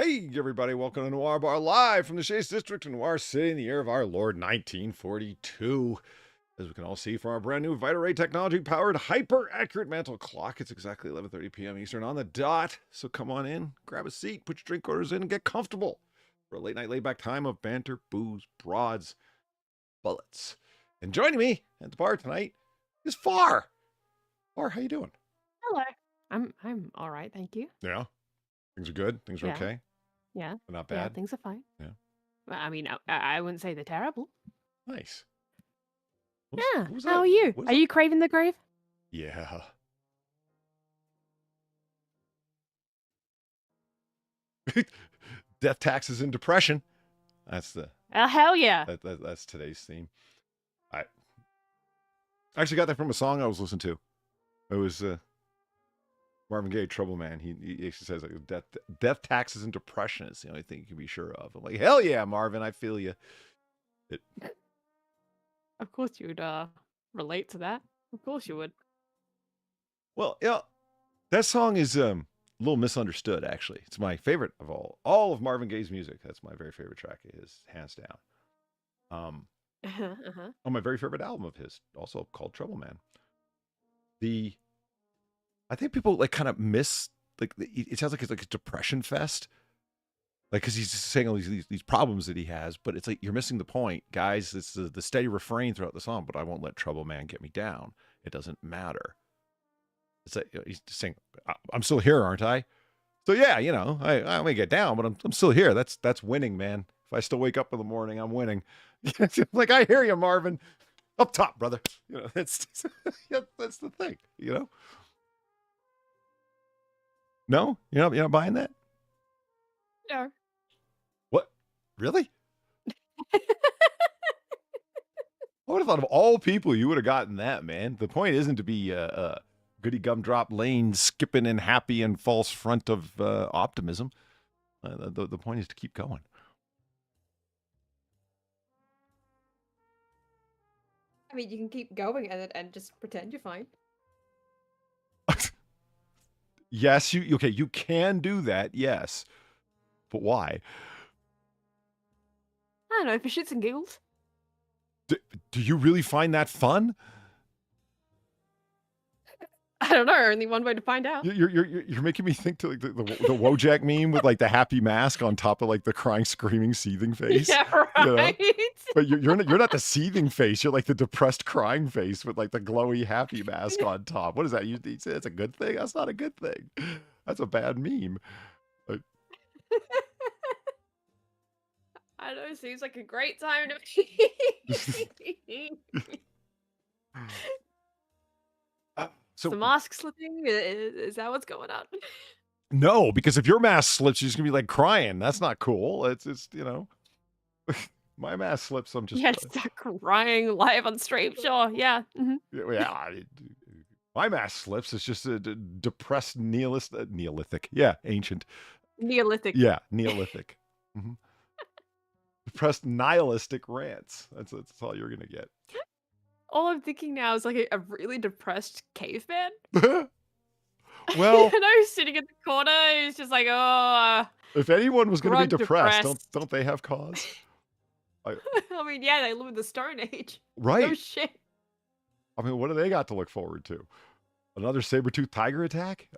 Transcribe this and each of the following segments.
Hey, everybody, welcome to Noir Bar live from the Chase District in Noir City in the year of our Lord 1942. As we can all see from our brand new Vita-Ray technology-powered hyper-accurate mantle clock, it's exactly 11:30 p.m. Eastern on the dot. So come on in, grab a seat, put your drink orders in, and get comfortable for a late-night laid-back time of banter, booze, broads, bullets. And joining me at the bar tonight is Far. Far, how you doing? Hello. I'm all right, thank you. Yeah, things are good. Things are Yeah. okay. Yeah. They're not Yeah, bad. things are fine. Yeah. Well, I mean, I wouldn't say they're terrible. Nice. Yeah. What was How that? are you? What was Are that? you craving the grave? Yeah. Death, taxes, and depression. That's the Hell yeah. that's today's theme. I actually got that from a song I was listening to. It was Marvin Gaye, "Trouble Man." He actually says like death, taxes, and depression is the only thing you can be sure of. I'm like, hell yeah, Marvin, I feel you. Of course you would relate to that. Of course you would. Well, yeah, that song is a little misunderstood. Actually, it's my favorite of all of Marvin Gaye's music. That's my very favorite track of his, hands down. On my very favorite album of his, also called Trouble Man. I think people like kind of miss, like, it sounds like it's like a depression fest, like, because he's just saying all these problems that he has, but it's like you're missing the point, guys. It's the steady refrain throughout the song. But I won't let Trouble Man get me down. It doesn't matter. It's like he's just saying, I'm still here, aren't I? So yeah, I may get down, but I'm still here. That's winning, man. If I still wake up in the morning, I'm winning. Like, I hear you, Marvin. Up top, brother. That's that's the thing. No, you're not buying that. No. What? Really? I would have thought of all people you would have gotten that, man. The point isn't to be goody gumdrop lane skipping and happy and false front of optimism. The point is to keep going. I mean, you can keep going and just pretend you're fine. Yes, you can do that, yes. But why? I don't know, for shits and giggles. Do you really find that fun? I don't know, only one way to find out. You're making me think to like the Wojak meme with like the happy mask on top of like the crying, screaming, seething face. Yeah, right. But you're not the seething face. You're like the depressed, crying face with like the glowy, happy mask on top. What is that? You say that's a good thing? That's not a good thing. That's a bad meme. I know, seems like a great time to be. So the mask slipping? Is that what's going on? No, because if your mask slips, you're just gonna be like crying. That's not cool. It's my mask slips. I'm just start crying live on stream. Sure, yeah. Yeah. My mask slips. It's just a depressed Neolithic. Yeah, ancient. Neolithic. Yeah, Neolithic. Depressed nihilistic rants. That's all you're gonna get. All I'm thinking now is like a really depressed caveman. Well, sitting in the corner, he's just like, oh. If anyone was going to be depressed, don't they have cause? I mean, yeah, they live in the Stone Age. Right. No shit. I mean, what do they got to look forward to? Another saber-toothed tiger attack?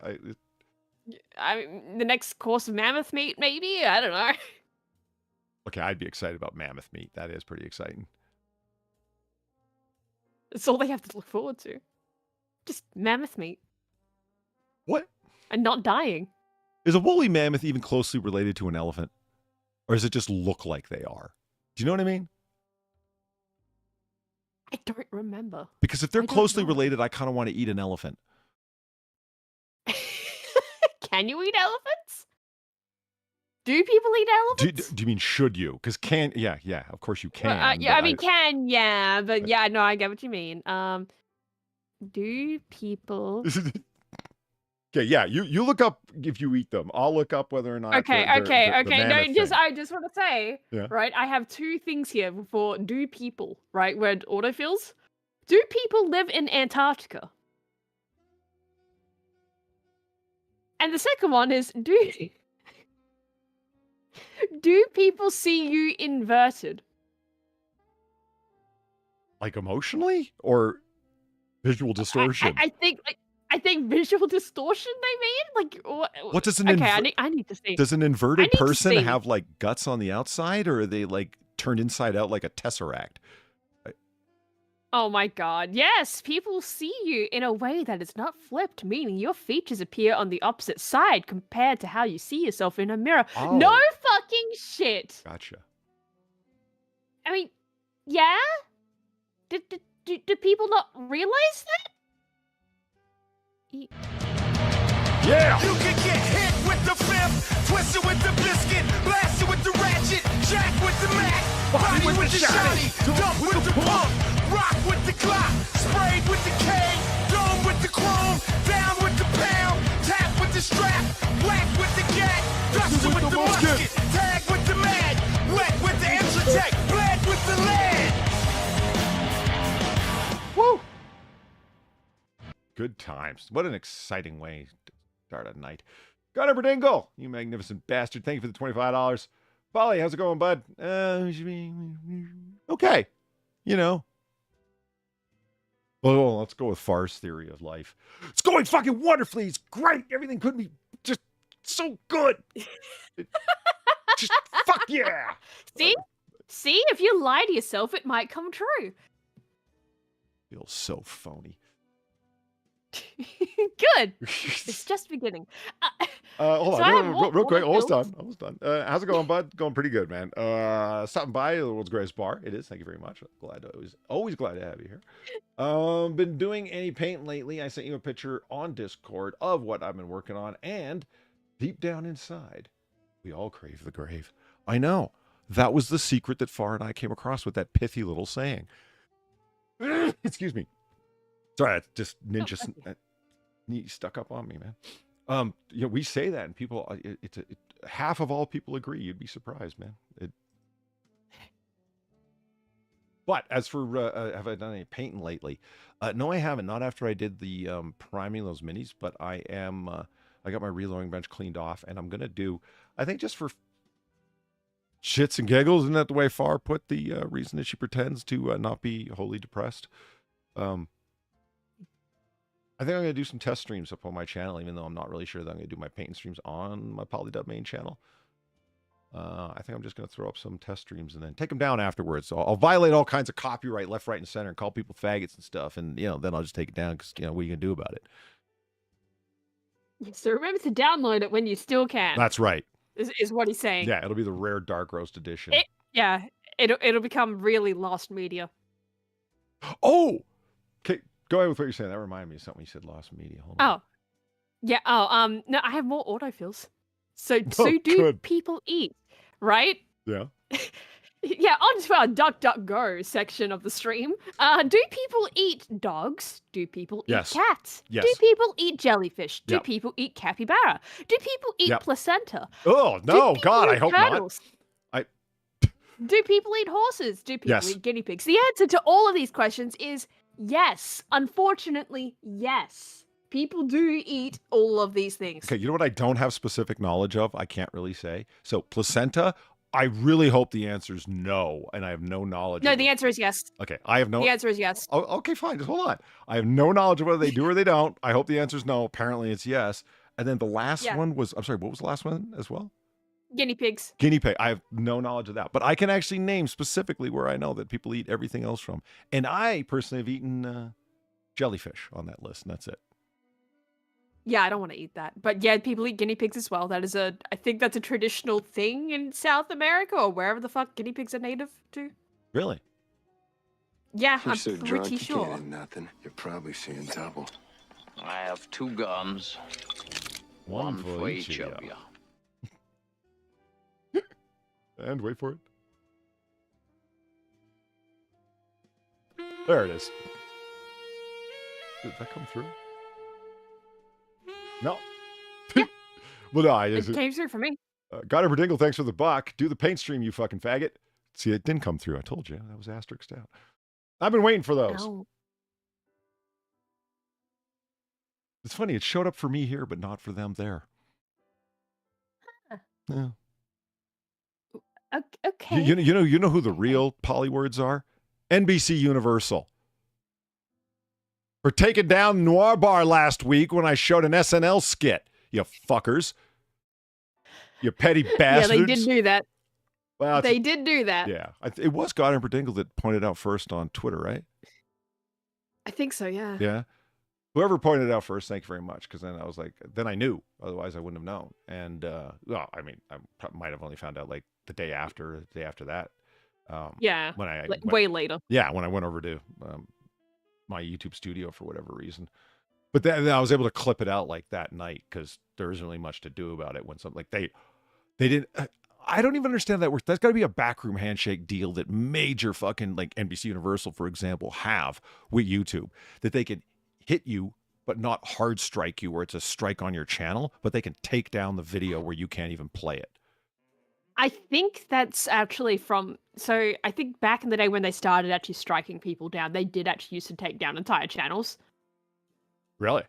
I mean, the next course of mammoth meat, maybe? I don't know. Okay, I'd be excited about mammoth meat. That is pretty exciting. That's all they have to look forward to. Just mammoth meat. What? And not dying. Is a woolly mammoth even closely related to an elephant? Or does it just look like they are? Do you know what I mean? I don't remember. Because if they're closely related, I kind of want to eat an elephant. Can you eat elephants? Do people eat elephants? Do you mean should you? Because yeah, of course you can. Yeah, I mean, but yeah, no, I get what you mean. Do people... Okay, yeah, you look up if you eat them. I'll look up whether or not. Okay. No, I just want to say, right? I have two things here for do people, right? Where it autofills. Do people live in Antarctica? And the second one is do people see you inverted? Like emotionally or visual distortion? I think visual distortion. They mean like what does an okay? I need to see. Does an inverted person have like guts on the outside, or are they like turned inside out like a tesseract? Oh my god, yes! People see you in a way that is not flipped, meaning your features appear on the opposite side compared to how you see yourself in a mirror. Oh. No fucking shit! Gotcha. I mean, yeah? Do people not realize that? Yeah! You can get hit with the fifth, twisted with the biscuit, blasted with the ratchet, jack with the mac, body with the shotty, dump with the pump, rock with the clock, sprayed with the K, dome with the chrome, down with the pound, tap with the strap, whack with the gat, duster with the musket, tag with the mag, wet with the Intratec, bled with the lead. Woo! Good times. What an exciting way to start a night. Gunner Berdingle, you magnificent bastard. Thank you for the $25. Polly, how's it going, bud? Okay. You know. Oh, let's go with Far's theory of life. It's going fucking wonderfully. It's great. Everything couldn't be just so good. Just fuck yeah. See, if you lie to yourself, it might come true. Feels so phony. Good. It's just beginning. Hold so on, real quick. Almost done. How's it going, bud? Going pretty good, man. Stopping by the world's greatest bar. It is. Thank you very much. Glad to always glad to have you here. Been doing any paint lately? I sent you a picture on Discord of what I've been working on, and deep down inside, we all crave the grave. I know. That was the secret that Far and I came across with that pithy little saying. Excuse me. Sorry, it's just ninja stuck up on me, man. You know, we say that, and people, half of all people agree. You'd be surprised, man. But as for have I done any painting lately? No, I haven't. Not after I did the priming those minis, but I am. I got my reloading bench cleaned off, and I'm gonna do. I think just for shits and giggles, isn't that the way Far put the reason that she pretends to not be wholly depressed? I think I'm going to do some test streams up on my channel, even though I'm not really sure that I'm going to do my painting streams on my Polydub main channel. I think I'm just going to throw up some test streams and then take them down afterwards. So I'll violate all kinds of copyright left, right, and center and call people faggots and stuff. And, you know, then I'll just take it down because, you know, what are you going to do about it? So remember to download it when you still can. That's right. Is what he's saying. Yeah, it'll be the rare dark roast edition. It'll become really lost media. Oh! Okay, go ahead with what you're saying. That reminded me of something you said, lost media. Hold on. Oh. Yeah, no, I have more autofills. So do people eat, right? Yeah. Yeah, on to our DuckDuckGo section of the stream. Do people eat dogs? Do people eat cats? Yes. Do people eat jellyfish? Do Yep. people eat capybara? Do people eat placenta? Oh, no, God, I hope turtles? not. Do people eat horses? Do people eat guinea pigs? The answer to all of these questions is yes. Unfortunately, yes. People do eat all of these things. Okay, you know what I don't have specific knowledge of? I can't really say. So, placenta, I really hope the answer is no, and I have no knowledge. No, the answer is yes. Okay, I have no... The answer is yes. Oh, okay, fine, just hold on. I have no knowledge of whether they do or they don't. I hope the answer is no. Apparently it's yes. And then the last one was... I'm sorry, what was the last one as well? Guinea pigs. Guinea pig. I have no knowledge of that. But I can actually name specifically where I know that people eat everything else from. And I personally have eaten jellyfish on that list, and that's it. Yeah, I don't want to eat that. But yeah, people eat guinea pigs as well. That is I think that's a traditional thing in South America or wherever the fuck guinea pigs are native to. Really? Yeah, You're I'm so pretty drunk, sure. You can't hit nothing. You're probably seeing double. I have 2 guns. One for each of you. And wait for it. There it is. Did that come through? No. Yeah. Well, no, It came through for me. Garter Dingle, thanks for the buck. Do the paint stream, you fucking faggot. See, it didn't come through. I told you. That was asterisked out. I've been waiting for those. No. It's funny. It showed up for me here, but not for them there. Huh. Yeah. Okay. You know who the real polywords are? NBC Universal. For taking down Noir Bar last week when I showed an SNL skit. You fuckers. You petty bastards. Yeah, they did do that. Well, they did do that. Yeah. It was Garters Dingle that pointed out first on Twitter, right? I think so, yeah. Yeah. Whoever pointed it out first, thank you very much. Because then I was like, then I knew. Otherwise, I wouldn't have known. And, well, I mean, I might have only found out like the day after that. Yeah. When I way later. Yeah, when I went over to my YouTube studio for whatever reason. But then I was able to clip it out like that night because there isn't really much to do about it when something like they didn't. I don't even understand that works. That's got to be a backroom handshake deal that major fucking like NBC Universal, for example, have with YouTube, that they can hit you but not hard strike you where it's a strike on your channel, but they can take down the video where you can't even play it. I think that's actually so I think back in the day when they started actually striking people down, they did actually used to take down entire channels. Really?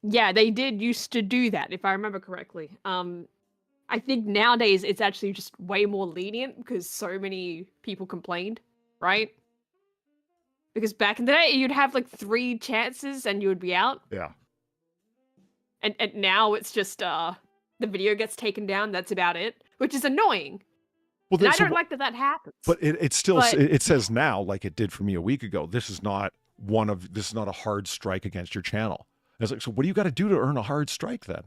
Yeah, they did used to do that, if I remember correctly. I think nowadays it's actually just way more lenient because so many people complained, right? Because back in the day, you'd have like 3 chances and you would be out. Yeah. And now it's just the video gets taken down. That's about it, which is annoying. Well, I don't like that happens. But it still it says now, like it did for me a week ago, this is not a hard strike against your channel. And it's like, so what do you got to do to earn a hard strike then?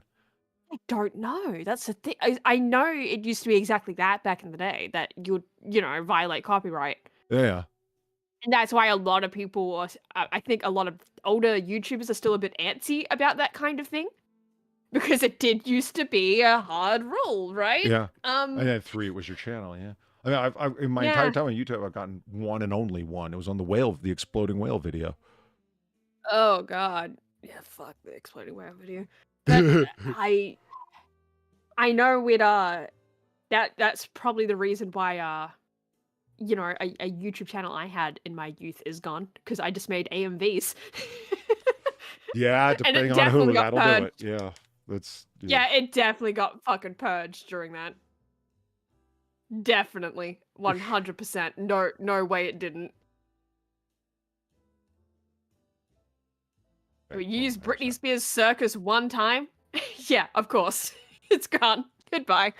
I don't know. That's the thing. I know it used to be exactly that back in the day, that you would, violate copyright. Yeah. And that's why a lot of people, I think a lot of older YouTubers are still a bit antsy about that kind of thing. Because it did used to be a hard rule, right? Yeah. I had 3. It was your channel, yeah. I mean, I've in my entire time on YouTube, I've gotten one and only one. It was on the exploding whale video. Oh, God. Yeah, fuck the exploding whale video. But I know with that's probably the reason why a YouTube channel I had in my youth is gone, because I just made AMVs. Yeah, depending on who, that'll do it. Yeah. Yeah, it definitely got fucking purged during that. Definitely. 100%. No way it didn't. We used Britney Spears' Circus one time. Yeah, of course. It's gone. Goodbye.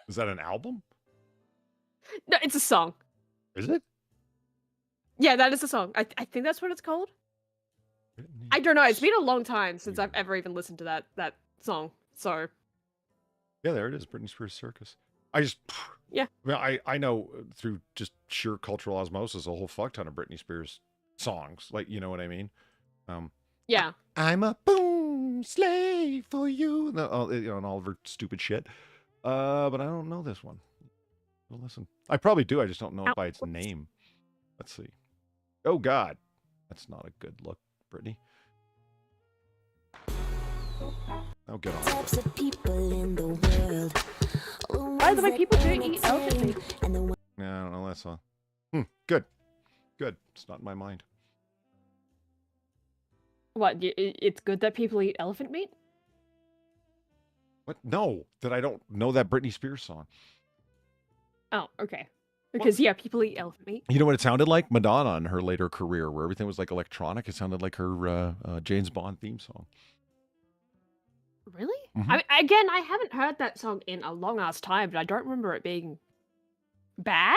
Is that an album? No, it's a song. Is it? Yeah, that is a song. I think that's what it's called. I don't know. It's been a long time since I've ever even listened to that song. So. Yeah, there it is. Britney Spears' Circus. Yeah. I mean, I know through just sheer cultural osmosis a whole fuck ton of Britney Spears songs. Like, you know what I mean? Yeah. I'm a boom slave for you. And all of her stupid shit. But I don't know this one. Well, listen. I probably do. I just don't know it by its name. Let's see. Oh, God. That's not a good look, Brittany. Oh, get on with it. By the way, people do eat elephant meat. Yeah, I don't know that song. Good. It's not in my mind. What? It's good that people eat elephant meat? What? No, that I don't know that Britney Spears song. Oh, okay. Because, yeah, people eat elephant meat. You know what it sounded like? Madonna in her later career, where everything was like electronic. It sounded like her James Bond theme song. Really? Mm-hmm. I mean, again, I haven't heard that song in a long ass time, but I don't remember it being bad.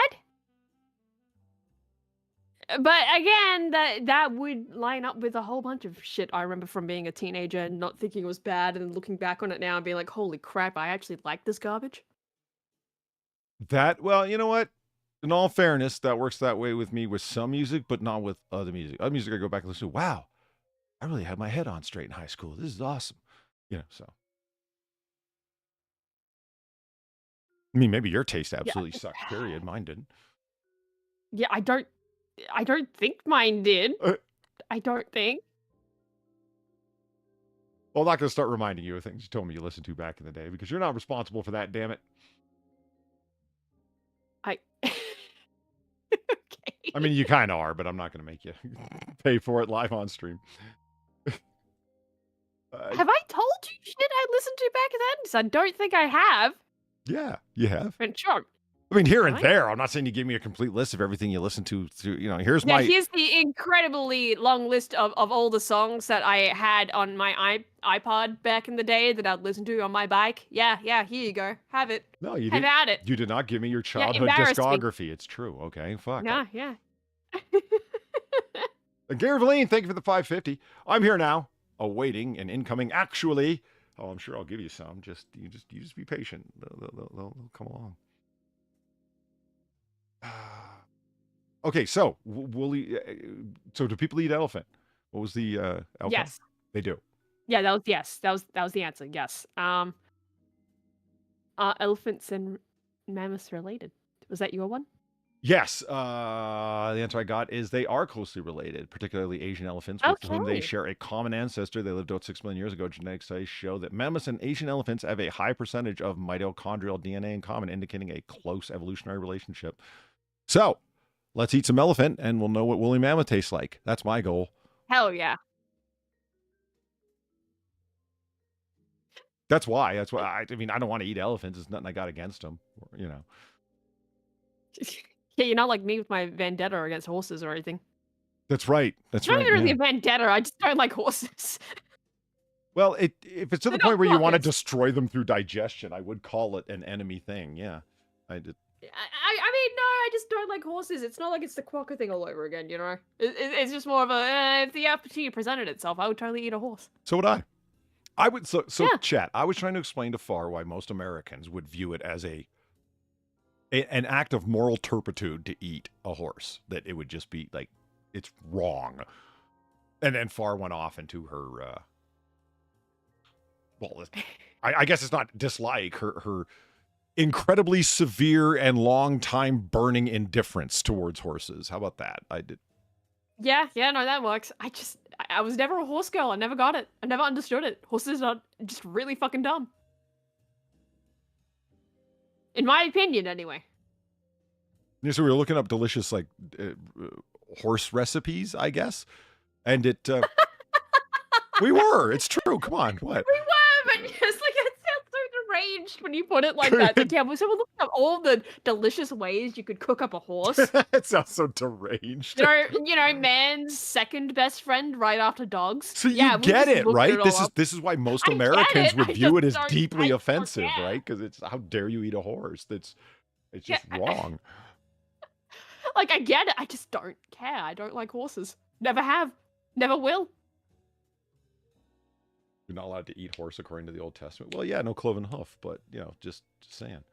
But again, that would line up with a whole bunch of shit I remember from being a teenager and not thinking it was bad, and then looking back on it now and being like, holy crap, I actually like this garbage. Well, you know what? In all fairness, that works that way with me with some music, but not with other music. Other music I go back and listen to. Wow, I really had my head on straight in high school. This is awesome. So. I mean, maybe your taste absolutely sucked, period. Mine didn't. Yeah, I don't think mine did. I don't think. Well, I'm not going to start reminding you of things you told me you listened to back in the day, because you're not responsible for that, damn it. Okay. I mean, you kind of are, but I'm not going to make you pay for it live on stream. Have I told you shit I listened to back then? Because I don't think I have. Yeah, you have. And sure. I mean, here and Really? there. I'm not saying you give me a complete list of everything you listen to. Here's Yeah, my. here's the incredibly long list of all the songs that I had on my iPod back in the day that I'd listen to on my bike. Yeah, here you go. Have it. No, you Have didn't. at it. You did not give me your childhood embarrass me. discography. It's true. Okay, fuck. Yeah. Gary Valine, thank you for the 550. I'm here now, awaiting an incoming. Actually, I'm sure I'll give you some. You just be patient. They'll come along. Okay, so so do people eat elephant? What was the outcome? Yes. They do. Yeah, that was the answer. Yes. Are elephants and mammoths related? Was that your one? Yes. The answer I got is they are closely related, particularly Asian elephants, with whom they Okay. share a common ancestor. They lived about 6 million years ago. Genetic studies show that mammoths and Asian elephants have a high percentage of mitochondrial DNA in common, indicating a close evolutionary relationship. So, let's eat some elephant, and we'll know what woolly mammoth tastes like. That's my goal. Hell yeah. That's why. I mean, I don't want to eat elephants. There's nothing I got against them. Yeah, you're not like me with my vendetta against horses or anything. That's right. That's It's not right. even really yeah. a vendetta. I just don't like horses. Well, if it's to the They're point not where you want to buckets. destroy them through digestion, I would call it an enemy thing. Yeah. I mean, no, I just don't like horses. It's not like it's the quokka thing all over again, you know? It's just more of a, if the opportunity presented itself, I would totally eat a horse. So would I. I would, Yeah. chat, I was trying to explain to Far why most Americans would view it as an act of moral turpitude to eat a horse. That it would just be like, it's wrong. And then Far went off into her, I guess it's not dislike, her incredibly severe and long time burning indifference towards horses. How about that? I did. Yeah, no, that works. I was never a horse girl. I never got it. I never understood it. Horses are just really fucking dumb. In my opinion, anyway. Yeah, so we were looking up delicious horse recipes, I guess, and it. We were. It's true. Come on. What? We were, but just like it sounds so deranged when you put it like that. Like, yeah, so we're looking up all the delicious ways you could cook up a horse. It sounds so deranged. You know, man's second best friend right after dogs. So you yeah, we get just it, looked right? all up. This is why most I get Americans it, would I view it just as don't- deeply I don't offensive, care. right? Because it's how dare you eat a horse? It's just Yeah. wrong. Like, I get it. I just don't care. I don't like horses. Never have. Never will. You're not allowed to eat horse according to the Old Testament. Well, yeah, no cloven hoof, but just saying.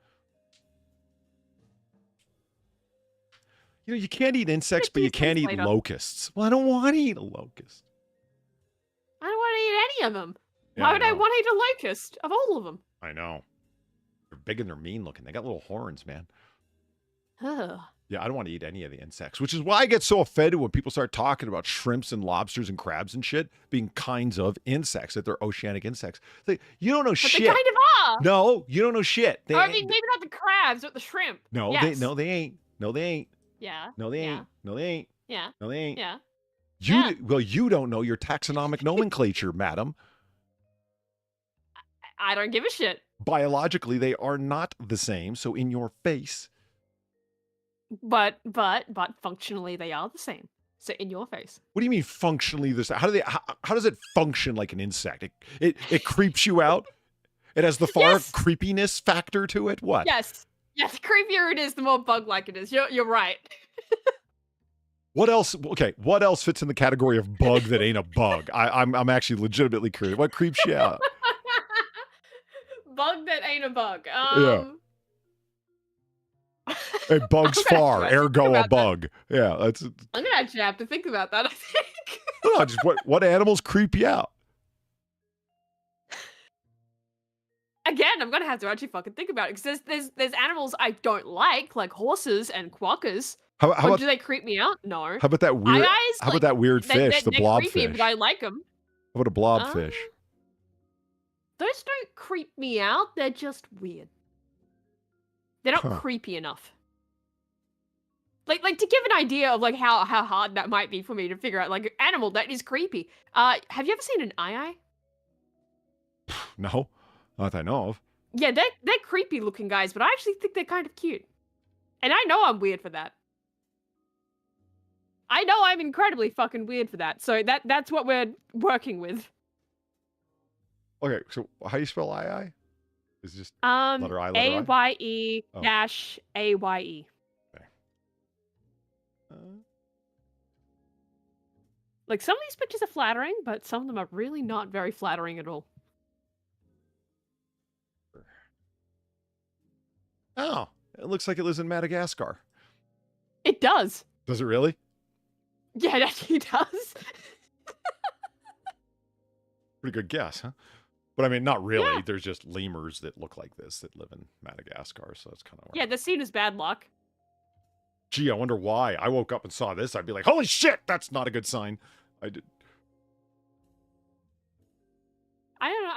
You can't eat insects, but you can't eat later. locusts. Well, I don't want to eat a locust. I don't want to eat any of them. Yeah, Why would I know. want to eat a locust of all of them? I know. They're big and they're mean looking. They got little horns, man. Ugh. Yeah, I don't want to eat any of the insects, which is why I get so offended when people start talking about shrimps and lobsters and crabs and shit being kinds of insects, that they're oceanic insects. You don't know But shit. they kind of are. No, you don't know shit. They, I mean, maybe not the crabs, but the shrimp. no, yes. they ain't. No, they ain't. Yeah. No, they Yeah. ain't. No, they ain't. Yeah. No, they ain't. Yeah. You Yeah. well, you don't know your taxonomic nomenclature, madam. I don't give a shit. Biologically, they are not the same. So in your face. But functionally they are the same. So in your face. What do you mean functionally this? How does it function like an insect? It creeps you out. It has the far Yes. creepiness factor to it. What? Yes. Yes, the creepier it is, the more bug-like it is. You're right. What else? Okay, what else fits in the category of bug that ain't a bug? I'm actually legitimately curious. What creeps you out? Bug that ain't a bug. Yeah. A bug's I'm gonna far, have to think ergo a about that. bug. Yeah, that's I'm gonna actually have to think about that, I think. no, just what animals creep you out? Again, I'm gonna have to actually fucking think about it because there's animals I don't like horses and quokkas. How Or about do they creep me out? No. how about that weird? Eye-eyes, How about that weird fish, the they're blobfish? creepy, but I like them. How about a blobfish? Those don't creep me out. They're just weird. They're not Huh. creepy enough. Like to give an idea of how hard that might be for me to figure out animal that is creepy. Have you ever seen an eye? No, not that I know of. Yeah, they're creepy looking guys, but I actually think they're kind of cute. And I know I'm weird for that. I know I'm incredibly fucking weird for that. So that's what we're working with. Okay, so how do you spell I? Is it just letter I, letter I? AYE Oh. dash AYE. Okay. Like, some of these pictures are flattering, but some of them are really not very flattering at all. Oh, it looks like it lives in Madagascar. It does. Does it really? Yeah, it actually does. Pretty good guess, huh? But I mean, not really. Yeah. There's just lemurs that look like this that live in Madagascar, so that's kind of Yeah, they're seen as bad luck. Gee, I wonder why. I woke up and saw this. I'd be like, holy shit, that's not a good sign. I did. I don't know.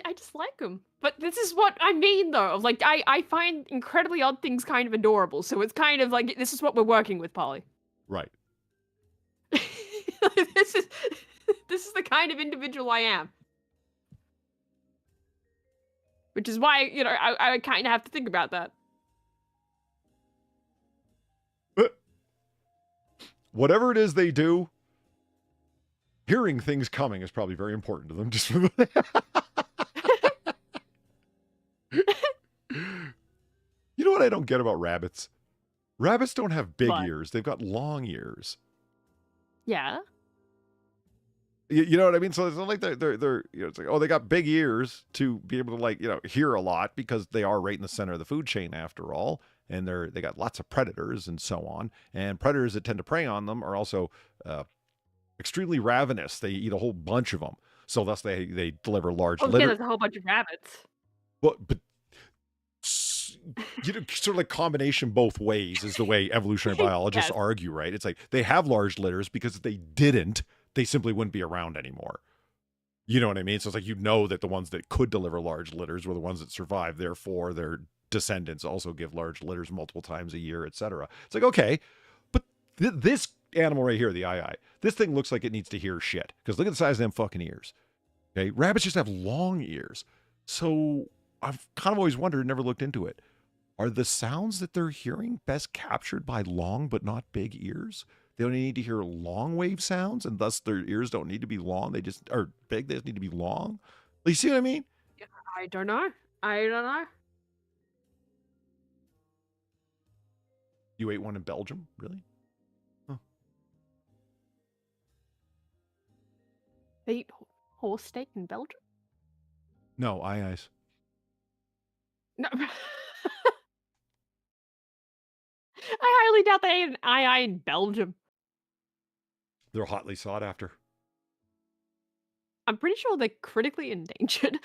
I just like them. But this is what I mean, though. Like, I find incredibly odd things kind of adorable. So it's kind of like, this is what we're working with, Polly. Right. this is the kind of individual I am. Which is why, you know, I kind of have to think about that. Whatever it is they do, hearing things coming is probably very important to them. Just for You know what I don't get about rabbits? Rabbits don't have big ears. They've got long ears. Yeah. You know what I mean? So it's not like they're you know, it's like, oh, they got big ears to be able to, like, you know, hear a lot because they are right in the center of the food chain after all. And they got lots of predators and so on. And predators that tend to prey on them are also extremely ravenous. They eat a whole bunch of them. So thus they deliver large litter. Yeah, there's a whole bunch of rabbits. But you know, sort of like combination both ways is the way evolutionary biologists argue, right? It's like they have large litters because if they didn't, they simply wouldn't be around anymore. You know what I mean? So it's like, you know, that the ones that could deliver large litters were the ones that survived. Therefore, their descendants also give large litters multiple times a year, etc. It's like, okay, but this animal right here, the this thing looks like it needs to hear shit. Because look at the size of them fucking ears. Okay, rabbits just have long ears. So I've kind of always wondered, never looked into it. Are the sounds that they're hearing best captured by long but not big ears? They only need to hear long wave sounds, and thus their ears don't need to be long. They just are big. They just need to be long. You see what I mean? I don't know. I don't know. You ate one in Belgium? Really? Huh. They eat horse steak in Belgium? No, eyes. No. I highly doubt they ate an eye in Belgium. They're hotly sought after. I'm pretty sure they're critically endangered.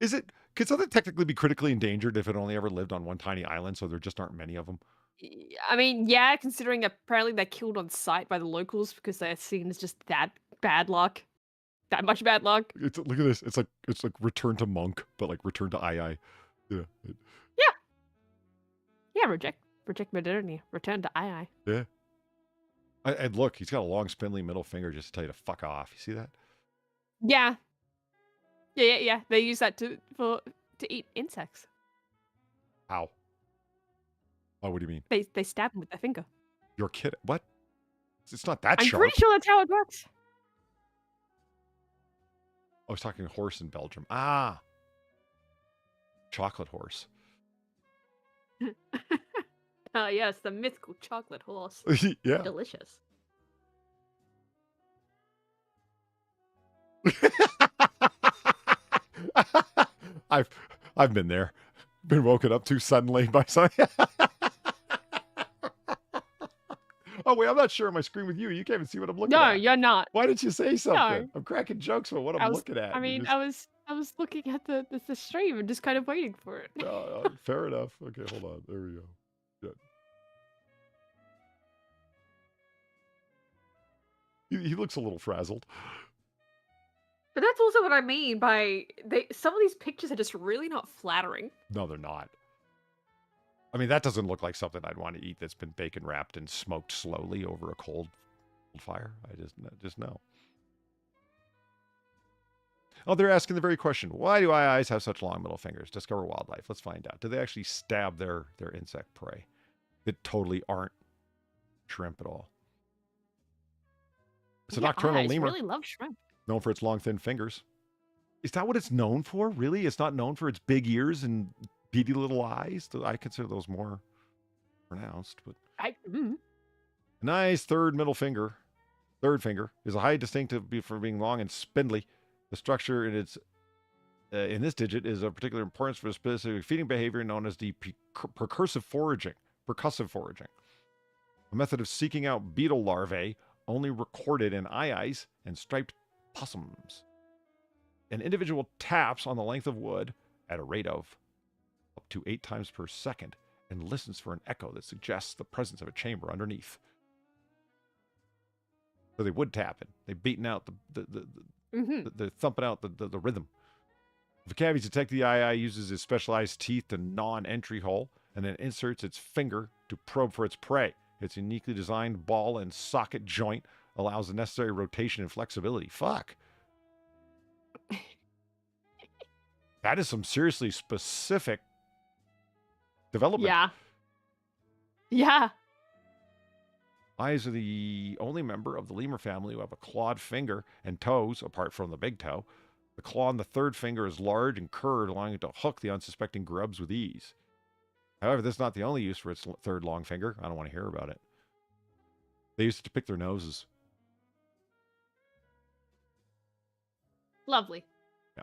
Is it? Could something technically be critically endangered if it only ever lived on one tiny island, so there just aren't many of them? I mean, yeah, considering apparently they're killed on sight by the locals because they're seen as just that bad luck. That much bad luck. Look at this. It's like Return to Monk, but like Return to I. Yeah. Yeah, reject modernity. Return to I. Yeah. And look, he's got a long, spindly middle finger just to tell you to fuck off. You see that? Yeah. Yeah. They use that to eat insects. How? Oh, what do you mean? They stab them with their finger. You're kidding? What? It's not that I'm sharp. pretty sure that's how it works. I was talking horse in Belgium. Ah. Chocolate horse. Yes, the mythical chocolate horse. Yeah. Delicious. I've been there. Been woken up too suddenly by something. Oh wait, I'm not sharing my screen with you. You can't even see what I'm looking at. No, you're not. Why didn't you say something? No. I'm cracking jokes about what I'm looking at. I mean, I was looking at the stream and just kind of waiting for it. Fair enough. Okay, hold on. There we go. Good. He looks a little frazzled. But that's also what I mean by some of these pictures are just really not flattering. No, they're not. I mean, that doesn't look like something I'd want to eat that's been bacon wrapped and smoked slowly over a cold fire. I just know. Oh, they're asking the very question. Why do eyes have such long middle fingers? Discover wildlife. Let's find out. Do they actually stab their insect prey that totally aren't shrimp at all? It's a nocturnal lemur. I really love shrimp. Known for its long, thin fingers. Is that what it's known for? Really? It's not known for its big ears and beady little eyes? I consider those more pronounced. But nice third finger is a high distinctive for being long and spindly. The structure in this digit is of particular importance for a specific feeding behavior known as the percussive foraging. A method of seeking out beetle larvae only recorded in eyes and striped possums. An individual taps on the length of wood at a rate of up to 8 times per second and listens for an echo that suggests the presence of a chamber underneath. So they wood tapping. They beating out they're thumping out the rhythm. If a cavity's detected, the eye uses its specialized teeth to gnaw an entry hole and then inserts its finger to probe for its prey. Its uniquely designed ball and socket joint allows the necessary rotation and flexibility. Fuck. That is some seriously specific development. Yeah. Eyes are the only member of the lemur family who have a clawed finger and toes, apart from the big toe. The claw on the third finger is large and curved, allowing it to hook the unsuspecting grubs with ease. However, this is not the only use for its third long finger. I don't want to hear about it. They used it to pick their noses. Lovely. Yeah.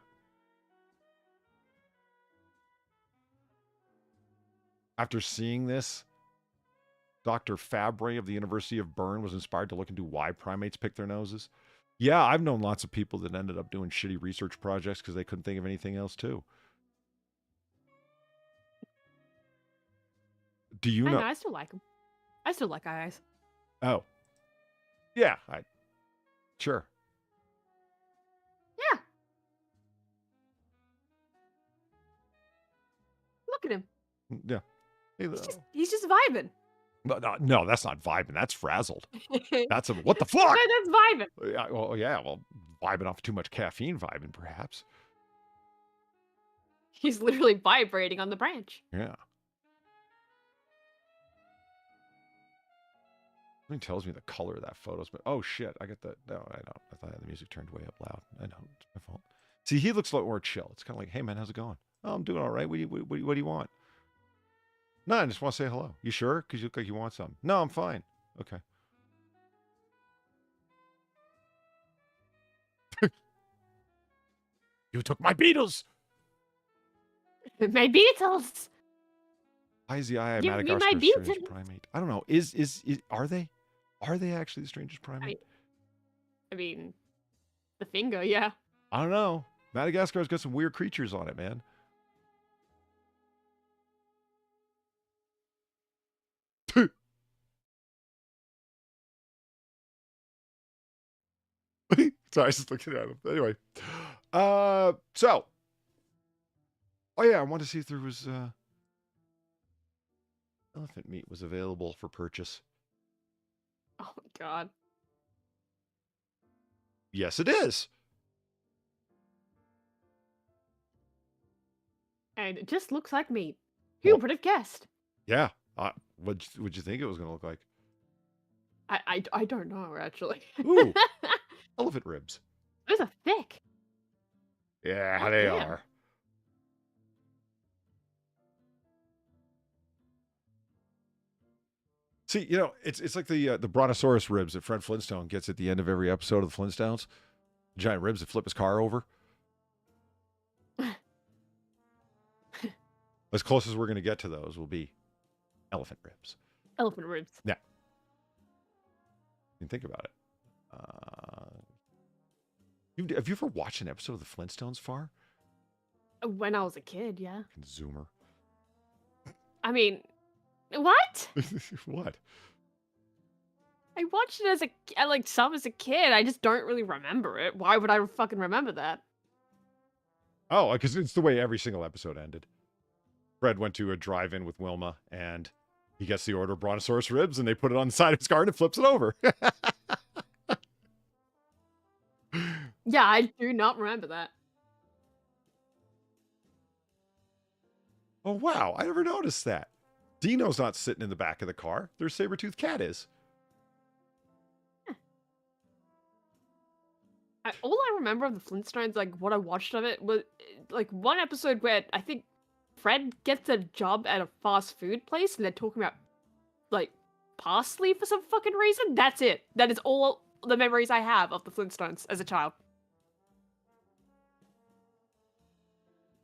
After seeing this, Dr. Fabre of the University of Bern was inspired to look into why primates pick their noses. Yeah, I've known lots of people that ended up doing shitty research projects because they couldn't think of anything else too. Do you know? I still like them. I still like eyes. Oh. Yeah, sure. Yeah. Look at him. Yeah. He's just vibing. No, that's not vibing. That's frazzled. That's what the fuck? That's vibing. Yeah, well, vibing off too much caffeine, vibing perhaps. He's literally vibrating on the branch. Yeah. Something tells me the color of that photo's, but oh shit, I get that. No, I know. I thought the music turned way up loud. I know, it's my fault. See, he looks a lot more chill. It's kind of like, hey man, how's it going? Oh, I'm doing all right. What do you want? No, I just want to say hello. You sure? Because you look like you want something. No, I'm fine. Okay. You took my beetles. My beetles. Why is the eye Give me my Madagascar's beetles. strangest primate? I don't know. Is are they? Are they actually the strangest primate? I mean, the finger, yeah. I don't know. Madagascar's got some weird creatures on it, man. Sorry, I was just looking at him. Anyway. So. Oh yeah, I wanted to see if there was elephant meat was available for purchase. Oh my god. Yes, it is. And it just looks like meat. Who would have guessed? Yeah. What'd you think it was going to look like? I don't know, actually. Ooh. Elephant ribs. Those are thick. Yeah, Oh, they damn. are. See, you know, it's like the brontosaurus ribs that Fred Flintstone gets at the end of every episode of the Flintstones. Giant ribs that flip his car over. As close as we're going to get to those will be elephant ribs. Elephant ribs. Yeah. You can think about it. Have you ever watched an episode of the Flintstones, Far? When I was a kid, yeah. Zoomer. I mean, what? What? I watched it as a kid. I just don't really remember it. Why would I fucking remember that? Oh, because it's the way every single episode ended. Fred went to a drive-in with Wilma, and he gets the order of brontosaurus ribs, and they put it on the side of his car, and it flips it over. Yeah, I do not remember that. Oh, wow. I never noticed that. Dino's not sitting in the back of the car. Their saber-toothed cat is. All I remember of the Flintstones, like what I watched of it, was like one episode where I think Fred gets a job at a fast food place and they're talking about like parsley for some fucking reason. That's it. That is all the memories I have of the Flintstones as a child.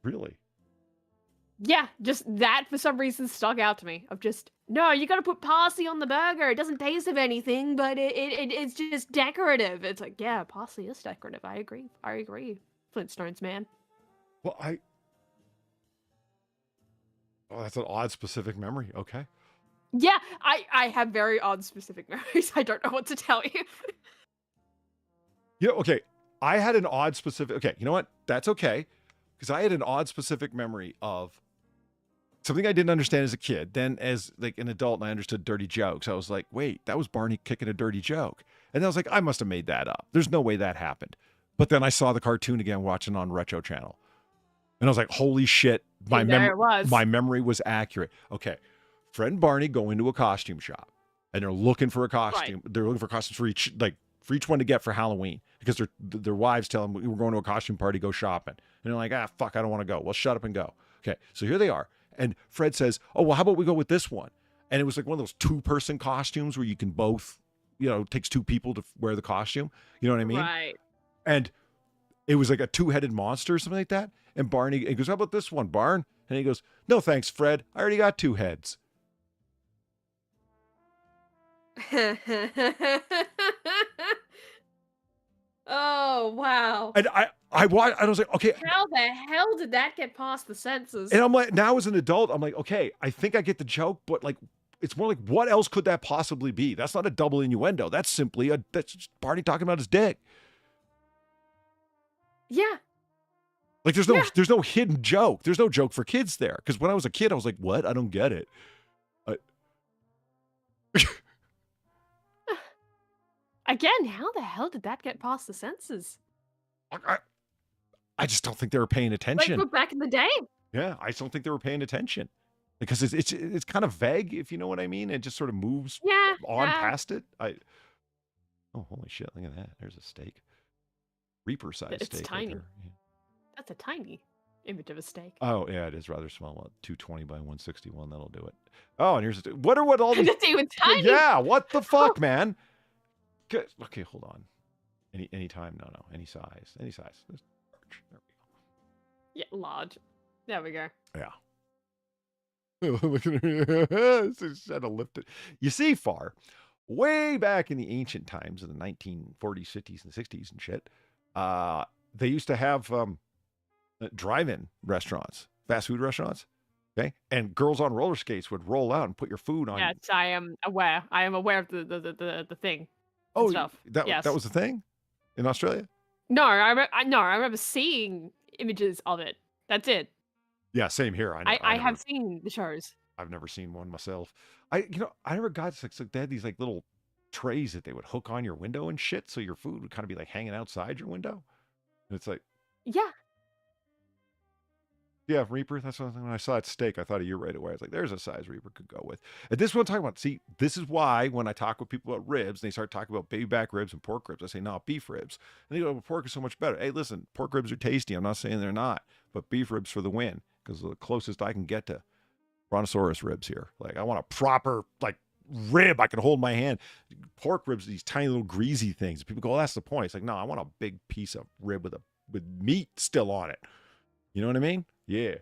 Really? Yeah, just that for some reason stuck out to me. Of just, no, you gotta put parsley on the burger. It doesn't taste of anything, but it's just decorative. It's like, yeah, parsley is decorative. I agree. Flintstones, man. Well, Oh, that's an odd specific memory. Okay. Yeah, I have very odd specific memories. I don't know what to tell you. You know, okay. I had an odd specific. Okay, you know what? That's okay. Because I had an odd specific memory of something I didn't understand as a kid. Then as like an adult and I understood dirty jokes, I was like, wait, that was Barney kicking a dirty joke. And I was like, I must have made that up. There's no way that happened. But then I saw the cartoon again watching on Retro Channel. And I was like, holy shit, my memory was accurate. Okay. Fred and Barney go into a costume shop and they're looking for a costume. Right. They're looking for costumes for each one to get for Halloween because their wives tell them, we're going to a costume party, go shopping. And they're like, fuck, I don't want to go. Well, shut up and go. Okay. So here they are. And Fred says, oh, well, how about we go with this one? And it was like one of those 2-person costumes where you can both, it takes 2 people to wear the costume. You know what I mean? Right. And it was like a 2-headed monster or something like that. And Barney he goes, how about this one, Barn? And he goes, no, thanks, Fred. I already got 2 heads. Oh, wow. And I was like, okay. How the hell did that get past the censors? And I'm like, now as an adult, I'm like, okay, I think I get the joke, but like, it's more like, what else could that possibly be? That's not a double innuendo. That's simply that's just Barney talking about his dick. Yeah. Like there's no hidden joke. There's no joke for kids there. Because when I was a kid, I was like, what? I don't get it. Again, how the hell did that get past the censors? I just don't think they were paying attention. Like back in the day. Yeah, I just don't think they were paying attention. Because it's kind of vague, if you know what I mean. It just sort of moves past it. Oh, holy shit, look at that. There's a steak. Reaper-sized steak. It's tiny. Right yeah. That's a tiny image of a steak. Oh, yeah, it is rather small. 220 by 161, that'll do it. Oh, and here's what all these... It's even tiny. Yeah, what the fuck, man? Okay, hold on. Any time? No. Any size. There we go. Yeah, large. There we go. Yeah. Look at her. She's trying to lift it. You see, Far, way back in the ancient times, in the 1940s, 50s, and 60s and shit, they used to have drive-in restaurants, fast food restaurants. Okay, and girls on roller skates would roll out and put your food on. Yes, I am aware. I am aware of the thing. Oh, stuff. That was the thing in Australia? No, I remember seeing images of it. That's it. Yeah, same here. I have seen the shows. I've never seen one myself. I never got like they had these like little trays that they would hook on your window and shit, so your food would kind of be like hanging outside your window. And it's like, yeah, Reaper. That's what when I saw that steak, I thought of you right away. I was like, there's a size Reaper could go with. And this is what I'm talking about. See, this is why when I talk with people about ribs, and they start talking about baby back ribs and pork ribs, I say, no, beef ribs. And they go, well, pork is so much better. Hey, listen, pork ribs are tasty. I'm not saying they're not, but beef ribs for the win, because the closest I can get to brontosaurus ribs here. Like, I want a proper, like, rib I can hold in my hand. Pork ribs are these tiny little greasy things. People go, oh, that's the point. It's like, no, I want a big piece of rib with meat still on it. You know what I mean? Yeah.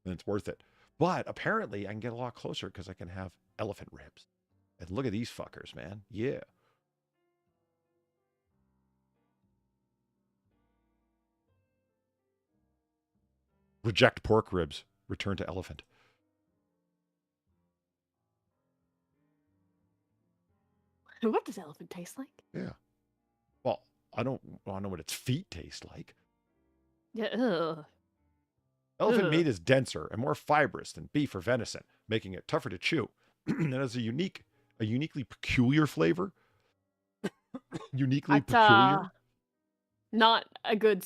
And it's worth it. But apparently I can get a lot closer because I can have elephant ribs. And look at these fuckers, man. Yeah. Reject pork ribs. Return to elephant. What does elephant taste like? Yeah. Well, I don't want to know what its feet taste like. Yeah. Ugh. Elephant meat is denser and more fibrous than beef or venison, making it tougher to chew. It has a uniquely peculiar flavor. Uniquely peculiar. Not a good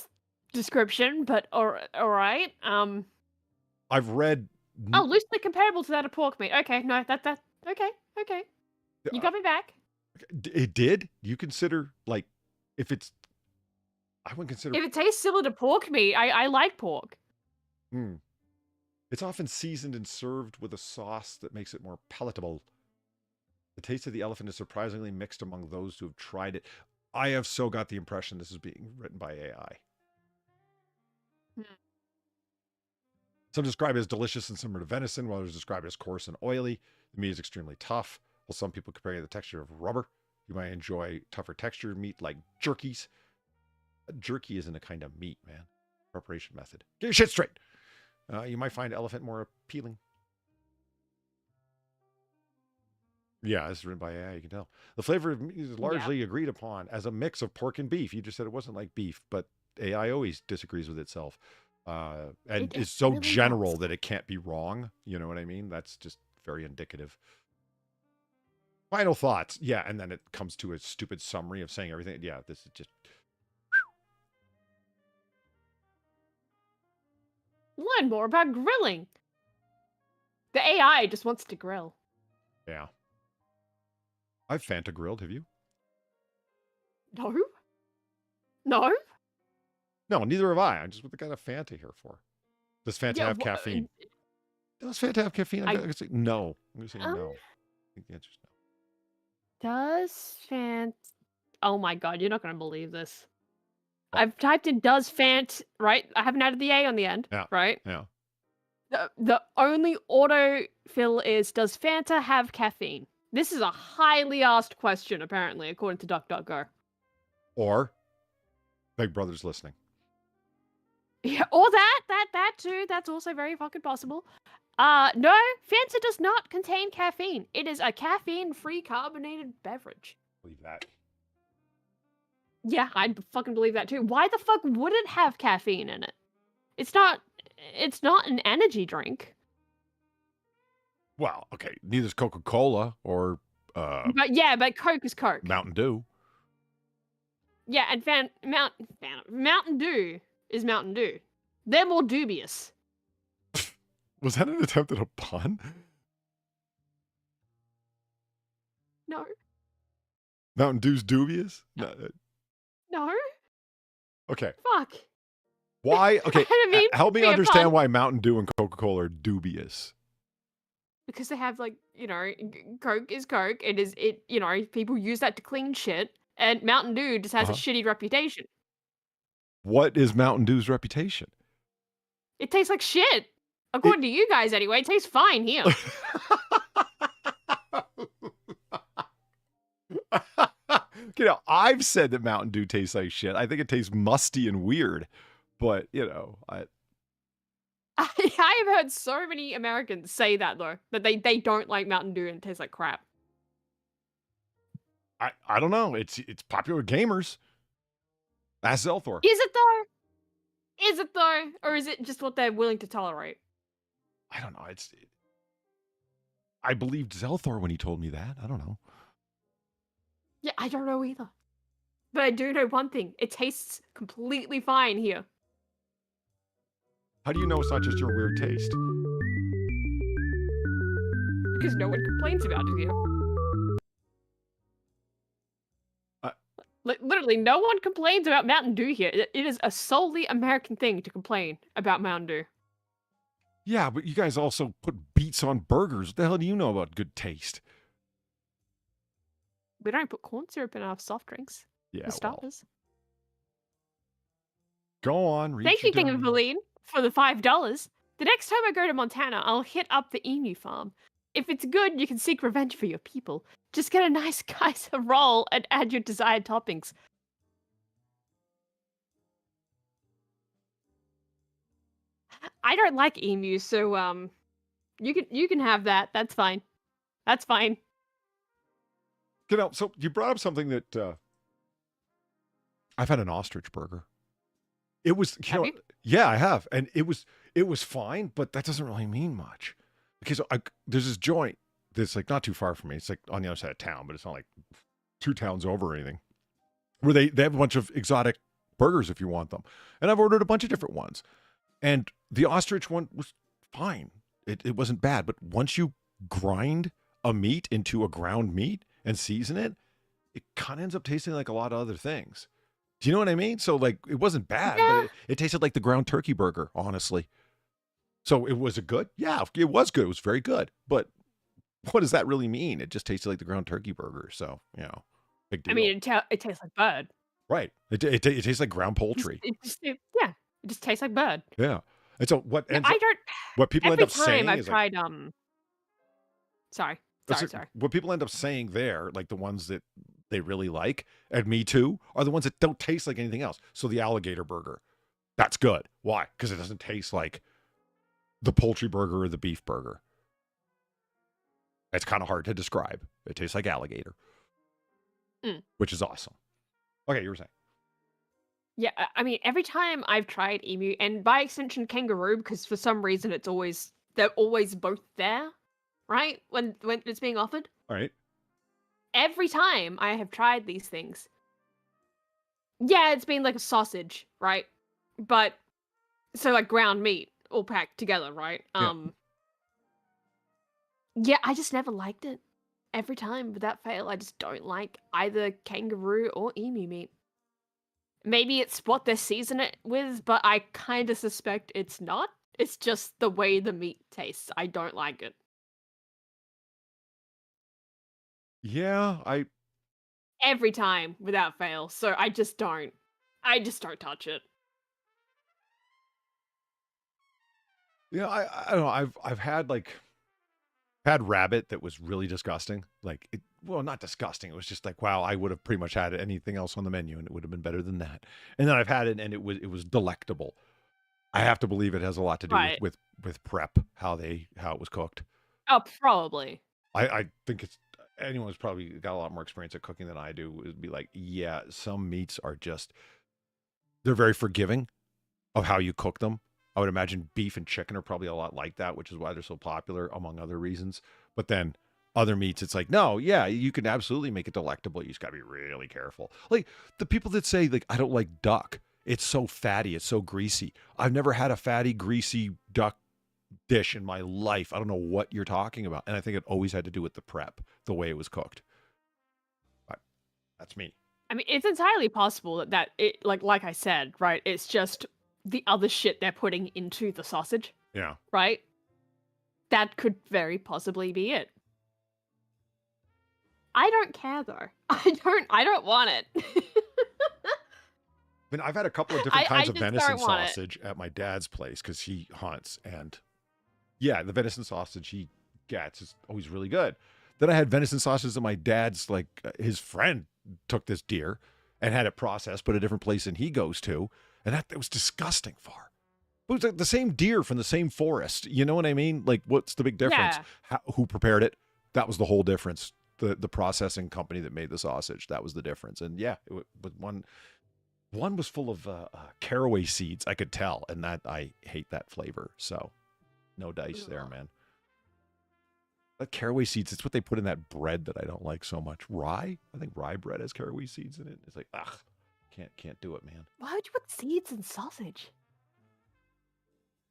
description, but all right. I've read. Oh, loosely comparable to that of pork meat. Okay, no, that okay. You got me back. It did. You consider like if it's. I wouldn't consider. If it tastes similar to pork meat, I like pork. It's often seasoned and served with a sauce that makes it more palatable. The taste of the elephant is surprisingly mixed among those who have tried it. I have so got the impression this is being written by AI. Some describe it as delicious and similar to venison, while others describe it as coarse and oily. The meat is extremely tough, while some people compare it to the texture of rubber. You might enjoy tougher textured meat like jerkies. Jerky isn't a kind of meat, man. Preparation method. Get your shit straight. You might find elephant more appealing. Yeah, this is written by AI, you can tell. The flavor of meat is largely agreed upon as a mix of pork and beef. You just said it wasn't like beef, but AI always disagrees with itself. And is so really general that it can't be wrong. You know what I mean? That's just very indicative. Final thoughts. Yeah, and then it comes to a stupid summary of saying everything. Yeah, this is just... Learn more about grilling. The AI just wants to grill. Yeah. I've Fanta grilled, have you? No. No? No, neither have I. I'm just what the kind of Fanta here for. Does Fanta have caffeine? Does Fanta have caffeine? I'm going to say no. I'm going to say no. I think the answer is no. Does Fant... Oh my god, you're not going to believe this. I've typed in does Fant, right? I haven't added the A on the end, right? Yeah. The only autofill is, does Fanta have caffeine? This is a highly asked question, apparently, according to DuckDuckGo. Or Big Brother's listening. Yeah, or that too. That's also very fucking possible. No, Fanta does not contain caffeine. It is a caffeine-free carbonated beverage. Believe that. Yeah, I'd fucking believe that too. Why the fuck would it have caffeine in it? It's not an energy drink. Well, okay, neither's Coca-Cola or but Coke is Coke. Mountain Dew. Yeah, and Mountain Dew is Mountain Dew. They're more dubious. Was that an attempt at a pun? No. Mountain Dew's dubious? No. Okay. Fuck. Why? Okay. I mean, help me understand why Mountain Dew and Coca-Cola are dubious. Because they have, like, Coke is Coke. People use that to clean shit. And Mountain Dew just has a shitty reputation. What is Mountain Dew's reputation? It tastes like shit. According to you guys, anyway. It tastes fine here. I've said that Mountain Dew tastes like shit. I think it tastes musty and weird. But, I have heard so many Americans say that, though. That they don't like Mountain Dew and it tastes like crap. I don't know. It's popular with gamers. Ask Zelthor. Is it, though? Is it, though? Or is it just what they're willing to tolerate? I don't know. I believed Zelthor when he told me that. I don't know. Yeah, I don't know either. But I do know one thing. It tastes completely fine here. How do you know it's not just your weird taste? Because no one complains about it here. Literally, no one complains about Mountain Dew here. It is a solely American thing to complain about Mountain Dew. Yeah, but you guys also put beets on burgers. What the hell do you know about good taste? We don't put corn syrup in our soft drinks. Yeah, starters. Go on. Thank you, King of Valine, for the $5. The next time I go to Montana, I'll hit up the emu farm. If it's good, you can seek revenge for your people. Just get a nice Kaiser roll and add your desired toppings. I don't like emus, so you can have that. That's fine. That's fine. So you brought up something that I've had an ostrich burger. It was, yeah, I have, and it was fine, but that doesn't really mean much because there's this joint that's like not too far from me. It's like on the other side of town, but it's not like 2 towns over or anything. Where they have a bunch of exotic burgers if you want them, and I've ordered a bunch of different ones, and the ostrich one was fine. It wasn't bad. But once you grind a meat into a ground meat and season it, it kind of ends up tasting like a lot of other things. Do you know what I mean? So like, it wasn't bad, Yeah. but it tasted like the ground turkey burger, honestly. So was it good? Yeah, it was good. It was very good. But what does that really mean? It just tasted like the ground turkey burger. So, big deal. I mean, it tastes like bird. Right. It tastes like ground poultry. Yeah, it just tastes like bird. Yeah. And so what Yeah, ends up, what people end every up saying time I've is like, tried, sorry. what people end up saying there, like the ones that they really like, and me too, are the ones that don't taste like anything else. So the alligator burger, that's good. Why? Because it doesn't taste like the poultry burger or the beef burger. It's kind of hard to describe. It tastes like alligator, which is awesome. Okay, you were saying. Yeah, I mean, every time I've tried emu, and by extension kangaroo, because for some reason they're always both there, right? When it's being offered. All right. Every time I have tried these things, yeah, it's been like a sausage, right? But so like ground meat all packed together, right? Yeah. Yeah, I just never liked it. Every time, without fail, I just don't like either kangaroo or emu meat. Maybe it's what they season it with, but I kind of suspect it's not. It's just the way the meat tastes. I don't like it. Yeah, Every time, without fail. So I just don't touch it. I don't know. I've had rabbit that was really disgusting. Like, well, not disgusting. It was just like, wow, I would have pretty much had anything else on the menu and it would have been better than that. And then I've had it and it was delectable. I have to believe it has a lot to do Right. with prep, how it was cooked. Oh, probably. I think anyone who's probably got a lot more experience at cooking than I do would be like, yeah, some meats are just, they're very forgiving of how you cook them. I would imagine beef and chicken are probably a lot like that, which is why they're so popular, among other reasons. But then other meats, it's like, no, yeah, you can absolutely make it delectable. You just got to be really careful. Like the people that say, like, I don't like duck. It's so fatty. It's so greasy. I've never had a fatty, greasy duck dish in my life. I don't know what you're talking about. And I think it always had to do with the prep, the way it was cooked. But that's me. I mean, it's entirely possible that it, like I said, right? It's just the other shit they're putting into the sausage, Yeah. right? That could very possibly be it. I don't care though. I don't want it. I mean, I've had a couple of different kinds I of just venison don't want it. sausage at my dad's place because he hunts. And yeah, the venison sausage he gets is always really good. Then I had venison sausage at my dad's, like his friend took this deer and had it processed, but a different place than he goes to. And that was disgusting far. It was like the same deer from the same forest. You know what I mean? Like, what's the big difference? Yeah. Who prepared it? That was the whole difference. The processing company that made the sausage, that was the difference. And yeah, but one was full of caraway seeds, I could tell, and that I hate that flavor. So no dice there, man. But caraway seeds, it's what they put in that bread that I don't like so much. Rye? I think rye bread has caraway seeds in it. It's like, ugh, can't do it, man. Why would you put seeds in sausage?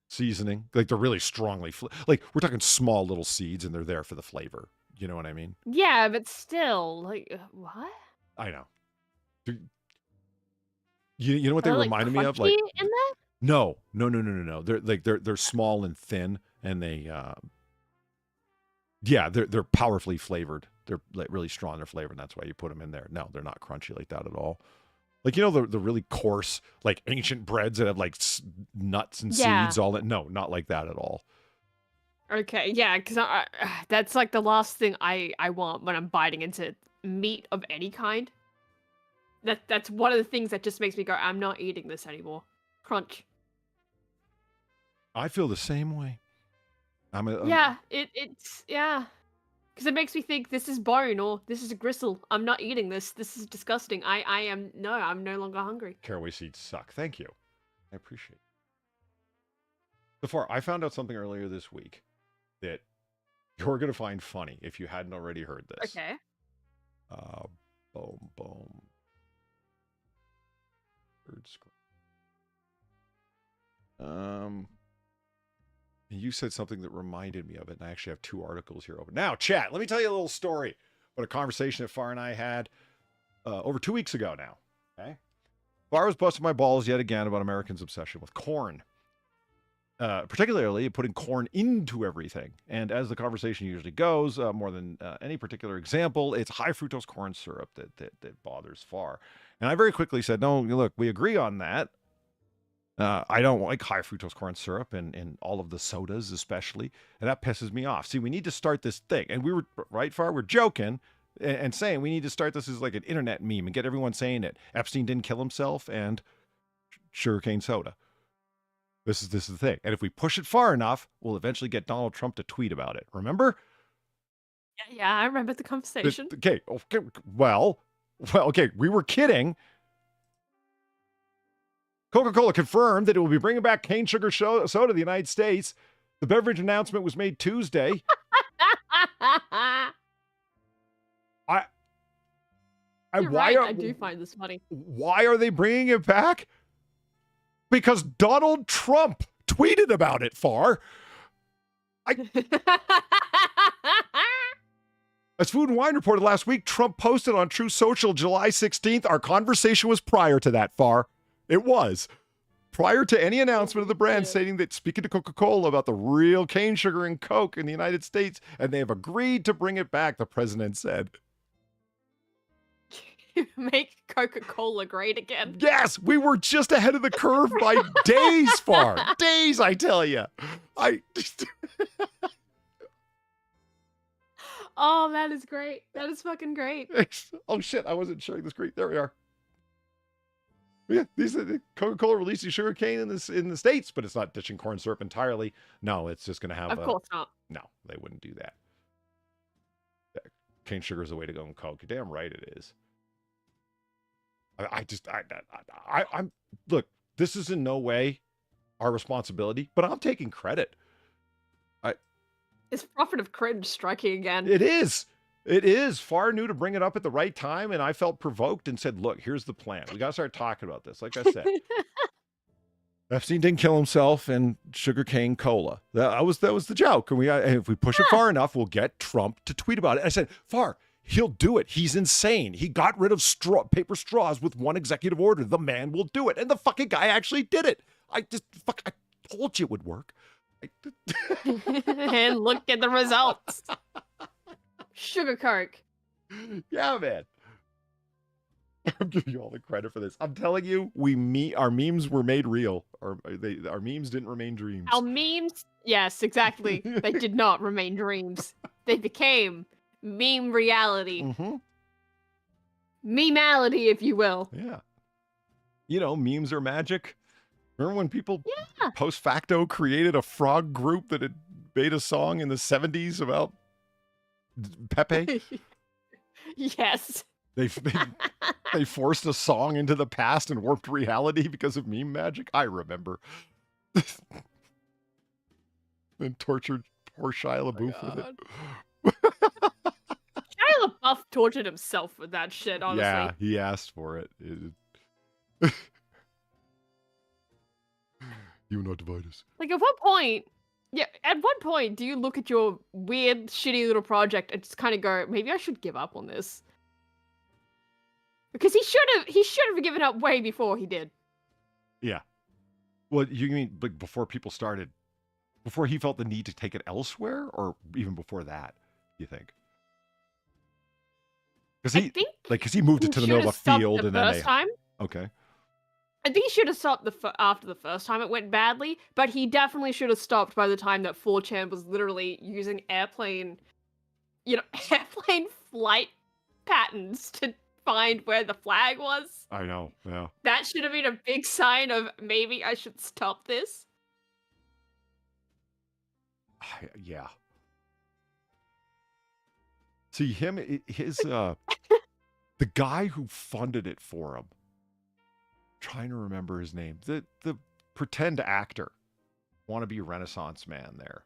Seasoning, like they're really strongly, like we're talking small little seeds, and they're there for the flavor. You know what I mean? Yeah, but still, like, what? I know. You know what they Are, reminded me of? crunchy Like, in that? no. They're small and thin, and they they're powerfully flavored. They're like really strong in their flavor, and that's why you put them in there. No, they're not crunchy like that at all. Like, you know, the really coarse, like ancient breads that have like nuts and seeds all that. No, not like that at all. Okay, yeah, because that's like the last thing I want when I'm biting into meat of any kind. That's one of the things that just makes me go, I'm not eating this anymore. Crunch. I feel the same way. It's because it makes me think this is bone or this is a gristle. I'm not eating this. This is disgusting. I'm no longer hungry. Caraway seeds suck. Thank you. I appreciate it. Before, I found out something earlier this week that you're going to find funny if you hadn't already heard this. Okay. Boom. Third screen. You said something that reminded me of it, and I actually have 2 articles here open. Now, chat, let me tell you a little story about a conversation that Far and I had over 2 weeks ago now. Okay? Far was busting my balls yet again about Americans' obsession with corn. Particularly putting corn into everything. And as the conversation usually goes, more than any particular example, it's high fructose corn syrup that bothers Far. And I very quickly said, no, look, we agree on that. I don't like high fructose corn syrup and all of the sodas especially, and that pisses me off. See, we need to start this thing. And we were, right, Far, we're joking and saying we need to start this as like an internet meme and get everyone saying it. Epstein didn't kill himself and sugarcane soda. This is the thing. And if we push it far enough, we'll eventually get Donald Trump to tweet about it. Remember? Yeah, I remember the conversation. Okay. Well, okay. We were kidding. Coca-Cola confirmed that it will be bringing back cane sugar soda to the United States. The beverage announcement was made Tuesday. You're right. I do find this funny. Why are they bringing it back? Because Donald Trump tweeted about it, Far. As Food and Wine reported last week, Trump posted on True Social July 16th. Our conversation was prior to that, Far. It was. Prior to any announcement of the brand stating that speaking to Coca-Cola about the real cane sugar and Coke in the United States, and they have agreed to bring it back, the president said. Make Coca-Cola great again. Yes, we were just ahead of the curve by days, Far. Days, I tell you. Oh, that is great. That is fucking great. Oh, shit, I wasn't sharing the screen. There we are. Yeah, Coca-Cola releasing sugarcane in the States, but it's not ditching corn syrup entirely. No, it's just going to have Of course not. No, they wouldn't do that. Cane sugar is the way to go in Coke. You're damn right it is. I'm look, this is in no way our responsibility, but I'm taking credit. It's prophet of cringe striking again. It is. It is. Far new to bring it up at the right time, and I felt provoked and said, look, here's the plan. We got to start talking about this. Like I said, Epstein didn't kill himself, and sugarcane cola. That was the joke. And if we push it far enough, we'll get Trump to tweet about it. I said, Far, he'll do it. He's insane. He got rid of paper straws with one executive order. The man will do it. And the fucking guy actually did it. I told you it would work. And look at the results. Sugar Coke. Yeah, man. I'm giving you all the credit for this. I'm telling you, our memes were made real. Our memes didn't remain dreams. Our memes, yes, exactly. They did not remain dreams. They became meme reality. Mm-hmm. Memality, if you will. Yeah. You know, memes are magic. Remember when people post facto created a frog group that had made a song in the 70s about Pepe? Yes. They forced a song into the past and warped reality because of meme magic. I remember. And tortured poor Shia LaBeouf with it. Shia LaBeouf tortured himself with that shit, honestly. Yeah, he asked for it. You will not divide us. Like, at what point do you look at your weird, shitty little project and just kind of go, maybe I should give up on this? Because he should have given up way before he did. Yeah. Well, you mean like before people started, before he felt the need to take it elsewhere, or even before that, you think? Because he moved it to the middle of a field and then okay. I think he should have stopped after the first time it went badly, but he definitely should have stopped by the time that 4chan was literally using airplane flight patterns to find where the flag was. I know, yeah. That should have been a big sign of maybe I should stop this. Yeah. See, the guy who funded it for him, trying to remember his name, the pretend actor, wannabe Renaissance man there.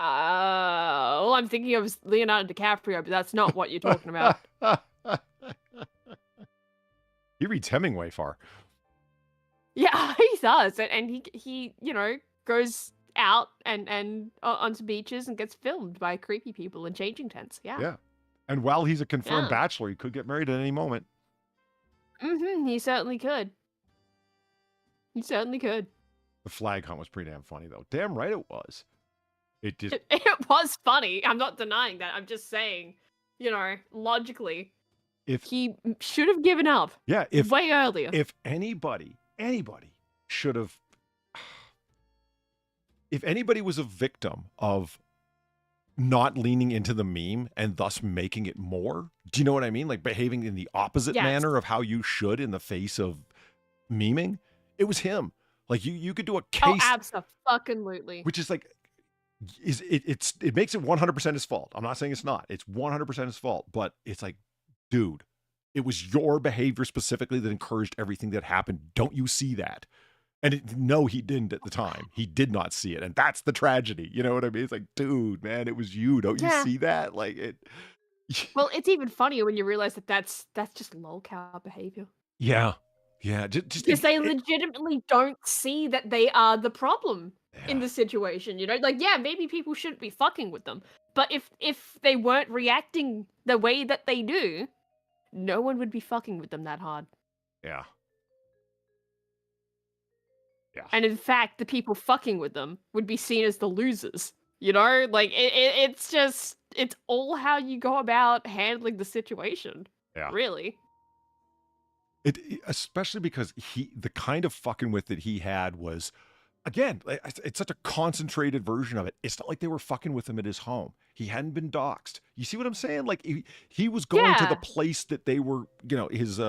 I'm thinking of Leonardo DiCaprio, but that's not what you're talking about. He reads Hemingway far. Yeah, he does, and he goes out and onto beaches and gets filmed by creepy people in changing tents. Yeah. Yeah. And while he's a confirmed Yeah. bachelor, he could get married at any moment. He certainly could. He certainly could. The flag hunt was pretty damn funny, though. Damn right it was. It just, It was funny. I'm not denying that. I'm just saying, logically, he should have given up. Yeah, way earlier. If anybody should have, if anybody was a victim of not leaning into the meme and thus making it more, do you know what I mean? Like behaving in the opposite manner of how you should in the face of memeing, it was him. Like you could do a case. Oh, absolutely. Which is like, it makes it 100% his fault. I'm not saying it's not. It's 100% his fault. But it's like, dude, it was your behavior specifically that encouraged everything that happened. Don't you see that? And no, he didn't at the time. He did not see it. And that's the tragedy. You know what I mean? It's like, dude, man, it was you. Don't you see that? Like it. Well, it's even funnier when you realize that that's just lolcow behavior. Yeah. Yeah. Just because they legitimately don't see that they are the problem in the situation, Like, yeah, maybe people shouldn't be fucking with them. But if they weren't reacting the way that they do, no one would be fucking with them that hard. Yeah. Yeah. And in fact, the people fucking with them would be seen as the losers. Like it's just, it's all how you go about handling the situation. Yeah. Really. It especially because the kind of fucking with that he had was, again, it's such a concentrated version of it. It's not like they were fucking with him at his home. He hadn't been doxxed. You see what I'm saying? Like he was going to the place that they were, his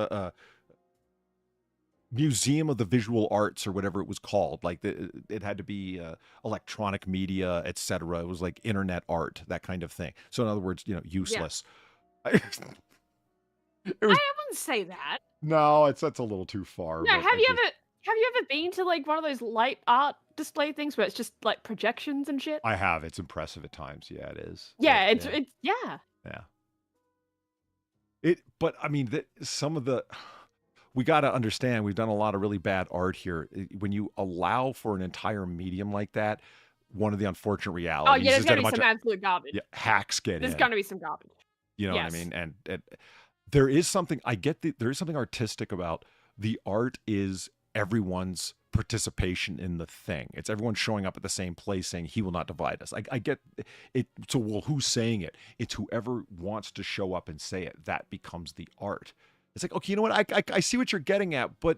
Museum of the Visual Arts or whatever it was called. Like it had to be electronic media, etc. It was like internet art, that kind of thing. So in other words, useless. Yeah. I wouldn't say that. No, that's a little too far. No, have you ever been to like one of those light art display things where it's just like projections and shit? I have. It's impressive at times. Yeah, it is. Yeah, it's Yeah. But I mean, we got to understand, we've done a lot of really bad art here. When you allow for an entire medium like that, one of the unfortunate realities. Oh yeah, there's gonna be some absolute garbage. Yeah, hacks get in. There's gonna be some garbage. You know what I mean? And there is something, there is something artistic about the art is everyone's participation in the thing. It's everyone showing up at the same place saying, he will not divide us. I get it. So, well, who's saying it? It's whoever wants to show up and say it. That becomes the art. It's like, okay, you know what? I see what you're getting at, but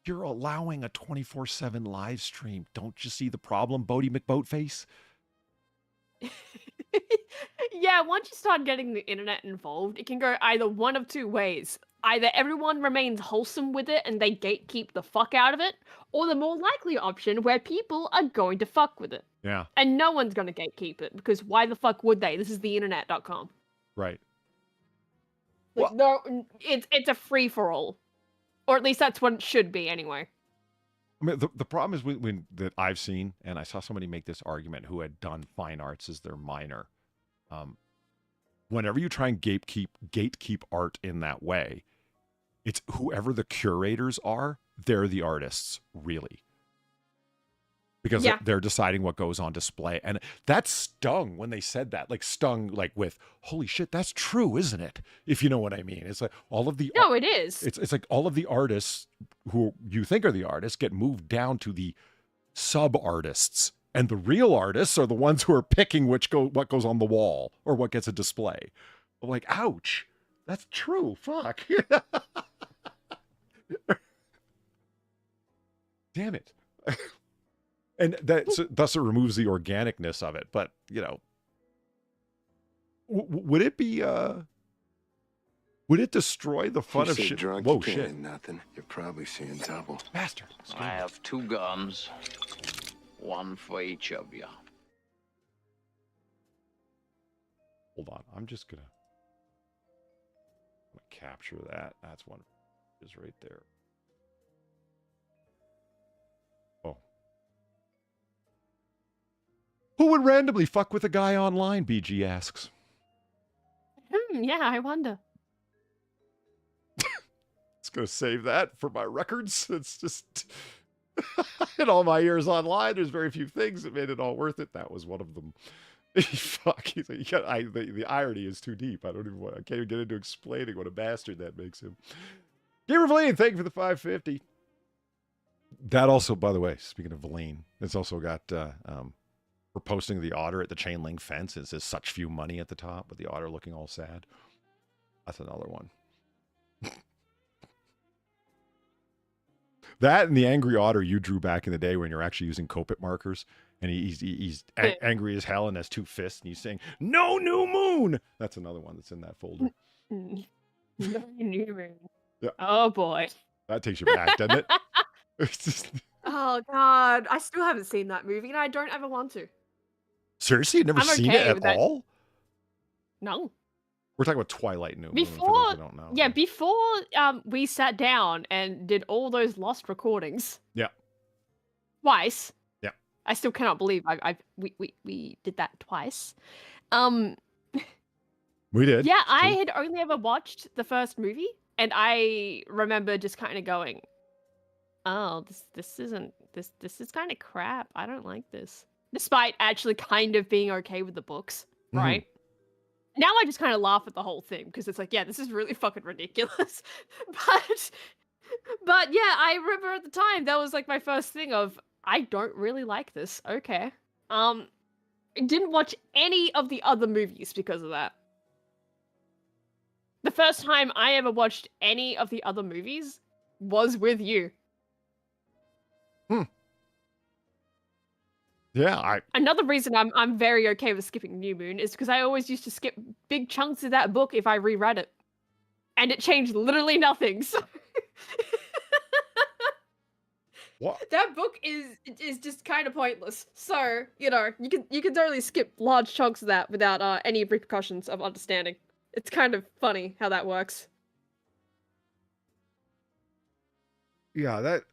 you're allowing a 24/7 live stream. Don't you see the problem, Bodie McBoatface? Yeah, once you start getting the internet involved, it can go either one of two ways. Either everyone remains wholesome with it and they gatekeep the fuck out of it, or the more likely option where people are going to fuck with it. Yeah. And no one's going to gatekeep it, because why the fuck would they? This is the internet.com. Right. Like, no, it's a free-for-all. Or at least that's what it should be anyway. I mean, the problem is when that I've seen, and I saw somebody make this argument who had done fine arts as their minor. Whenever you try and gatekeep art in that way, it's whoever the curators are, they're the artists, really. Because they're deciding what goes on display. And that stung when they said that. Like stung like with, holy shit, that's true, isn't it? If you know what I mean. It's like all of the... No, it is. It's like all of the artists who you think are the artists get moved down to the sub-artists. And the real artists are the ones who are picking what goes on the wall or what gets a display. I'm like, ouch. That's true. Fuck. Damn it. And thus it removes the organicness of it. But, would it be, would it destroy the fun You of say shit? drunk, Whoa, you can't shit. hit nothing. You're probably seeing double. Bastard. I have 2 guns. 1 for each of you. Hold on. I'm just gonna capture that. That's one is right there. Oh. Who would randomly fuck with a guy online, BG asks. Yeah, I wonder. It's gonna save that for my records. It's just In all my years online, there's very few things that made it all worth it. That was one of them. Fuck. He's like, the irony is too deep. I can't even get into explaining what a bastard that makes him. Gamer Valine, thank you for the 550. That also, by the way, speaking of Valine, it's also got, we're posting the otter at the chain link fence. It says such few money at the top with the otter looking all sad. That's another one. That and the angry otter you drew back in the day when you're actually using Copic markers, and he's angry as hell and has two fists, and he's saying, "No new moon." That's another one that's in that folder. No new moon. Yeah. Oh boy. That takes you back, doesn't it? It's just... Oh god, I still haven't seen that movie, and I don't ever want to. Seriously, you've never seen okay it with at that. all? No. We're talking about Twilight New Moon, for those Before, who don't know. yeah, before we sat down and did all those lost recordings. Yeah. Twice. Yeah. I still cannot believe we did that twice. We did. Yeah, I had only ever watched the first movie, and I remember just kind of going, "Oh, this is kind of crap. I don't like this." Despite actually kind of being okay with the books, right? Now I just kind of laugh at the whole thing because it's like, yeah, this is really fucking ridiculous. but yeah, I remember at the time that was like my first thing of I don't really like this. Okay. I didn't watch any of the other movies because of that. The first time I ever watched any of the other movies was with you. Yeah, Another reason I'm very okay with skipping New Moon is because I always used to skip big chunks of that book if I reread it, and it changed literally nothing. So what? That book is just kind of pointless. So you can totally skip large chunks of that without any repercussions of understanding. It's kind of funny how that works. Yeah, that.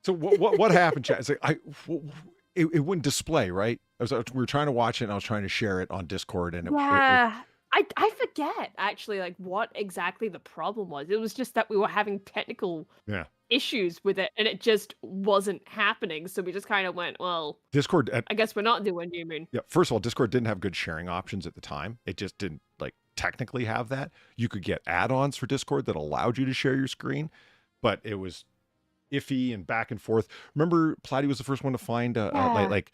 So what happened, chat? It's like it wouldn't display, right? We were trying to watch it, and I was trying to share it on Discord, and I forget actually like what exactly the problem was. It was just that we were having technical issues with it, and it just wasn't happening. So we just kind of went, well, Discord. I guess we're not doing New Moon. Yeah. First of all, Discord didn't have good sharing options at the time. It just didn't technically have that. You could get add-ons for Discord that allowed you to share your screen, but it was iffy and back and forth. Remember, Platy was the first one to find like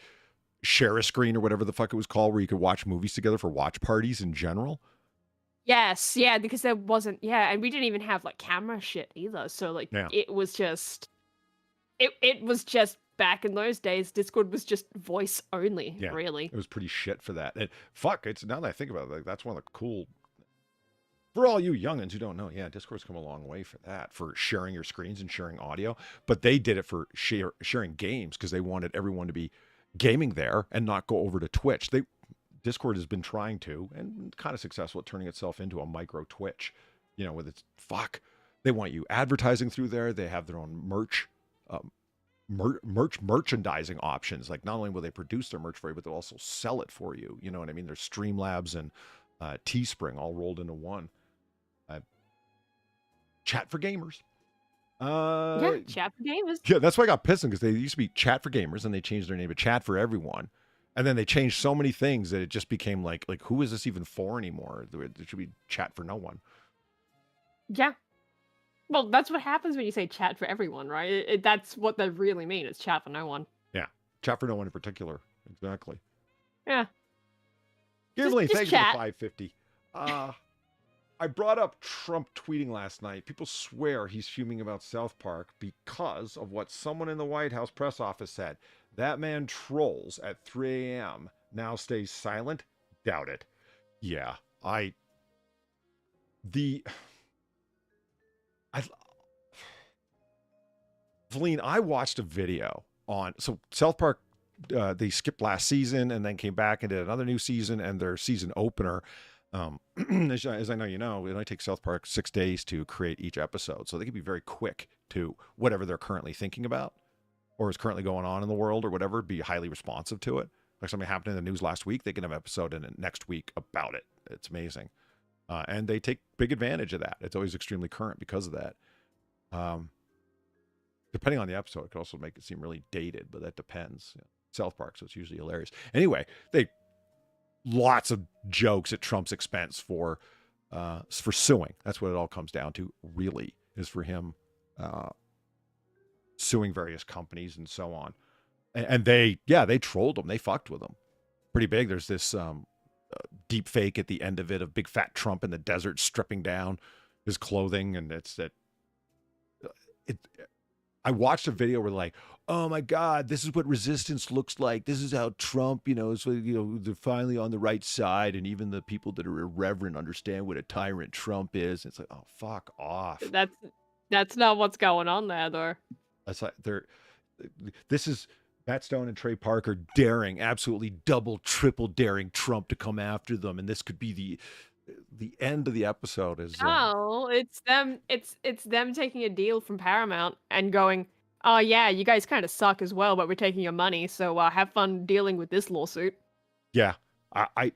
share a screen or whatever the fuck it was called, where you could watch movies together for watch parties in general. Yes, yeah, because there wasn't, and we didn't even have like camera shit either. So it was just, it was just back in those days. Discord was just voice only. Yeah, really. It was pretty shit for that. And it's now that I think about it, that's one of the cool. For all you youngins who don't know, Discord's come a long way for that, for sharing your screens and sharing audio. But they did it for sharing games because they wanted everyone to be gaming there and not go over to Twitch. Discord has been trying to, and kind of successful at turning itself into a micro Twitch, with its they want you advertising through there. They have their own merchandising options. Like, not only will they produce their merch for you, but they'll also sell it for you. You know what I mean? There's Streamlabs and Teespring all rolled into one. Chat for Gamers. Chat for Gamers. Yeah, that's why I got pissed because they used to be Chat for Gamers, and they changed their name to Chat for Everyone. And then they changed so many things that it just became like who is this even for anymore? It should be Chat for No One. Yeah. Well, that's what happens when you say Chat for Everyone, right? That's what they really mean. It's Chat for No One. Yeah. Chat for No One in particular. Exactly. Yeah. Gimli, thank you for the 550. I brought up Trump tweeting last night. People swear he's fuming about South Park because of what someone in the White House press office said. That man trolls at 3 a.m. Now stays silent? Doubt it. Yeah, Valine, I watched a video on, so South Park, they skipped last season and then came back and did another new season, and their season opener, as I know you know, it only takes South Park 6 days to create each episode. So they can be very quick to whatever they're currently thinking about or is currently going on in the world or whatever, be highly responsive to it. Like something happened in the news last week, they can have an episode in it next week about it. It's amazing. And they take big advantage of that. It's always extremely current because of that. depending on the episode, it could also make it seem really dated, but that depends. South Park, so it's usually hilarious. Anyway, lots of jokes at Trump's expense for suing. That's what it all comes down to, really, is for him suing various companies and so on. And they trolled him. They fucked with him pretty big. There's this deep fake at the end of it of big fat Trump in the desert stripping down his clothing, and I watched a video where like, oh my God, this is what resistance looks like. This is how Trump, is, they're finally on the right side, and even the people that are irreverent understand what a tyrant Trump is. It's like, oh, fuck off. That's not what's going on there, though. That's like this is Matt Stone and Trey Parker daring, absolutely double, triple daring Trump to come after them, and this could be the end of the episode. No, it's them. It's them taking a deal from Paramount and going, "Oh yeah, you guys kind of suck as well, but we're taking your money, so have fun dealing with this lawsuit." Yeah, I.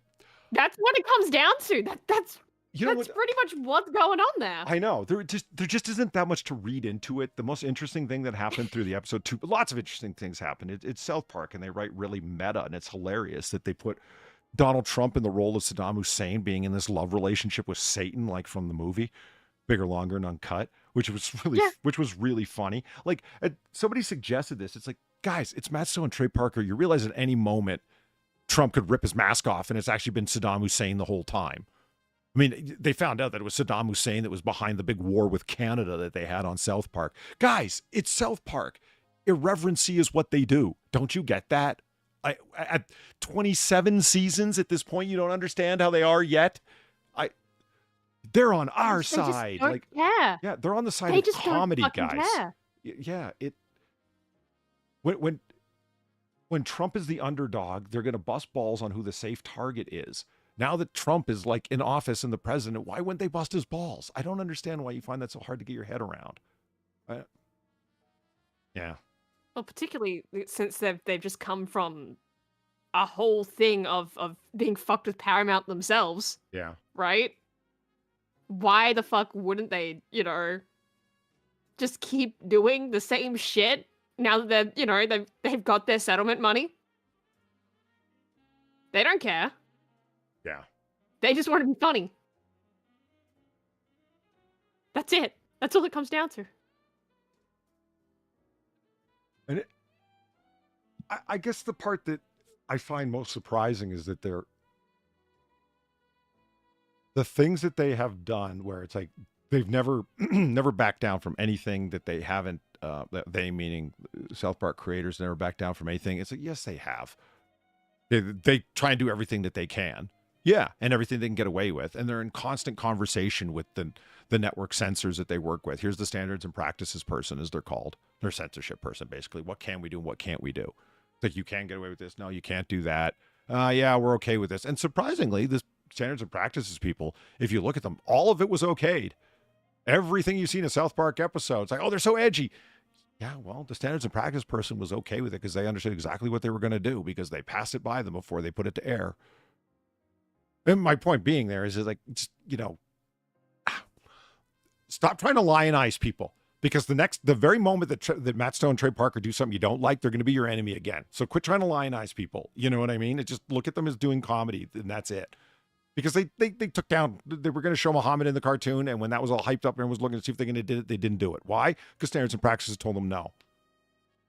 That's what it comes down to. That's pretty much what's going on there. I know. There just isn't that much to read into it. The most interesting thing that happened through the episode, too, lots of interesting things happened. It's South Park, and they write really meta, and it's hilarious that they put Donald Trump in the role of Saddam Hussein, being in this love relationship with Satan, like from the movie, Bigger, Longer, and Uncut, which was really funny. Like, somebody suggested this. It's like, guys, it's Matt Stone and Trey Parker. You realize at any moment Trump could rip his mask off, and it's actually been Saddam Hussein the whole time. I mean, they found out that it was Saddam Hussein that was behind the big war with Canada that they had on South Park. Guys, it's South Park. Irreverency is what they do. Don't you get that? At 27 seasons at this point, you don't understand how they are yet? They're on our side. Yeah, they're on the side they of just comedy, don't fucking guys. care. Yeah, when Trump is the underdog, they're going to bust balls on who the safe target is. Now that Trump is like in office and the president, why wouldn't they bust his balls? I don't understand why you find that so hard to get your head around. Yeah. Well, particularly since they've just come from a whole thing of being fucked with Paramount themselves. Yeah. Right? Why the fuck wouldn't they, just keep doing the same shit now that they've got their settlement money? They don't care. Yeah. They just want to be funny. That's it. That's all it comes down to. And I guess the part that I find most surprising is that the things that they have done, where it's like they've never backed down from anything that they haven't. They meaning South Park creators never backed down from anything. It's like, yes, they have. They try and do everything that they can. Yeah, and everything they can get away with. And they're in constant conversation with the network censors that they work with. Here's the standards and practices person, as they're called. They're censorship person, basically. What can we do and what can't we do? Like, you can get away with this. No, you can't do that. Yeah, we're okay with this. And surprisingly, the standards and practices people, if you look at them, all of it was okayed. Everything you've seen in a South Park episode, it's like, oh, they're so edgy. Yeah, well, the standards and practice person was okay with it because they understood exactly what they were going to do because they passed it by them before they put it to air. And my point being there is like, just, stop trying to lionize people, because the very moment that Matt Stone and Trey Parker do something you don't like, they're going to be your enemy again. So quit trying to lionize people. You know what I mean? Just look at them as doing comedy, and that's it. Because they took down, they were going to show Muhammad in the cartoon, and when that was all hyped up, everyone was looking to see if they did it. They didn't do it. Why? Because standards and practices told them no.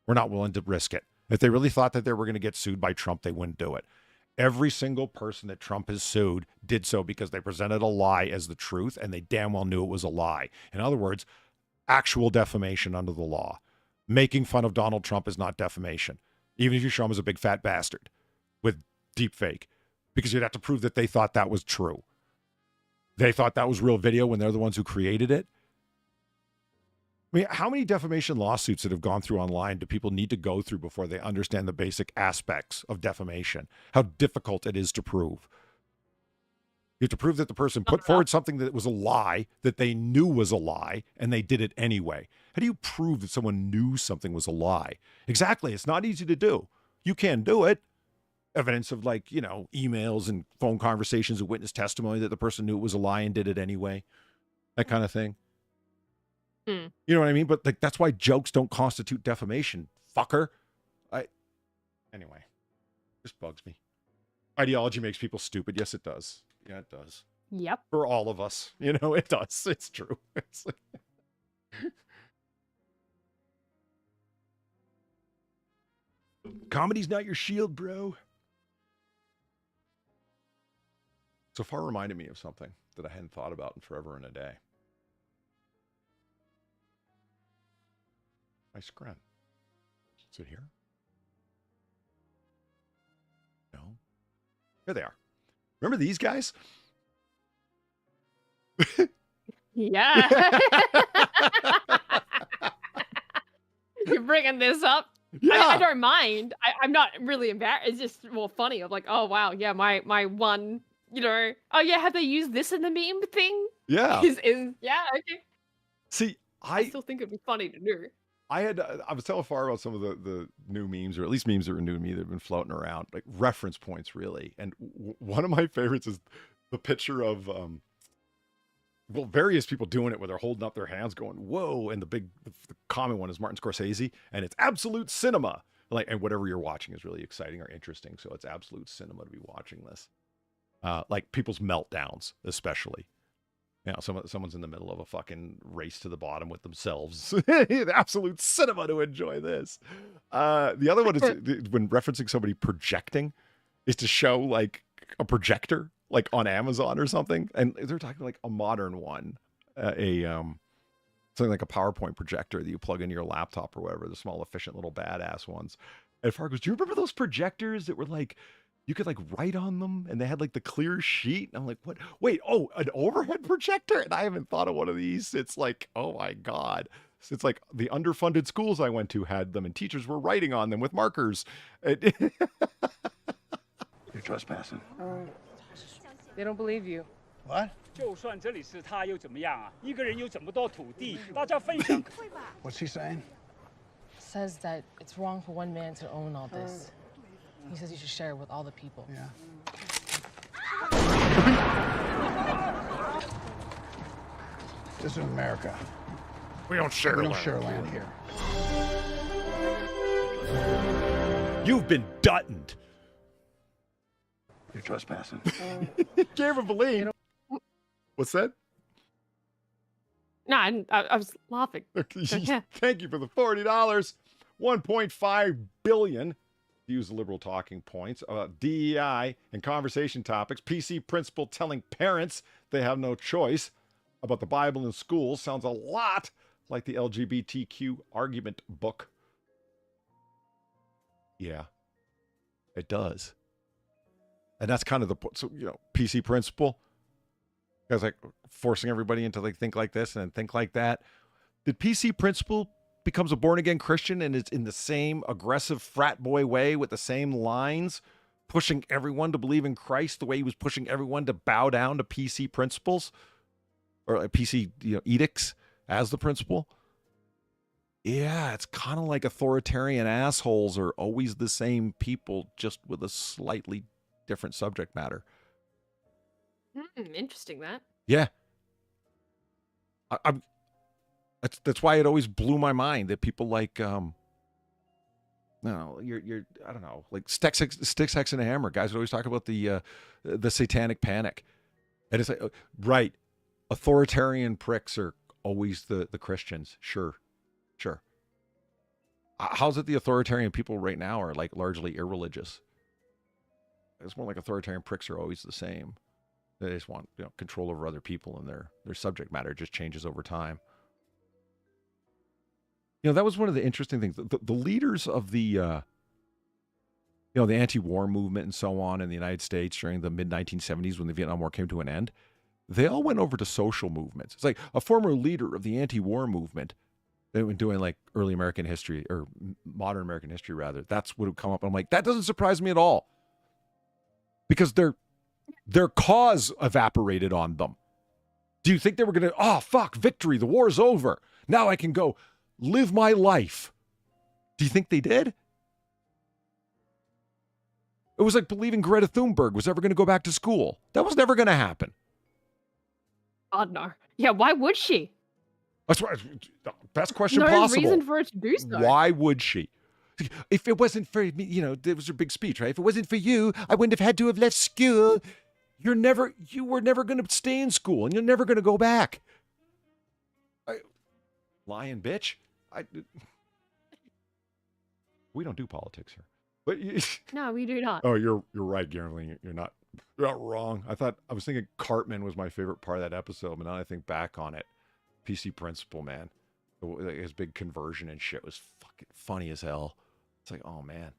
We're not willing to risk it. If they really thought that they were going to get sued by Trump, they wouldn't do it. Every single person that Trump has sued did so because they presented a lie as the truth, and they damn well knew it was a lie. In other words, actual defamation under the law. Making fun of Donald Trump is not defamation, even if you show him as a big fat bastard with deep fake, because you'd have to prove that they thought that was true. They thought that was real video when they're the ones who created it. I mean, how many defamation lawsuits that have gone through online do people need to go through before they understand the basic aspects of defamation? How difficult it is to prove. You have to prove that the person put forward something that was a lie, that they knew was a lie, and they did it anyway. How do you prove that someone knew something was a lie? Exactly. It's not easy to do. You can do it. Evidence of, like, emails and phone conversations and witness testimony that the person knew it was a lie and did it anyway. That kind of thing. Hmm. You know what I mean? But like that's why jokes don't constitute defamation, fucker. Anyway, just bugs me. Ideology makes people stupid. Yes, it does. Yeah, it does. Yep. For all of us, you know, it does. It's true. It's like... Comedy's not your shield, bro. So far reminded me of something that I hadn't thought about in forever and a day. My screen. Is it here? No. Here they are. Remember these guys? Yeah. You're bringing this up. Yeah. I don't mind. I'm not really embarrassed. It's just more funny. I'm like, oh wow, yeah, my one, you know. Oh yeah, have they used this in the meme thing? Yeah. Is yeah, okay. See, I still think it'd be funny to do. I was telling Far about some of the new memes, or at least memes that were new to me that have been floating around, like reference points, really. And one of my favorites is the picture of, various people doing it where they're holding up their hands going, whoa. And the common one is Martin Scorsese, and it's absolute cinema. Like, and whatever you're watching is really exciting or interesting. So it's absolute cinema to be watching this. Like people's meltdowns, especially. You know, someone's in the middle of a fucking race to the bottom with themselves. Absolute cinema to enjoy this. The other one is when referencing somebody projecting is to show like a projector, like on Amazon or something. And they're talking like a modern one, something like a PowerPoint projector that you plug into your laptop or whatever, the small, efficient little badass ones. And Far goes, do you remember those projectors that were like, you could like write on them and they had like the clear sheet? And I'm like, what? Wait, oh, an overhead projector? And I haven't thought of one of these. It's like, oh my God. It's like the underfunded schools I went to had them and teachers were writing on them with markers. You're trespassing. They don't believe you. What? 就算这里是他又怎么样啊？一个人有这么多土地，大家分享。What's he saying? Says that it's wrong for one man to own all this. He says you should share it with all the people. Yeah. This is America. We don't share We land. don't share land here. You've been duttoned. You're trespassing. Can't even believe. What's that? No, I was laughing. Yeah. Thank you for the $40. 1.5 billion. Use liberal talking points about DEI and conversation topics. PC principal telling parents they have no choice about the Bible in schools sounds a lot like the LGBTQ argument book. Yeah, it does. And that's kind of the, so, you know, PC principal. Guys like forcing everybody into like think like this and then think like that. Did PC principal becomes a born-again Christian and is in the same aggressive frat boy way with the same lines, pushing everyone to believe in Christ the way he was pushing everyone to bow down to PC principles or PC, you know, edicts as the principal? Yeah, it's kind of like authoritarian assholes are always the same people, just with a slightly different subject matter. Interesting that. Yeah. I'm that's why it always blew my mind that people like no, you're I don't know, like Sticks, Hex, and Hammer guys would always talk about the satanic panic. And it's like, right, authoritarian pricks are always the Christians. Sure. How's it the authoritarian people right now are like largely irreligious? It's more like authoritarian pricks are always the same. They just want, you know, control over other people, and their subject matter just changes over time. You know, that was one of the interesting things. The leaders of the, you know, the anti-war movement and so on in the United States during the mid-1970s when the Vietnam War came to an end, they all went over to social movements. It's like a former leader of the anti-war movement, they were doing like early American history, or modern American history rather. That's what would come up. I'm like, that doesn't surprise me at all. Because their cause evaporated on them. Do you think they were going to, oh, fuck, victory, the war's over. Now I can go live my life. Do you think they did? It was like believing Greta Thunberg was ever going to go back to school. That was never going to happen. God, no. Yeah, why would she? That's why the best question No possible. reason for her to do so. Why would she? If it wasn't for me, there was her big speech, right? If it wasn't for you, I wouldn't have had to have left school. You were never going to stay in school, and you're never going to go back. Lying bitch. We don't do politics here, but No, we do not. oh, you're right, Gary. You're not wrong. I was thinking Cartman was my favorite part of that episode, but now I think back on it, PC Principal, man, his big conversion and shit was fucking funny as hell. It's like, oh man,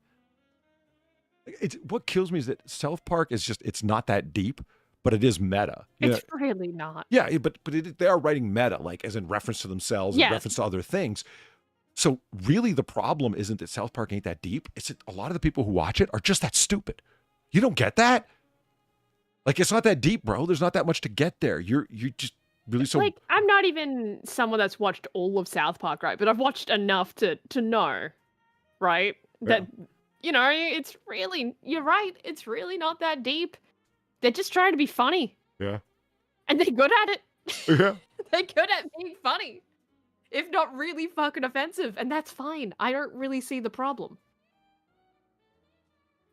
what kills me is that South Park is it's not that deep, but it is meta. It's really not. Yeah, but they are writing meta, like as in reference to themselves and reference to other things. So really the problem isn't that South Park ain't that deep. It's that a lot of the people who watch it are just that stupid. You don't get that? Like, it's not that deep, bro. There's not that much to get there. You just really so... Like, I'm not even someone that's watched all of South Park, right? But I've watched enough to know, right? That, it's really... You're right. It's really not that deep. They're just trying to be funny. Yeah. And they're good at it. Yeah. They're good at being funny. If not really fucking offensive. And that's fine. I don't really see the problem.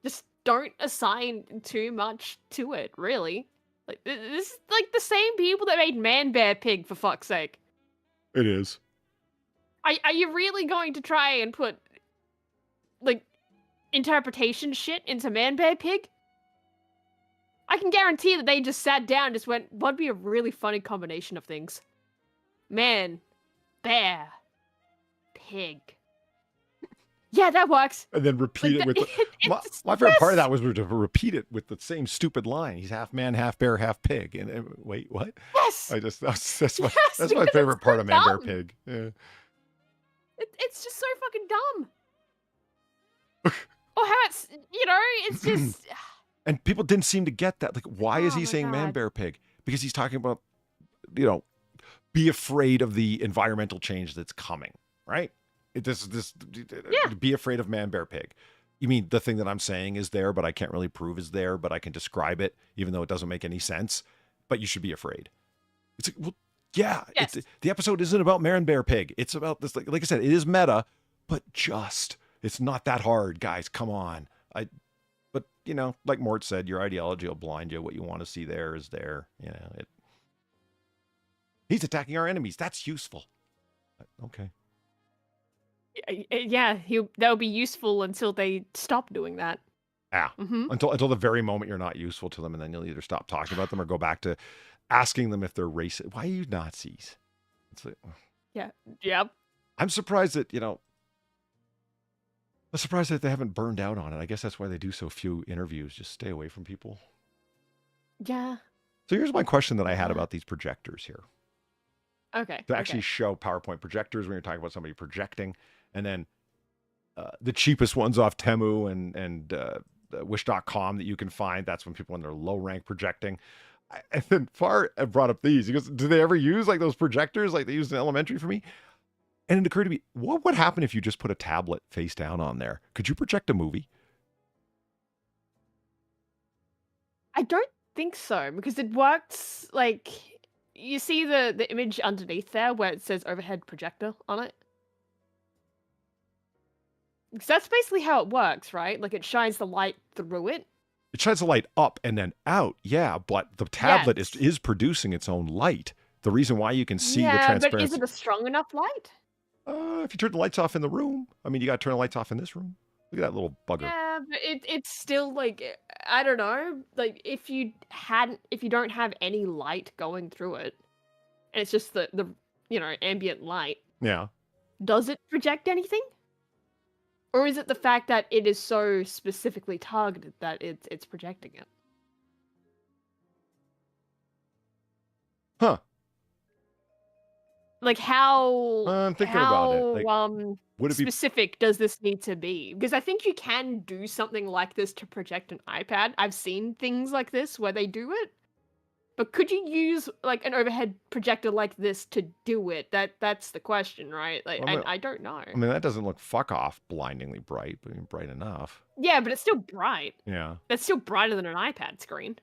Just don't assign too much to it, really. Like, this is like the same people that made Man Bear Pig, for fuck's sake. It is. Are you really going to try and put, like, interpretation shit into Man Bear Pig? I can guarantee that they just sat down and just went, what'd be a really funny combination of things? Man, bear, pig. Yeah, that works. And then repeat it with... My favorite part of that was to repeat it with the same stupid line. He's half man, half bear, half pig. And wait, what? Yes! That's my favorite part of Man, Bear, Pig. Yeah. It's just so fucking dumb. Or how it's just... And people didn't seem to get that. Like, why is he saying Man, Bear, Pig? Because he's talking about, be afraid of the environmental change that's coming, right? Be afraid of Man, Bear, Pig. You mean the thing that I'm saying is there, but I can't really prove is there, but I can describe it, even though it doesn't make any sense. But you should be afraid. It's like, well, yeah. Yes. The episode isn't about Man, Bear, Pig. It's about this, like I said, it is meta, but it's not that hard, guys. Come on. But like Mort said, your ideology will blind you. What you want to see there is there. He's attacking our enemies. That's useful. Okay. Yeah, that'll be useful until they stop doing that. Yeah. Mm-hmm. Until the very moment you're not useful to them, and then you'll either stop talking about them or go back to asking them if they're racist. Why are you Nazis? It's like, yeah. Yep. I'm surprised that they haven't burned out on it. I guess that's why they do so few interviews. Just stay away from people. Yeah. So here's my question that I had about these projectors here. Okay. To actually show PowerPoint projectors when you're talking about somebody projecting. And then the cheapest ones off Temu and Wish.com that you can find. That's when people in their low rank projecting. And then Far brought up these. He goes, do they ever use like those projectors like they used in elementary for me? And it occurred to me, what would happen if you just put a tablet face down on there? Could you project a movie? I don't think so, because it works like... You see the image underneath there where it says overhead projector on it? Because that's basically how it works, right? Like, it shines the light through it. It shines the light up and then out, yeah, but the tablet is producing its own light. The reason why you can see the transparency... but is it a strong enough light? If you turn the lights off in the room. I mean, you got to turn the lights off in this room. Look at that little bugger. Yeah, but it's still, like, I don't know. Like, if you don't have any light going through it, and it's just the ambient light. Yeah. Does it project anything? Or is it the fact that it is so specifically targeted that it's projecting it? Huh. Like, how... I'm thinking about it. Like, would it be specific does this need to be? Because I think you can do something like this to project an iPad. I've seen things like this where they do it. But could you use like an overhead projector like this to do it? That's the question, right? Like, I don't know. I mean, that doesn't look fuck off blindingly bright, but bright enough. Yeah, but it's still bright. Yeah. That's still brighter than an iPad screen.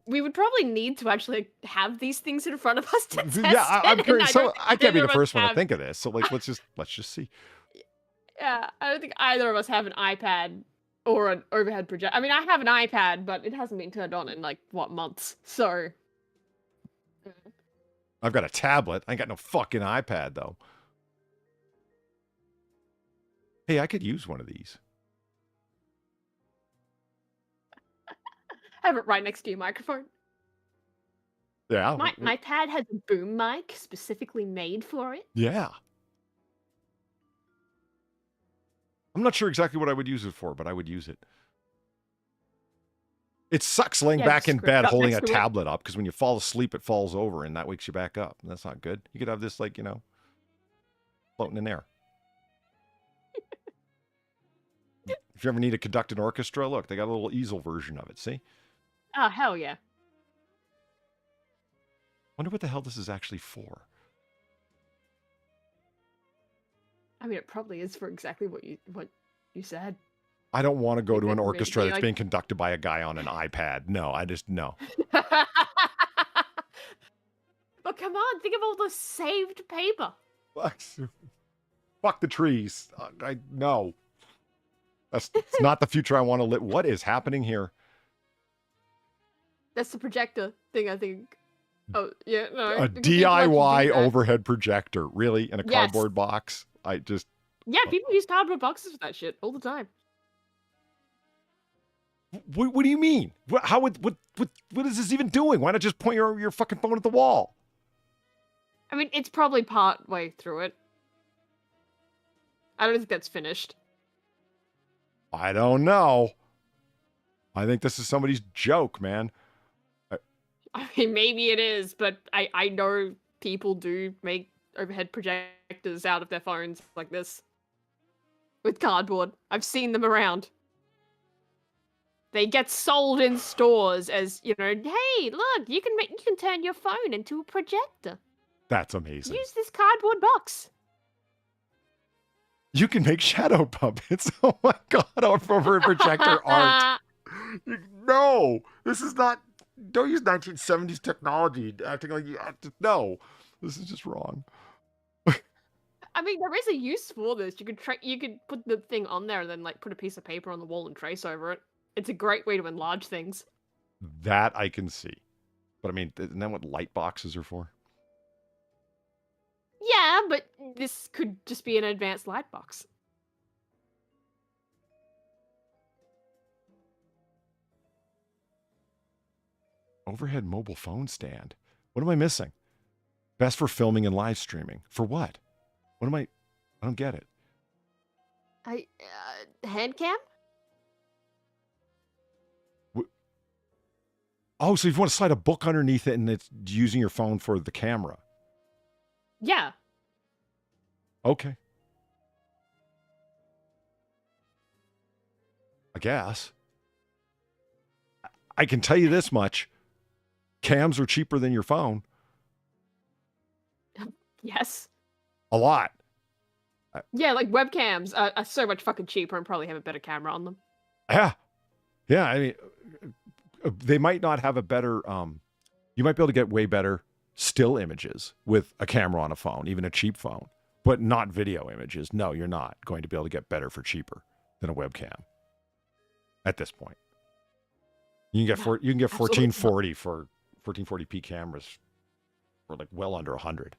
we would probably need to actually have these things in front of us to test Yeah, I'm it, and curious. So don't I think can't be either the of us first one to have- think of this. So like, let's just see. Yeah, I don't think either of us have an iPad or an overhead projector. I mean, I have an iPad, but it hasn't been turned on in like what, months. So I've got a tablet. I ain't got no fucking iPad though. Hey, I could use one of these. have it right next to your microphone. Yeah. My pad has a boom mic specifically made for it. Yeah. I'm not sure exactly what I would use it for, but I would use it. It sucks laying Yeah, back just in screw it bed up holding a next to it. tablet up, because when you fall asleep, it falls over and that wakes you back up. And that's not good. You could have this, like, floating in there. If you ever need to conduct an orchestra, look, they got a little easel version of it. See? Oh, hell yeah. Wonder what the hell this is actually for. I mean, it probably is for exactly what you said. I don't want to go to an Maybe orchestra that's like- being conducted by a guy on an iPad. No, no. But come on, think of all the saved paper. Fuck the trees. No. It's not the future I want to live. What is happening here? That's the projector thing, I think. Oh, yeah, no. A because people actually DIY do that. overhead projector. Really? In a Yes. cardboard box? Yeah, people use cardboard boxes for that shit all the time. What do you mean? What is this even doing? Why not just point your fucking phone at the wall? I mean, it's probably part way through it. I don't think that's finished. I don't know. I think this is somebody's joke, man. I mean, maybe it is, but I know people do make overhead projectors out of their phones like this. With cardboard. I've seen them around. They get sold in stores as, hey, look, you can turn your phone into a projector. That's amazing. Use this cardboard box. You can make shadow puppets. Oh my god, over projector art. No, this is not. Don't use 1970s technology acting like you have to. No, this is just wrong. I mean, there is a use for this. You could put the thing on there and then like put a piece of paper on the wall and trace over it. It's a great way to enlarge things. That I can see. But I mean, isn't that what light boxes are for? Yeah, but this could just be an advanced light box. Overhead mobile phone stand. What am I missing? Best for filming and live streaming. For what? What am I don't get it. Hand cam? Oh, so if you want to slide a book underneath it and it's using your phone for the camera. Yeah. Okay. I guess. I can tell you this much. Cams are cheaper than your phone. Yes. A lot. Yeah, like webcams are so much fucking cheaper and probably have a better camera on them. Yeah. Yeah, I mean, they might not have a better, you might be able to get way better still images with a camera on a phone, even a cheap phone, but not video images. No, you're not going to be able to get better for cheaper than a webcam at this point. You can get No, you can get absolutely 1440 for 1440p cameras for like well under 100.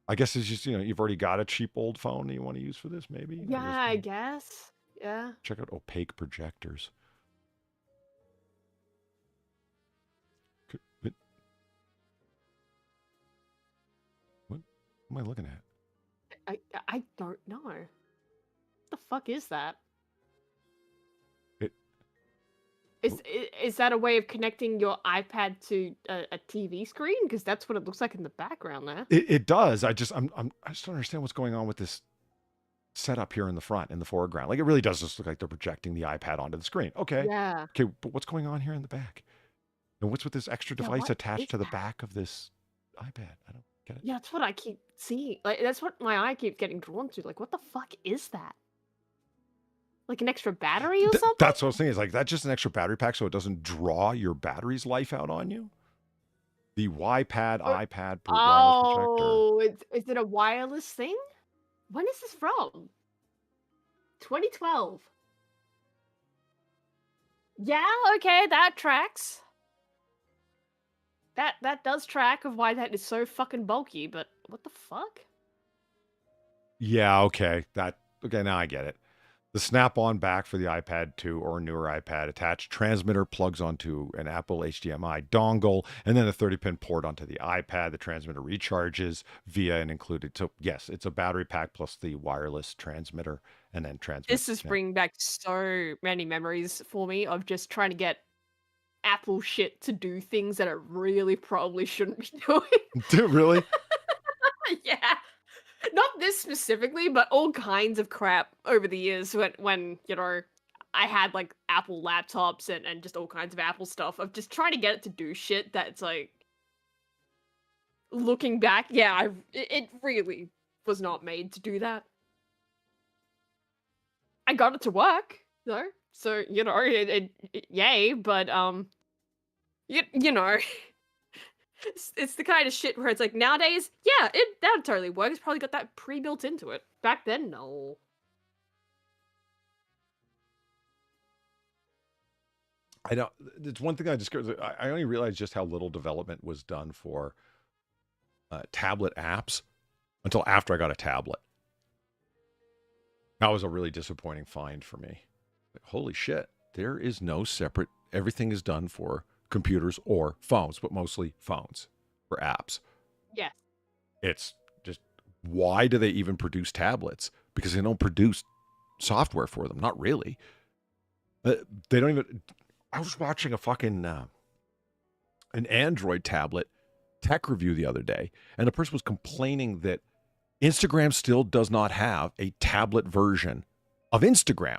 I guess it's just, you've already got a cheap old phone that you want to use for this, maybe? Yeah, I guess. Yeah. Check out opaque projectors. What am I looking at? I don't know. What the fuck is that? Is that a way of connecting your iPad to a TV screen? Because that's what it looks like in the background there. It does. I just don't understand what's going on with this setup here in the front, in the foreground. Like, it really does just look like they're projecting the iPad onto the screen. Okay. Yeah. Okay, but what's going on here in the back? And what's with this extra Yeah, device what attached is to the that? back of this iPad? I don't get it. Yeah, that's what I keep seeing. Like, that's what my eye keeps getting drawn to. Like, what the fuck is that? like an extra battery or something? That's what I was saying. Is like that's just an extra battery pack, so it doesn't draw your battery's life out on you. The iPad wireless protector. Oh, is it a wireless thing? When is this from? 2012. Yeah, okay, that tracks. That does track of why that is so fucking bulky, but what the fuck? Yeah, okay. Now I get it. The snap-on back for the iPad 2 or newer iPad attached transmitter plugs onto an Apple HDMI dongle, and then a 30-pin port onto the iPad. The transmitter recharges via an included. So yes, it's a battery pack plus the wireless transmitter, and then transmitter. This is bringing back so many memories for me of just trying to get Apple shit to do things that it really probably shouldn't be doing. Really? Yeah. Not this specifically, but all kinds of crap over the years when you know, I had like Apple laptops and just all kinds of Apple stuff of just trying to get it to do shit that's like, looking back, yeah, it really was not made to do that. I got it to work, though, so, you know, yay, but, you know, it's the kind of shit where it's like, nowadays, yeah, that totally works. Probably got that pre-built into it. Back then, no. I don't. It's one thing I discovered. I only realized just how little development was done for tablet apps until after I got a tablet. That was a really disappointing find for me. Like, holy shit, there is no separate. Everything is done for computers or phones, but mostly phones for apps. Yeah. It's just, why do they even produce tablets? Because they don't produce software for them. Not really. They don't even. I was watching a fucking an Android tablet tech review the other day, and the person was complaining that Instagram still does not have a tablet version of Instagram.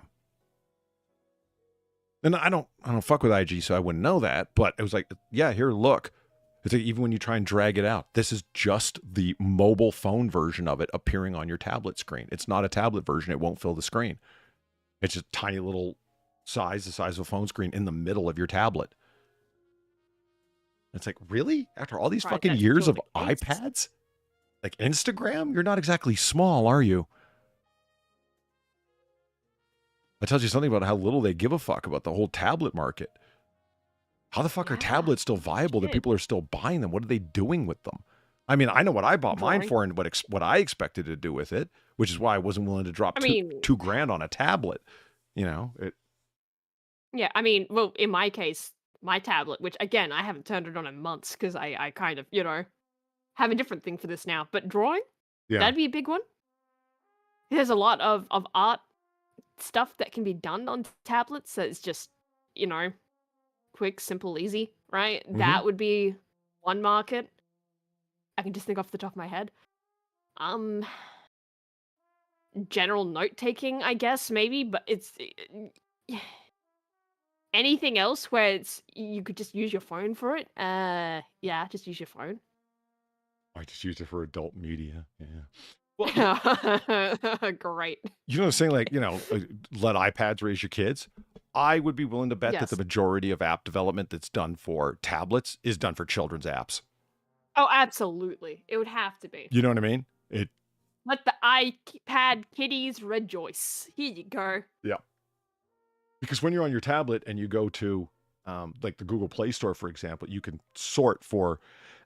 And I don't fuck with IG, so I wouldn't know that. But it was like, yeah, here, look. It's like, even when you try and drag it out, this is just the mobile phone version of it appearing on your tablet screen. It's not a tablet version. It won't fill the screen. It's just tiny little size, the size of a phone screen in the middle of your tablet. It's like, really? After all these fucking years of iPads? Like Instagram? You're not exactly small, are you? That tells you something about how little they give a fuck about the whole tablet market. How the fuck are tablets still viable that people are still buying them? What are they doing with them? I mean, I know what I bought mine for and what I expected to do with it, which is why I wasn't willing to drop $2,000 on a tablet. You know, yeah, I mean, well, in my case, my tablet, which again, I haven't turned it on in months because I kind of, you know, have a different thing for this now. But drawing, that'd be a big one. There's a lot of art stuff that can be done on tablets that is just, you know, quick, simple, easy, right? Mm-hmm. That would be one market. I can just think off the top of my head. General note taking, I guess, maybe, but it's anything else where it's you could just use your phone for it. Yeah, just use your phone. I just use it for adult media. Yeah. Well, great. You know what I'm saying? Like, you know, let iPads raise your kids. I would be willing to bet that the majority of app development that's done for tablets is done for children's apps. Oh, absolutely. It would have to be. You know what I mean? Let the iPad kiddies rejoice. Here you go. Yeah. Because when you're on your tablet and you go to like the Google Play Store, for example, you can sort for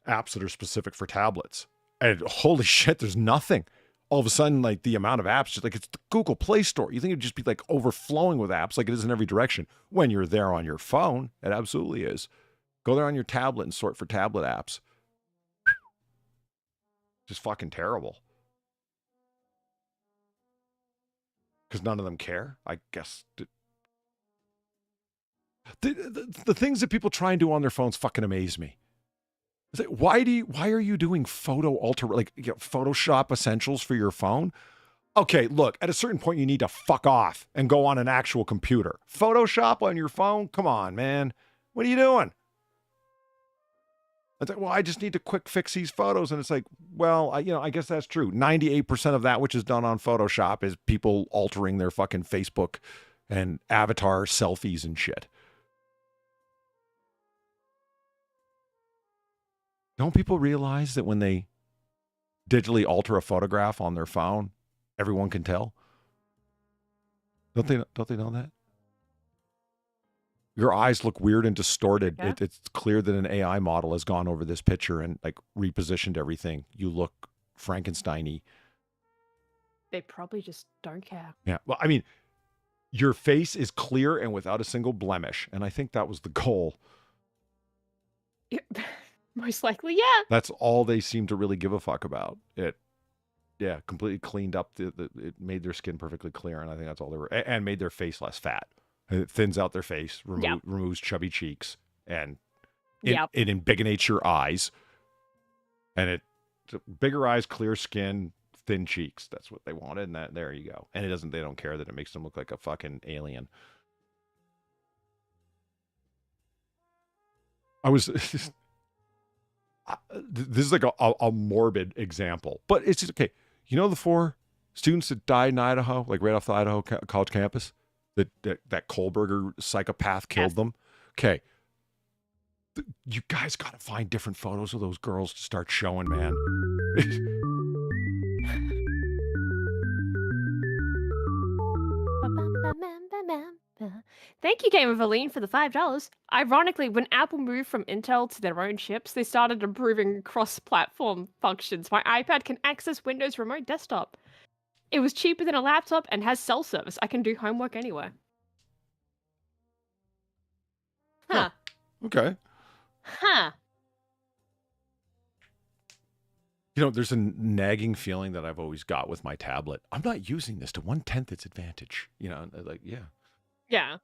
apps that are specific for tablets. And holy shit, there's nothing. All of a sudden, like the amount of apps, just like it's the Google Play Store. You think it'd just be like overflowing with apps like it is in every direction. When you're there on your phone, it absolutely is. Go there on your tablet and sort for tablet apps. Just fucking terrible. Because none of them care, I guess. The things that people try and do on their phones fucking amaze me. It's like, why are you doing Photoshop essentials for your phone? Okay, look, at a certain point you need to fuck off and go on an actual computer. Photoshop on your phone? Come on, man. What are you doing? It's like, well, I just need to quick fix these photos. And it's like, well, I guess that's true. 98% of that which is done on Photoshop is people altering their fucking Facebook and avatar selfies and shit. Don't people realize that when they digitally alter a photograph on their phone, everyone can tell? Don't they know that? Your eyes look weird and distorted. Yeah. It's clear that an AI model has gone over this picture and like repositioned everything. You look Frankenstein-y. They probably just don't care. Yeah. Well, I mean, your face is clear and without a single blemish. And I think that was the goal. Most likely, yeah. That's all they seem to really give a fuck about. Yeah, completely cleaned up. It made their skin perfectly clear. And I think that's all they were. And made their face less fat. It thins out their face, removes chubby cheeks, and it embiggenates your eyes. And bigger eyes, clear skin, thin cheeks. That's what they wanted, and there you go. And they don't care that it makes them look like a fucking alien. This is like a morbid example, but it's just okay. You know the 4 students that died in Idaho, like right off the Idaho college campus? That Kohlberger psychopath killed them. Okay. You guys got to find different photos of those girls to start showing, man. Thank you, Game of Aline, for the $5. Ironically, when Apple moved from Intel to their own chips, they started improving cross-platform functions. My iPad can access Windows Remote Desktop. It was cheaper than a laptop and has cell service. I can do homework anywhere. Huh. Okay. Huh. You know, there's a nagging feeling that I've always got with my tablet. I'm not using this to 1/10 its advantage. You know, like, yeah. Yeah.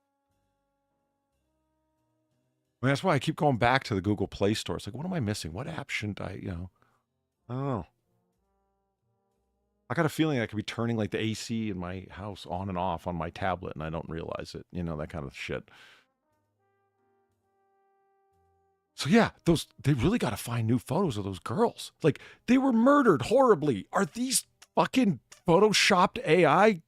I mean, that's why I keep going back to the Google Play Store. It's like, what am I missing? What app shouldn't I, I don't know. I got a feeling I could be turning like the AC in my house on and off on my tablet and I don't realize it. You know, that kind of shit. So yeah, they really got to find new photos of those girls. Like, they were murdered horribly. Are these fucking photoshopped AI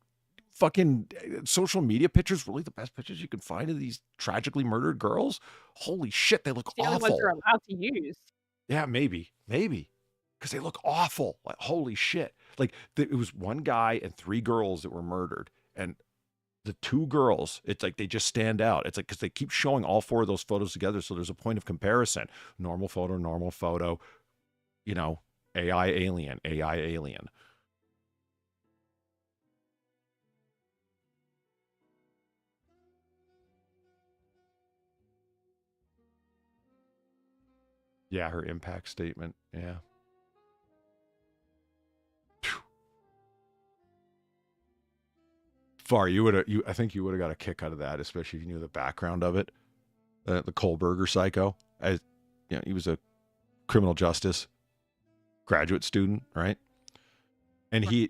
fucking social media pictures really the best pictures you can find of these tragically murdered girls? Holy shit, they look The only awful. ones they're allowed to use. Yeah, maybe. Because they look awful. Like, holy shit. Like, it was one guy and 3 girls that were murdered. And the 2 girls, it's like they just stand out. It's like, because they keep showing all 4 of those photos together. So there's a point of comparison. Normal photo, you know, AI alien. Yeah, her impact statement. Yeah. Far, I think you would have got a kick out of that, especially if you knew the background of it. The Kohlberger psycho, he was a criminal justice graduate student, right? And he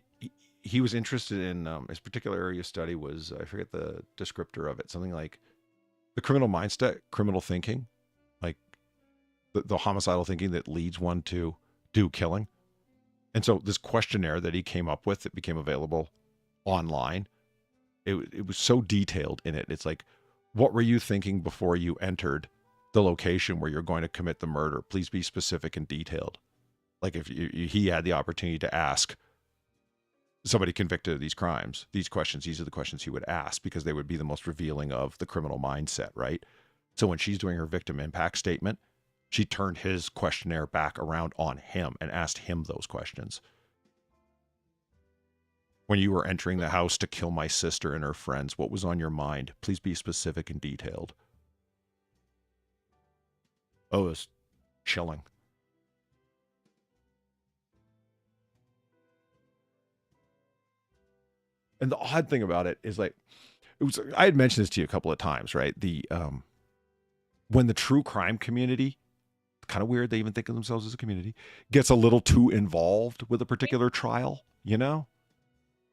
was interested in his particular area of study was, I forget the descriptor of it, something like the criminal mindset, criminal thinking, like the homicidal thinking that leads one to do killing. And so this questionnaire that he came up with that became available online, it was so detailed in it. It's like, what were you thinking before you entered the location where you're going to commit the murder? Please be specific and detailed. Like, if he had the opportunity to ask somebody convicted of these crimes, these are the questions he would ask, because they would be the most revealing of the criminal mindset, right? So when she's doing her victim impact statement, she turned his questionnaire back around on him and asked him those questions. When you were entering the house to kill my sister and her friends, what was on your mind? Please be specific and detailed. Oh, it was chilling. And the odd thing about it is, like, I had mentioned this to you a couple of times, right? When the true crime community, kind of weird, they even think of themselves as a community, gets a little too involved with a particular trial, you know?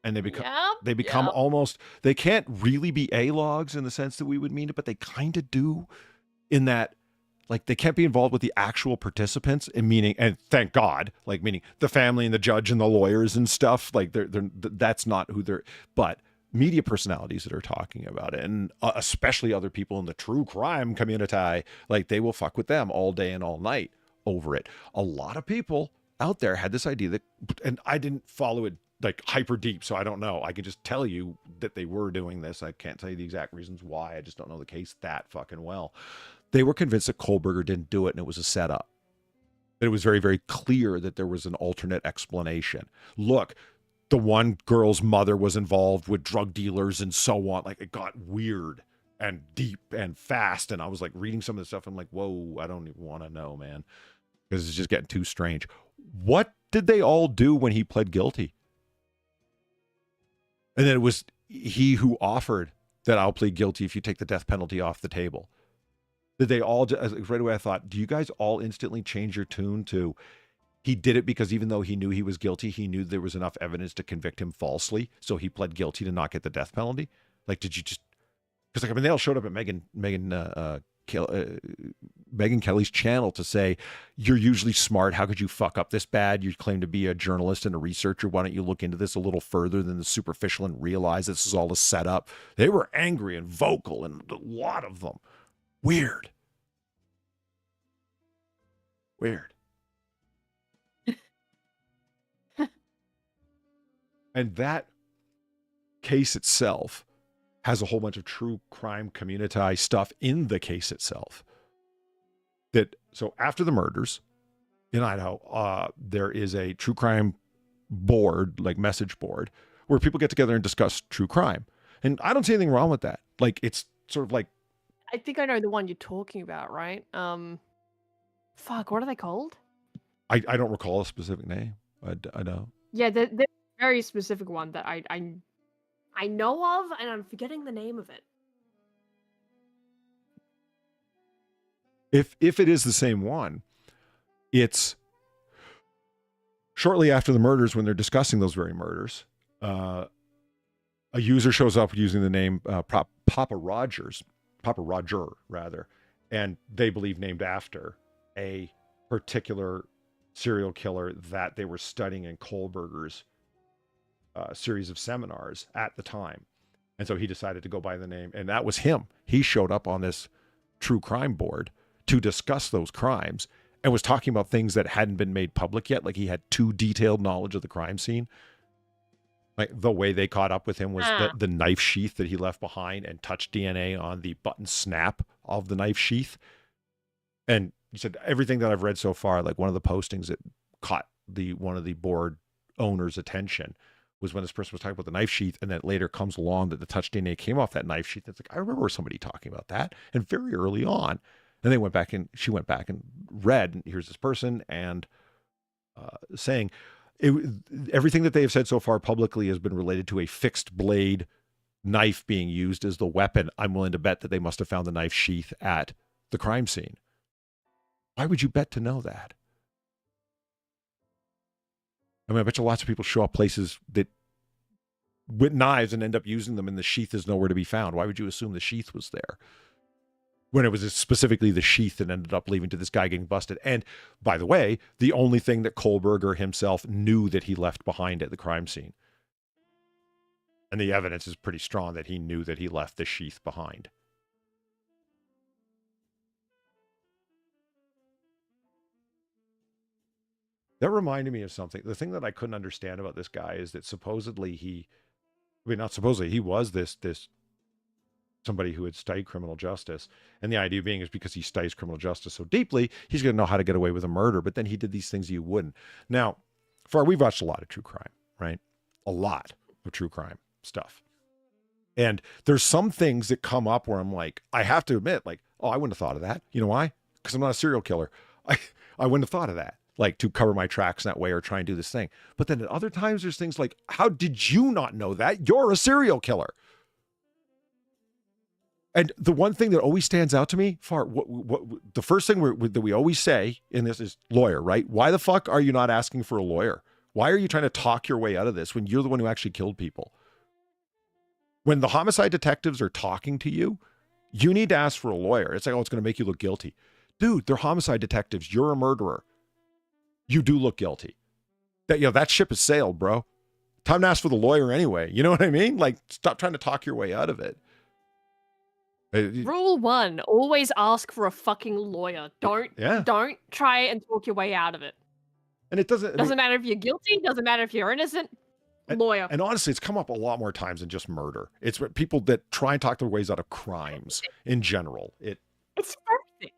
And they become almost, they can't really be A-logs in the sense that we would mean it, but they kind of do, in that, like, they can't be involved with the actual participants, and thank God, like, meaning the family and the judge and the lawyers and stuff. Like, that's not who they're, but media personalities that are talking about it, and especially other people in the true crime community, like they will fuck with them all day and all night over it. A lot of people out there had this idea that, and I didn't follow it like hyper deep, so I don't know. I can just tell you that they were doing this. I can't tell you the exact reasons why. I just don't know the case that fucking well. They were convinced that Kohlberger didn't do it and it was a setup. That it was very, very clear that there was an alternate explanation. Look, the one girl's mother was involved with drug dealers and so on. Like, it got weird and deep and fast. And I was like reading some of the stuff. I'm like, whoa, I don't even want to know, man. Because it's just getting too strange. What did they all do when he pled guilty? And then it was he who offered that I'll plead guilty if you take the death penalty off the table. Did they all, right away I thought, do you guys all instantly change your tune to, he did it because even though he knew he was guilty, he knew there was enough evidence to convict him falsely, so he pled guilty to not get the death penalty? Like, did you just, because like, I mean, they all showed up at Megyn Kelly's channel to say, you're usually smart. How could you fuck up this bad? You claim to be a journalist and a researcher. Why don't you look into this a little further than the superficial and realize this is all a setup? They were angry and vocal, and a lot of them. Weird. And that case itself has a whole bunch of true crime community stuff in the case itself. So after the murders in Idaho, there is a true crime board, like message board, where people get together and discuss true crime. And I don't see anything wrong with that. Like, it's sort of like, I think I know the one you're talking about, right? Fuck, what are they called? I don't recall a specific name. I know. Yeah, there's a very specific one that I know of, and I'm forgetting the name of it. If it is the same one, it's shortly after the murders when they're discussing those very murders. A user shows up using the name Papa Roger, rather, and they believe named after a particular serial killer that they were studying in Kohlberger's series of seminars at the time. And so he decided to go by the name, and that was him. He showed up on this true crime board to discuss those crimes and was talking about things that hadn't been made public yet. Like, he had too detailed knowledge of the crime scene. Like, the way they caught up with him was the knife sheath that he left behind and touched DNA on the button snap of the knife sheath. And he said, everything that I've read so far, like one of the postings that caught one of the board owner's attention was when this person was talking about the knife sheath, and then it later comes along that the touch DNA came off that knife sheath. It's like, I remember somebody talking about that, and very early on. And they went back and she went back and read, and here's this person, and saying everything that they have said so far publicly has been related to a fixed blade knife being used as the weapon. I'm willing to bet that they must have found the knife sheath at the crime scene. Why would you bet to know that? I mean, I bet you lots of people show up places that with knives and end up using them, and the sheath is nowhere to be found. Why would you assume the sheath was there when it was specifically the sheath that ended up leading to this guy getting busted? And by the way, the only thing that Kohlberger himself knew that he left behind at the crime scene. And the evidence is pretty strong that he knew that he left the sheath behind. That reminded me of something. The thing that I couldn't understand about this guy is that supposedly he was this somebody who had studied criminal justice. And the idea being is because he studies criminal justice so deeply, he's going to know how to get away with a murder. But then he did these things you wouldn't. Now, we've watched a lot of true crime, right? A lot of true crime stuff. And there's some things that come up where I'm like, I have to admit, like, oh, I wouldn't have thought of that. You know why? Because I'm not a serial killer. I wouldn't have thought of that. Like, to cover my tracks that way or try and do this thing. But then at other times, there's things like, how did you not know that? You're a serial killer. And the one thing that always stands out to me, the first thing that we always say in this is lawyer, right? Why the fuck are you not asking for a lawyer? Why are you trying to talk your way out of this when you're the one who actually killed people? When the homicide detectives are talking to you, you need to ask for a lawyer. It's like, oh, it's going to make you look guilty. Dude, they're homicide detectives. You're a murderer. You do look guilty. That ship has sailed, bro. Time to ask for the lawyer anyway. You know what I mean? Like, stop trying to talk your way out of it. Rule 1, always ask for a fucking lawyer. Don't try and talk your way out of it. And it doesn't matter if you're guilty, doesn't matter if you're innocent. Lawyer. And honestly, it's come up a lot more times than just murder. It's people that try and talk their ways out of crimes in general. It's everything.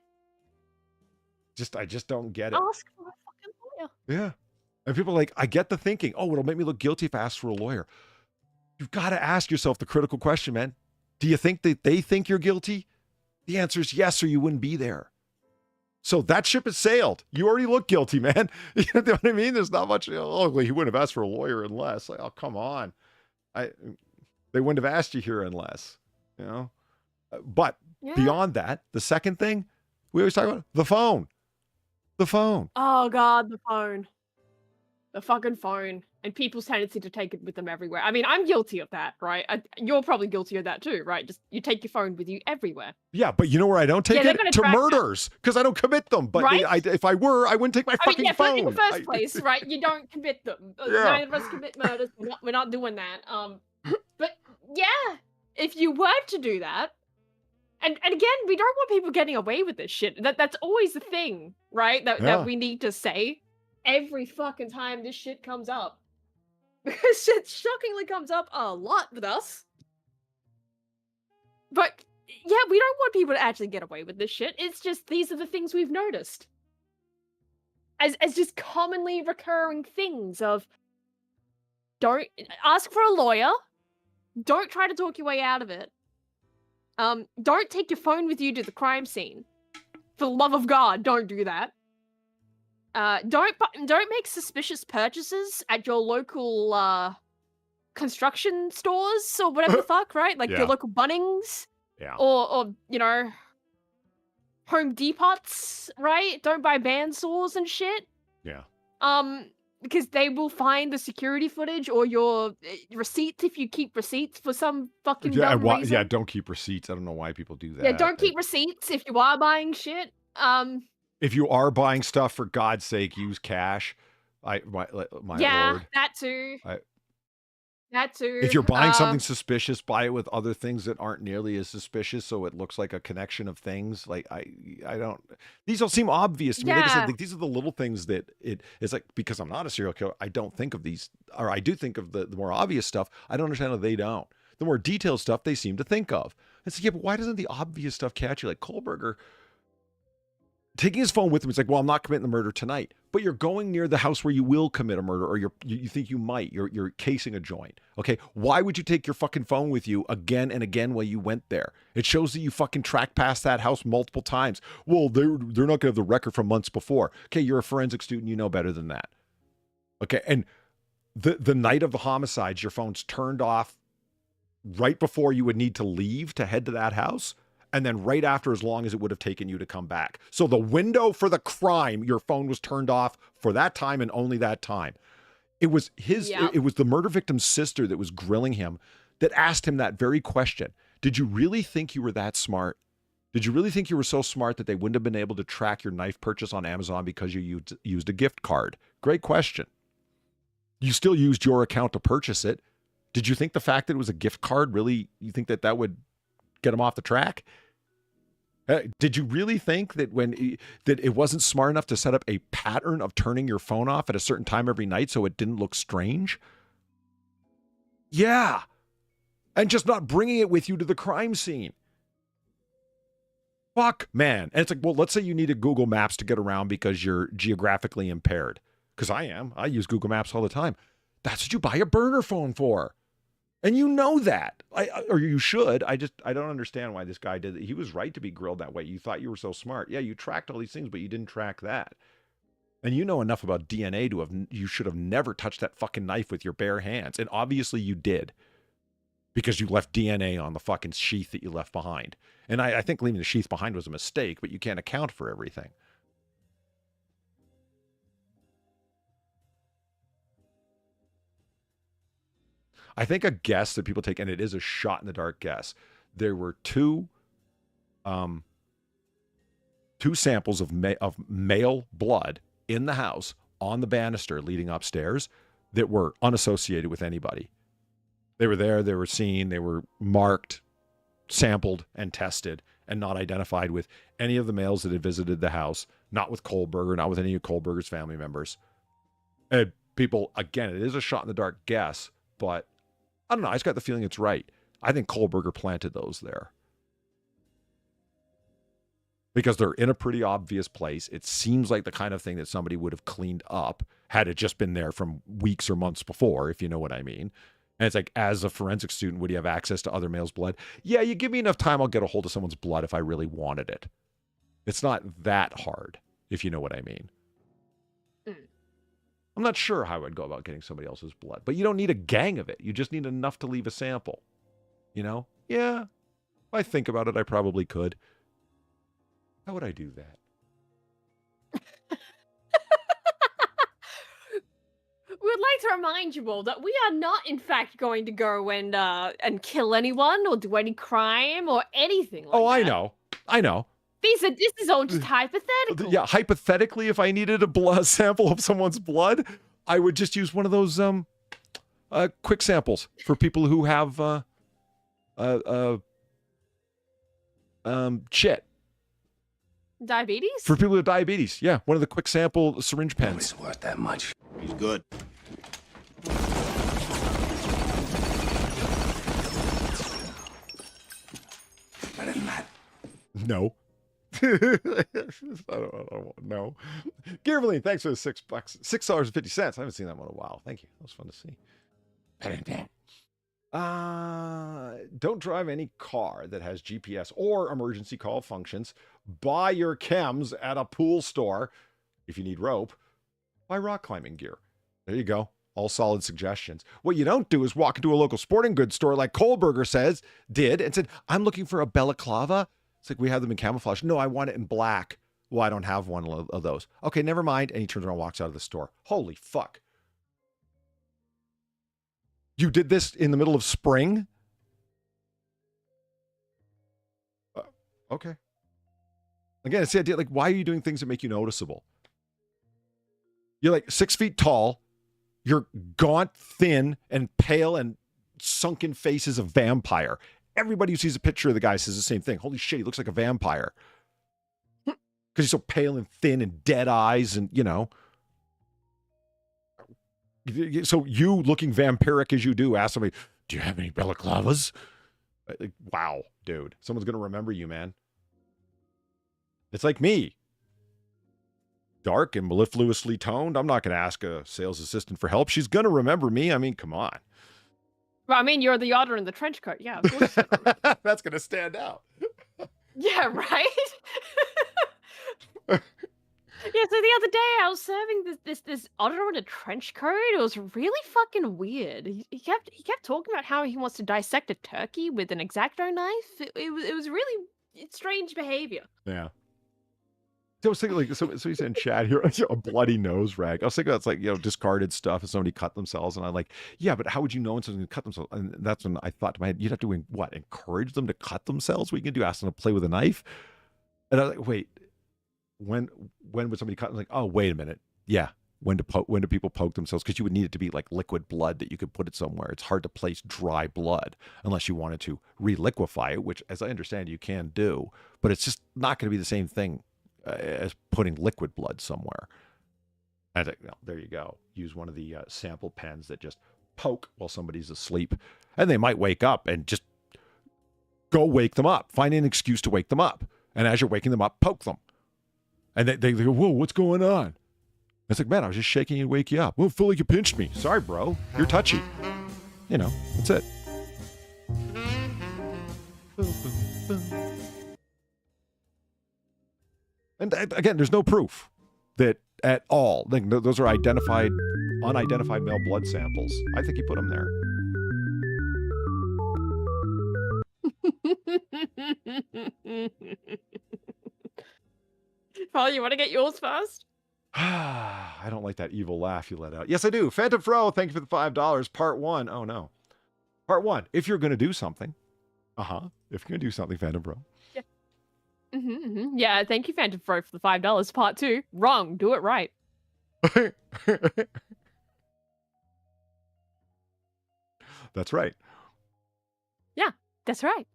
I just don't get it. Ask for a fucking lawyer. Yeah. And people are like, I get the thinking, oh, it'll make me look guilty if I ask for a lawyer. You've got to ask yourself the critical question, man. Do you think that they think you're guilty? The answer is yes, or you wouldn't be there. So that ship has sailed. You already look guilty, man. You know what I mean? There's not much. Oh, he wouldn't have asked for a lawyer unless. Like, oh, come on. They wouldn't have asked you here unless. You know. But beyond that, the second thing we always talk about, the phone. The phone. Oh God, the phone. The fucking phone. And people's tendency to take it with them everywhere. I mean, I'm guilty of that, right? You're probably guilty of that too, right? Just you take your phone with you everywhere. Yeah, but you know where I don't take it? To murders, because I don't commit them. But if I were, I wouldn't take my fucking phone. In the first place, right? You don't commit them. None of us commit murders. We're not doing that. But yeah, if you were to do that, and again, we don't want people getting away with this shit. That's always the thing, right? That we need to say every fucking time this shit comes up. Because it shockingly comes up a lot with us. But yeah, we don't want people to actually get away with this shit. It's just these are the things we've noticed. As just commonly recurring things of don't ask for a lawyer. Don't try to talk your way out of it. Don't take your phone with you to the crime scene. For the love of God, don't do that. Don't make suspicious purchases at your local construction stores or whatever the fuck, right? Like your local Bunnings, or you know, Home Depots, right? Don't buy bandsaws and shit. Yeah. Because they will find the security footage or your receipts if you keep receipts for some fucking dumb reason. Yeah, don't keep receipts. I don't know why people do that. Yeah, don't keep receipts if you are buying shit. If you are buying stuff, for God's sake, use cash. My Lord. That too. That too. If you're buying something suspicious, buy it with other things that aren't nearly as suspicious, so it looks like a connection of things. Like I don't. These all seem obvious to me. Like I said, like, these are the little things that it's like, because I'm not a serial killer, I don't think of these, or I do think of the more obvious stuff. I don't understand how they don't. The more detailed stuff they seem to think of. It's like, yeah, but why doesn't the obvious stuff catch you? Like Kohlberger taking his phone with him, it's like, well, I'm not committing the murder tonight, but you're going near the house where you will commit a murder, or you think you might. You're casing a joint. Okay, why would you take your fucking phone with you again and again while you went there? It shows that you fucking tracked past that house multiple times. Well, they're not gonna have the record from months before. Okay, you're a forensic student, you know better than that. Okay, and the night of the homicides, your phone's turned off right before you would need to leave to head to that house. And then right after, as long as it would have taken you to come back. So the window for the crime, your phone was turned off for that time and only that time. It was it was the murder victim's sister that was grilling him, that asked him that very question. Did you really think you were that smart? Did you really think you were so smart that they wouldn't have been able to track your knife purchase on Amazon because you used a gift card? Great question. You still used your account to purchase it. Did you think the fact that it was a gift card really, you think that would get them off the track? Did you really think that that it wasn't smart enough to set up a pattern of turning your phone off at a certain time every night so it didn't look strange? Yeah. And just not bringing it with you to the crime scene. Fuck, man. And it's like, well, let's say you needed Google Maps to get around because you're geographically impaired. Because I am. I use Google Maps all the time. That's what you buy a burner phone for. And you know that, or you should. I don't understand why this guy did it. He was right to be grilled that way. You thought you were so smart. Yeah, you tracked all these things, but you didn't track that. And you know enough about DNA you should have never touched that fucking knife with your bare hands. And obviously you did, because you left DNA on the fucking sheath that you left behind. And I think leaving the sheath behind was a mistake, but you can't account for everything. I think a guess that people take, and it is a shot in the dark guess, there were two samples of male blood in the house on the banister leading upstairs that were unassociated with anybody. They were there, they were seen, they were marked, sampled, and tested, and not identified with any of the males that had visited the house, not with Kohlberger, not with any of Kohlberger's family members. And people, again, it is a shot in the dark guess, but I don't know. I just got the feeling it's right. I think Kohlberger planted those there. Because they're in a pretty obvious place. It seems like the kind of thing that somebody would have cleaned up had it just been there from weeks or months before, if you know what I mean. And it's like, as a forensic student, would you have access to other males' blood? Yeah, you give me enough time, I'll get a hold of someone's blood if I really wanted it. It's not that hard, if you know what I mean. I'm not sure how I'd go about getting somebody else's blood, but you don't need a gang of it. You just need enough to leave a sample. You know? Yeah. If I think about it, I probably could. How would I do that? We would like to remind you all that we are not, in fact, going to go and kill anyone or do any crime or anything like that. Oh, I know. This is all just hypothetical. Yeah, hypothetically, if I needed a sample of someone's blood, I would just use one of those quick samples for people who have Diabetes? For people with diabetes, yeah, one of the quick sample syringe pens. It's worth that much. He's good. Better than that. No. I don't know. Gearvaline, thanks for the $6. $6.50. I haven't seen that one in a while. Thank you. That was fun to see. Don't drive any car that has GPS or emergency call functions. Buy your chems at a pool store. If you need rope, buy rock climbing gear. There you go. All solid suggestions. What you don't do is walk into a local sporting goods store like Kohlberger did and said, I'm looking for a balaclava. It's like, we have them in camouflage. No, I want it in black. Well, I don't have one of those. Okay, never mind. And he turns around and walks out of the store. Holy fuck. You did this in the middle of spring? Okay. Again, it's the idea, like, why are you doing things that make you noticeable? You're like 6 feet tall. You're gaunt, thin, and pale, and sunken face as a vampire. Everybody who sees a picture of the guy says the same thing. Holy shit, he looks like a vampire. Because he's so pale and thin and dead eyes and, you know. So you, looking vampiric as you do, ask somebody, do you have any balaclavas? Like, wow, dude. Someone's going to remember you, man. It's like me. Dark and mellifluously toned. I'm not going to ask a sales assistant for help. She's going to remember me. I mean, come on. Well, I mean, you're the otter in the trench coat. Yeah, of course. That's going to stand out. Yeah, right? Yeah, so the other day I was serving this otter in a trench coat. It was really fucking weird. He kept talking about how he wants to dissect a turkey with an X-Acto knife. It was really strange behavior. Yeah. So I was thinking, like, so he's in chat here, a bloody nose rag. I was thinking that's like, you know, discarded stuff if somebody cut themselves. And I'm like, yeah, but how would you know when someone's going to cut themselves? And that's when I thought to my head, you'd have to, what, encourage them to cut themselves? What are you going to do? Ask them to play with a knife? And I was like, wait, when would somebody cut? I'm like, oh, wait a minute. Yeah. When do people poke themselves? Because you would need it to be like liquid blood that you could put it somewhere. It's hard to place dry blood unless you wanted to reliquefy it, which, as I understand, you can do. But it's just not going to be the same thing as putting liquid blood somewhere. I think, no, there you go. Use one of the sample pens that just poke while somebody's asleep. And they might wake up and just go wake them up. Find an excuse to wake them up. And as you're waking them up, poke them. And they go, whoa, what's going on? It's like, man, I was just shaking you to wake you up. Well, feel like you pinched me. Sorry, bro. You're touchy. You know, that's it. And again, there's no proof that at all. Like, those are unidentified male blood samples. I think he put them there. Paul, you want to get yours first? I don't like that evil laugh you let out. Yes, I do. Phantom Fro, thank you for the $5. Part 1. Oh, no. Part 1. If you're going to do something. If you're going to do something, Phantom Fro. Yeah. Yeah, thank you, Phantom Fro, for the $5. Part 2. Wrong. Do it right. That's right. Yeah, that's right.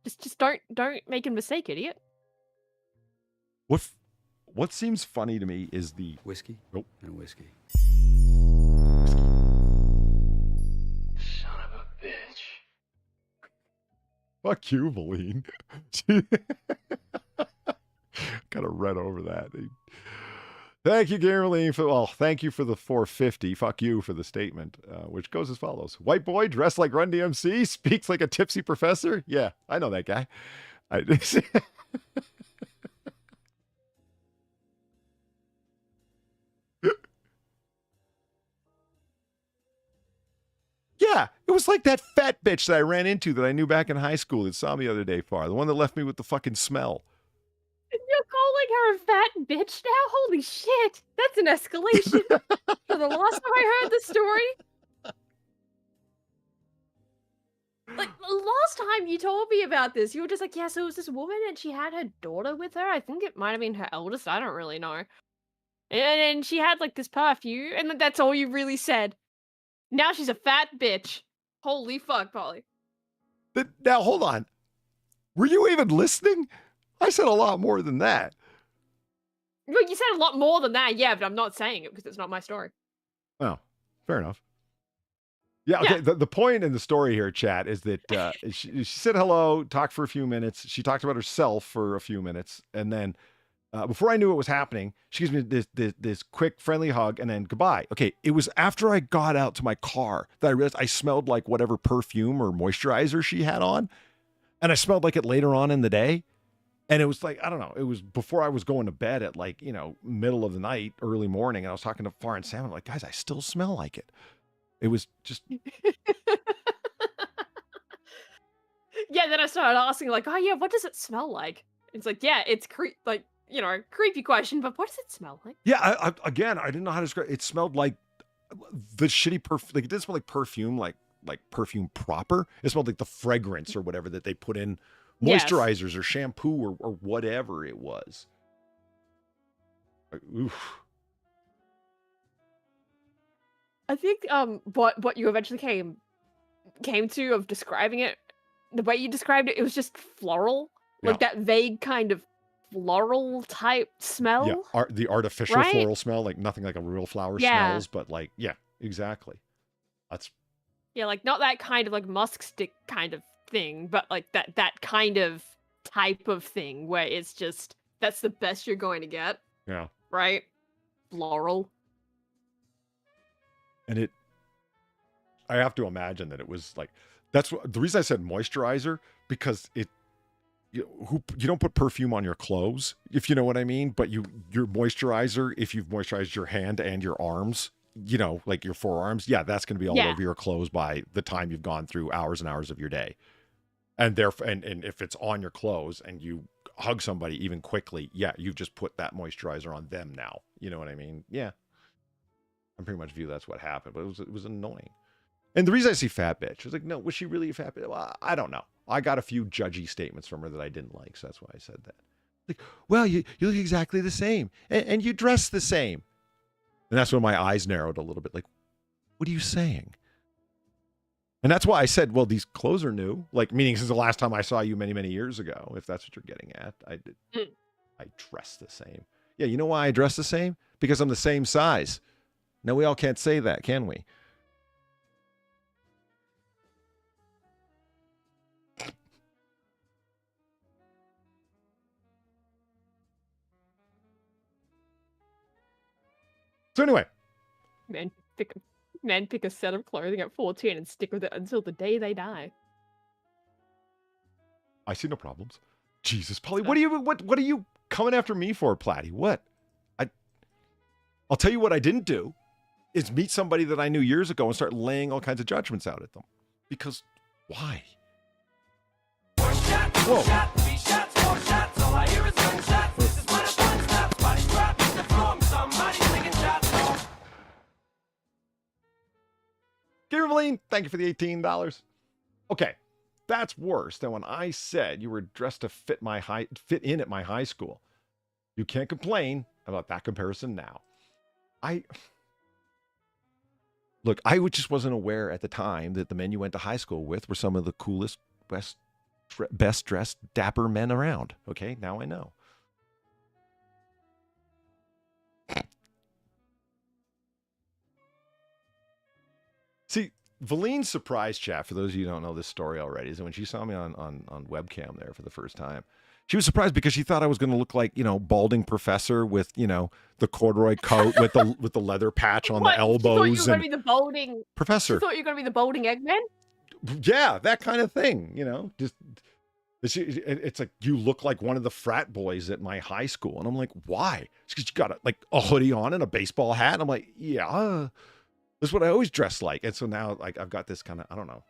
Just don't make a mistake, idiot. What seems funny to me is the Whiskey? Nope. And whiskey. Son of a bitch. fuck you, Valine. Kind of read over that. Thank you, Gamerline. Thank you for the 450. Fuck you for the statement, which goes as follows. White boy dressed like Run DMC, speaks like a tipsy professor. Yeah, I know that guy. Yeah, it was like that fat bitch that I ran into that I knew back in high school that saw me the other day, the one that left me with the fucking smell. You're calling her a fat bitch now? Holy shit! That's an escalation. For the last time I heard the story. Like, the last time you told me about this, you were just like, yeah, so it was this woman and she had her daughter with her. I think it might have been her eldest. I don't really know. And she had, like, this perfume, and that's all you really said. Now she's a fat bitch. Holy fuck, Polly. Now, hold on. Were you even listening? I said a lot more than that. Well, you said a lot more than that, yeah, but I'm not saying it because it's not my story. Oh, fair enough. Yeah, okay. Yeah. The point in the story here, chat, is that she said hello, talked for a few minutes. She talked about herself for a few minutes. And then before I knew what was happening, she gives me this quick, friendly hug and then goodbye. Okay, it was after I got out to my car that I realized I smelled like whatever perfume or moisturizer she had on. And I smelled like it later on in the day. And it was like, I don't know, it was before I was going to bed at like, middle of the night, early morning. And I was talking to Far and Sam. I'm like, guys, I still smell like it. It was just... Yeah, then I started asking like, oh yeah, what does it smell like? It's like, yeah, it's creepy question, but what does it smell like? Yeah, I didn't know how to describe it. It smelled like the shitty perfume. Like, it didn't smell like perfume, like perfume proper. It smelled like the fragrance or whatever that they put in moisturizers or shampoo or whatever it was. Like, oof. I think what you eventually came to of describing it, the way you described it, it was just floral, like that vague kind of floral type smell. Yeah, the artificial floral smell, like nothing like a real flower smells, but like, yeah, exactly. That's like not that kind of like musk stick kind of thing, but like that kind of type of thing where it's just that's the best you're going to get. Yeah. Right? Floral. And I have to imagine that it was like, that's the reason I said moisturizer, because you don't put perfume on your clothes, if you know what I mean, but your moisturizer, if you've moisturized your hand and your arms, like your forearms, that's going to be all over your clothes by the time you've gone through hours and hours of your day. And and if it's on your clothes and you hug somebody even quickly, you've just put that moisturizer on them now. You know what I mean? Yeah. I pretty much view that's what happened, but it was annoying. And the reason I see fat bitch, I was like, no, was she really a fat bitch? Well, I don't know. I got a few judgy statements from her that I didn't like, so that's why I said that. Like, well, you look exactly the same, and you dress the same. And that's when my eyes narrowed a little bit. Like, what are you saying? And that's why I said, well, these clothes are new. Like, meaning since the last time I saw you many, many years ago, if that's what you're getting at. I dress the same. Yeah, you know why I dress the same? Because I'm the same size. No, we all can't say that, can we? So anyway. Men pick a set of clothing at 14 and stick with it until the day they die. I see no problems. Jesus, Polly, what are you coming after me for, Platty? What? I'll tell you what I didn't do is meet somebody that I knew years ago and start laying all kinds of judgments out at them. Because why? Whoa. Gamerline, thank you for the $18. Okay, that's worse than when I said you were dressed to fit in at my high school. You can't complain about that comparison now. Look, just wasn't aware at the time that the men you went to high school with were some of the coolest, best dressed, dapper men around. Okay, now I know. See, Valine's surprise chat, for those of you who don't know this story already, is that when she saw me on webcam there for the first time, she was surprised because she thought I was going to look like, balding professor with, the corduroy coat with the leather patch on the elbows. She thought you were going to be the balding professor. She thought you were going to be the balding Eggman? Yeah, that kind of thing, just it's like, you look like one of the frat boys at my high school. And I'm like, why? It's because you got a hoodie on and a baseball hat. And I'm like, yeah, that's what I always dress like. And so now I've got this kind of, I don't know,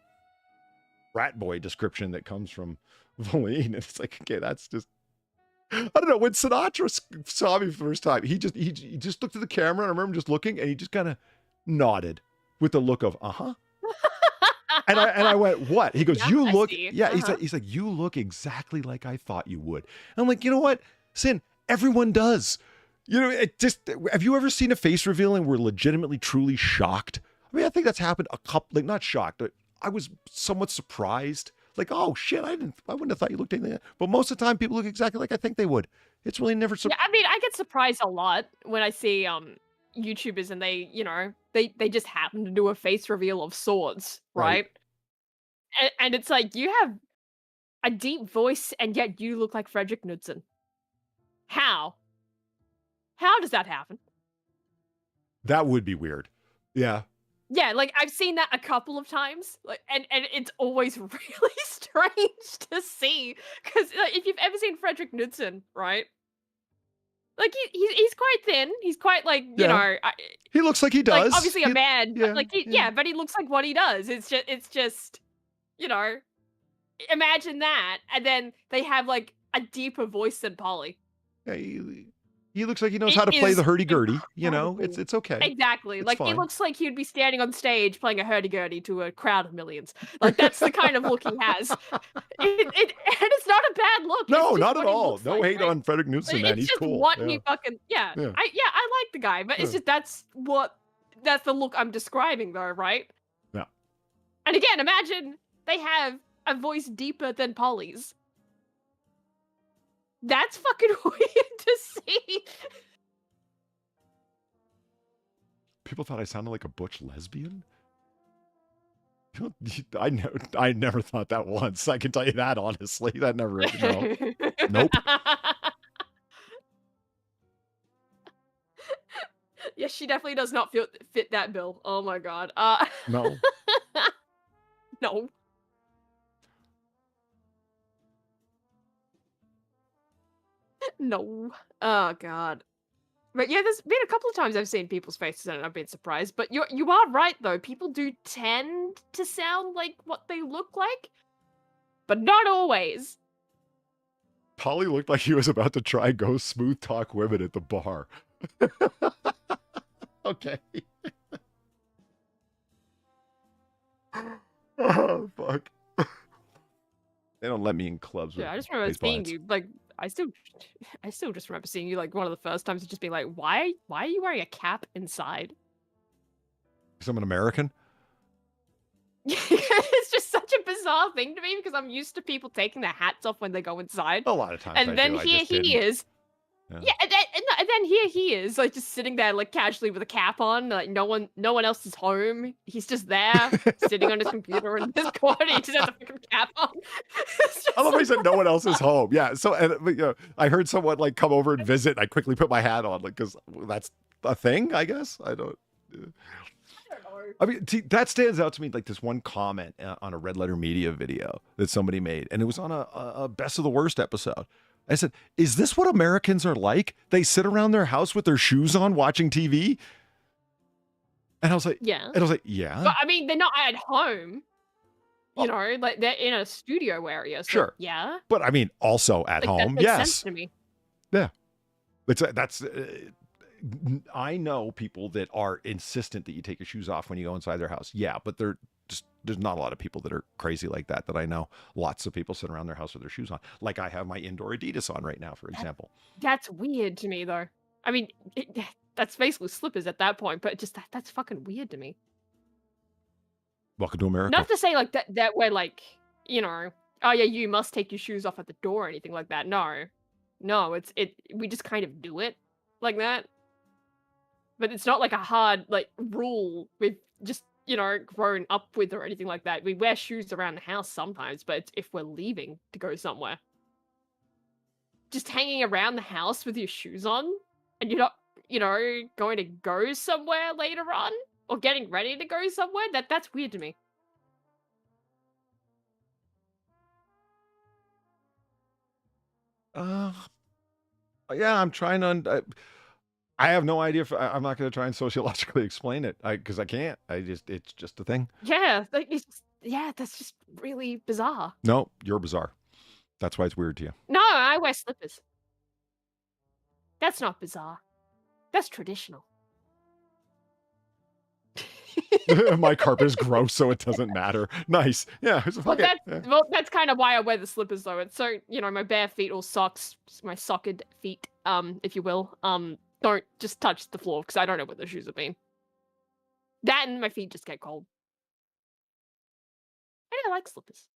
frat boy description that comes from Valine. And it's like, okay, that's just, I don't know. When Sinatra saw me for the first time, he just looked at the camera, and I remember him just looking, and he just kind of nodded with the look of, uh-huh. And I went, what? He goes, yeah, you look, yeah, uh-huh. He's like, you look exactly like I thought you would. And I'm like, you know what, Sin, everyone does. It just, have you ever seen a face reveal and were legitimately, truly shocked? I mean, I think that's happened a couple, not shocked, but I was somewhat surprised. Like, oh shit, I wouldn't have thought you looked anything like that. But most of the time, people look exactly like I think they would. It's really never. Yeah, I mean, I get surprised a lot when I see YouTubers and they, they just happen to do a face reveal of sorts, right? And it's like, you have a deep voice and yet you look like Frederick Knudsen. How? How does that happen? That would be weird. Yeah. Yeah, like I've seen that a couple of times, like, and it's always really strange to see, because if you've ever seen Frederick Knudsen, right? Like he's quite thin. He's quite you know. He looks like he does. Like obviously a man, yeah, but but he looks like what he does. It's just, imagine that, and then they have like a deeper voice than Polly. Yeah, he looks like he knows how to play the hurdy-gurdy, it's okay. Exactly. It's like, fine. He looks like he'd be standing on stage playing a hurdy-gurdy to a crowd of millions. Like, that's the kind of look he has. And it's not a bad look. No, not at all. No hate on Frederick Knudsen, man. He's cool. What he fucking, I like the guy, but it's just, that's the look I'm describing though, right? Yeah. And again, imagine they have a voice deeper than Polly's. That's fucking weird to see. People thought I sounded like a butch lesbian? I never thought that once. I can tell you that, honestly. That never, no. Nope. Yeah, she definitely does not fit that bill. Oh my god. No. No. No. Oh god. But yeah, there's been a couple of times I've seen people's faces and I've been surprised. But you are right though. People do tend to sound like what they look like, but not always. Polly looked like he was about to try go smooth talk women at the bar. Okay. Oh fuck. They don't let me in clubs. Yeah, I just remember seeing you like. I still just remember seeing you like one of the first times and just being like, why are you wearing a cap inside? Because I'm an American? It's just such a bizarre thing to me because I'm used to people taking their hats off when they go inside. A lot of times. And then here he is. Yeah, and then here he is, like just sitting there, like casually with a cap on, like no one else is home. He's just there, sitting on his computer in his corner. He just has a fucking cap on. I love how he said no one else is home. Yeah, so I heard someone like come over and visit. And I quickly put my hat on, like because that's a thing. I guess I don't. I mean, that stands out to me like this one comment on a Red Letter Media video that somebody made, and it was on a Best of the Worst episode. I said, is this what Americans are like? They sit around their house with their shoes on watching TV? And I was like, yeah. But I mean, they're not at home. You know, like they're in a studio area. So, sure. Yeah. But I mean, also at home. That makes yes. sense to me. Yeah. I know people that are insistent that you take your shoes off when you go inside their house. Yeah, but there's not a lot of people that are crazy like that I know. Lots of people sit around their house with their shoes on. Like I have my indoor Adidas on right now, for example. That's weird to me, though. I mean, that's basically slippers at that point, but just that's fucking weird to me. Welcome to America. Not to say like that we're like, you know, oh yeah, you must take your shoes off at the door or anything like that. No. We just kind of do it like that. But it's not like a hard like rule we've just, you know, grown up with or anything like that. We wear shoes around the house sometimes, but it's if we're leaving to go somewhere. Just hanging around the house with your shoes on and you're not, you know, going to go somewhere later on or getting ready to go somewhere, that's weird to me. Yeah, I'm trying to. I have no idea. I'm not going to try and sociologically explain it because I can't. It's just a thing. Yeah, like that's just really bizarre. No, you're bizarre. That's why it's weird to you. No, I wear slippers. That's not bizarre. That's traditional. My carpet is gross, so it doesn't matter. Nice. Yeah. Well, that's kind of why I wear the slippers, though. It's so, you know, my bare feet or socks, my socked feet, if you will, don't just touch the floor because I don't know where the shoes have been. That and my feet just get cold. And I like slippers.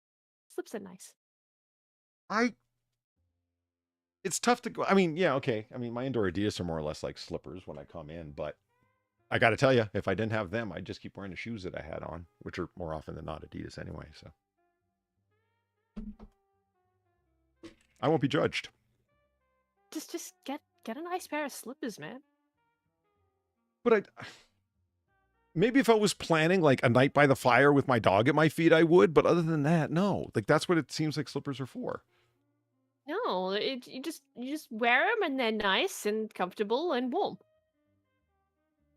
Slips are nice. It's tough to go. I mean, yeah, okay. I mean, my indoor Adidas are more or less like slippers when I come in, but I got to tell you, if I didn't have them, I'd just keep wearing the shoes that I had on, which are more often than not Adidas anyway. So I won't be judged. Just get a nice pair of slippers, man. But maybe if I was planning like a night by the fire with my dog at my feet, I would. But other than that, no. Like that's what it seems like slippers are for. No, you just wear them and they're nice and comfortable and warm.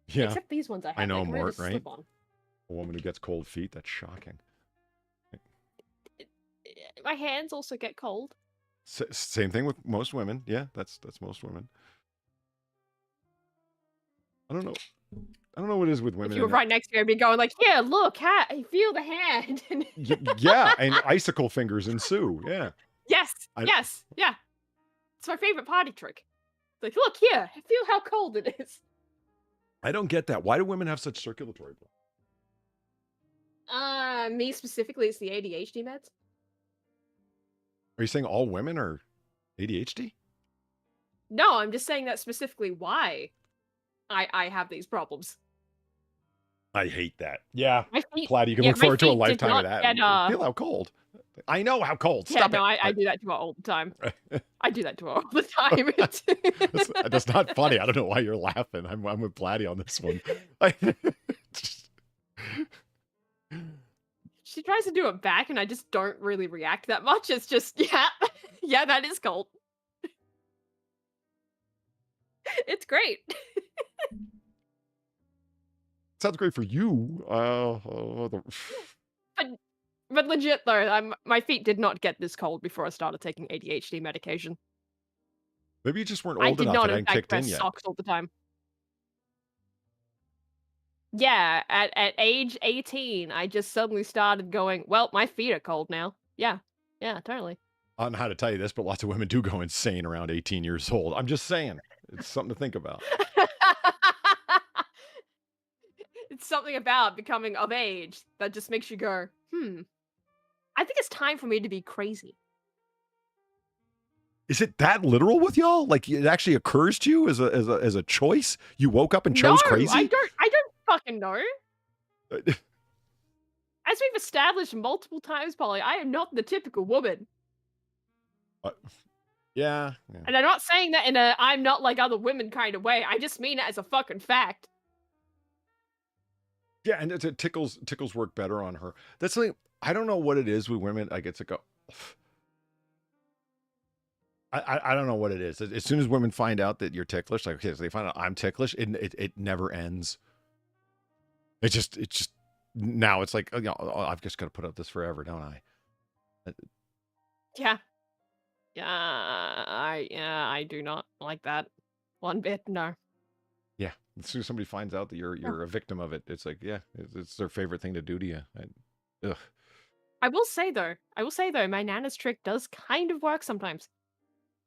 Yeah. Except these ones I have. I know, like, Mort, right? on. A woman who gets cold feet. That's shocking. My hands also get cold. Same thing with most women. Yeah, that's most women. I don't know what it is with women. If you were right next to me, I'd be going like, "Yeah, look, feel the hand." Yeah, and icicle fingers ensue. Yeah. Yes. Yeah. It's my favorite party trick. It's like, look here, feel how cold it is. I don't get that. Why do women have such circulatory problems? Me specifically, it's the ADHD meds. Are you saying all women are ADHD? No, I'm just saying that specifically why I have these problems. I hate that. Yeah. Feet, Glad you can look forward to a lifetime of that. Get, feel how cold. I know how cold. Yeah, Stop no, it. I do that to her all the time. I do that to her all the time. That's not funny. I don't know why you're laughing. I'm with Platty on this one. She tries to do it back, and I just don't really react that much. It's just, yeah, that is cold. It's great. Sounds great for you. But legit though, my feet did not get this cold before I started taking ADHD medication. Maybe you just weren't old enough and hadn't kicked in yet. Socks all the time. Yeah, at age 18, I just suddenly started going, well, my feet are cold now. Yeah, totally. I don't know how to tell you this, but lots of women do go insane around 18 years old. I'm just saying. It's something to think about. It's something about becoming of age that just makes you go, I think it's time for me to be crazy. Is it that literal with y'all? Like it actually occurs to you as a choice? You woke up and chose crazy? I don't fucking know. As we've established multiple times, Polly, I am not the typical woman. Yeah. And I'm not saying that in a I'm not like other women kind of way. I just mean it as a fucking fact. Yeah, and it tickles work better on her. That's something I don't know what it is with women. I get to go. I don't know what it is. As soon as women find out that you're ticklish, like okay, so they find out I'm ticklish, it never ends. It just now it's like, you know, I've just got to put up this forever, don't I? Yeah. I do not like that one bit. No. Yeah, as soon as somebody finds out that you're a victim of it, it's like, yeah, it's their favorite thing to do to you. Ugh. I will say though, my Nana's trick does kind of work sometimes.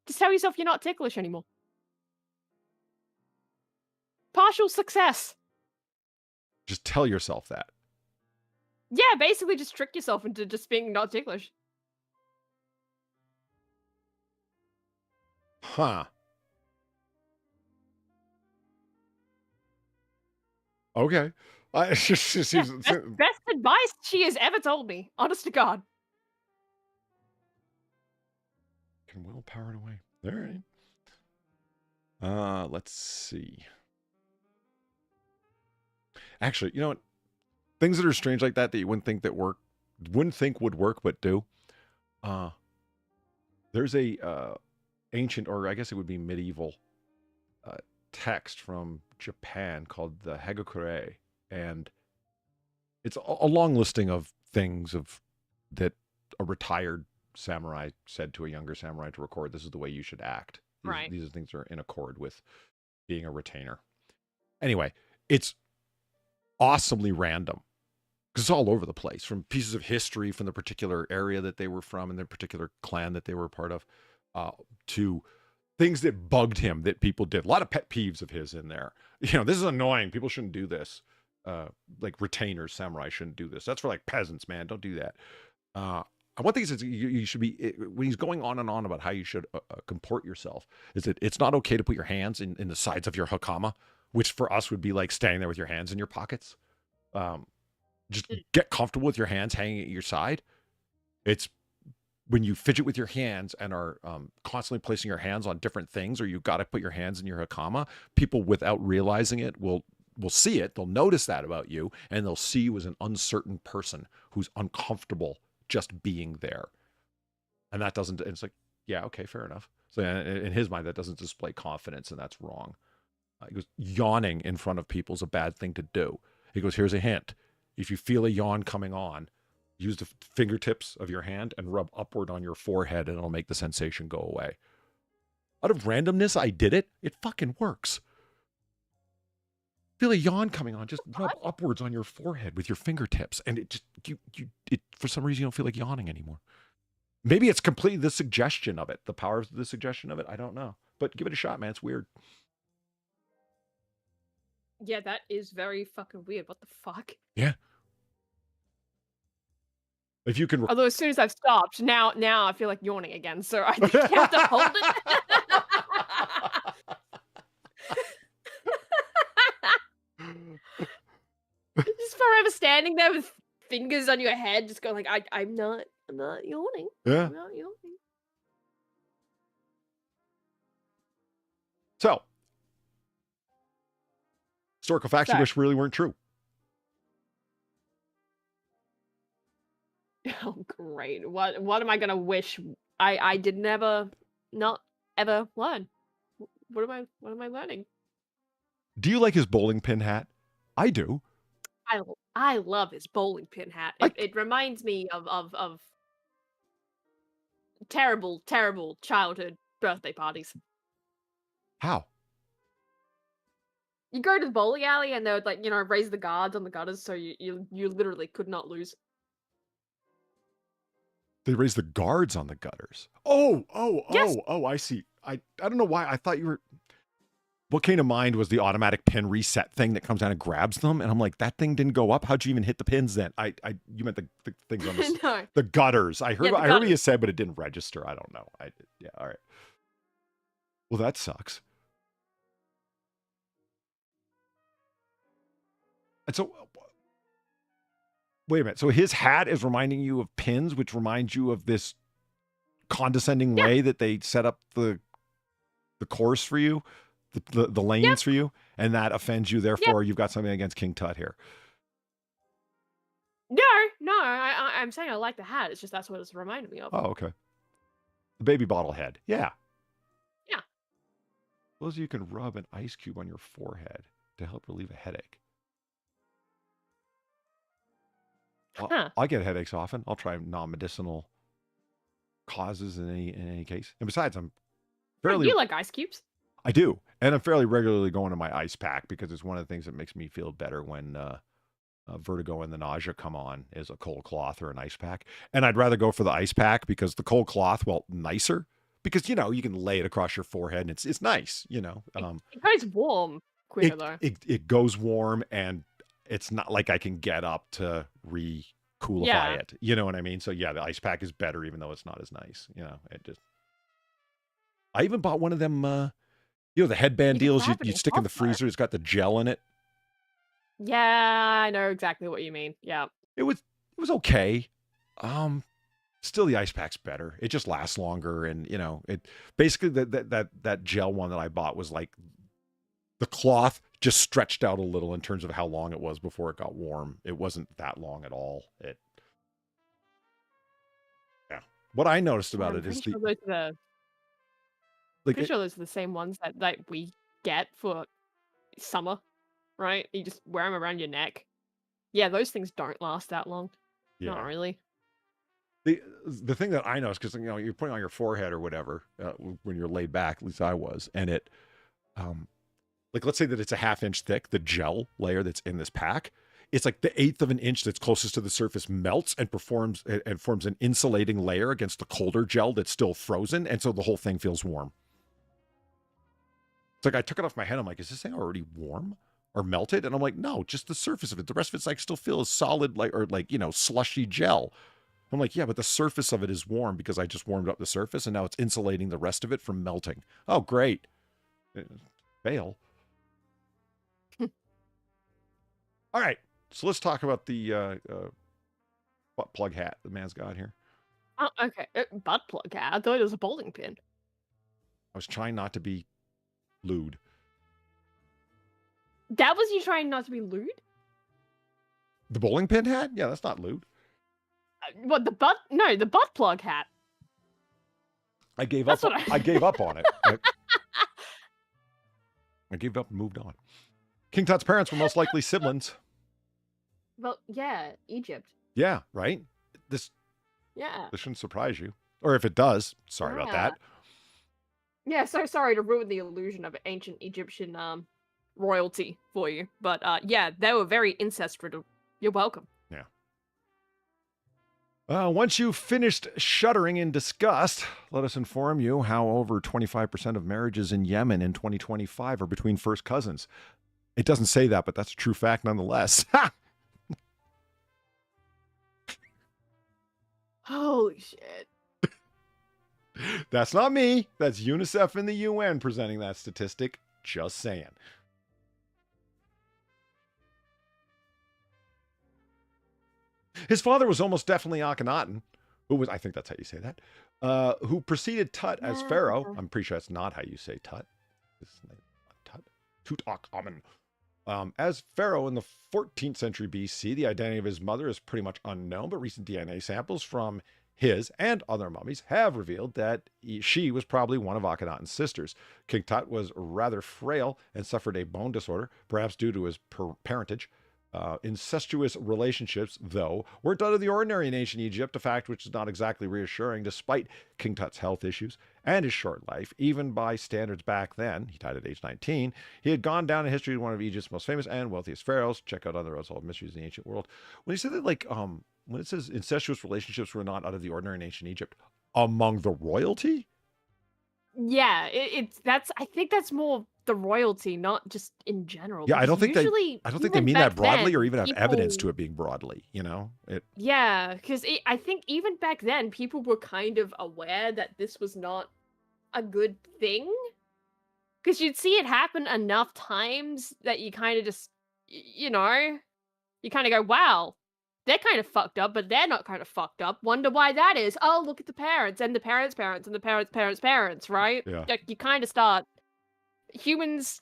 Just tell yourself you're not ticklish anymore. Partial success. Just tell yourself that. Yeah, basically just trick yourself into just being not ticklish. Huh. Okay. It just Yeah, seems best advice she has ever told me. Honest to God. can willpower it away. All right. Let's see. Actually, you know what? Things that are strange like that you wouldn't think would work, but do. There's a ancient, or I guess it would be medieval, text from Japan called the Hagakure, and it's a long listing of things that a retired samurai said to a younger samurai to record. This is the way you should act. Right. These things are in accord with being a retainer. Anyway, it's awesomely random because it's all over the place, from pieces of history from the particular area that they were from and the particular clan that they were a part of, to things that bugged him that people did. A lot of pet peeves of his in there. You know, this is annoying. People shouldn't do this. Like retainers, samurai shouldn't do this. That's for like peasants, man. Don't do that. One thing is you should be, when he's going on and on about how you should comport yourself, is that it's not okay to put your hands in the sides of your hakama, which for us would be like standing there with your hands in your pockets. Just get comfortable with your hands hanging at your side. It's when you fidget with your hands and are constantly placing your hands on different things, or you've got to put your hands in your hakama, people without realizing it will see it. They'll notice that about you, and they'll see you as an uncertain person who's uncomfortable just being there. And that doesn't, it's like, yeah, okay, fair enough. So in his mind, that doesn't display confidence, and that's wrong. He goes, yawning in front of people is a bad thing to do. He goes, here's a hint. If you feel a yawn coming on, use the fingertips of your hand and rub upward on your forehead, and it'll make the sensation go away. Out of randomness, I did it. It fucking works. Feel a yawn coming on, just rub upwards on your forehead with your fingertips, and it just it for some reason you don't feel like yawning anymore. Maybe it's completely the suggestion of it, the power of the suggestion of it. I don't know, but give it a shot, man. It's weird. Yeah, that is very fucking weird. What the fuck? Yeah. If you can, Although as soon as I've stopped, now I feel like yawning again, so I think you have to hold it. Just forever standing there with fingers on your head, just going like, I'm not yawning. Yeah. I'm not yawning. So, historical facts you wish really weren't true. Oh, great. What am I gonna wish I did never not ever learn? What am I learning? Do you like his bowling pin hat? I do. I love his bowling pin hat. It reminds me of terrible childhood birthday parties. How? You go to the bowling alley and they would, like, raise the guards on the gutters, so you literally could not lose. They raise the guards on the gutters. Oh, Yes. I see. I don't know why. I thought you were. What came to mind was the automatic pin reset thing that comes down and grabs them, and I'm like, that thing didn't go up. How'd you even hit the pins then? You meant the things on the No. the gutters. I heard Yeah, the I heard what gutters. you said, but it didn't register. I don't know. Yeah, all right. Well, that sucks. And so, wait a minute. So his hat is reminding you of pins, which reminds you of this condescending way that they set up the course for you, the lanes for you, and that offends you. Therefore, you've got something against King Tut here. No, I'm saying I like the hat. It's just that's what it's reminding me of. Oh, okay. The baby bottle head. Yeah. Yeah. Suppose you can rub an ice cube on your forehead to help relieve a headache. Huh. I get headaches often. I'll try non-medicinal causes in any case. And besides, I'm fairly. You like ice cubes? I do, and I'm fairly regularly going to my ice pack because it's one of the things that makes me feel better when vertigo and the nausea come on is a cold cloth or an ice pack. And I'd rather go for the ice pack because the cold cloth, well, nicer because you can lay it across your forehead and it's nice. It goes warm quicker though. It goes warm and it's not like I can get up to coolify Yeah. it. You know what I mean? So yeah, the ice pack is better, even though it's not as nice. You know, it just. I even bought one of them. The headband You can deals wrap it you in stick in the cloth, though. freezer. It's got the gel in it. Yeah, I know exactly what you mean. Yeah. It was okay. Still the ice pack's better. It just lasts longer, and it basically that gel one that I bought was like the cloth just stretched out a little in terms of how long it was before it got warm. It wasn't that long at all. Yeah. What I noticed about it is Pretty sure those are the same ones that we get for summer, right? You just wear them around your neck. Yeah, those things don't last that long. Yeah. Not really. The thing that I noticed, because you're putting on your forehead or whatever when you're laid back, at least I was, and it, like let's say that it's a 1/2 inch thick, the gel layer that's in this pack, it's like the 1/8 of an inch that's closest to the surface melts and forms an insulating layer against the colder gel that's still frozen, and so the whole thing feels warm. It's like I took it off my head. I'm like, is this thing already warm or melted? And I'm like, no, just the surface of it. The rest of it's like still feels solid, slushy gel. I'm like, yeah, but the surface of it is warm because I just warmed up the surface, and now it's insulating the rest of it from melting. Oh, great. Fail. All right. So let's talk about the butt plug hat the man's got here. Oh, okay. Butt plug hat. I thought it was a bowling pin. I was trying not to be lewd. That was you trying not to be lewd? The bowling pin hat? Yeah, that's not lewd. What, the butt? No, the butt plug hat. I gave That's up. what I gave up on it. I gave up and moved on. King Tut's parents were most likely siblings. Well, yeah, Egypt. Yeah, right? This Yeah. shouldn't surprise you. Or if it does, sorry about that. Yeah, so sorry to ruin the illusion of ancient Egyptian royalty for you. But yeah, they were very incest-riddled. You're welcome. Yeah. Once you've finished shuddering in disgust, let us inform you how over 25% of marriages in Yemen in 2025 are between first cousins. It doesn't say that, but that's a true fact nonetheless. Holy shit. That's not me. That's UNICEF and the UN presenting that statistic. Just saying. His father was almost definitely Akhenaten, I think that's how you say that, who preceded Tut as pharaoh. I'm pretty sure that's not how you say Tut. It's not Tut. Tutankhamun. As pharaoh in the 14th century BC, the identity of his mother is pretty much unknown, but recent DNA samples from his and other mummies have revealed that she was probably one of Akhenaten's sisters. King Tut was rather frail and suffered a bone disorder, perhaps due to his parentage. Incestuous relationships, though, weren't out of the ordinary in ancient Egypt, a fact which is not exactly reassuring despite King Tut's health issues and his short life. Even by standards back then, he died at age 19, he had gone down in history as one of Egypt's most famous and wealthiest pharaohs. Check out other unsolved mysteries in the ancient world. When you say that, when it says incestuous relationships were not out of the ordinary in ancient Egypt, among the royalty? Yeah, I think that's more the royalty, not just in general. Yeah, I don't think they even mean back that broadly then, or even have evidence to people- it being broadly, Yeah, because I think even back then, people were kind of aware that this was not a good thing. Because you'd see it happen enough times that you kind of just, you kind of go, wow, they're kind of fucked up, but they're not kind of fucked up. Wonder why that is. Oh, look at the parents and the parents' parents and the parents' parents, right? Yeah. Like, you kind of start, humans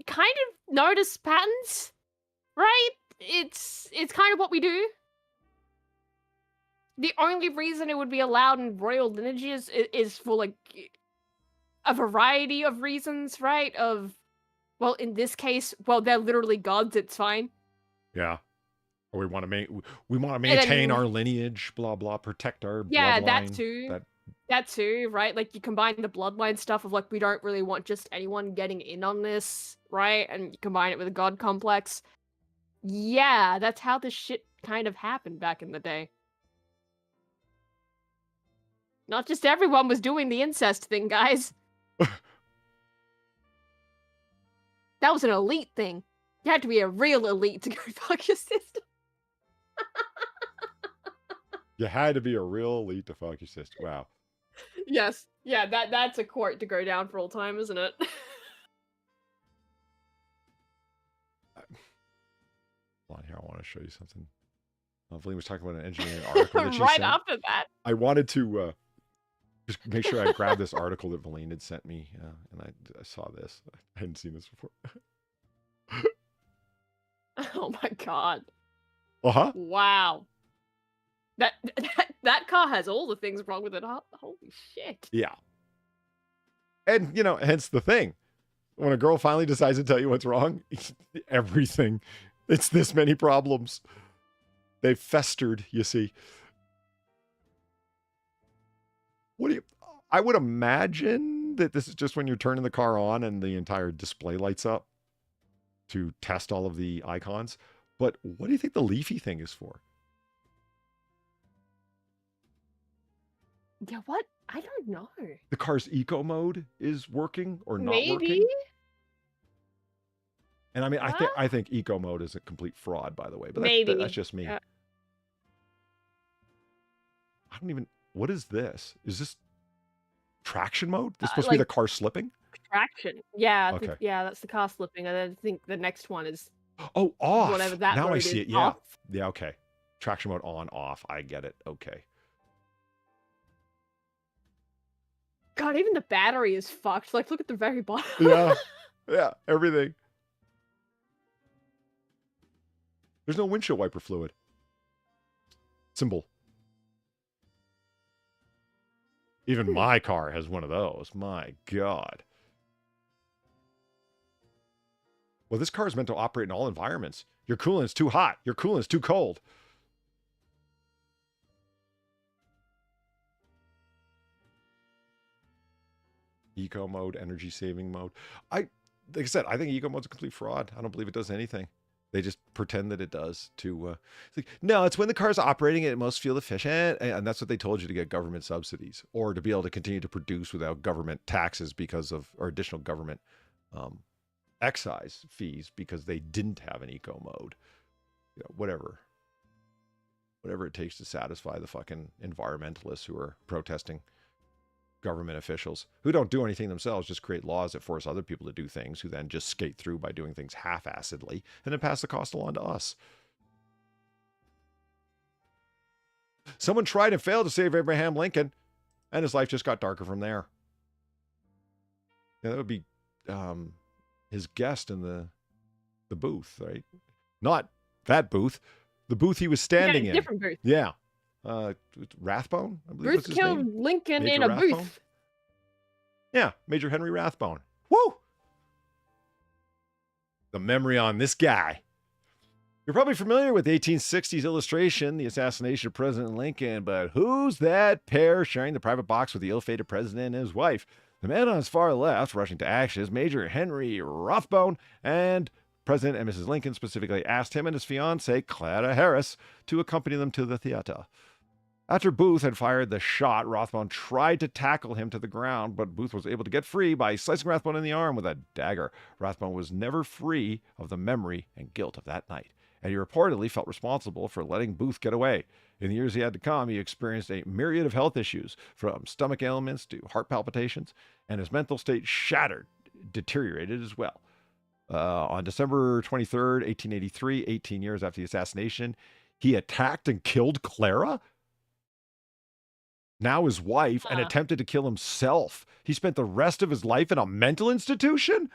kind of notice patterns, right? It's kind of what we do. The only reason it would be allowed in royal lineages is for, like, a variety of reasons, right? Well, in this case, they're literally gods, it's fine. Yeah. Or we want to maintain our lineage, blah blah, protect our bloodline. That too. That too, right? Like, you combine the bloodline stuff of, like, we don't really want just anyone getting in on this, right? And you combine it with a god complex. Yeah, that's how this shit kind of happened back in the day. Not just everyone was doing the incest thing, guys. That was an elite thing. You had to be a real elite to go fuck your sister. You had to be a real elite to fuck your sister. Wow. Yes. Yeah, that's a quote to go down for all time, isn't it? Hold on here, I want to show you something. Valine was talking about an engineering article that she Right sent. after that. I wanted to just make sure I grabbed this article that Valine had sent me, and I saw this. I hadn't seen this before. Oh my god. Uh-huh. Wow. That car has all the things wrong with it. Holy shit. Yeah. And, you know, hence the thing. When a girl finally decides to tell you what's wrong, everything. It's this many problems. They've festered, you see. I would imagine that this is just when you're turning the car on and the entire display lights up to test all of the icons. But what do you think the leafy thing is for? Yeah, what? I don't know. The car's eco mode is working or not Maybe? working? And I mean, Huh? I think eco mode is a complete fraud, by the way. But Maybe. that's just me. Yeah. I don't even. What is this? Is this traction mode? This supposed to like- be the car slipping? Traction. Yeah, Okay. yeah, that's the car slipping. And then I think the next one is Oh, off. whatever that now I mode see is, it. Yeah. off. Yeah. Okay. Traction mode on, off. I get it. Okay. God, even the battery is fucked. Like, look at the very bottom. Yeah. Yeah. Everything. There's no windshield wiper fluid. Symbol. Even my car has one of those. My God. Well, this car is meant to operate in all environments. Your coolant's too hot. Your coolant's too cold. Eco mode, energy saving mode. Like I said, I think eco mode's a complete fraud. I don't believe it does anything. They just pretend that it does to, it's like, no, it's when the car's operating at most fuel efficient. And that's what they told you to get government subsidies or to be able to continue to produce without government taxes because of, or additional government excise fees because they didn't have an eco mode. You know, whatever it takes to satisfy the fucking environmentalists who are protesting government officials who don't do anything themselves, just create laws that force other people to do things who then just skate through by doing things half-assedly and then pass the cost along to us. Someone tried and failed to save Abraham Lincoln and his life just got darker from there. Yeah, that would be his guest in the booth, right? Not that booth. The booth he was standing in. Different booth. Yeah. Rathbone, I believe was Bruce his killed name. Lincoln Major in a Rathbone? booth. Yeah, Major Henry Rathbone. Woo! The memory on this guy. You're probably familiar with the 1860s illustration, the assassination of President Lincoln, but who's that pair sharing the private box with the ill-fated president and his wife? The man on his far left, rushing to action, is Major Henry Rathbone, and President and Mrs. Lincoln specifically asked him and his fiancée, Clara Harris, to accompany them to the theater. After Booth had fired the shot, Rathbone tried to tackle him to the ground, but Booth was able to get free by slicing Rathbone in the arm with a dagger. Rathbone was never free of the memory and guilt of that night, and he reportedly felt responsible for letting Booth get away. In the years he had to come, he experienced a myriad of health issues, from stomach ailments to heart palpitations, and his mental state deteriorated as well. On December 23rd, 1883, 18 years after the assassination, he attacked and killed Clara, now his wife, and attempted to kill himself. He spent the rest of his life in a mental institution?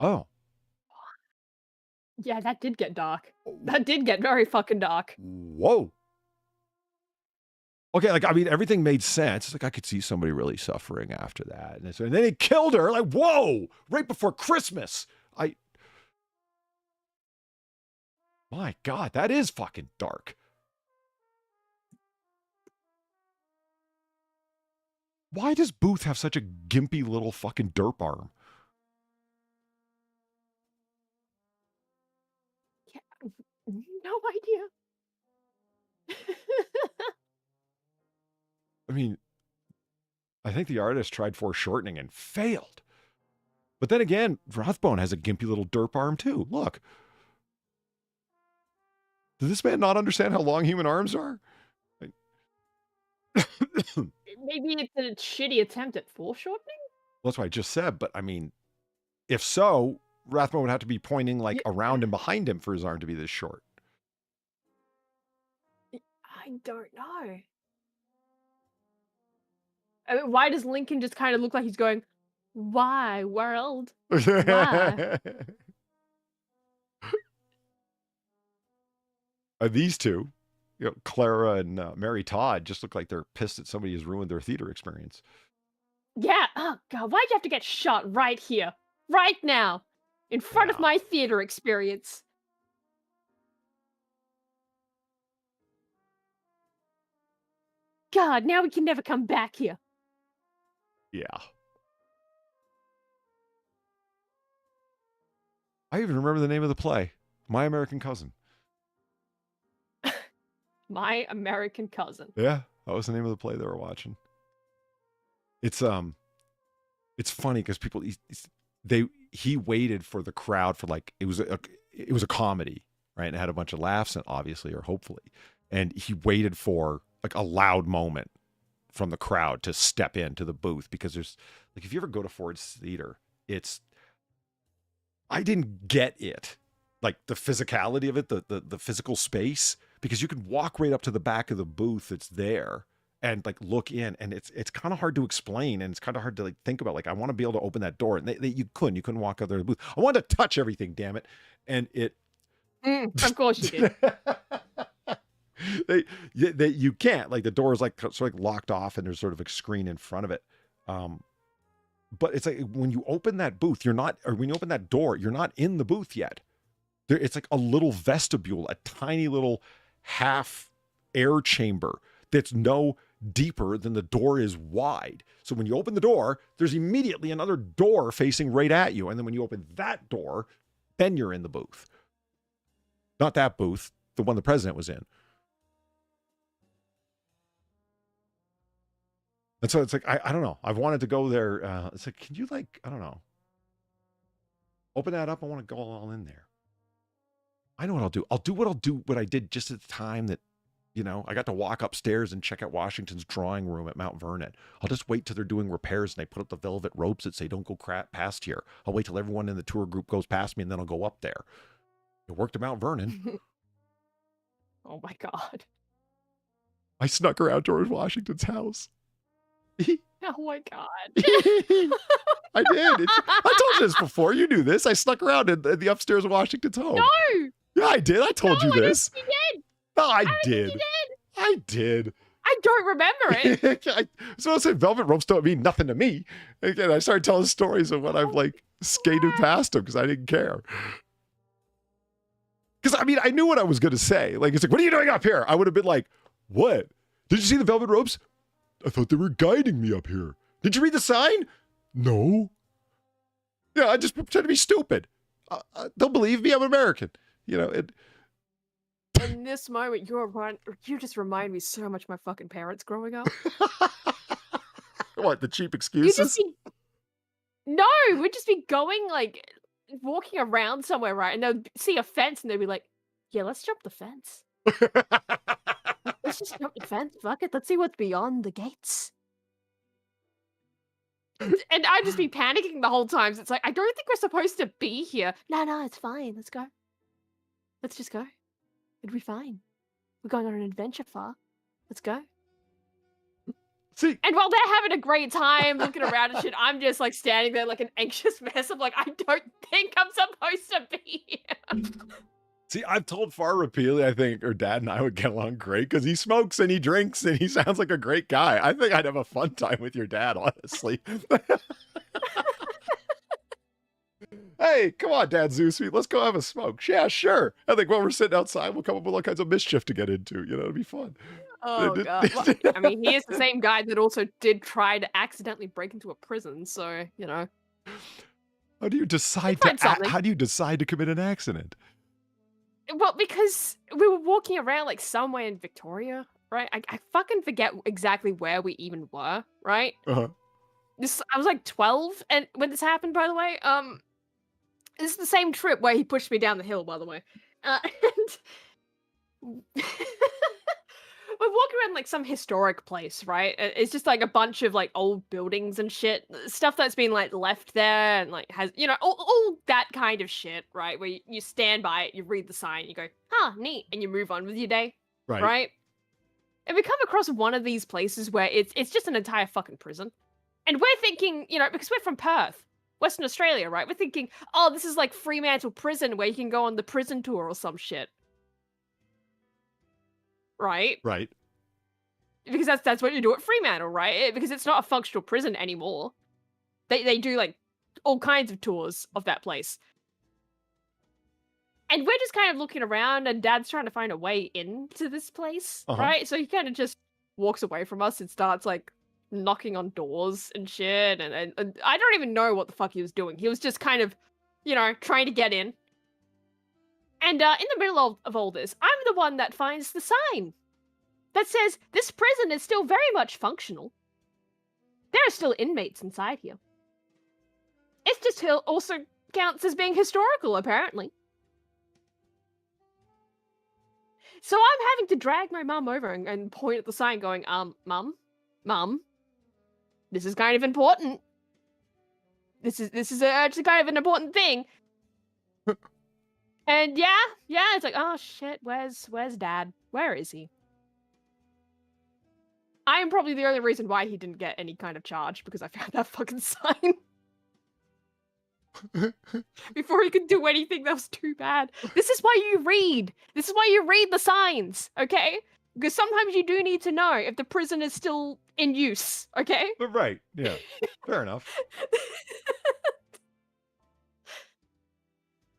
Oh. Yeah, that did get dark. That did get very fucking dark. Whoa. Okay, like, I mean, everything made sense. It's like, I could see somebody really suffering after that. And then he killed her. Like, whoa, right before Christmas. My God, that is fucking dark. Why does Booth have such a gimpy little fucking derp arm? Yeah, no idea. I mean, I think the artist tried foreshortening and failed. But then again, Rathbone has a gimpy little derp arm too. Look. Does this man not understand how long human arms are? Maybe it's a shitty attempt at foreshortening? Well, that's what I just said, but I mean, if so, Rathbone would have to be pointing like around and behind him for his arm to be this short. I don't know. I mean, why does Lincoln just kind of look like he's going, why, world? Why? These two, Clara and Mary Todd, just look like they're pissed that somebody has ruined their theater experience. Yeah, oh god, why'd you have to get shot right here? Right now! In front of my theater experience. God, now we can never come back here. Yeah. I even remember the name of the play. My American Cousin. My American Cousin. Yeah, that was the name of the play they were watching. It's funny because people he waited for the crowd for like it was a comedy, right? And it had a bunch of laughs in it, obviously, or hopefully. And he waited for like a loud moment from the crowd to step into the booth because there's like if you ever go to Ford's Theater, I didn't get it. Like the physicality of it, the physical space, because you can walk right up to the back of the booth that's there and like look in, and it's kind of hard to explain, and it's kind of hard to like think about. Like I want to be able to open that door, and you couldn't walk out there to the booth. I wanted to touch everything, damn it, and it. Of course you did. You can't, like the door is like sort of locked off, and there's sort of a screen in front of it. But it's like when you open that booth, when you open that door, you're not in the booth yet. It's like a little vestibule, a tiny little half air chamber that's no deeper than the door is wide. So when you open the door, there's immediately another door facing right at you. And then when you open that door, then you're in the booth. Not that booth, the one the president was in. And so it's like, I don't know. I've wanted to go there. It's like, can you like, I don't know. Open that up. I want to go all in there. I know what I'll do. I'll do what I did just at the time that, I got to walk upstairs and check out Washington's drawing room at Mount Vernon. I'll just wait till they're doing repairs and they put up the velvet ropes that say, don't go past here. I'll wait till everyone in the tour group goes past me and then I'll go up there. It worked at Mount Vernon. Oh my God. I snuck around towards Washington's house. Oh my God. I did. I told you this before. You knew this. I snuck around in the upstairs of Washington's home. No! Yeah, I did. I told you this. I don't think you did. No, I did. I did. I don't remember it. So I said velvet ropes don't mean nothing to me. Again, I started telling stories of when I've like skated past them because I didn't care. Because I mean, I knew what I was going to say. Like, it's like, what are you doing up here? I would have been like, what? Did you see the velvet ropes? I thought they were guiding me up here. Did you read the sign? No. Yeah, I just pretend to be stupid. They'll believe me. I'm American. In this moment, you just remind me so much of my fucking parents growing up. What, the cheap excuses? No, we'd just be going, like, walking around somewhere, right? And they'd see a fence and they'd be like, yeah, let's jump the fence. Let's just jump the fence. Fuck it. Let's see what's beyond the gates. And I'd just be panicking the whole time. So it's like, I don't think we're supposed to be here. No, it's fine. Let's go. Let's just go. It'll be fine. We're going on an adventure, Far. Let's go. See? And while they're having a great time looking around and shit, I'm just like standing there like an anxious mess. I'm like, I don't think I'm supposed to be here. See, I've told Far repeatedly, I think, or Dad and I would get along great because he smokes and he drinks and he sounds like a great guy. I think I'd have a fun time with your dad, honestly. Hey, come on, Dad Zoosme, let's go have a smoke. Yeah, sure. I think while we're sitting outside, we'll come up with all kinds of mischief to get into. It'll be fun. Oh, God. Well, I mean, he is the same guy that also did try to accidentally break into a prison, so, How do you decide to commit an accident? Well, because we were walking around like somewhere in Victoria, right? I fucking forget exactly where we even were, right? Uh-huh. I was like 12 and when this happened, by the way. This is the same trip where he pushed me down the hill, by the way. And We're walking around like some historic place, right? It's just like a bunch of like old buildings and shit, stuff that's been like left there and like has, all that kind of shit, right? Where you stand by it, you read the sign, you go, huh, neat, and you move on with your day, right? And we come across one of these places where it's just an entire fucking prison. And we're thinking, because we're from Perth, Western Australia, right? We're thinking, oh, this is like Fremantle Prison where you can go on the prison tour or some shit. Right? Right. Because that's what you do at Fremantle, right? Because it's not a functional prison anymore. They do like all kinds of tours of that place. And we're just kind of looking around and Dad's trying to find a way into this place, right? So he kind of just walks away from us and starts like knocking on doors and shit. And I don't even know what the fuck he was doing. He was just kind of, trying to get in. And in the middle of all this, I'm the one that finds the sign that says this prison is still very much functional. There are still inmates inside here. It's just also counts as being historical, apparently. So I'm having to drag my mum over and point at the sign going, Mum, this is kind of important. This is actually kind of an important thing. And yeah, it's like, oh shit, where's Dad? Where is he? I am probably the only reason why he didn't get any kind of charge, because I found that fucking sign. Before he could do anything that was too bad. This is why you read. This is why you read the signs, okay? Because sometimes you do need to know if the prison is still in use, okay? Right, yeah. Fair enough.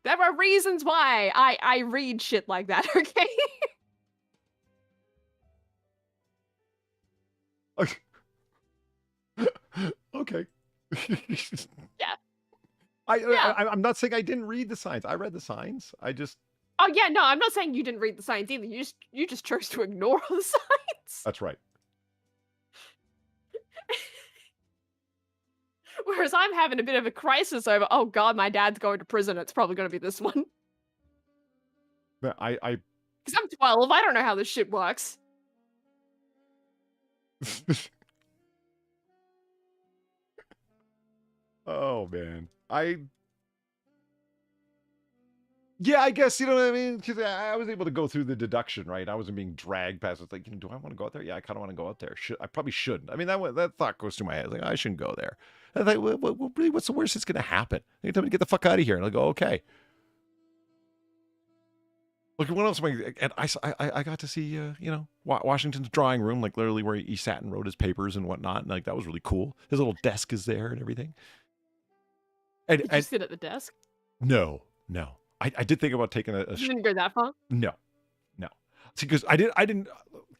There are reasons why I read shit like that, okay? Okay. Yeah. I'm not saying I didn't read the signs. I read the signs. Oh yeah, no, I'm not saying you didn't read the signs either. You just chose to ignore the signs. That's right. Whereas I'm having a bit of a crisis over, oh god, my dad's going to prison. It's probably going to be this one. But Because I'm 12. I don't know how this shit works. Oh man, yeah, I guess, you know what I mean? Because I was able to go through the deduction, right? I wasn't being dragged past. It's like, do I want to go out there? Yeah, I kind of want to go out there. I probably shouldn't. I mean, that thought goes through my head. Like, I shouldn't go there. And I thought, really, what's the worst that's going to happen? They tell me to get the fuck out of here. And I'll go, okay. Look, what else? And I got to see, Washington's drawing room, like literally where he sat and wrote his papers and whatnot. And like, that was really cool. His little desk is there and everything. Did you sit at the desk? No. I did think about taking You didn't go that far? No. See, because I didn't.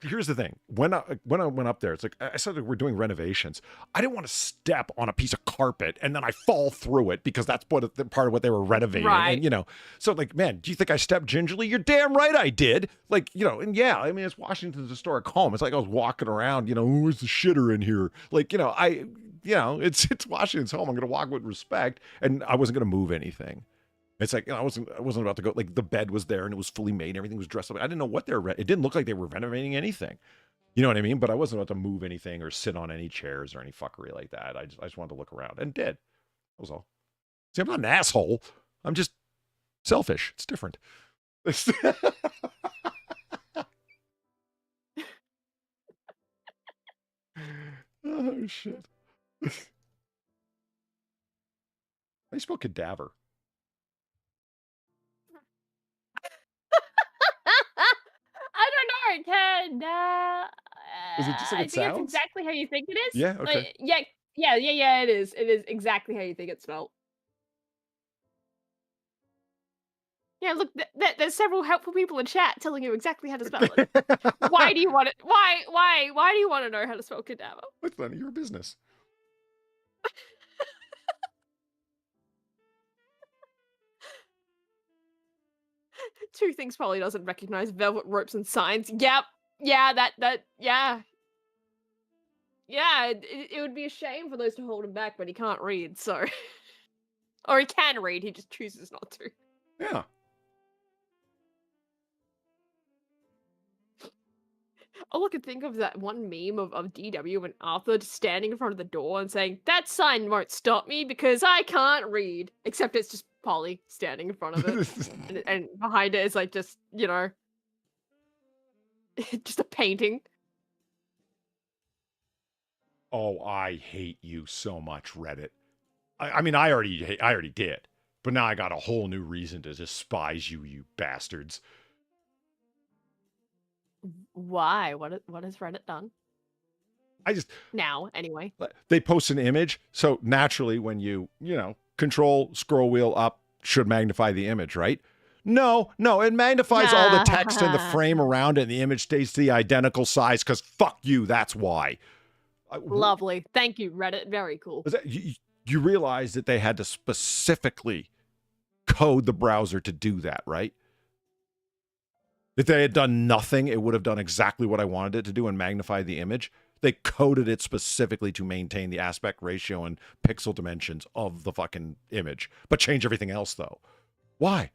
Here's the thing. When I went up there, it's like I said, we're doing renovations. I didn't want to step on a piece of carpet and then I fall through it, because that's part of what they were renovating. Right. And so like, man, do you think I stepped gingerly? You're damn right I did. Like, and yeah, I mean, it's Washington's historic home. It's like I was walking around, where's the shitter in here? Like, it's Washington's home. I'm going to walk with respect, and I wasn't going to move anything. It's like, I wasn't about to go, like the bed was there and it was fully made and everything was dressed up. I didn't know what it didn't look like they were renovating anything. You know what I mean? But I wasn't about to move anything or sit on any chairs or any fuckery like that. I just wanted to look around, and did. That was all. See, I'm not an asshole. I'm just selfish. It's different. Oh, shit. How do you spell cadaver? I don't know. Is it just like I it think sounds? it's exactly how you think it is. Yeah, okay. Like, yeah, it is. It is exactly how you think it's spelled. Yeah, look, there's several helpful people in chat telling you exactly how to spell it. Why do you want it? Why do you want to know how to spell cadaver? It's none of your business. Two Things probably doesn't recognize velvet ropes and signs. Yep. Yeah, yeah. Yeah, it would be a shame for those to hold him back, but he can't read, so. Or he can read, he just chooses not to. Yeah. all I could think of is that one meme of DW and Arthur just standing in front of the door and saying, "That sign won't stop me because I can't read." Except it's just Polly standing in front of it, and behind it is like just just a painting. Oh, I hate you so much, Reddit. I mean, I already did, but now I got a whole new reason to despise you, you bastards. Why? What has Reddit done? I just Now, anyway. They post an image, so naturally, when control scroll wheel up should magnify the image, right? No, it magnifies all the text and the frame around it, and the image stays the identical size. Because fuck you, that's why. Lovely, thank you, Reddit. Very cool. You realize that they had to specifically code the browser to do that, right? If they had done nothing, it would have done exactly what I wanted it to do and magnify the image. They coded it specifically to maintain the aspect ratio and pixel dimensions of the fucking image, but change everything else, though. Why?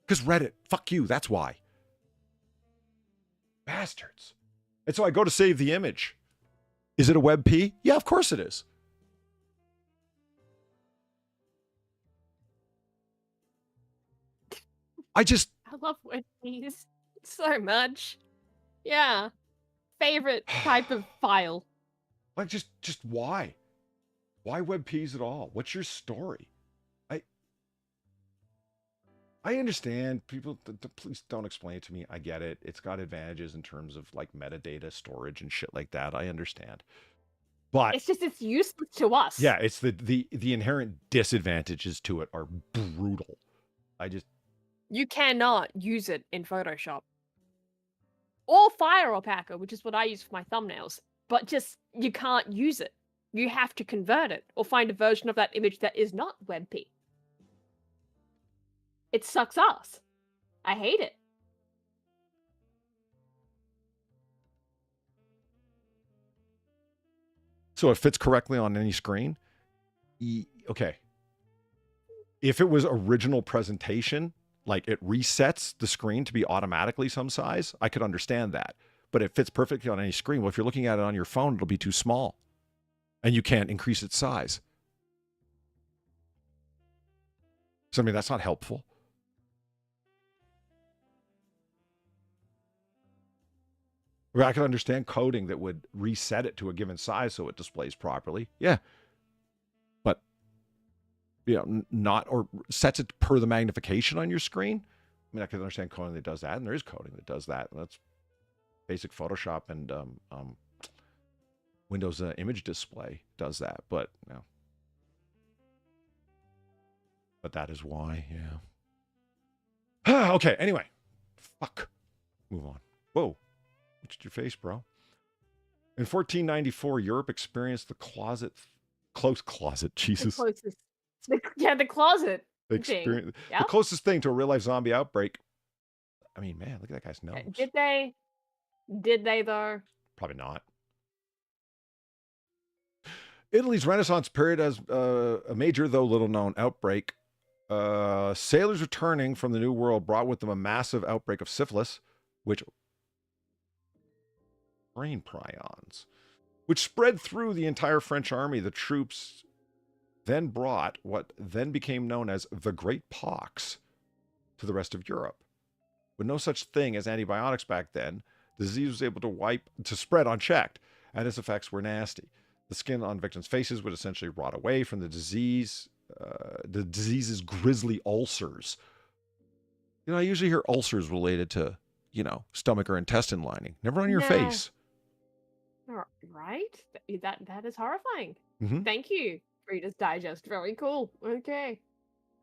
Because Reddit, fuck you, that's why. Bastards. And so I go to save the image. Is it a WebP? Yeah, of course it is. I love WebPs so much. Yeah. Favorite type of file. Like, just why? Why WebPs at all? What's your story? I understand people, please don't explain it to me. I get it. It's got advantages in terms of like metadata storage and shit like that. I understand. But it's useless to us. Yeah, it's the inherent disadvantages to it are brutal. You cannot use it in Photoshop. Or Fire Alpaca, which is what I use for my thumbnails. But you can't use it. You have to convert it, or find a version of that image that is not WebP. It sucks ass. I hate it. So it fits correctly on any screen? Okay. If it was original presentation, like it resets the screen to be automatically some size, I could understand that. But it fits perfectly on any screen. Well, if you're looking at it on your phone, it'll be too small. And you can't increase its size. So, I mean, that's not helpful. I could understand coding that would reset it to a given size so it displays properly. Yeah. But, not, or sets it per the magnification on your screen. I mean, I could understand coding that does that, and there is coding that does that. And that's basic Photoshop and Windows image display does that. But, But that is why, yeah. Okay, anyway. Fuck. Move on. Whoa. What's your face, bro? In 1494, Europe experienced the close closet, Jesus. The closest. The closet thing. Yep. The closest thing to a real-life zombie outbreak. I mean, man, look at that guy's nose. Did they? Did they, though? Probably not. Italy's Renaissance period has a major, though little-known outbreak. Sailors returning from the New World brought with them a massive outbreak of syphilis, which brain prions, which spread through the entire French army. The troops then brought what then became known as the Great Pox to the rest of Europe. With no such thing as antibiotics back then, the disease was able to spread unchecked, and its effects were nasty. The skin on victims' faces would essentially rot away from the disease. The disease's grisly ulcers. I usually hear ulcers related to, stomach or intestine lining. Never on your face. Right? That is horrifying. Mm-hmm. Thank you, Reader's Digest. Very cool. Okay.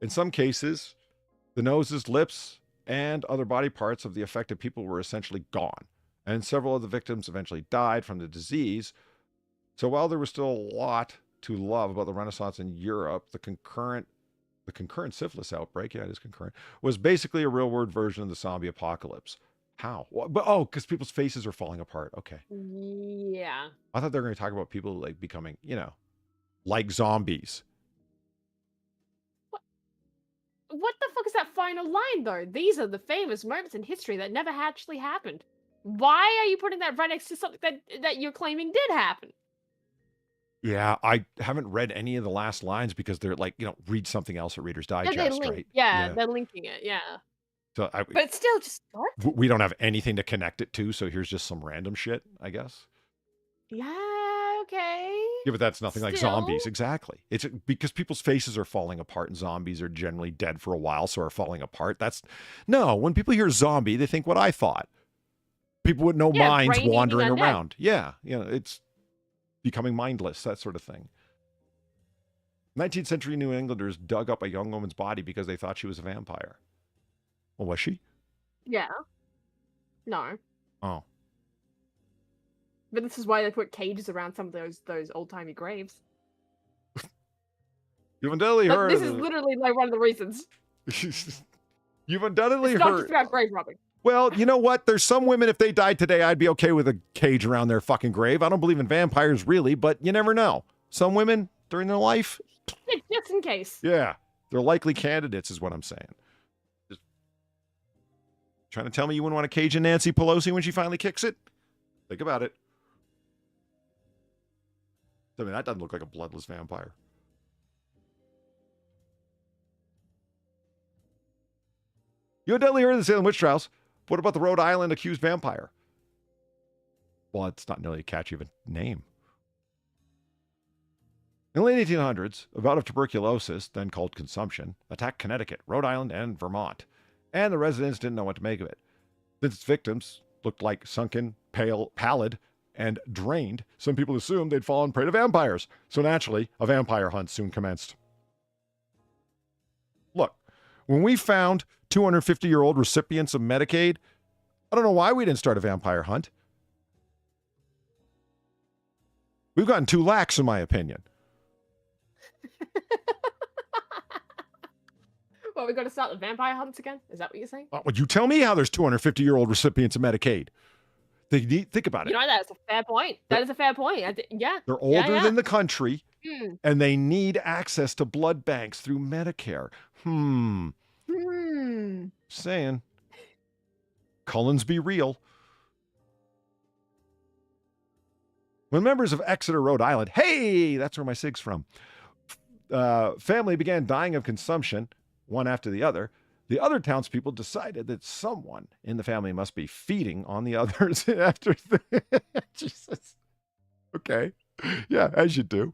In some cases, the noses, lips, and other body parts of the affected people were essentially gone. And several of the victims eventually died from the disease. So while there was still a lot to love about the Renaissance in Europe, the concurrent syphilis outbreak, yeah, it is concurrent, was basically a real-world version of the zombie apocalypse. How? Because people's faces are falling apart. Okay. Yeah. I thought they were going to talk about people like becoming, like zombies. What the fuck is that final line, though? These are the famous moments in history that never actually happened. Why are you putting that right next to something that you're claiming did happen? Yeah, I haven't read any of the last lines because they're like, read something else at Reader's Yeah, Digest, link. right? Yeah, they're linking it. Yeah, So but still, just what? we don't have anything to connect it to, so here's just some random shit, I guess. Yeah, okay. Yeah, but that's nothing like Still. zombies. Exactly. It's because people's faces are falling apart and zombies are generally dead for a while, so are falling apart. No, when people hear zombie, they think what I thought. People with no minds brain-eating wandering undead. around. Yeah, it's becoming mindless, that sort of thing. 19th century New Englanders dug up a young woman's body because they thought she was a vampire. Well, was she? Yeah. No. Oh. But this is why they put cages around some of those old-timey graves. You've undoubtedly Like, heard. this is literally like one of the reasons. You've undoubtedly It's not heard. just about grave robbing. Well, you know what? There's some women, if they died today, I'd be okay with a cage around their fucking grave. I don't believe in vampires, really, but you never know. Some women, during their life, Just in case. yeah, they're likely candidates, is what I'm saying. Just trying to tell me you wouldn't want to cage in Nancy Pelosi when she finally kicks it? Think about it. I mean, that doesn't look like a bloodless vampire. You had deadly heard of the Salem witch trials. What about the Rhode Island accused vampire? Well, it's not nearly a catchy of a name. In the late 1800s, a bout of tuberculosis, then called consumption, attacked Connecticut, Rhode Island, and Vermont, and the residents didn't know what to make of it. Since its victims looked like sunken, pale, pallid, and drained, some people assumed they'd fallen prey to vampires. So naturally, a vampire hunt soon commenced. Look, when we found 250-year-old recipients of Medicaid, I don't know why we didn't start a vampire hunt. We've gotten too lax, in my opinion. Well, we got to start the vampire hunts again? Is that what you're saying? Would you tell me how there's 250-year-old recipients of Medicaid? Think about it. You know, that's a fair point. That is a fair point. Yeah. They're older than the country, Hmm. and they need access to blood banks through Medicare. Saying. Cullens be real. When members of Exeter, Rhode Island, hey, that's where my sig's from, family began dying of consumption, one after the other townspeople decided that someone in the family must be feeding on the others after Jesus. Okay. Yeah, as you do.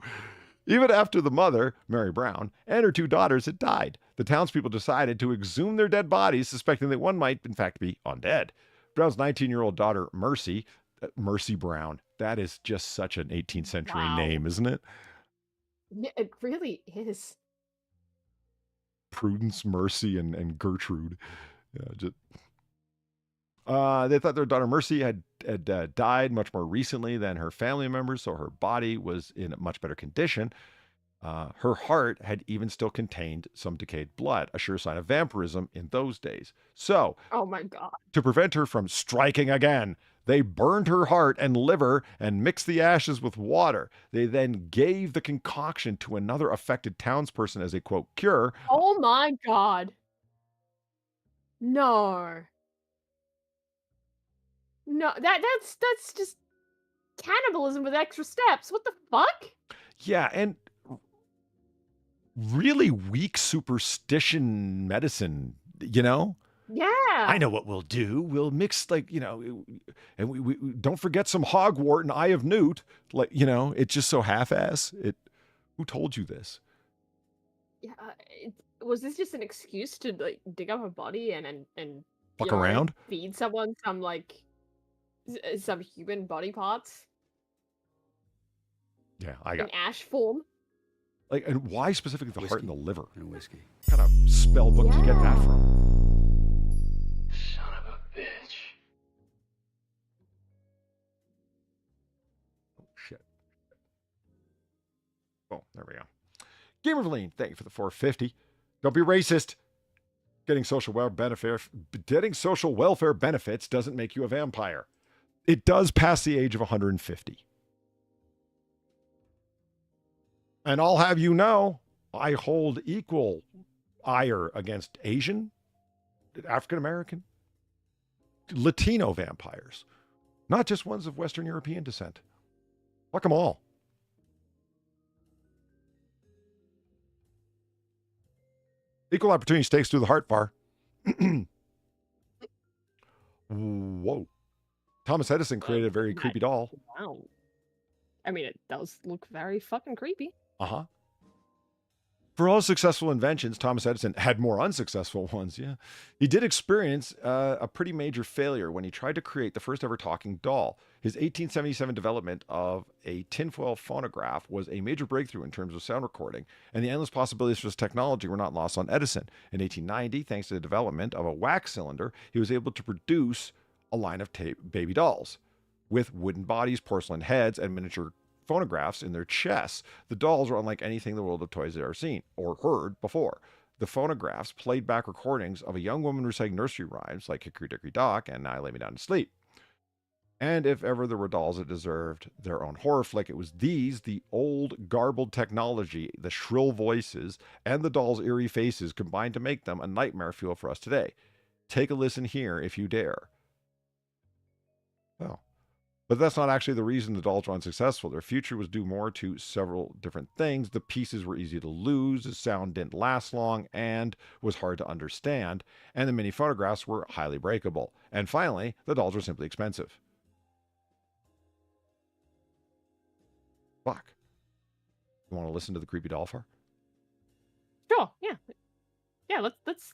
Even after the mother, Mary Brown, and her two daughters had died, the townspeople decided to exhume their dead bodies, suspecting that one might, in fact, be undead. Brown's 19-year-old daughter, Mercy Brown. That is just such an 18th century name, isn't it? Yeah, it really is. Prudence, Mercy, and Gertrude. Yeah, they thought their daughter Mercy had died much more recently than her family members, so her body was in a much better condition. Her heart had even still contained some decayed blood, a sure sign of vampirism in those days. So, oh my God, to prevent her from striking again, they burned her heart and liver and mixed the ashes with water. They then gave the concoction to another affected townsperson as a, quote, cure. Oh my God. No. No, that's just cannibalism with extra steps. What the fuck? Yeah, and really weak superstition medicine, Yeah. I know what we'll do. We'll mix and we don't forget some hogwort and eye of newt. It's just so half-ass. Who told you this? Yeah. Was this just an excuse to dig up a body and Fuck around? Feed someone some human body parts? Yeah, in ash form. And why specifically the heart and the liver? And whiskey. What kind of spell book did you get that from? Son of a bitch. Oh, shit. Oh, there we go. Gamerverline, thank you for the 450. Don't be racist. Getting social welfare benefits doesn't make you a vampire. It does past the age of 150. And I'll have you know, I hold equal ire against Asian, African American, Latino vampires. not just ones of Western European descent. Fuck them all. Equal opportunity stakes through the heart, Far. Whoa. Thomas Edison created a very creepy doll. Wow. I mean, it does look very fucking creepy. Uh-huh. For all his successful inventions, Thomas Edison had more unsuccessful ones, yeah. He did experience a pretty major failure when he tried to create the first ever talking doll. His 1877 development of a tinfoil phonograph was a major breakthrough in terms of sound recording, and the endless possibilities for this technology were not lost on Edison. In 1890, thanks to the development of a wax cylinder, he was able to produce a line of baby dolls with wooden bodies, porcelain heads, and miniature phonographs in their chests. The dolls were unlike anything the world of toys had ever seen or heard before. The phonographs played back recordings of a young woman reciting nursery rhymes like Hickory Dickory Dock and Now I Lay Me Down to Sleep. And if ever there were dolls that deserved their own horror flick, it was these, the old garbled technology, the shrill voices, and the dolls' eerie faces combined to make them a nightmare fuel for us today. Take a listen here if you dare. Well, but that's not actually the reason the dolls were unsuccessful. Their future was due more to several different things. The pieces were easy to lose, the sound didn't last long, and was hard to understand, and the mini phonographs were highly breakable. And finally, the dolls were simply expensive. Fuck. You want to listen to the creepy doll far? Sure, yeah. Yeah, let's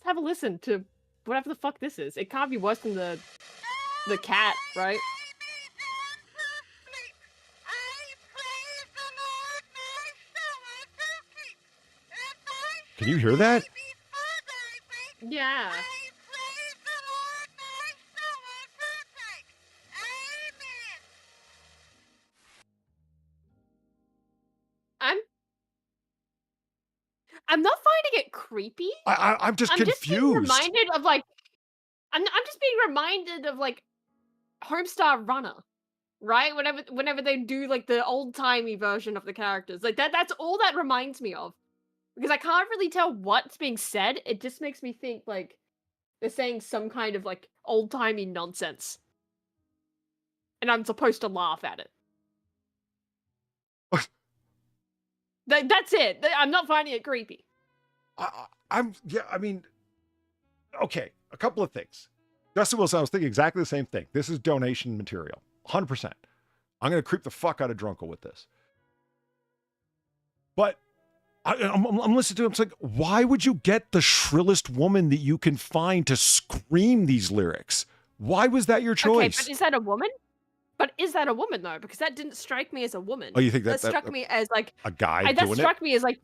have a listen to whatever the fuck this is. It can't be worse than the cat, right? Can you hear that? Yeah. I'm not finding it creepy. I'm just confused. Just being reminded of like, I'm just being reminded of like Homestar Runner, right? Whenever they do like the old timey version of the characters, like that's all that reminds me of. Because I can't really tell what's being said. It just makes me think like they're saying some kind of like old timey nonsense, and I'm supposed to laugh at it. That's it. I'm not finding it creepy. I mean, okay, a couple of things. Justin Wilson, I was thinking exactly the same thing. This is donation material, 100%. I'm going to creep the fuck out of Drunkle with this. But I'm listening to him. It's like, why would you get the shrillest woman that you can find to scream these lyrics? Why was that your choice? Okay, but is that a woman? But is that a woman though? Because that didn't strike me as a woman. Oh, you think that struck me as like a guy that doing struck it? me as like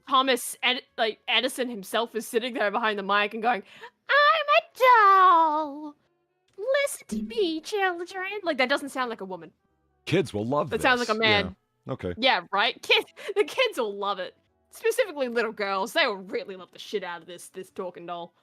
like Edison himself is sitting there behind the mic and going, "I'm a doll. Listen to me, children." Like that doesn't sound like a woman. Kids will love that. This. Sounds like a man. Yeah. Okay. Yeah, right. The kids will love it. Specifically, little girls. They will really love the shit out of this talking doll.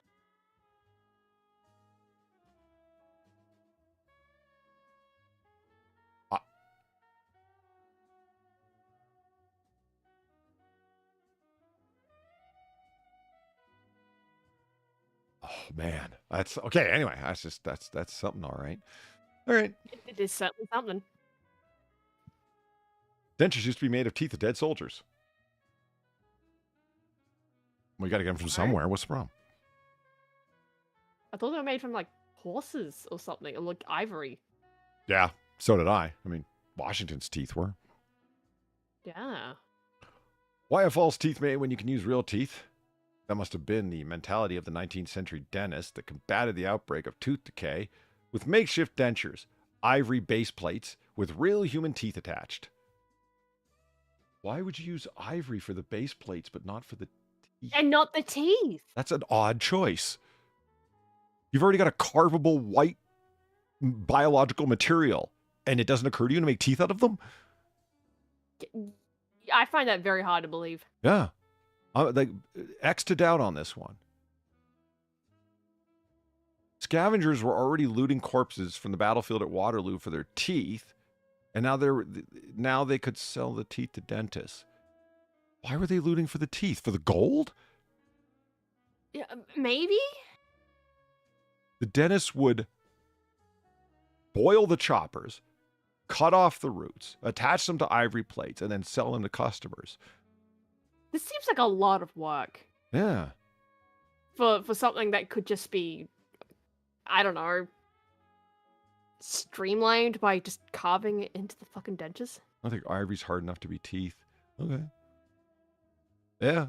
Oh man, that's okay. Anyway, that's something. All right. It is certainly something. Dentures used to be made of teeth of dead soldiers. We got to get them from somewhere. What's the problem? I thought they were made from like horses or something, or like ivory. Yeah, so did I. I mean, Washington's teeth were. Yeah. Why are false teeth made when you can use real teeth? That must have been the mentality of the 19th century dentist that combated the outbreak of tooth decay with makeshift dentures, ivory base plates with real human teeth attached. Why would you use ivory for the base plates but not for the teeth? And not the teeth. That's an odd choice. You've already got a carvable white biological material, and it doesn't occur to you to make teeth out of them? I find that very hard to believe. Yeah. Like, X to doubt on this one. Scavengers were already looting corpses from the battlefield at Waterloo for their teeth, and now they could sell the teeth to dentists. Why were they looting for the teeth? For the gold? Yeah, maybe? The dentists would boil the choppers, cut off the roots, attach them to ivory plates, and then sell them to customers. This seems like a lot of work Yeah. for something that could just be, I don't know, streamlined by just carving it into the fucking dentures. I think ivory's hard enough to be teeth. Okay. Yeah.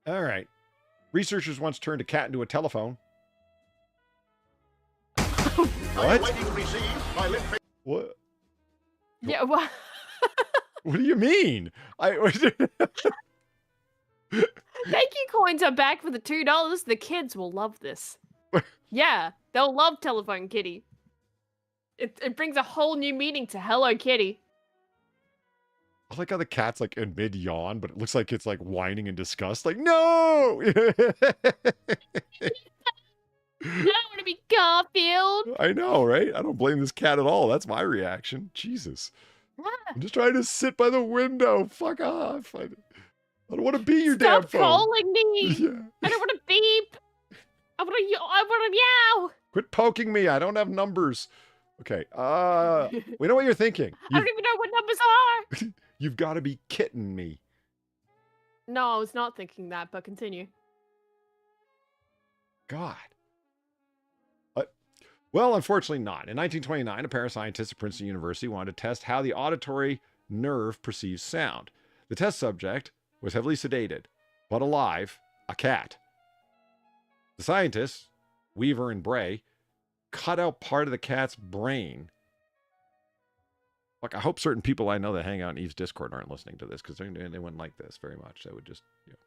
All right. Researchers once turned a cat into a telephone. What? What? Yeah, well, What do you mean? thank you coins are back for the $2. The kids will love this. Yeah, they'll love Telephone Kitty. It brings a whole new meaning to Hello Kitty. I like how the cat's like in mid yawn, but it looks like it's like whining in disgust. Like, no! I want to be Garfield. I know, right? I don't blame this cat at all. That's my reaction. Jesus. I'm just trying to sit by the window. Fuck off. I don't want to be your damn Stop phone. calling me. Yeah. I don't want to beep. I want to meow. Quit poking me. I don't have numbers. Okay. We know what you're thinking. I don't even know what numbers are. You've got to be kidding me. No, I was not thinking that, but continue. God. Well, unfortunately not. In 1929, a pair of scientists at Princeton University wanted to test how the auditory nerve perceives sound. The test subject was heavily sedated, but alive, a cat. The scientists, Weaver and Bray, cut out part of the cat's brain. Look, I hope certain people I know that hang out in Eve's Discord aren't listening to this, because they wouldn't like this very much. They would just, you know.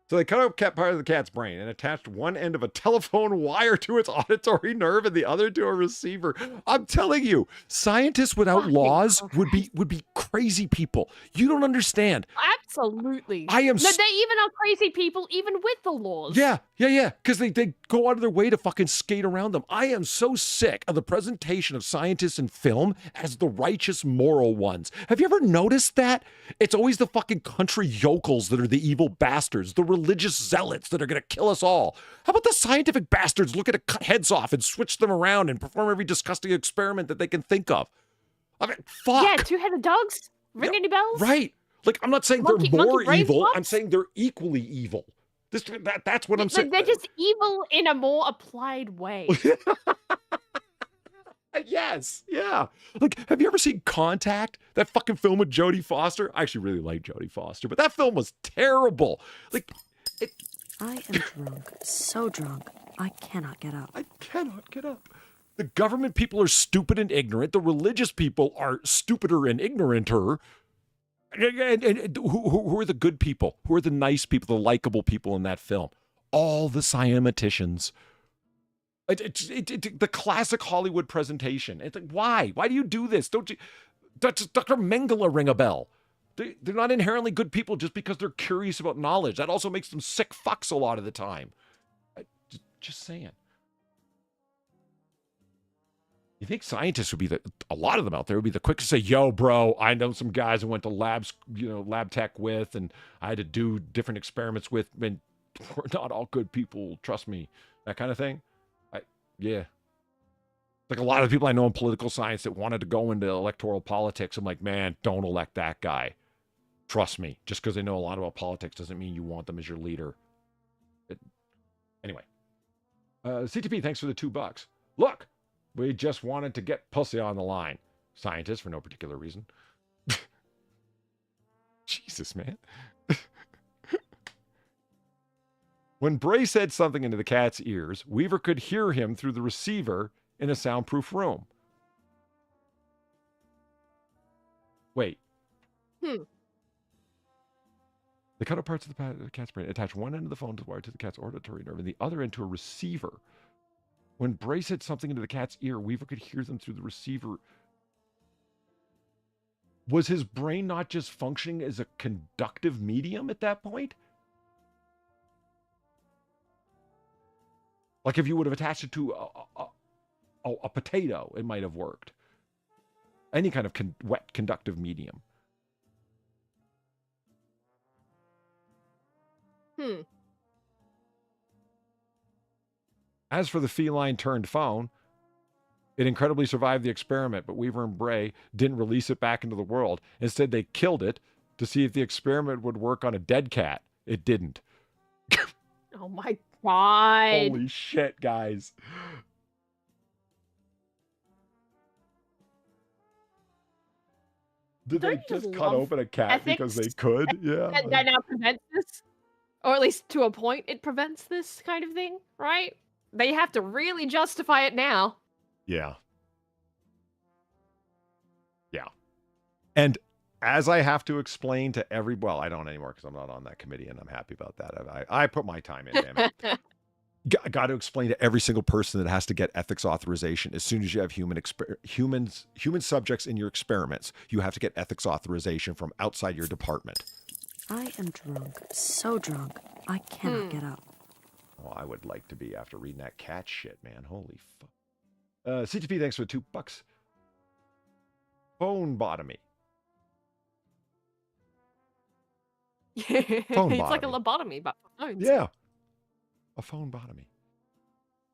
So they cut out part of the cat's brain and attached one end of a telephone wire to its auditory nerve and the other to a receiver. I'm telling you, scientists without Fucking laws would Christ. be crazy people. You don't understand. Absolutely. I am No, they even are crazy people, even with the laws. Yeah. Because they go out of their way to fucking skate around them. I am so sick of the presentation of scientists in film as the righteous, moral ones. Have you ever noticed that? It's always the fucking country yokels that are the evil bastards, the religious zealots that are going to kill us all. How about the scientific bastards looking to cut heads off and switch them around and perform every disgusting experiment that they can think of? I mean, fuck. Yeah, two-headed dogs. Ring any bells? Right. Like, I'm not saying Monkey they're more brain evil. swaps? I'm saying they're equally evil. That's what I'm saying. They're just evil in a more applied way. Yes, yeah. Like, have you ever seen Contact? That fucking film with Jodie Foster? I actually really like Jodie Foster, but that film was terrible. Like, I am drunk, so drunk, I cannot get up. I cannot get up. The government people are stupid and ignorant. The religious people are stupider and ignoranter. And who are the good people? Who are the nice people, the likable people in that film? All the Siamaticians. The classic Hollywood presentation. It's like, why? Why do you do this? Don't you? Does Dr. Mengele ring a bell? They're not inherently good people just because they're curious about knowledge. That also makes them sick fucks a lot of the time. Just saying. You think scientists would be a lot of them out there would be the quick to say, yo, bro, I know some guys I went to lab tech with, and I had to do different experiments with, and we're not all good people, trust me, that kind of thing. Yeah. Like a lot of people I know in political science that wanted to go into electoral politics. I'm like, man, don't elect that guy. Trust me. Just because they know a lot about politics doesn't mean you want them as your leader. Anyway. CTP, thanks for the $2. Look, we just wanted to get pussy on the line. Scientists, for no particular reason. Jesus, man. When Bray said something into the cat's ears, Weaver could hear him through the receiver in a soundproof room. Wait. They cut out parts of the cat's brain, attach one end of the phone wire to the cat's auditory nerve and the other end to a receiver. When Bray said something into the cat's ear, Weaver could hear them through the receiver. Was his brain not just functioning as a conductive medium at that point? Like if you would have attached it to a potato, it might have worked. Any kind of wet conductive medium. As for the feline-turned phone, it incredibly survived the experiment, but Weaver and Bray didn't release it back into the world. Instead, they killed it to see if the experiment would work on a dead cat. It didn't. Oh my god. Holy shit, guys. Did Don't they you just just cut love open a cat because they ethics? could? Yeah. That now prevents this, or at least to a point, it prevents this kind of thing, right? They have to really justify it now. Yeah. Yeah. And as I have to explain to well, I don't anymore because I'm not on that committee and I'm happy about that. I put my time in, damn it. Got to explain to every single person that has to get ethics authorization. As soon as you have human subjects in your experiments, you have to get ethics authorization from outside your department. I am drunk, so drunk, I cannot get up. Oh, I would like to be after reading that cat shit, man. Holy fuck. CTP, thanks for the $2. Phone bottomy. Phone It's like a bottomy. lobotomy, but for phones. Yeah. A phone bottomy.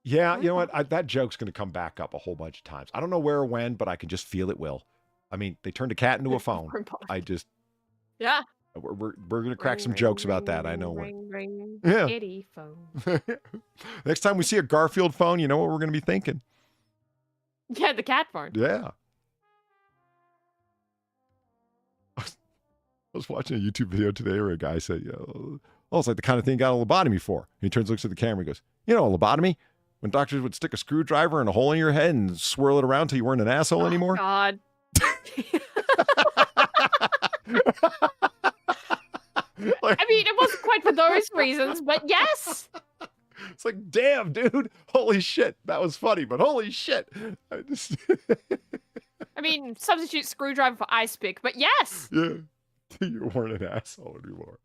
Yeah, you know what? That joke's going to come back up a whole bunch of times. I don't know where or when, but I can just feel it will. I mean, they turned a cat into a phone. Yeah. We're going to crack some jokes about that. I know. Ring, Yeah. kitty phone. Next time we see a Garfield phone, you know what we're going to be thinking. Yeah, the cat phone. Yeah. I was watching a YouTube video today where a guy said, it's like the kind of thing you got a lobotomy for. And he turns, looks at the camera and goes, a lobotomy? When doctors would stick a screwdriver in a hole in your head and swirl it around till you weren't an asshole anymore? God. I mean, it wasn't quite for those reasons, but yes. It's like, damn, dude. Holy shit. That was funny, but holy shit. I mean, substitute screwdriver for ice pick, but yes. Yeah. You weren't an asshole anymore.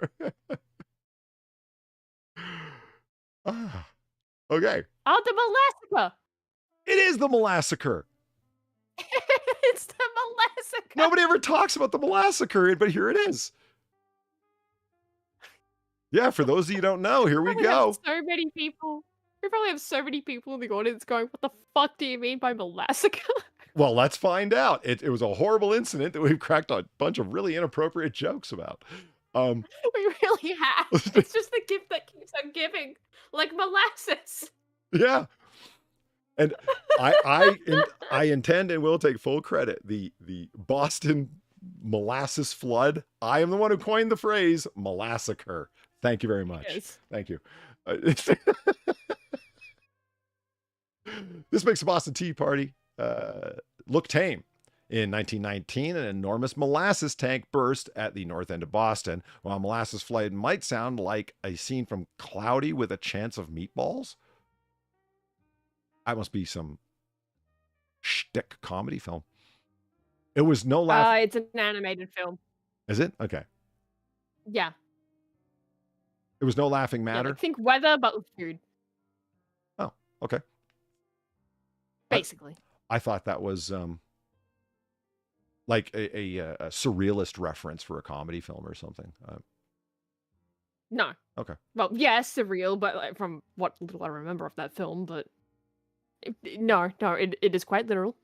Okay. Oh, the Molessica. It is the Molassacre. It's the Molessica. Nobody ever talks about the Molassacre, but here it is. Yeah, for those of you who don't know, here we go. So many people. We probably have so many people in the audience going, what the fuck do you mean by Molessica? Well, let's find out. It was a horrible incident that we've cracked a bunch of really inappropriate jokes about. We really have. It's just the gift that keeps on giving. Like molasses. Yeah. And I intend and will take full credit. The Boston molasses flood. I am the one who coined the phrase Molassacre. Thank you very much. Yes. Thank you. This makes the Boston Tea Party look tame. In 1919, an enormous molasses tank burst at the north end of Boston. While molasses flight might sound like a scene from Cloudy with a Chance of Meatballs, that must be some shtick comedy film. It was no laugh. It's an animated film. Is it? Okay. Yeah. It was no laughing Yeah, matter. like, think weather, but with food. Oh, okay. Basically. I thought that was like a surrealist reference for a comedy film or something. No. Okay. Well, yes, surreal, but like, from what little I remember of that film, but no, it is quite literal.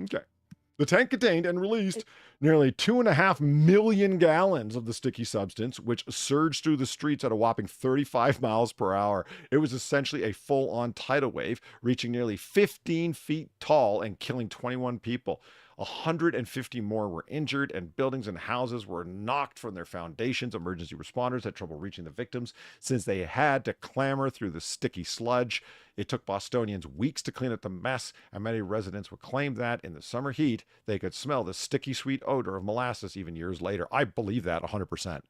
Okay. The tank contained and released nearly 2.5 million gallons of the sticky substance, which surged through the streets at a whopping 35 miles per hour. It was essentially a full-on tidal wave, reaching nearly 15 feet tall and killing 21 people. 150 more were injured, and buildings and houses were knocked from their foundations. Emergency responders had trouble reaching the victims since they had to clamber through the sticky sludge. It took Bostonians weeks to clean up the mess, and many residents would claim that in the summer heat, they could smell the sticky sweet odor of molasses even years later. I believe that 100%.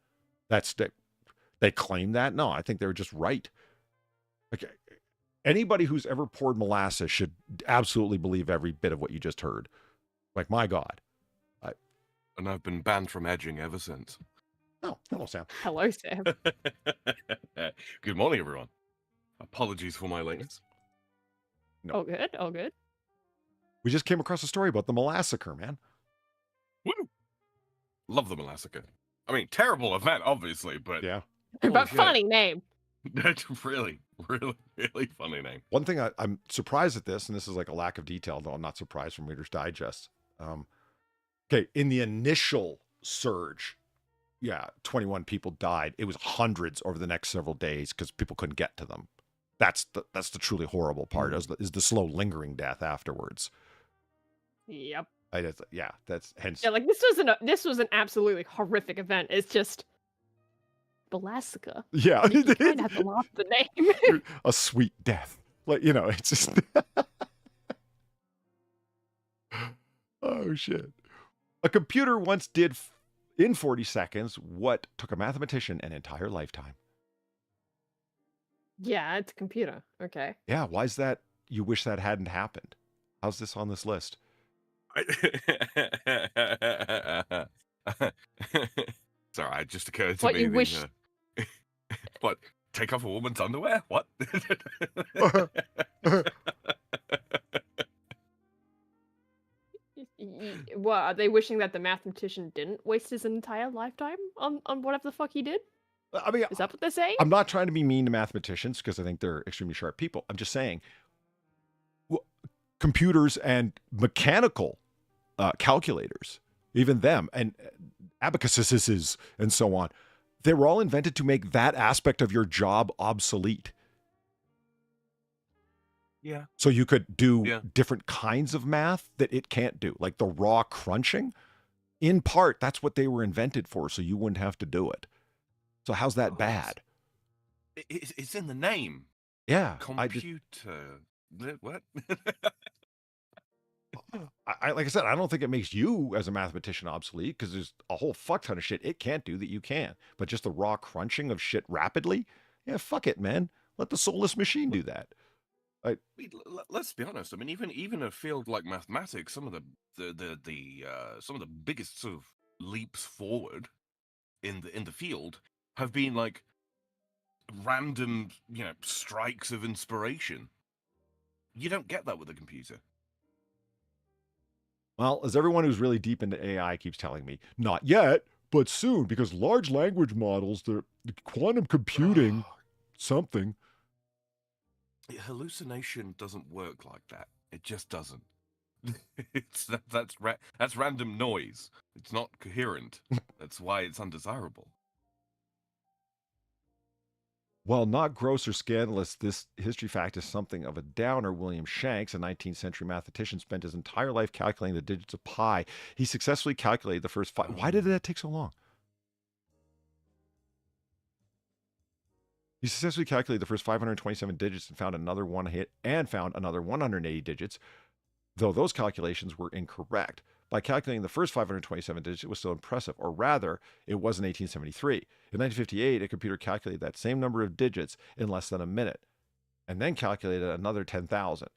They claim that? No, I think they were just right. Okay. Anybody who's ever poured molasses should absolutely believe every bit of what you just heard. Like, my God. And I've been banned from edging ever since. Oh, hello, Sam. Hello, Sam. Good morning, everyone. Apologies for my lateness. No. Oh, good. Oh, good. We just came across a story about the Molassacre, man. Woo! Love the Molassacre. I mean, terrible event, obviously, but... Yeah. But shit. funny name. That's really, really, really funny name. One thing I'm surprised at this, and this is like a lack of detail, though I'm not surprised from Reader's Digest. Okay, in the initial surge, 21 people died. It was hundreds over the next several days because people couldn't get to them. That's the truly horrible part, is the slow lingering death afterwards. Yep. That's hence. Yeah, like this was an absolutely horrific event. It's just Belasca. Yeah, You kind of have to laugh the name. A sweet death. Like, you know, it's just. Oh shit! A computer once did in 40 seconds what took a mathematician an entire lifetime. Yeah, it's a computer. Okay. Yeah, why is that? You wish that hadn't happened. How's this on this list? Sorry, it just occurred to What me. you wish? What? Take off a woman's underwear? What? What, are they wishing that the mathematician didn't waste his entire lifetime on whatever the fuck he did? I mean, Is that what they're saying? I'm not trying to be mean to mathematicians because I think they're extremely sharp people. I'm just saying, computers and mechanical calculators, even them, and abacuses and so on, they were all invented to make that aspect of your job obsolete. Yeah. So you could do different kinds of math that it can't do, like the raw crunching. In part, that's what they were invented for, so you wouldn't have to do it. So how's that bad? It's in the name. Yeah. Computer. What? Like I said, I don't think it makes you as a mathematician obsolete because there's a whole fuck ton of shit it can't do that you can. But just the raw crunching of shit rapidly, yeah, fuck it, man. Let the soulless machine do that. Let's be honest. I mean, even a field like mathematics, some of the biggest sort of leaps forward in the field have been like random, strikes of inspiration. You don't get that with a computer. Well, as everyone who's really deep into AI keeps telling me, not yet, but soon, because large language models, the quantum computing, something. Hallucination doesn't work like that. It just doesn't. That's random noise. It's not coherent. That's why it's undesirable. While not gross or scandalous, this history fact is something of a downer. William Shanks, a 19th century mathematician, spent his entire life calculating the digits of pi. He successfully calculated the first five. Why did that take so long? He successfully calculated the first 527 digits and found another 180 digits, though those calculations were incorrect. By calculating the first 527 digits, it was still impressive, or rather, it was in 1873. In 1958, a computer calculated that same number of digits in less than a minute, and then calculated another 10,000.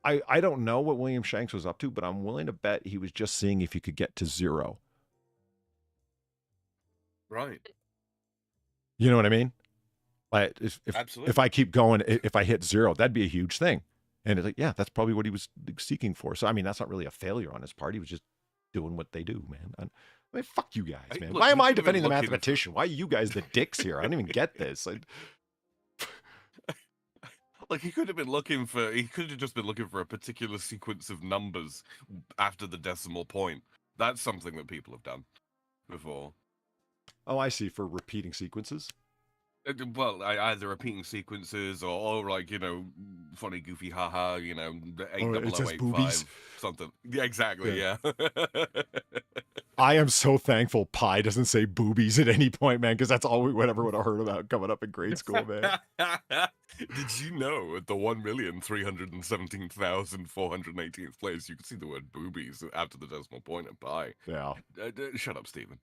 I don't know what William Shanks was up to, but I'm willing to bet he was just seeing if he could get to zero. Right. You know what I mean? Like Absolutely. If I keep going, if I hit zero, that'd be a huge thing. And it's like, yeah, that's probably what he was seeking for. So, I mean, that's not really a failure on his part. He was just doing what they do, man. I mean, fuck you guys, man. Look, why am I defending the mathematician? Why are you guys the dicks here? I don't even get this. Like, he could have just been looking for a particular sequence of numbers after the decimal point. That's something that people have done before. Oh, I see. For repeating sequences? Well, either repeating sequences or like, funny, goofy, haha, 80085, something. Yeah, exactly, yeah. I am so thankful Pi doesn't say boobies at any point, man, because that's all we would have heard about coming up in grade school, man. Did you know at the 1,317,418th place, you can see the word boobies after the decimal point of Pi? Yeah. Shut up, Stephen.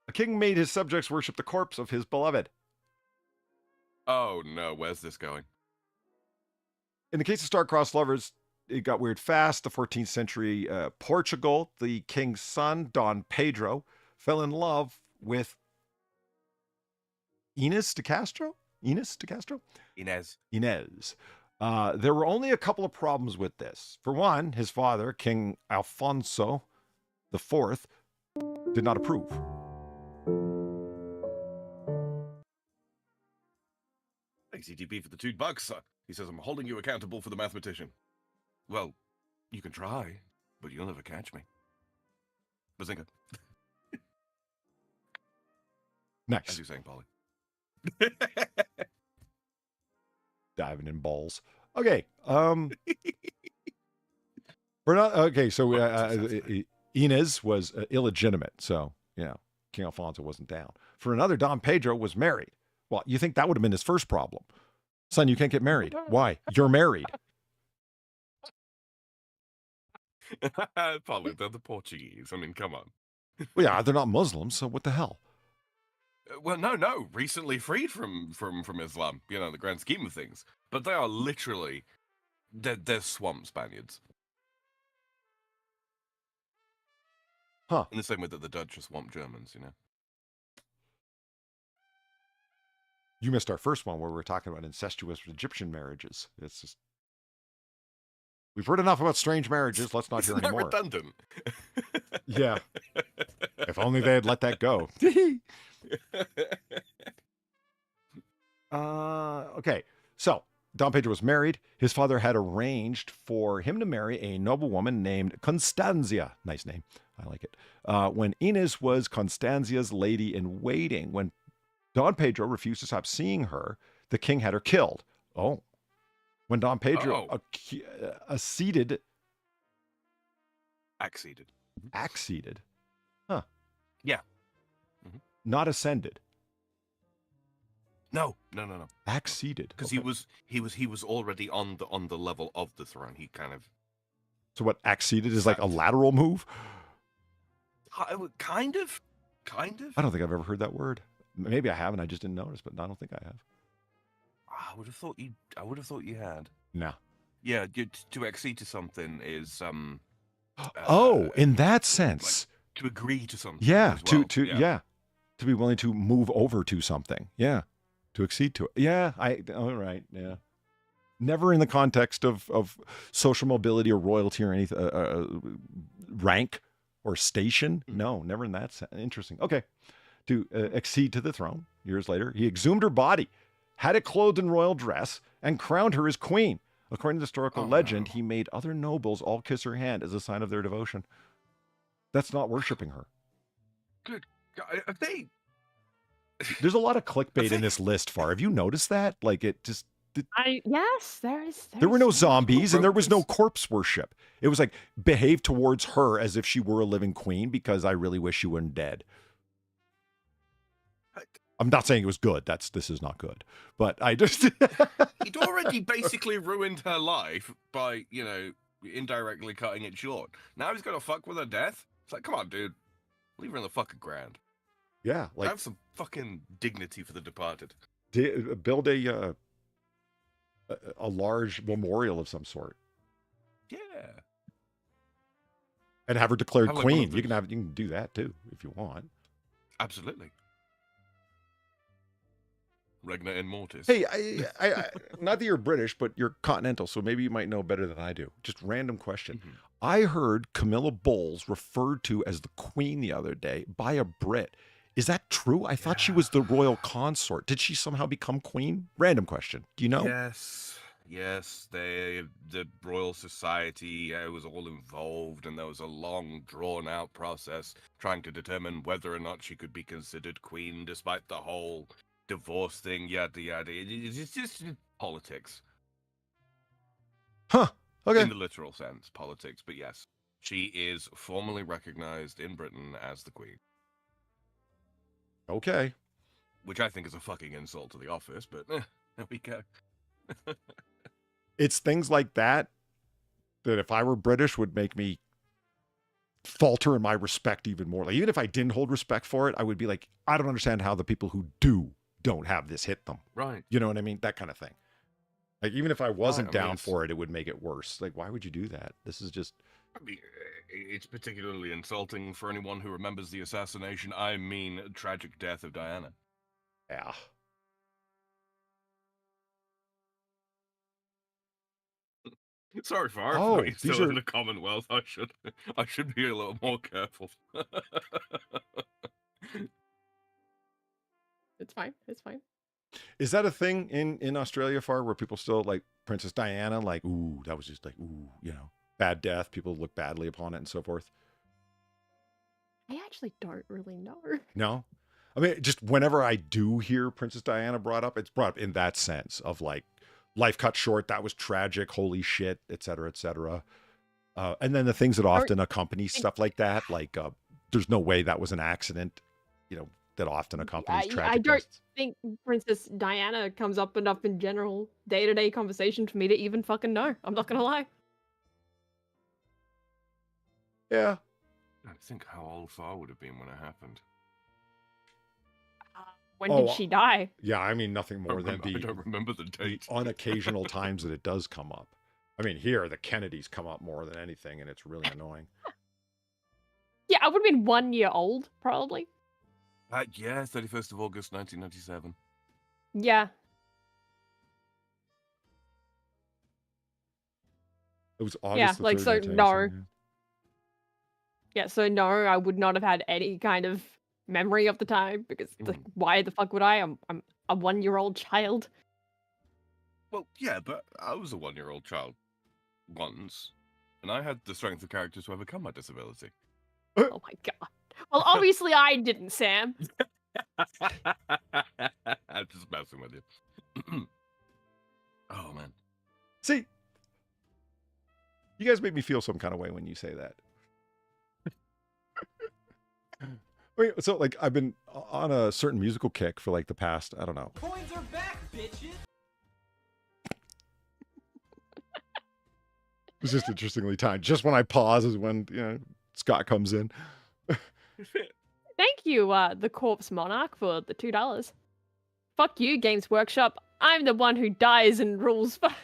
A king made his subjects worship the corpse of his beloved. Oh no, where's this going? In the case of star-crossed lovers, it got weird fast. The 14th century Portugal, the king's son, Don Pedro, fell in love with Inez de Castro. There were only a couple of problems with this. For one, his father, King Alfonso IV, did not approve. Thanks, ETB, for the $2, son. He says, I'm holding you accountable for the mathematician. Well, you can try, but you'll never catch me. Bazinga. Nice. As you're saying, Polly. Diving in balls. Okay. We're not okay. So Inez was illegitimate. So yeah, King Alfonso wasn't down. For another, Don Pedro was married. Well, you think that would have been his first problem? Son, you can't get married. Why? You're married. Polly, they're the Portuguese. I mean, come on. Well, yeah, they're not Muslims. So what the hell? Well, no. Recently freed from Islam. You know, the grand scheme of things. But they are literally, they're swamp Spaniards. Huh. In the same way that the Dutch are swamp Germans, you know. You missed our first one where we were talking about incestuous Egyptian marriages. It's just, we've heard enough about strange marriages. Let's not hear Isn't that anymore. redundant? Yeah. If only they had let that go. Okay. So Don Pedro was married. His father had arranged for him to marry a noblewoman named Constanzia. Nice name. I like it. When Inez was Constanzia's lady in waiting, when Don Pedro refused to stop seeing her, the king had her killed. Oh. When Don Pedro acceded. Acceded. Huh. Yeah. Not ascended. No. Acceded. Because okay. he was already on the level of the throne. He kind of. So what acceded is like a lateral move? Kind of. I don't think I've ever heard that word. Maybe I haven't. I just didn't notice, but I don't think I have. I would have thought you had. No. Yeah, to accede to something is in that sense. Like, to agree to something. Yeah, as well. To be willing to move over to something. Yeah. To accede to it. Yeah, all right, yeah. Never in the context of social mobility or royalty or anything, rank or station. No, never in that sense. Interesting. Okay. To accede to the throne. Years later, he exhumed her body, had it clothed in royal dress, and crowned her as queen. According to historical legend, he made other nobles all kiss her hand as a sign of their devotion. That's not worshiping her. Good God. If they... There's a lot of clickbait in this list, Far. Have you noticed that? Like, it just... Yes, there is. There were no zombies and there was no corpse worship. It was like, behave towards her as if she were a living queen because I really wish you weren't dead. I'm not saying it was good. This is not good. But I just... He'd already basically ruined her life by, indirectly cutting it short. Now he's gonna fuck with her death? It's like, come on, dude. Leave her in the fucking ground. Yeah. Like, have some fucking dignity for the departed. Build a large memorial of some sort. Yeah. And have her declared Like queen. You can do that too if you want. Absolutely. Regna in mortis. Hey, I not that you're British, but you're continental, so maybe you might know better than I do. Just random question. Mm-hmm. I heard Camilla Bowles referred to as the queen the other day by a Brit. Is that true? I thought she was the royal consort. Did she somehow become queen? Random question. Do you know? Yes. The Royal Society was all involved, and there was a long, drawn-out process trying to determine whether or not she could be considered queen, despite the whole divorce thing, yada yada. It's just politics. Huh. Okay. In the literal sense, politics. But yes, she is formally recognized in Britain as the queen. Okay. Which I think is a fucking insult to the office, but there we go. It's things like that if I were British would make me falter in my respect even more. Like, even if I didn't hold respect for it, I would be like, I don't understand how the people who don't have this hit them. Right. You know what I mean? That kind of thing. Like, even if I wasn't down for it, it would make it worse. Like, why would you do that? This is just... I mean, it's particularly insulting for anyone who remembers the assassination, tragic death of Diana. Yeah. Sorry, Far. Oh, You're these still are- in the Commonwealth. I should be a little more careful. It's fine. It's fine. Is that a thing in Australia, Far, where people still like Princess Diana? Like, ooh, that was just like, ooh, you know, bad death. People look badly upon it and so forth. I actually don't really know. No, I mean, just whenever I do hear Princess Diana brought up, it's brought up in that sense of like life cut short. That was tragic. Holy shit, et cetera, et cetera. And then the things that often accompany stuff like that, like there's no way that was an accident, you know, that often accompanies tragic I don't deaths. think Princess Diana comes up enough in general day-to-day conversation for me to even fucking know. I'm not gonna lie. Yeah. I think how old Far would have been when it happened. When did she die? Yeah, I mean nothing more than I don't remember the date. on occasional times that it does come up. I mean, here the Kennedys come up more than anything, and it's really annoying. Yeah, I would have been 1 year old, probably. Yeah, 31st of August, 1997. Yeah. It was August. Yeah, the like, 3rd, so, 1997, no. yeah. Yeah, so no, I would not have had any kind of memory of the time because why the fuck would I? I'm a 1-year-old child. Well, yeah, but I was a 1-year-old child once, and I had the strength of character to overcome my disability. Oh my god. Well, obviously I didn't, Sam. I'm just messing with you. Oh, man. See, you guys make me feel some kind of way when you say that. Wait, so like I've been on a certain musical kick for like the past, I don't know. Coins are back, bitches. It's just interestingly timed. Just when I pause is when, you know, Scott comes in. Thank you, the Corpse Monarch, for the $2. Fuck you, Games Workshop. I'm the one who dies and rules. What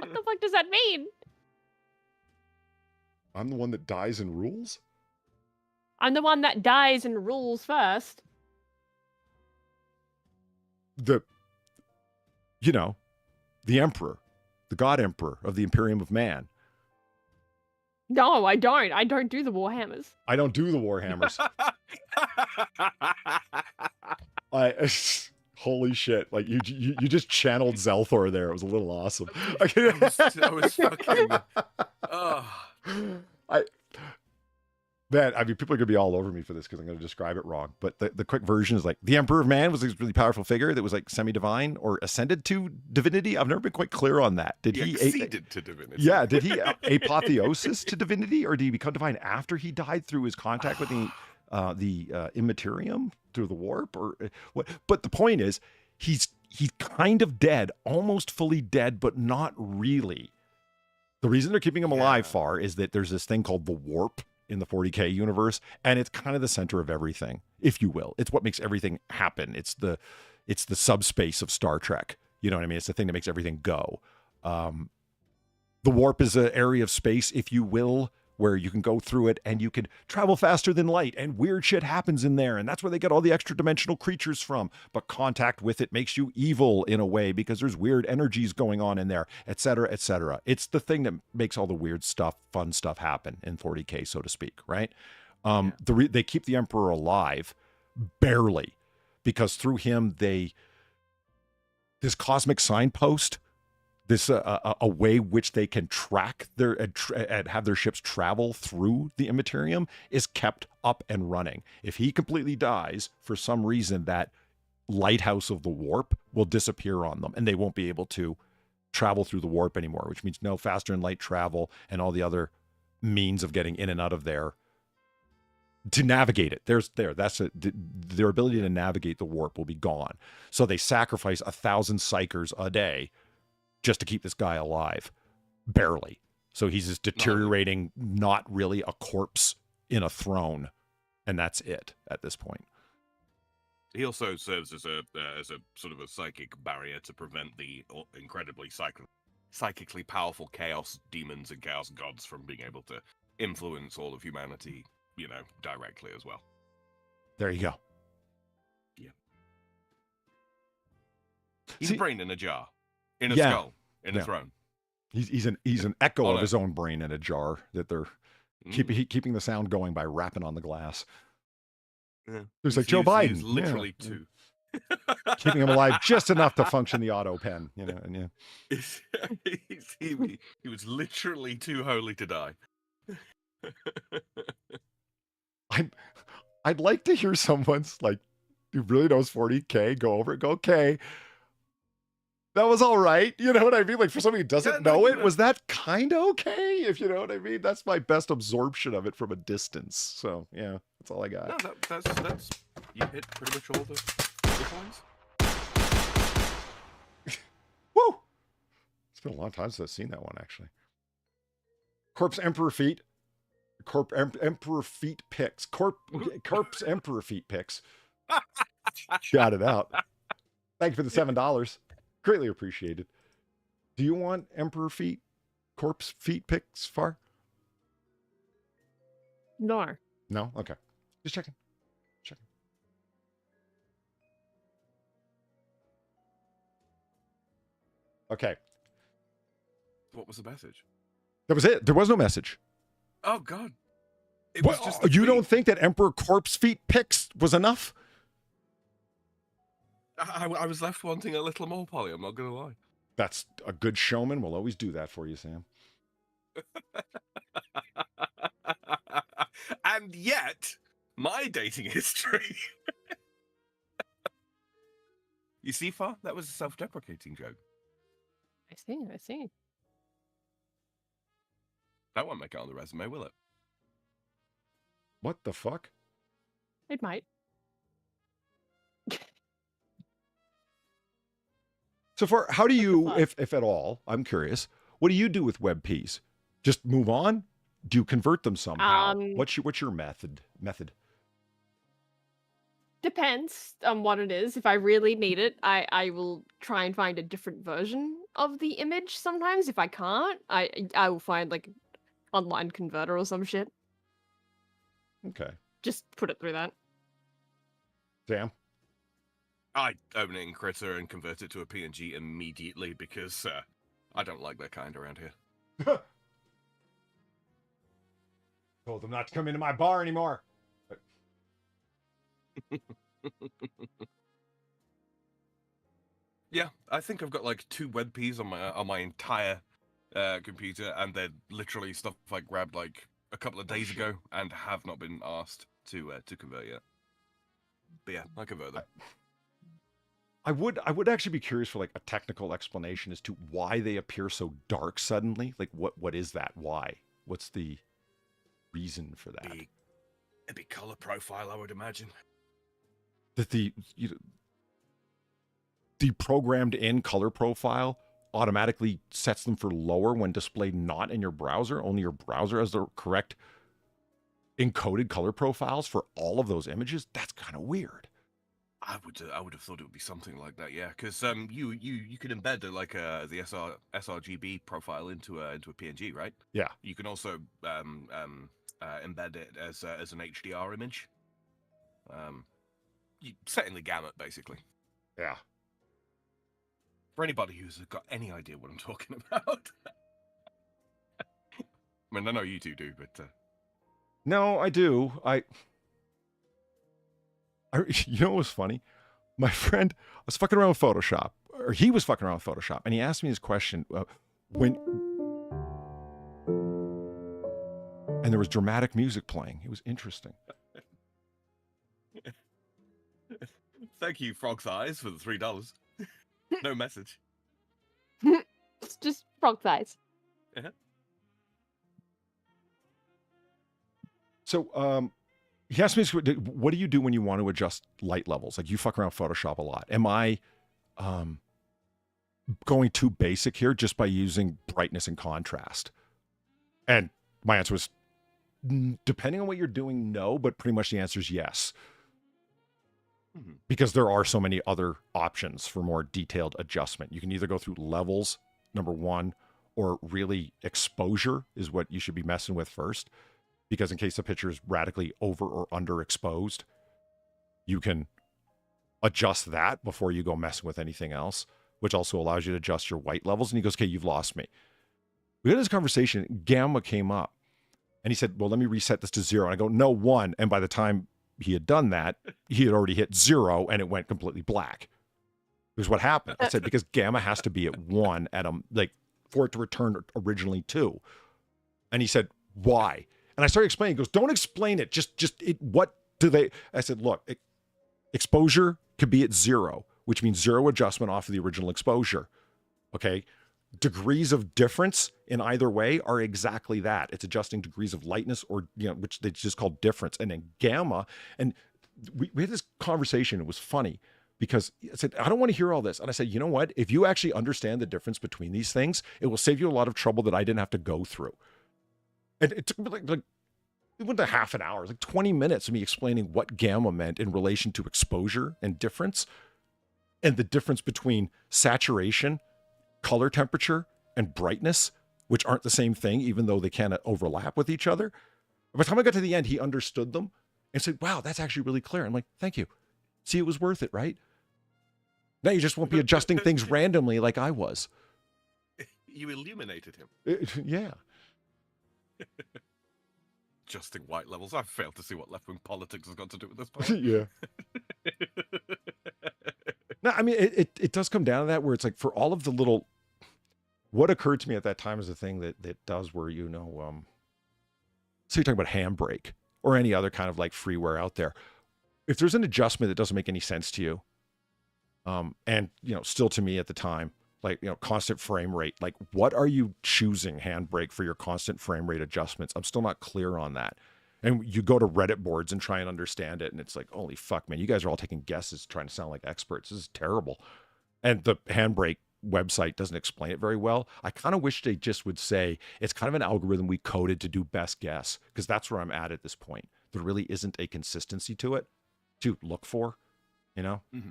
the fuck does that mean? I'm the one that dies and rules? I'm the one that dies and rules first. You know, the Emperor, the God Emperor of the Imperium of Man. No, I don't. I don't do the Warhammers. I don't do the Warhammers. Holy shit! Like you just channeled Zelthor there. It was a little awesome. I was fucking. Man, I mean, people are gonna be all over me for this because I'm gonna describe it wrong. But the quick version is like the Emperor of Man was this really powerful figure that was like semi-divine or ascended to divinity. I've never been quite clear on that. Did he acceded to divinity? Yeah, did he apotheosis to divinity, or did he become divine after he died through his contact with the immaterium through the warp, or what? But the point is, he's kind of dead, almost fully dead, but not really. The reason they're keeping him alive, Far, is that there's this thing called the warp in the 40K universe, and it's kind of the center of everything, if you will. It's what makes everything happen. It's the subspace of Star Trek. You know what I mean? It's the thing that makes everything go. The warp is an area of space, if you will, where you can go through it and you can travel faster than light, and weird shit happens in there, and that's where they get all the extra dimensional creatures from. But contact with it makes you evil in a way because there's weird energies going on in there, etc., etc. It's the thing that makes all the weird stuff, fun stuff happen in 40K, so to speak, right? They keep the Emperor alive, barely, because through him this cosmic signpost, this a way which they can track their and have their ships travel through the immaterium is kept up and running. If he completely dies for some reason, that lighthouse of the warp will disappear on them, and they won't be able to travel through the warp anymore, which means no faster than light travel and all the other means of getting in and out of there to navigate it. Their ability to navigate the warp will be gone. So they sacrifice 1,000 psychers a day just to keep this guy alive, barely. So he's just deteriorating, not really a corpse in a throne, and that's it at this point. He also serves as a sort of a psychic barrier to prevent the incredibly psychically powerful chaos demons and chaos gods from being able to influence all of humanity, you know, directly as well. There you go. Yeah. He's a brain in a jar. In a skull. in a throne. He's an echo of his own brain in a jar that they're keeping the sound going by rapping on the glass. Yeah. It's like Joe Biden. He's literally two. Keeping him alive just enough to function the auto pen, you know. And he was literally too holy to die. I'd like to hear someone's like who really knows 40K go over it, go, okay, that was all right. You know what I mean? Like for somebody who doesn't know it, was that kind of okay? If you know what I mean? That's my best absorption of it from a distance. So yeah, that's all I got. No, that's you hit pretty much all the points. Woo! It's been a long time since I've seen that one actually. Corpse Emperor Feet. Emperor Feet Picks. Corpse Emperor Feet Picks. Got it out. Thank you for the $7. Greatly appreciated. Do you want Emperor Feet, Corpse Feet Picks, Far? No. No? Okay. Just checking. Okay. What was the message? That was it. There was no message. Oh, God. It was just you don't think that Emperor Corpse Feet Picks was enough? I was left wanting a little more, Polly. I'm not going to lie. That's a good showman. Will always do that for you, Sam. And yet, my dating history. You see, Far? That was a self-deprecating joke. I see. That won't make it on the resume, will it? What the fuck? It might. So far, how do you, if at all, I'm curious, what do you do with WebPs? Just move on? Do you convert them somehow? What's your method? Depends on what it is. If I really need it, I will try and find a different version of the image sometimes. If I can't, I will find like online converter or some shit. Okay. Just put it through that. Sam? I open it in Critter and convert it to a PNG immediately because I don't like that kind around here. Told them not to come into my bar anymore. Yeah, I think I've got like 2 WebPs on my entire computer, and they're literally stuff I grabbed like a couple of days ago and have not been asked to convert yet. But yeah, I convert them. I would actually be curious for like a technical explanation as to why they appear so dark suddenly. Like what is that? Why? What's the reason for that? It'd be color profile, I would imagine. That the programmed in color profile automatically sets them for lower when displayed not in your browser. Only your browser has the correct encoded color profiles for all of those images. That's kind of weird. I would have thought it would be something like that, yeah. Because you can embed the sRGB profile into a PNG, right? Yeah. You can also embed it as an HDR image. You set in the gamut, basically. Yeah. For anybody who's got any idea what I'm talking about. I mean, I know you two do, but... No, I do. You know what was funny? My friend was fucking around with Photoshop, or he was fucking around with Photoshop, and he asked me this question and there was dramatic music playing. It was interesting. Thank you, Frog's Eyes, for the $3. No message. It's just frog thighs. Uh-huh. So, he asked me, what do you do when you want to adjust light levels? Like, you fuck around with Photoshop a lot. Am I going too basic here just by using brightness and contrast? And my answer was, depending on what you're doing, no, but pretty much the answer is yes. Mm-hmm. Because there are so many other options for more detailed adjustment. You can either go through levels, number one, or really exposure is what you should be messing with first. Because in case the picture is radically over or underexposed, you can adjust that before you go messing with anything else. which also allows you to adjust your white levels. And he goes, okay, you've lost me. We had this conversation, gamma came up. And he said, well, let me reset this to 0. And I go, no, 1. And by the time he had done that, he had already hit 0 and it went completely black. Here's what happened. I said, because gamma has to be at 1 at for it to return originally 2. And he said, why? And I started explaining. He goes, don't explain it. What do they? I said, look, exposure could be at 0, which means 0 adjustment off of the original exposure. Okay. Degrees of difference in either way are exactly that. It's adjusting degrees of lightness or, which they just call difference. And then gamma. And we had this conversation. It was funny because I said, I don't want to hear all this. And I said, you know what? If you actually understand the difference between these things, it will save you a lot of trouble that I didn't have to go through. And it took me like it went to half an hour. It was like 20 minutes of me explaining what gamma meant in relation to exposure and difference and the difference between saturation, color temperature, and brightness, which aren't the same thing, even though they can overlap with each other. By the time I got to the end, he understood them and said, wow, that's actually really clear. I'm like, thank you. See, it was worth it, right? Now you just won't be adjusting things randomly like I was. You illuminated him. Yeah. Adjusting white levels. I failed to see what left-wing politics has got to do with this part. Yeah. No, I mean, it does come down to that where it's like for all of the little, what occurred to me at that time is a thing that does where, so you're talking about handbrake or any other kind of like freeware out there. If there's an adjustment that doesn't make any sense to you, and, still to me at the time, like, constant frame rate, like what are you choosing handbrake for your constant frame rate adjustments? I'm still not clear on that. And you go to Reddit boards and try and understand it. And it's like, holy fuck, man, you guys are all taking guesses, trying to sound like experts. This is terrible. And the handbrake website doesn't explain it very well. I kind of wish they just would say, it's kind of an algorithm we coded to do best guess. Because that's where I'm at this point. There really isn't a consistency to it to look for, Mm-hmm.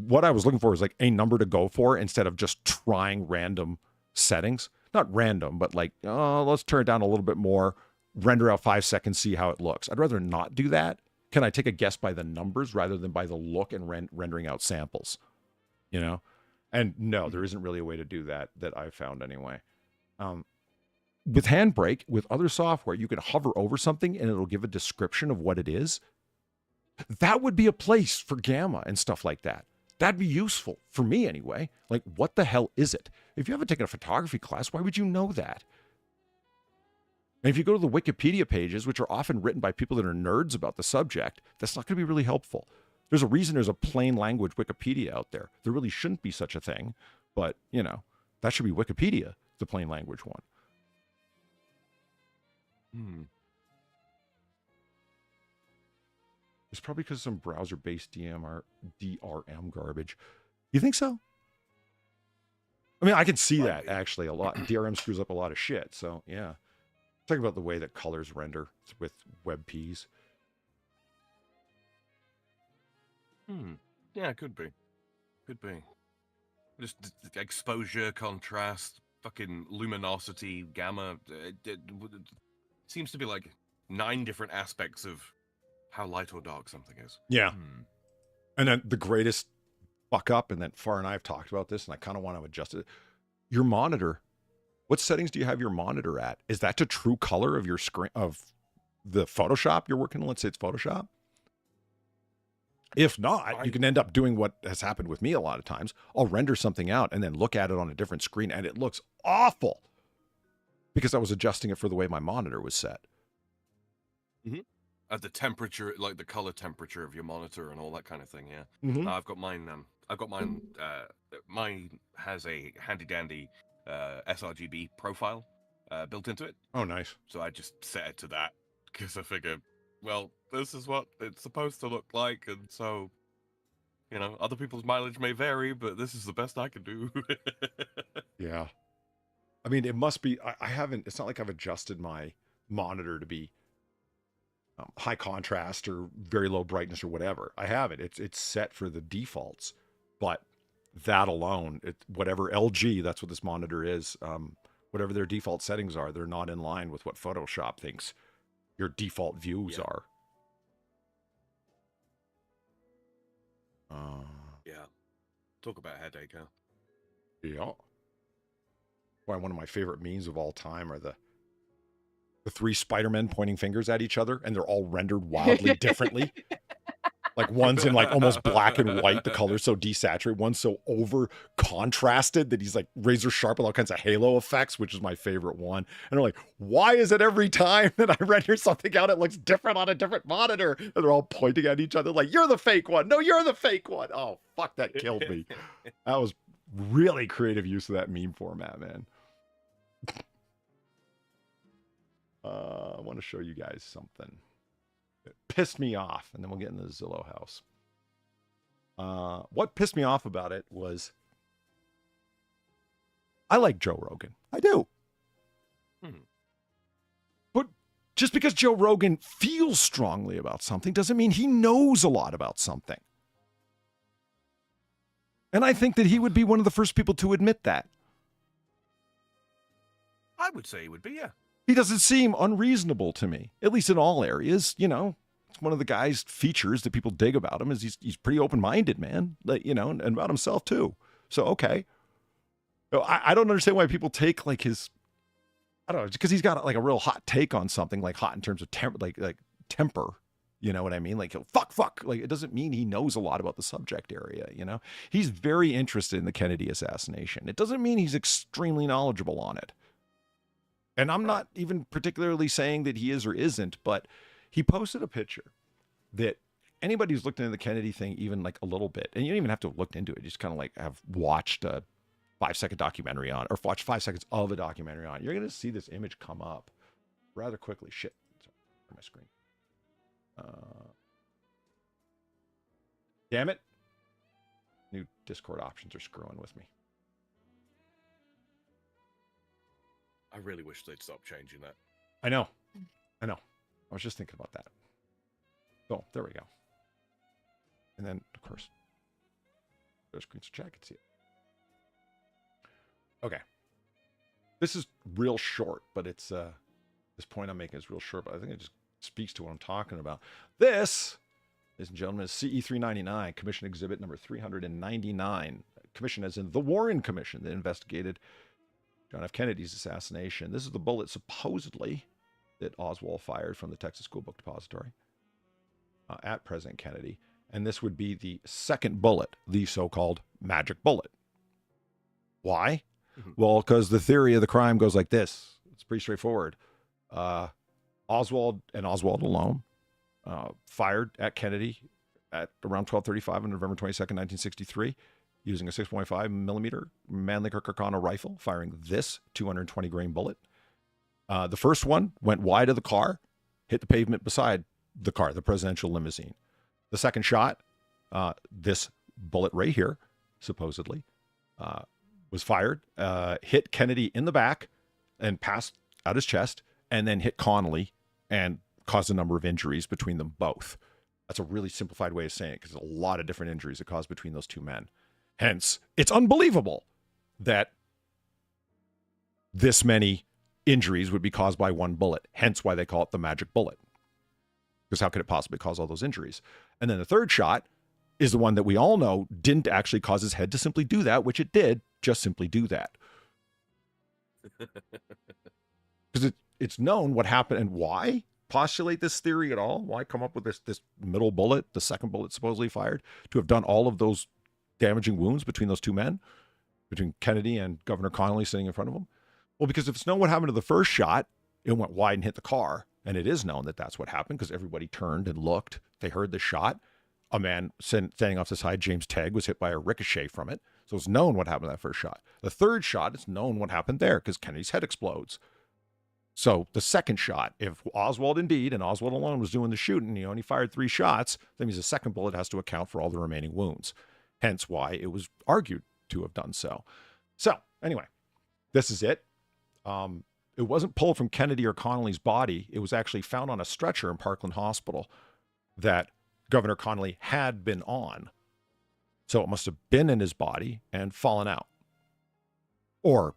What I was looking for is like a number to go for instead of just trying random settings. Not random, but like, let's turn it down a little bit more. Render out 5 seconds, see how it looks. I'd rather not do that. Can I take a guess by the numbers rather than by the look and rendering out samples? And no, there isn't really a way to do that I've found anyway. With handbrake, with other software, you can hover over something and it'll give a description of what it is. That would be a place for gamma and stuff like that. That'd be useful for me anyway. Like, what the hell is it? If you haven't taken a photography class, why would you know that? And if you go to the Wikipedia pages, which are often written by people that are nerds about the subject, that's not going to be really helpful. There's a reason there's a plain language Wikipedia out there. There really shouldn't be such a thing, but, that should be Wikipedia, the plain language one. It's probably because of some browser-based DRM garbage. You think so? I mean, I can see that actually a lot. DRM screws up a lot of shit, so yeah. Talking about the way that colors render with WebPs. Yeah, could be. Just exposure, contrast, fucking luminosity, gamma. It seems to be like 9 different aspects of how light or dark something is. Yeah. And then the greatest fuck up, and then Far and I have talked about this, and I kind of want to adjust it. Your monitor. What settings do you have your monitor at? Is that to true color of your screen, of the Photoshop you're working on? Let's say it's Photoshop. If not, you can end up doing what has happened with me a lot of times. I'll render something out and then look at it on a different screen, and it looks awful because I was adjusting it for the way my monitor was set. At the temperature, like the color temperature of your monitor and all that kind of thing, yeah. Mm-hmm. I've got mine. Mine has a handy dandy sRGB profile built into it. Oh, nice. So I just set it to that because I figure, well, this is what it's supposed to look like, and so, other people's mileage may vary, but this is the best I can do. Yeah. I mean, it must be. I haven't. It's not like I've adjusted my monitor to be high contrast or very low brightness or whatever. I have it. It's set for the defaults, but that alone, whatever LG, that's what this monitor is. Whatever their default settings are, they're not in line with what Photoshop thinks your default views are. Yeah. Talk about a headache, huh? Yeah. Why one of my favorite memes of all time are the three Spider-Men pointing fingers at each other, and they're all rendered wildly differently. Like one's in like almost black and white, the color's so desaturated. One's so over contrasted that he's like razor sharp with all kinds of halo effects, which is my favorite one. And they're like, why is it every time that I render something out, it looks different on a different monitor? And they're all pointing at each other like, you're the fake one. No, you're the fake one. Oh, fuck, that killed me. That was really creative use of that meme format, man. I want to show you guys something. It pissed me off, and then we'll get into the Zillow house. What pissed me off about it was I like Joe Rogan. I do. But just because Joe Rogan feels strongly about something doesn't mean he knows a lot about something. And I think that he would be one of the first people to admit that. I would say he would be, yeah. He doesn't seem unreasonable to me, at least in all areas. You know, it's one of the guy's features that people dig about him is he's pretty open-minded, man. Like, you know, and about himself too. So, okay. I don't understand why people take like his, I don't know, because he's got like a real hot take on something, like hot in terms of temper. You know what I mean? Like, fuck. Like, it doesn't mean he knows a lot about the subject area, you know? He's very interested in the Kennedy assassination. It doesn't mean he's extremely knowledgeable on it. And I'm not even particularly saying that he is or isn't, but he posted a picture that anybody who's looked into the Kennedy thing even like a little bit, and you don't even have to have looked into it, you just kind of like have watched a 5-second documentary on, or watched 5 seconds of a documentary on, you're going to see this image come up rather quickly. Shit. Sorry, my screen. Damn it. New Discord options are screwing with me. I really wish they'd stop changing that. I know. I was just thinking about that. Oh, there we go. And then, of course, there's screen so chat can see it. Okay. This is real short, but it's this point I'm making is real short, but I think it just speaks to what I'm talking about. This, ladies and gentlemen, is CE399, Commission Exhibit number 399. Commission as in the Warren Commission that investigated John F. Kennedy's assassination. This is the bullet supposedly that Oswald fired from the Texas School Book Depository at President Kennedy. And this would be the second bullet, the so-called magic bullet. Why? Well, because the theory of the crime goes like this. It's pretty straightforward. Oswald and Oswald alone fired at Kennedy at around 12:35 on November 22nd, 1963. Using a 6.5 millimeter Mannlicher Carcano rifle, firing this 220 grain bullet. The first one went wide of the car, hit the pavement beside the car, the presidential limousine. The second shot, this bullet right here, supposedly, was fired, hit Kennedy in the back and passed out his chest, and then hit Connolly and caused a number of injuries between them both. That's a really simplified way of saying it because there's a lot of different injuries it caused between those two men. Hence, it's unbelievable that this many injuries would be caused by one bullet. Hence why they call it the magic bullet. Because how could it possibly cause all those injuries? And then the third shot is the one that we all know didn't actually cause his head to simply do that, which it did just simply do that. Because it's known what happened and why. Postulate this theory at all? Why come up with this middle bullet, the second bullet supposedly fired, to have done all of those damaging wounds between those two men, between Kennedy and Governor Connolly sitting in front of him? Well, because if it's known what happened to the first shot, it went wide and hit the car. And it is known that that's what happened because everybody turned and looked. They heard the shot. A man standing off the side, James Tegg, was hit by a ricochet from it. So it's known what happened to that first shot. The third shot, it's known what happened there because Kennedy's head explodes. So the second shot, if Oswald indeed, and Oswald alone was doing the shooting, he only fired 3 shots, that means the second bullet has to account for all the remaining wounds. Hence why it was argued to have done so. So anyway, this is it. It wasn't pulled from Kennedy or Connolly's body. It was actually found on a stretcher in Parkland Hospital that Governor Connolly had been on. So it must have been in his body and fallen out. Or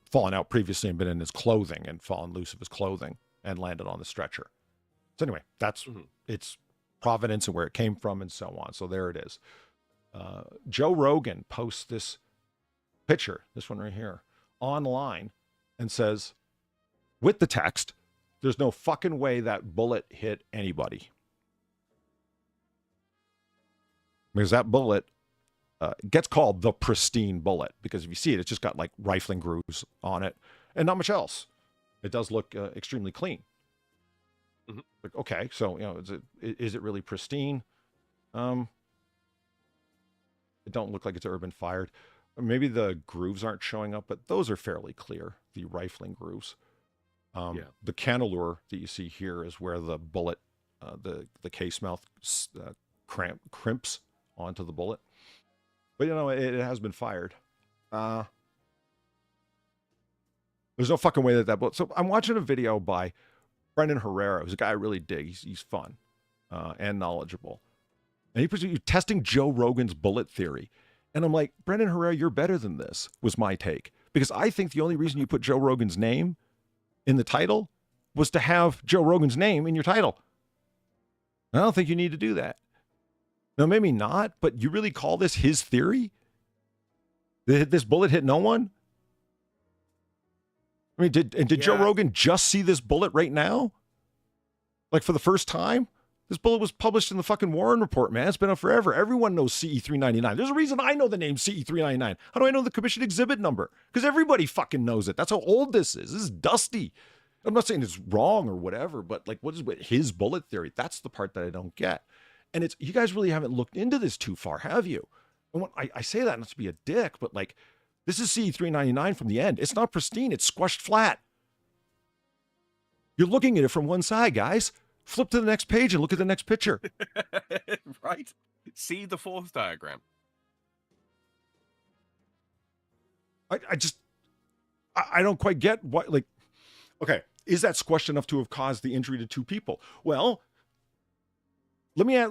fallen out previously and been in his clothing and fallen loose of his clothing and landed on the stretcher. So anyway, that's its provenance and where it came from and so on. So there it is. Joe Rogan posts this picture, this one right here, online and says, with the text, there's no fucking way that bullet hit anybody. Because that bullet gets called the pristine bullet, because if you see it, it's just got like rifling grooves on it and not much else. It does look extremely clean. Mm-hmm. Like, okay, so, is it really pristine? It don't look like it's ever been fired. Or maybe the grooves aren't showing up, but those are fairly clear, the rifling grooves. The cantelure that you see here is where the bullet, the case mouth crimps onto the bullet. But, it has been fired. There's no fucking way that bullet... So I'm watching a video by Brendan Herrera, who's a guy I really dig. He's fun and knowledgeable. And he's testing Joe Rogan's bullet theory. And I'm like, Brendan Herrera, you're better than this, was my take. Because I think the only reason you put Joe Rogan's name in the title was to have Joe Rogan's name in your title. I don't think you need to do that. No, maybe not, but you really call this his theory? This bullet hit no one? I mean, did Joe Rogan just see this bullet right now? Like for the first time? This bullet was published in the fucking Warren Report, man. It's been out forever. Everyone knows CE399. There's a reason I know the name CE399. How do I know the commission exhibit number? Because everybody fucking knows it. That's how old this is. This is dusty. I'm not saying it's wrong or whatever, but like, what is his bullet theory? That's the part that I don't get. And it's, you guys really haven't looked into this too far, have you? And when I say that not to be a dick, but like, this is CE399 from the end. It's not pristine. It's squashed flat. You're looking at it from one side, guys. Flip to the next page and look at the next picture. Right? See the fourth diagram. I don't quite get what, like, okay, is that squashed enough to have caused the injury to two people? Well, let me add,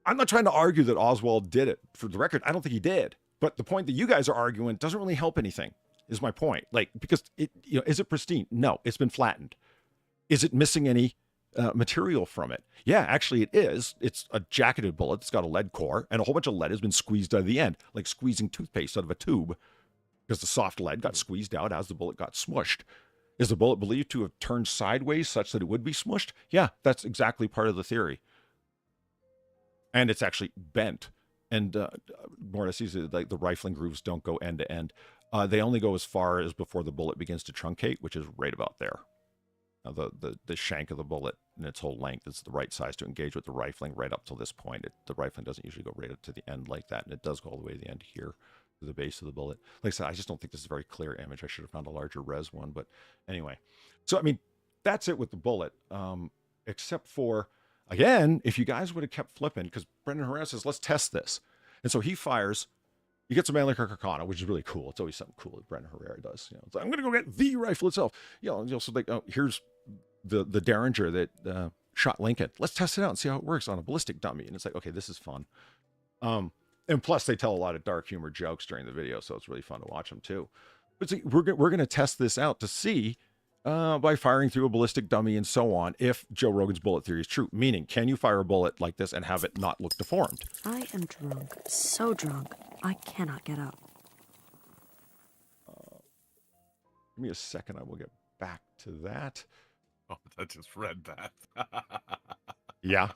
I'm not trying to argue that Oswald did it. For the record, I don't think he did. But the point that you guys are arguing doesn't really help anything, is my point. Like, because it, is it pristine? No, it's been flattened. Is it missing any material from it? Yeah, actually it is. It's a jacketed bullet. It's got a lead core, and a whole bunch of lead has been squeezed out of the end, like squeezing toothpaste out of a tube, because the soft lead got squeezed out as the bullet got smushed. Is the bullet believed to have turned sideways such that it would be smushed? Yeah, that's exactly part of the theory. And it's actually bent. And more or less, like the rifling grooves don't go end to end. They only go as far as before the bullet begins to truncate, which is right about there. Now, the shank of the bullet in its whole length is the right size to engage with the rifling right up till this point. The rifling doesn't usually go right up to the end like that, and it does go all the way to the end here, to the base of the bullet. Like I said, I just don't think this is a very clear image. I should have found a larger res one, but anyway. So, I mean, that's it with the bullet, except for, again, if you guys would have kept flipping, because Brendan Herrera says, let's test this. And so he fires. You get some Mannlicher Carcano, which is really cool. It's always something cool that Brendan Herrera does. It's like, I'm going to go get the rifle itself. So like, oh, here's the Derringer that shot Lincoln. Let's test it out and see how it works on a ballistic dummy. And it's like, okay, this is fun. And plus, they tell a lot of dark humor jokes during the video, so it's really fun to watch them too. But see, we're going to test this out to see, by firing through a ballistic dummy and so on, if Joe Rogan's bullet theory is true. Meaning, can you fire a bullet like this and have it not look deformed? I am drunk, so drunk, I cannot get up. Give me a second, I will get back to that. Oh, I just read that. Yeah.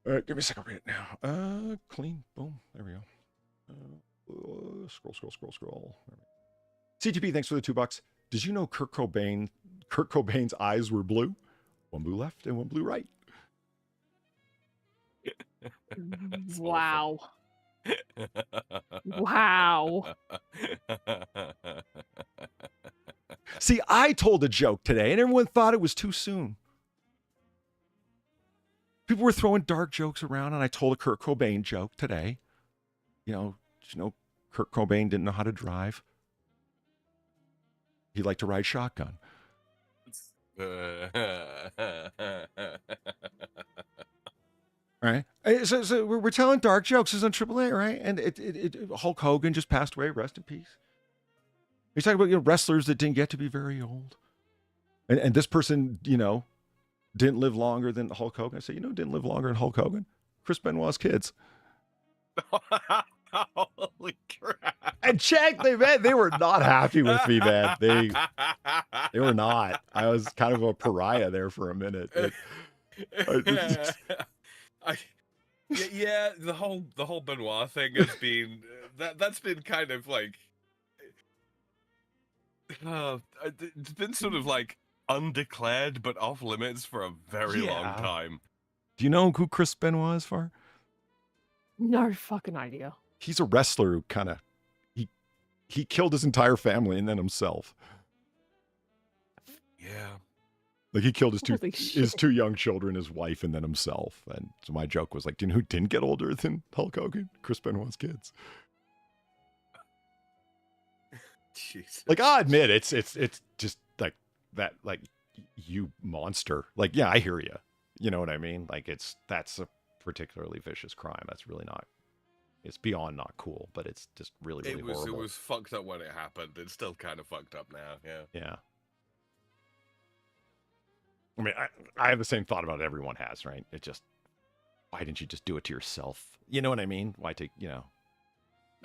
Give me a second, I'll read it now. Clean, boom, there we go. Scroll. CTP, thanks for the $2. Did you know Kurt Cobain's eyes were blue? One blue left and one blue right. Wow. Wow. See, I told a joke today and everyone thought it was too soon. People were throwing dark jokes around and I told a Kurt Cobain joke today. Kurt Cobain didn't know how to drive. He liked to ride shotgun. Right? So we're telling dark jokes. This is on AAA, right? And Hulk Hogan just passed away. Rest in peace. You're talking about wrestlers that didn't get to be very old. And this person, didn't live longer than Hulk Hogan. I say, didn't live longer than Hulk Hogan? Chris Benoit's kids. Holy crap. And check, they were not happy with me, man. They were not. I was kind of a pariah there for a minute. Yeah, the whole Benoit thing has been that's been kind of like it's been sort of like undeclared but off limits for a very long time. Do you know who Chris Benoit is for? No fucking idea. He's a wrestler who kind of he killed his entire family and then himself. Yeah. Like he killed his Holy two young children, his wife, and then himself. And so my joke was like, do you know who didn't get older than Hulk Hogan? Chris Benoit's kids. Jesus. Like I'll admit it's just like that, like you monster. Like, yeah, I hear you. You know what I mean? Like that's a particularly vicious crime. That's really not. It's beyond not cool, but it's just really horrible. It was fucked up when it happened. It's still kind of fucked up now. Yeah. Yeah. I mean, I have the same thought about it everyone has, right? It just, why didn't you just do it to yourself? You know what I mean? Why take, that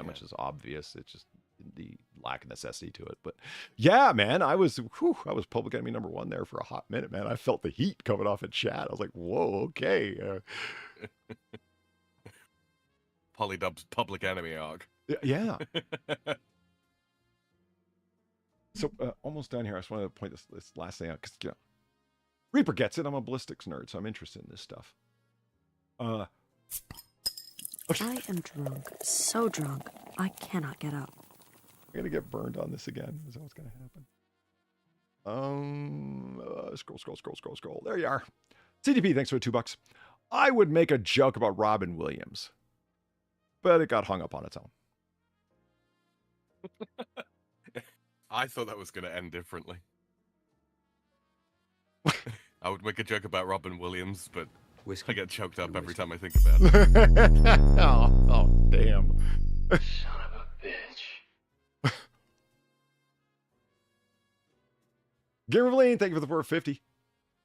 much is obvious. It's just the lack of necessity to it. But yeah, man, I was public enemy number one there for a hot minute, man. I felt the heat coming off in chat. I was like, whoa, okay. Polydub's public enemy arc. Yeah. So almost done here. I just wanted to point this last thing out because, Reaper gets it. I'm a ballistics nerd, so I'm interested in this stuff. I am drunk, so drunk, I cannot get up. I'm going to get burned on this again. Is that what's going to happen? Scroll. There you are. CDP, thanks for the $2. I would make a joke about Robin Williams, but it got hung up on its own. I thought that was going to end differently. I would make a joke about Robin Williams, but Whisky. I get choked up every time I think about it. oh, damn. Son of a bitch. Gamervaline, thank you for the 450.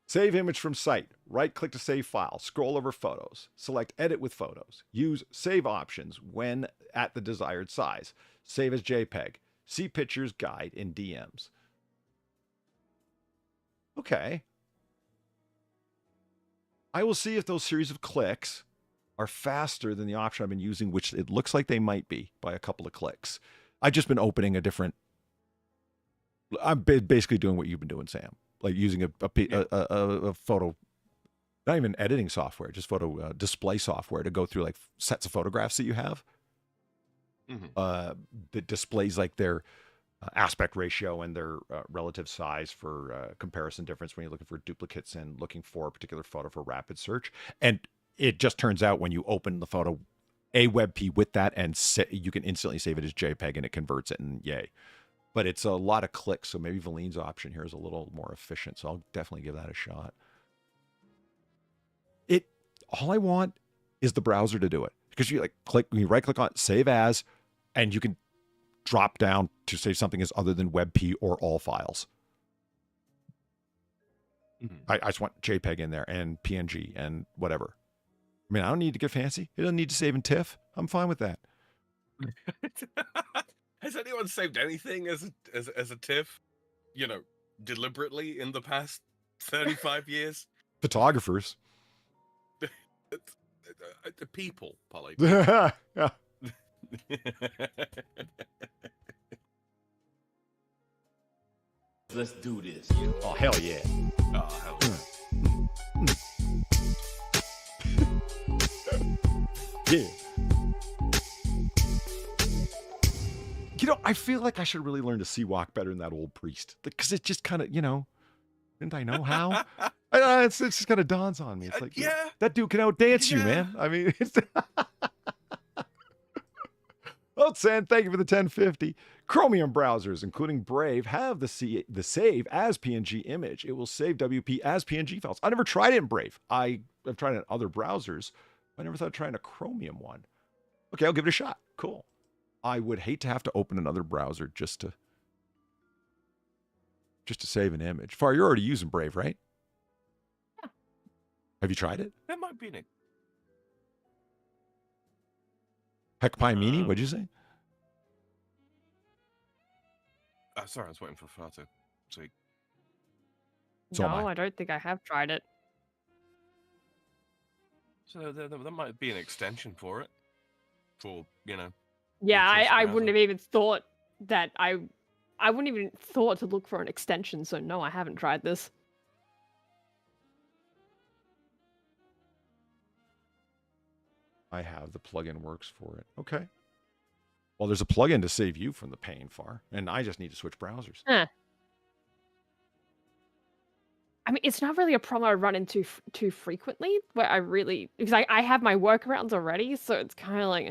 Save image from site. Right-click to save file. Scroll over photos. Select edit with photos. Use save options when at the desired size. Save as JPEG. See pictures guide in DMs. Okay. I will see if those series of clicks are faster than the option I've been using, which it looks like they might be by a couple of clicks. I've just been opening a different... I'm basically doing what you've been doing, Sam. Like using a photo, not even editing software, just photo display software to go through like sets of photographs that you have. That displays like their aspect ratio and their relative size for comparison difference when you're looking for duplicates and looking for a particular photo for rapid search. And it just turns out when you open the photo, a WebP with that, and you can instantly save it as JPEG and it converts it, and yay. But it's a lot of clicks, so maybe Valine's option here is a little more efficient, so I'll definitely give that a shot. All I want is the browser to do it, because you you right-click on save as, and you can drop down to save something as other than WebP or all files. I just want JPEG in there and PNG and whatever. I mean, I don't need to get fancy. It doesn't need to save in TIFF. I'm fine with that. Has anyone saved anything as a TIFF, deliberately in the past 35 years? Photographers. People, Polly. Yeah. Let's do this. Oh, hell yeah. Oh, hell yeah. Yeah. I feel like I should really learn to sea walk better than that old priest. Because it just kind of, didn't I know how? It just kind of dawns on me. It's like, yeah, that dude can outdance you, man. I mean, it's... Oh, San, thank you for the 1050. Chromium browsers, including Brave, have the save as PNG image. It will save WP as PNG files. I never tried it in Brave. I have tried it in other browsers. I never thought of trying a Chromium one. Okay, I'll give it a shot. Cool. I would hate to have to open another browser just to save an image. Far, you're already using Brave, right? Yeah. Have you tried it? That might be Nick. Heck Pie Meanie, what'd you say? Sorry, I was waiting for Far to speak. So am No, I. I don't think I have tried it. So there might be an extension for it. For, you know. Yeah, choice I browser. wouldn't have even thought that I wouldn't even thought to look for an extension, so no, I haven't tried this. I have. The plugin works for it. Okay. Well, there's a plugin to save you from the pain, Far, and I just need to switch browsers. Huh. I mean, it's not really a problem I run into too frequently, where I really, because I have my workarounds already, so it's kind of like,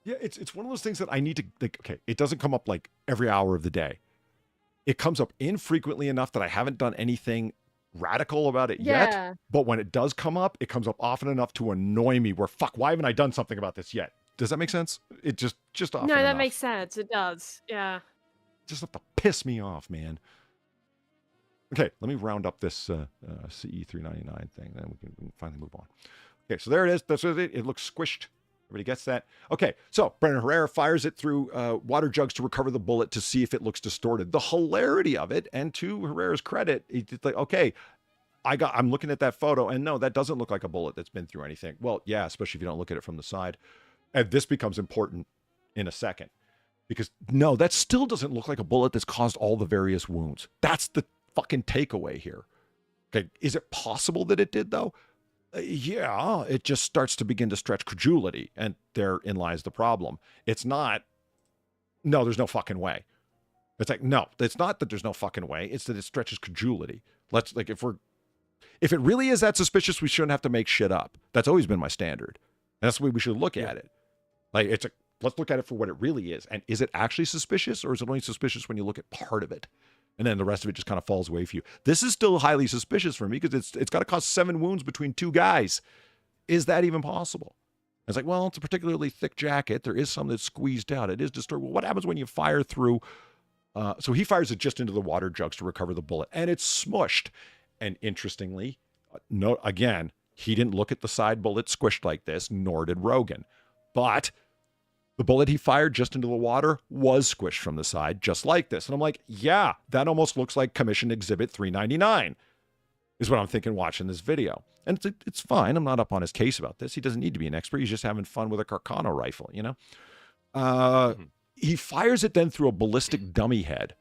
Yeah, it's one of those things that I need to, like, okay, it doesn't come up like every hour of the day. It comes up infrequently enough that I haven't done anything radical about it yet. Yeah. But when it does come up, it comes up often enough to annoy me where, fuck, why haven't I done something about this yet? Does that make sense? It just often No, that enough. makes sense. It does. Yeah. Just have to piss me off, man. Okay, let me round up this CE 399 thing, then we can finally move on. Okay, so there it is. That's it. It looks squished. Everybody gets that? Okay, so Brendan Herrera fires it through water jugs to recover the bullet to see if it looks distorted. The hilarity of it, and to Herrera's credit, it's like, okay, I'm looking at that photo, and no, that doesn't look like a bullet that's been through anything. Well, yeah, especially if you don't look at it from the side. And this becomes important in a second. Because, no, that still doesn't look like a bullet that's caused all the various wounds. That's the fucking takeaway here. Okay, is it possible that it did, though? Yeah, it just starts to begin to stretch credulity, and therein lies the problem. It's not, no, there's no fucking way. It's like, no, it's not that there's no fucking way. It's that it stretches credulity. Let's, like, if it really is that suspicious, we shouldn't have to make shit up. That's always been my standard. And that's the way we should look at it. Like, let's look at it for what it really is. And is it actually suspicious, or is it only suspicious when you look at part of it? And then the rest of it just kind of falls away for you. This is still highly suspicious for me because it's got to cause 7 wounds between 2 guys. Is that even possible? It's like, well, it's a particularly thick jacket. There is some that's squeezed out. It is distorted. Well, what happens when you fire through? So he fires it just into the water jugs to recover the bullet, and it's smushed. And interestingly, note again, he didn't look at the side bullet squished like this, nor did Rogan. But the bullet he fired just into the water was squished from the side, just like this. And I'm like, yeah, that almost looks like Commission Exhibit 399, is what I'm thinking watching this video. And it's fine. I'm not up on his case about this. He doesn't need to be an expert. He's just having fun with a Carcano rifle, you know? He fires it then through a ballistic dummy head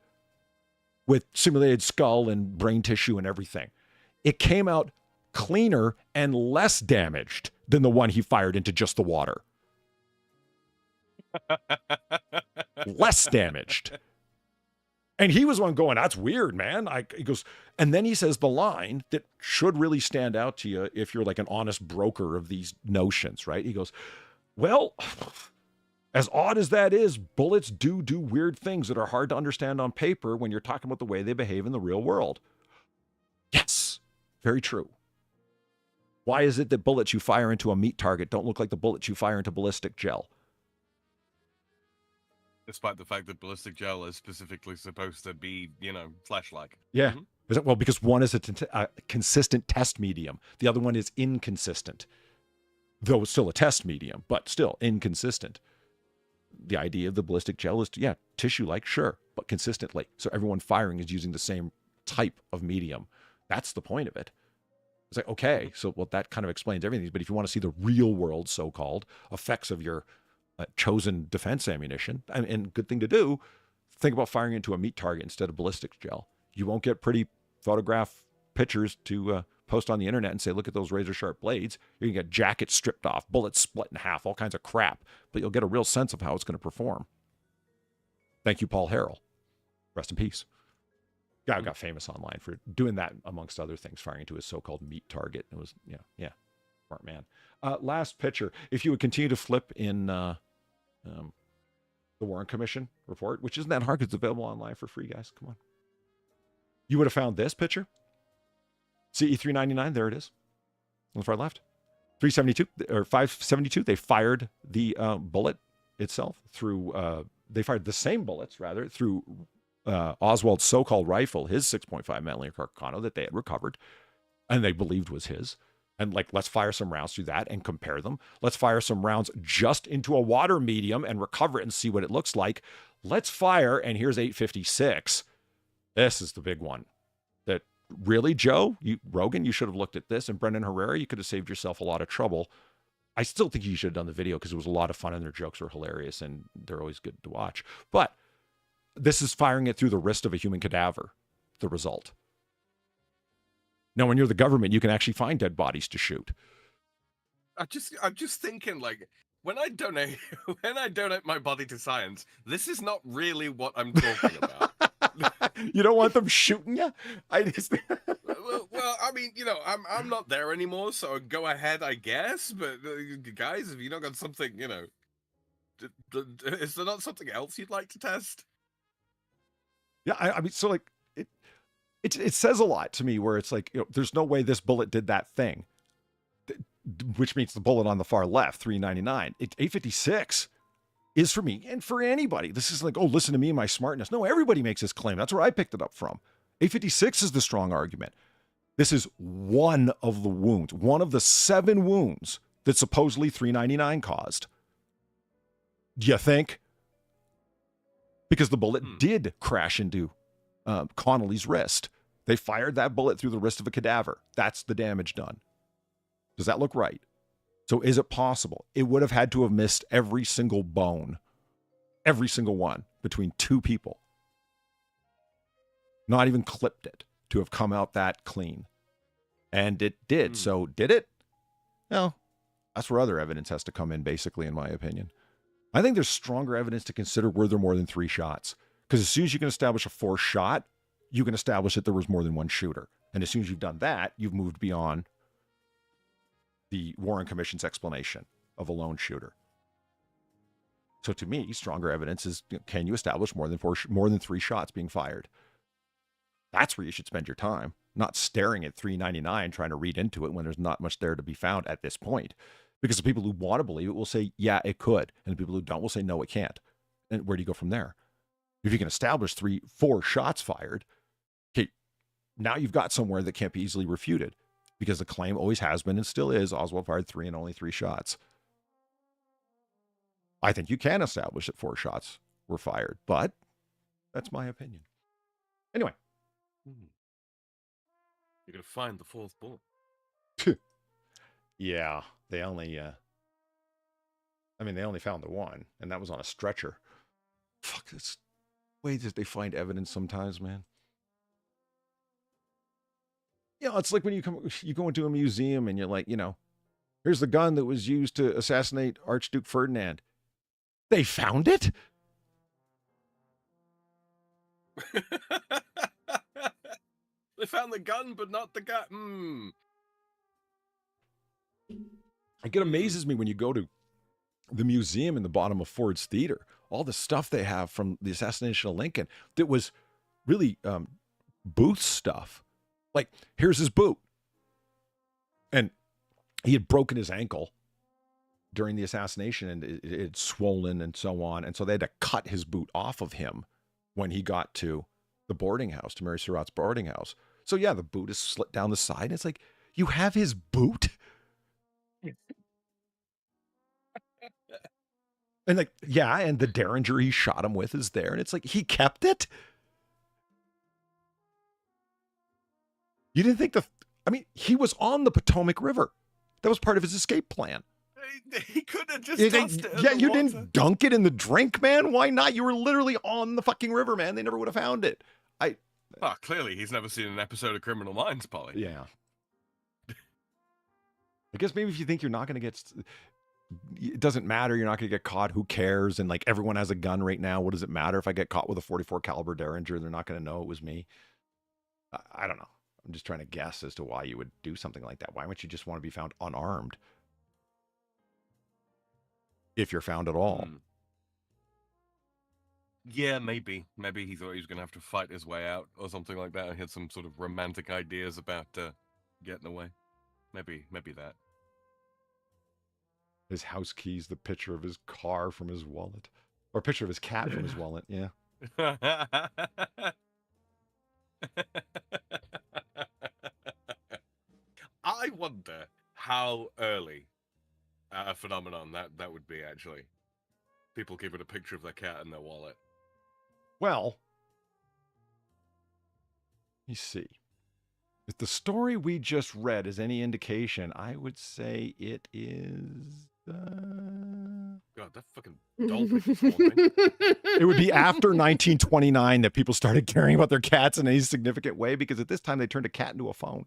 with simulated skull and brain tissue and everything. It came out cleaner and less damaged than the one he fired into just the water. Less damaged. And he was the one going, that's weird, man. He goes, and then he says the line that should really stand out to you if you're like an honest broker of these notions, right? He goes, well, as odd as that is, bullets do weird things that are hard to understand on paper when you're talking about the way they behave in the real world. Yes, very true. Why is it that bullets you fire into a meat target don't look like the bullets you fire into ballistic gel? Despite the fact that ballistic gel is specifically supposed to be, you know, flesh-like. Yeah. Is it, well, because one is a consistent test medium. The other one is inconsistent. Though it's still a test medium, but still inconsistent. The idea of the ballistic gel is, tissue-like, sure, but consistently. So everyone firing is using the same type of medium. That's the point of it. It's like, okay, so well, that kind of explains everything. But if you want to see the real-world, so-called, effects of your chosen defense ammunition, and good thing to do, think about firing into a meat target instead of ballistics gel. You won't get pretty photograph pictures to post on the internet and say, look at those razor sharp blades. You're gonna get jackets stripped off, bullets split in half, all kinds of crap, but you'll get a real sense of how it's going to perform. Thank you, Paul Harrell. Rest in peace. Guy got famous online for doing that, amongst other things, firing into his so-called meat target. It was, smart man. Last picture. If you would continue to flip in the Warren Commission report, which isn't that hard because it's available online for free, guys. Come on. You would have found this picture. CE 399, there it is. On the far left. 372 or 572, they fired the bullet itself through, they fired the same bullets, rather, through Oswald's so-called rifle, his 6.5 millimeter Carcano that they had recovered and they believed was his. And like, let's fire some rounds through that and compare them. Let's fire some rounds just into a water medium and recover it and see what it looks like. Let's fire, and here's 856. This is the big one. That really, Joe, Rogan, you should have looked at this, and Brendan Herrera, you could have saved yourself a lot of trouble. I still think you should have done the video because it was a lot of fun and their jokes were hilarious and they're always good to watch. But this is firing it through the wrist of a human cadaver, the result. Now, when you're the government, you can actually find dead bodies to shoot. I'm just thinking, like, when I donate my body to science, this is not really what I'm talking about. You don't want them shooting you? I just well, I mean, you know, I'm not there anymore, so go ahead, I guess. But guys, have you not got something, you know? Is there not something else you'd like to test? Yeah, I mean, so like it says a lot to me where it's like, you know, there's no way this bullet did that thing, which means the bullet on the far left, 399, 856 is for me and for anybody. This is like, oh, listen to me and my smartness. No, everybody makes this claim. That's where I picked it up from. 856 is the strong argument. This is one of the wounds, one of the 7 wounds that supposedly 399 caused. Do you think? Because the bullet did crash into Connolly's wrist. They fired that bullet through the wrist of a cadaver. That's the damage done. Does that look right? So is it possible? It would have had to have missed every single bone, every single one between 2 people. Not even clipped it to have come out that clean. And it did. So did it? No. That's where other evidence has to come in, basically, in my opinion. I think there's stronger evidence to consider were there more than 3 shots. Because as soon as you can establish a 4th shot, you can establish that there was more than one shooter. And as soon as you've done that, you've moved beyond the Warren Commission's explanation of a lone shooter. So to me, stronger evidence is, can you establish more than 3 shots being fired? That's where you should spend your time, not staring at 399 trying to read into it when there's not much there to be found at this point. Because the people who want to believe it will say, yeah, it could. And the people who don't will say, no, it can't. And where do you go from there? If you can establish 4 shots fired, okay, now you've got somewhere that can't be easily refuted. Because the claim always has been and still is, Oswald fired 3 and only 3 shots. I think you can establish that 4 shots were fired, but that's my opinion. Anyway. You're going to find the 4th bullet. Yeah, they only, they only found the 1, and that was on a stretcher. Fuck, this way that they find evidence sometimes, man. You know, it's like when you go into a museum and you're like, you know, here's the gun that was used to assassinate Archduke Ferdinand. They found it? They found the gun, but not the gun. It amazes me when you go to the museum in the bottom of Ford's Theater, all the stuff they have from the assassination of Lincoln that was really Booth's stuff. Like, here's his boot. And he had broken his ankle during the assassination and it had swollen and so on. And so they had to cut his boot off of him when he got to the boarding house, to Mary Surratt's boarding house. So yeah, the boot is slit down the side. And it's like, you have his boot? And like, yeah, and the Derringer he shot him with is there. And it's like, he kept it? You didn't think he was on the Potomac River. That was part of his escape plan. He could have just tossed it. Yeah, you didn't dunk it in the drink, man. Why not? You were literally on the fucking river, man. They never would have found it. Clearly he's never seen an episode of Criminal Minds, Polly. Yeah. I guess maybe if you think you're not going to get... It doesn't matter. You're not going to get caught. Who cares? And like, everyone has a gun right now. What does it matter if I get caught with a 44 caliber Derringer? They're not going to know it was me. I don't know. I'm just trying to guess as to why you would do something like that. Why wouldn't you just want to be found unarmed? If you're found at all. Yeah, maybe. Maybe he thought he was going to have to fight his way out or something like that. He had some sort of romantic ideas about getting away. Maybe that. His house keys, the picture of his car from his wallet. Or a picture of his cat from his wallet, yeah. I wonder how early a phenomenon that would be, actually. People keeping a picture of their cat in their wallet. Well, let me see. If the story we just read is any indication, I would say it is. God, that fucking dolphin is haunting. It would be after 1929 that people started caring about their cats in any significant way, because at this time they turned a cat into a phone.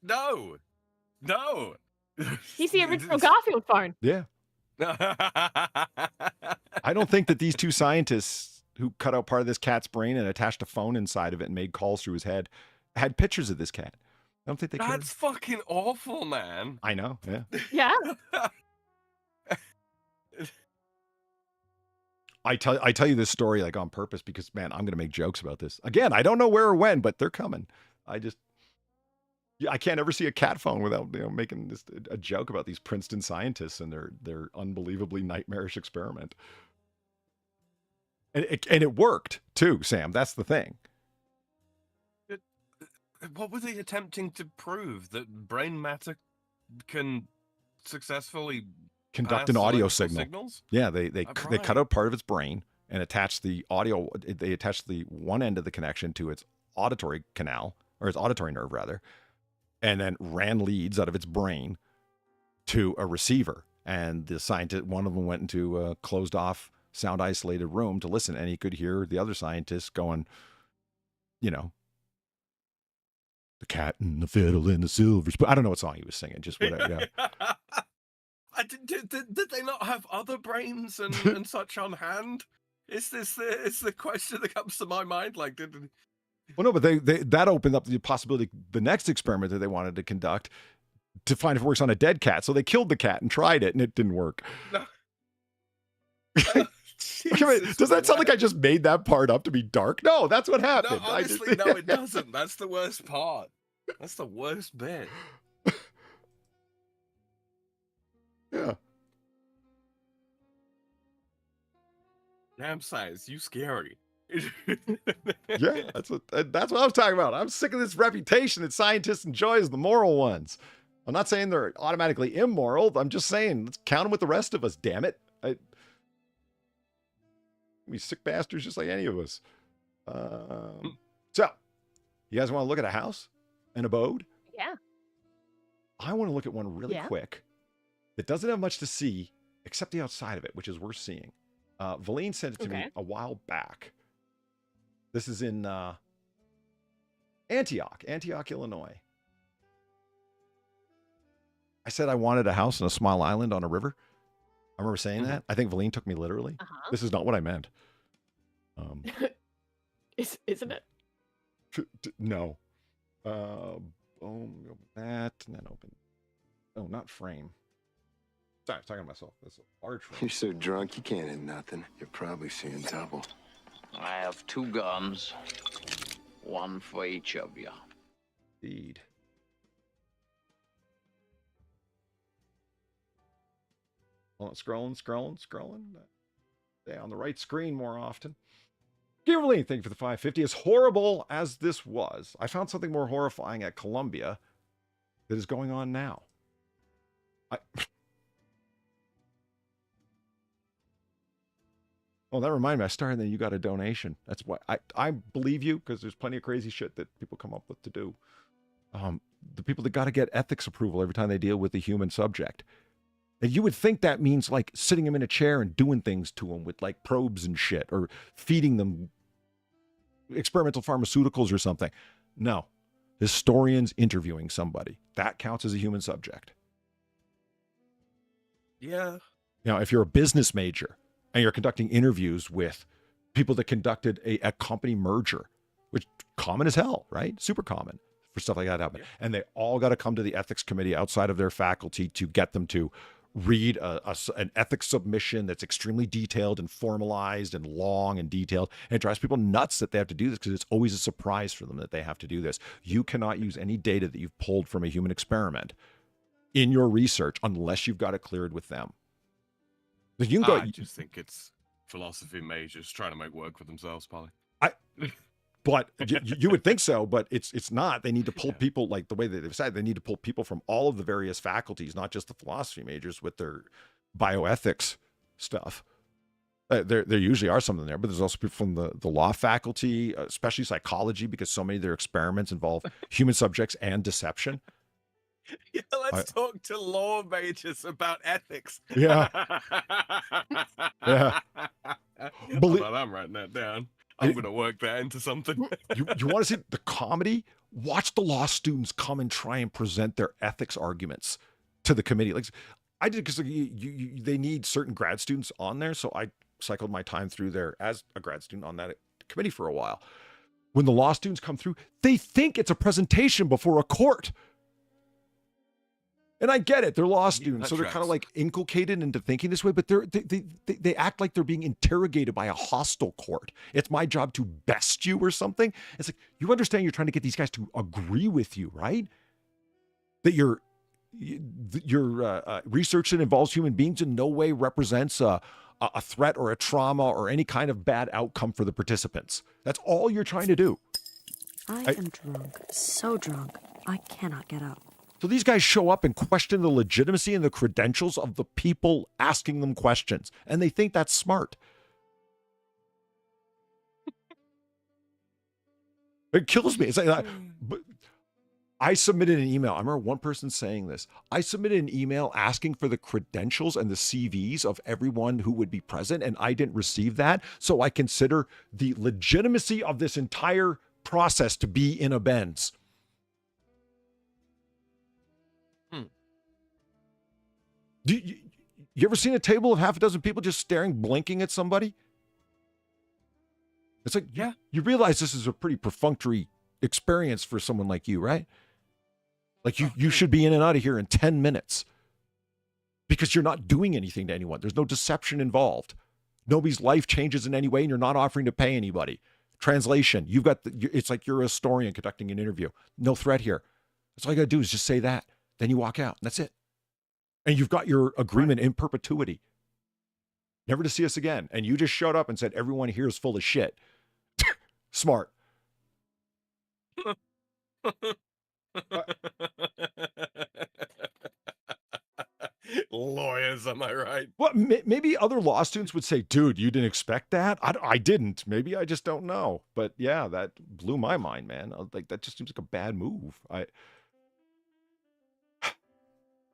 No. He's the original Garfield phone. Yeah. I don't think that these two scientists who cut out part of this cat's brain and attached a phone inside of it and made calls through his head had pictures of this cat. I don't think they cared. That's fucking awful, man. I know, yeah. Yeah. I tell you this story like on purpose because, man, I'm going to make jokes about this. Again, I don't know where or when, but they're coming. I can't ever see a cat phone without making this a joke about these Princeton scientists and their unbelievably nightmarish experiment. And it worked too, Sam. That's the thing. What were they attempting to prove? That brain matter can successfully Conduct pass an audio electrical signal. signals? Yeah, they cut out part of its brain and attached the audio. They attached the one end of the connection to its auditory canal, or its auditory nerve rather, and then ran leads out of its brain to a receiver. And the scientist, one of them went into a closed off, sound isolated room to listen, and he could hear the other scientists going, the cat and the fiddle and the silver spoon. I don't know what song he was singing, just whatever. Yeah. Did they not have other brains and such on hand? Is the question that comes to my mind? Like, Well, no, but that opened up the possibility, the next experiment that they wanted to conduct, to find if it works on a dead cat. So they killed the cat and tried it, and it didn't work. No. Does that sound like I just made that part up to be dark? No, that's what happened. No, honestly, no, it doesn't. That's the worst part. That's the worst bit. Yeah. Damn science, you scary. Yeah, that's what I was talking about. I'm sick of this reputation that scientists enjoy as the moral ones. I'm not saying they're automatically immoral. I'm just saying let's count them with the rest of us. Damn it! We sick bastards just like any of us. So, you guys want to look at a house, an abode? Yeah. I want to look at one really quick that doesn't have much to see except the outside of it, which is worth seeing. Valine sent it to me a while back. This is in Antioch, Illinois. I said I wanted a house on a small island on a river. I remember saying that. I think Valine took me literally. This is not what I meant. Isn't it? No. Boom, open that, and then open. Oh, not frame. Sorry, I was talking to myself. That's a large frame. You're so drunk you can't hit nothing. You're probably seeing double. I have 2 guns, one for each of you. Indeed. Well, scrolling. Stay on the right screen more often. Kimberly, thank you for the 550. As horrible as this was, I found something more horrifying at Columbia that is going on now. Well, that reminded me, I started, then you got a donation. That's why I believe you, because there's plenty of crazy shit that people come up with to do. The people that got to get ethics approval every time they deal with the human subject. And you would think that means like sitting them in a chair and doing things to them with like probes and shit, or feeding them experimental pharmaceuticals or something. No. Historians interviewing somebody. That counts as a human subject. Yeah. If you're a business major and you're conducting interviews with people that conducted a company merger, which common as hell, right? Super common for stuff like that to happen. Yeah. And they all got to come to the ethics committee outside of their faculty to get them to read an ethics submission that's extremely detailed and formalized and long and detailed. And it drives people nuts that they have to do this because it's always a surprise for them that they have to do this. You cannot use any data that you've pulled from a human experiment in your research unless you've got it cleared with them. You can go, I just think it's philosophy majors trying to make work for themselves, Polly. But you would think so, but it's not. They need to pull people, like the way that they've said, they need to pull people from all of the various faculties, not just the philosophy majors with their bioethics stuff. There usually are some in there, but there's also people from the law faculty, especially psychology, because so many of their experiments involve human subjects and deception. Yeah, let's talk to law majors about ethics. Yeah. Yeah. I'm writing that down. I'm going to work that into something. You want to see the comedy? Watch the law students come and try and present their ethics arguments to the committee. Like I did, because they need certain grad students on there, so I cycled my time through there as a grad student on that committee for a while. When the law students come through, they think it's a presentation before a court. And I get it. They're law students, so they're kind of like inculcated into thinking this way, but they act like they're being interrogated by a hostile court. It's my job to best you or something. It's like, you understand you're trying to get these guys to agree with you, right? That your research that involves human beings in no way represents a threat or a trauma or any kind of bad outcome for the participants. That's all you're trying to do. I am drunk, so drunk, I cannot get up. So these guys show up and question the legitimacy and the credentials of the people asking them questions, and they think that's smart. It kills me. It's like, but I submitted an email. I remember one person saying this. I submitted an email asking for the credentials and the CVs of everyone who would be present, and I didn't receive that. So I consider the legitimacy of this entire process to be in abeyance. You ever seen a table of half a dozen people just staring, blinking at somebody? It's like, yeah, you realize this is a pretty perfunctory experience for someone like you, right? Like you should be in and out of here in 10 minutes because you're not doing anything to anyone. There's no deception involved. Nobody's life changes in any way, and you're not offering to pay anybody. Translation, it's like you're a historian conducting an interview. No threat here. That's all you got to do is just say that. Then you walk out, and that's it. And you've got your agreement in perpetuity, never to see us again. And you just showed up and said, everyone here is full of shit. Smart. Lawyers, am I right? Well, maybe other law students would say, dude, you didn't expect that? I didn't. Maybe I just don't know. But yeah, that blew my mind, man. Like, that just seems like a bad move.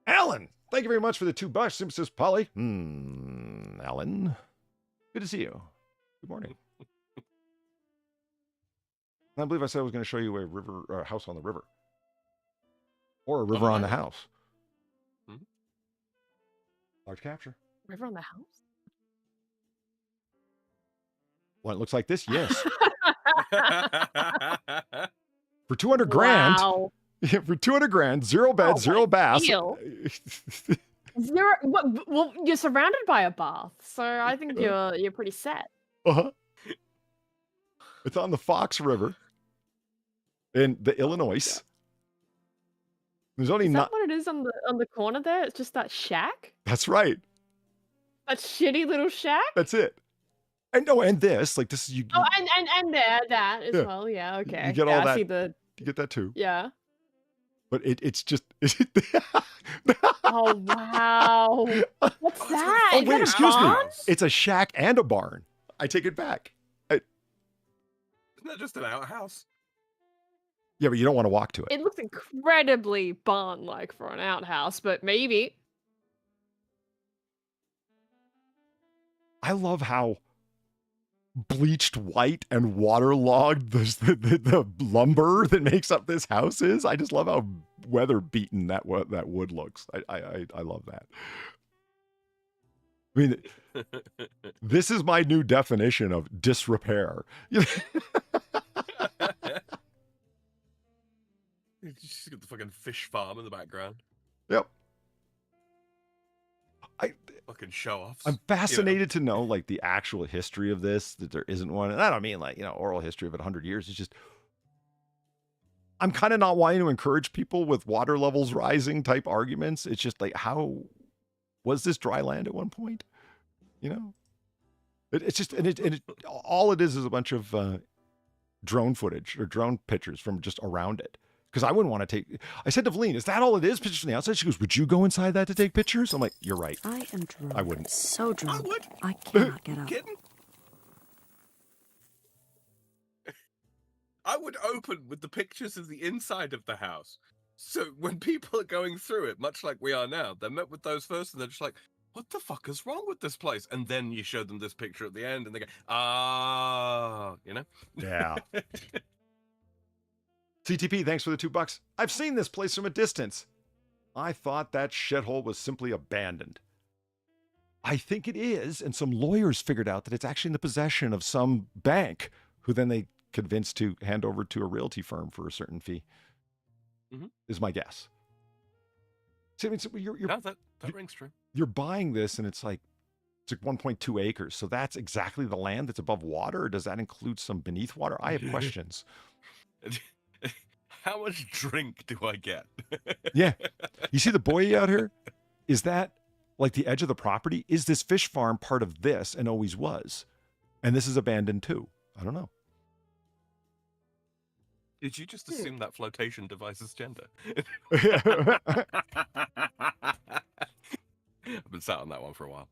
Alan, thank you very much for the $2. Sim says, Polly. Alan, good to see you. Good morning. I believe I said I was going to show you a house on the river. Or a river on the house. Large capture. River on the house? Well, it looks like this, yes. For 200 grand. Wow. Yeah, for 200 grand, 0 bed, 0 bath. Zero. Well, you're surrounded by a bath, so I think you're pretty set. Uh-huh. It's on the Fox River in the Illinois. There's only Is that what it is on the corner there? It's just that shack? That's right. That shitty little shack? That's it. And this, like this is you. Oh, and that as well. Yeah, okay. You get all that. I see the. You get that too. Yeah. But it's just. Oh wow! What's that? Oh Is wait, that a excuse me. barn? It's a shack and a barn. I take it back. Isn't that just an outhouse? Yeah, but you don't want to walk to it. It looks incredibly barn-like for an outhouse, but maybe. I love how bleached white and waterlogged the lumber that makes up this house is. I just love how weather beaten that wood looks. I love that. I mean, this is my new definition of disrepair. You just got the fucking fish farm in the background. Yep. Fucking show offs. I'm fascinated to know like the actual history of this, that there isn't one. And I don't mean like, oral history of it 100 years. It's just, I'm kind of not wanting to encourage people with water levels rising type arguments. It's just like, how was this dry land at one point? It's just, and it all it is a bunch of drone footage or drone pictures from just around it. Because I wouldn't want to take. I said to Vleen, "Is that all it is? Pictures from the outside?" She goes, "Would you go inside that to take pictures?" I'm like, "You're right. I am drunk. I wouldn't. So drunk. I would. I cannot get up. Kidding? I would open with the pictures of the inside of the house. So when people are going through it, much like we are now, they're met with those first and they're just like, what the fuck is wrong with this place? And then you show them this picture at the end and they go, ah, you know? Yeah. CTP, thanks for the $2. I've seen this place from a distance. I thought that shithole was simply abandoned. I think it is, and some lawyers figured out that it's actually in the possession of some bank, who then they convinced to hand over to a realty firm for a certain fee. Is my guess. See, I mean, so that rings true. You're buying this, and it's like 1.2 acres. So that's exactly the land that's above water, or does that include some beneath water? I have questions. How much drink do I get? Yeah. You see the buoy out here? Is that like the edge of the property? Is this fish farm part of this and always was? And this is abandoned too? I don't know. Did you just assume that flotation device is gender? I've been sat on that one for a while.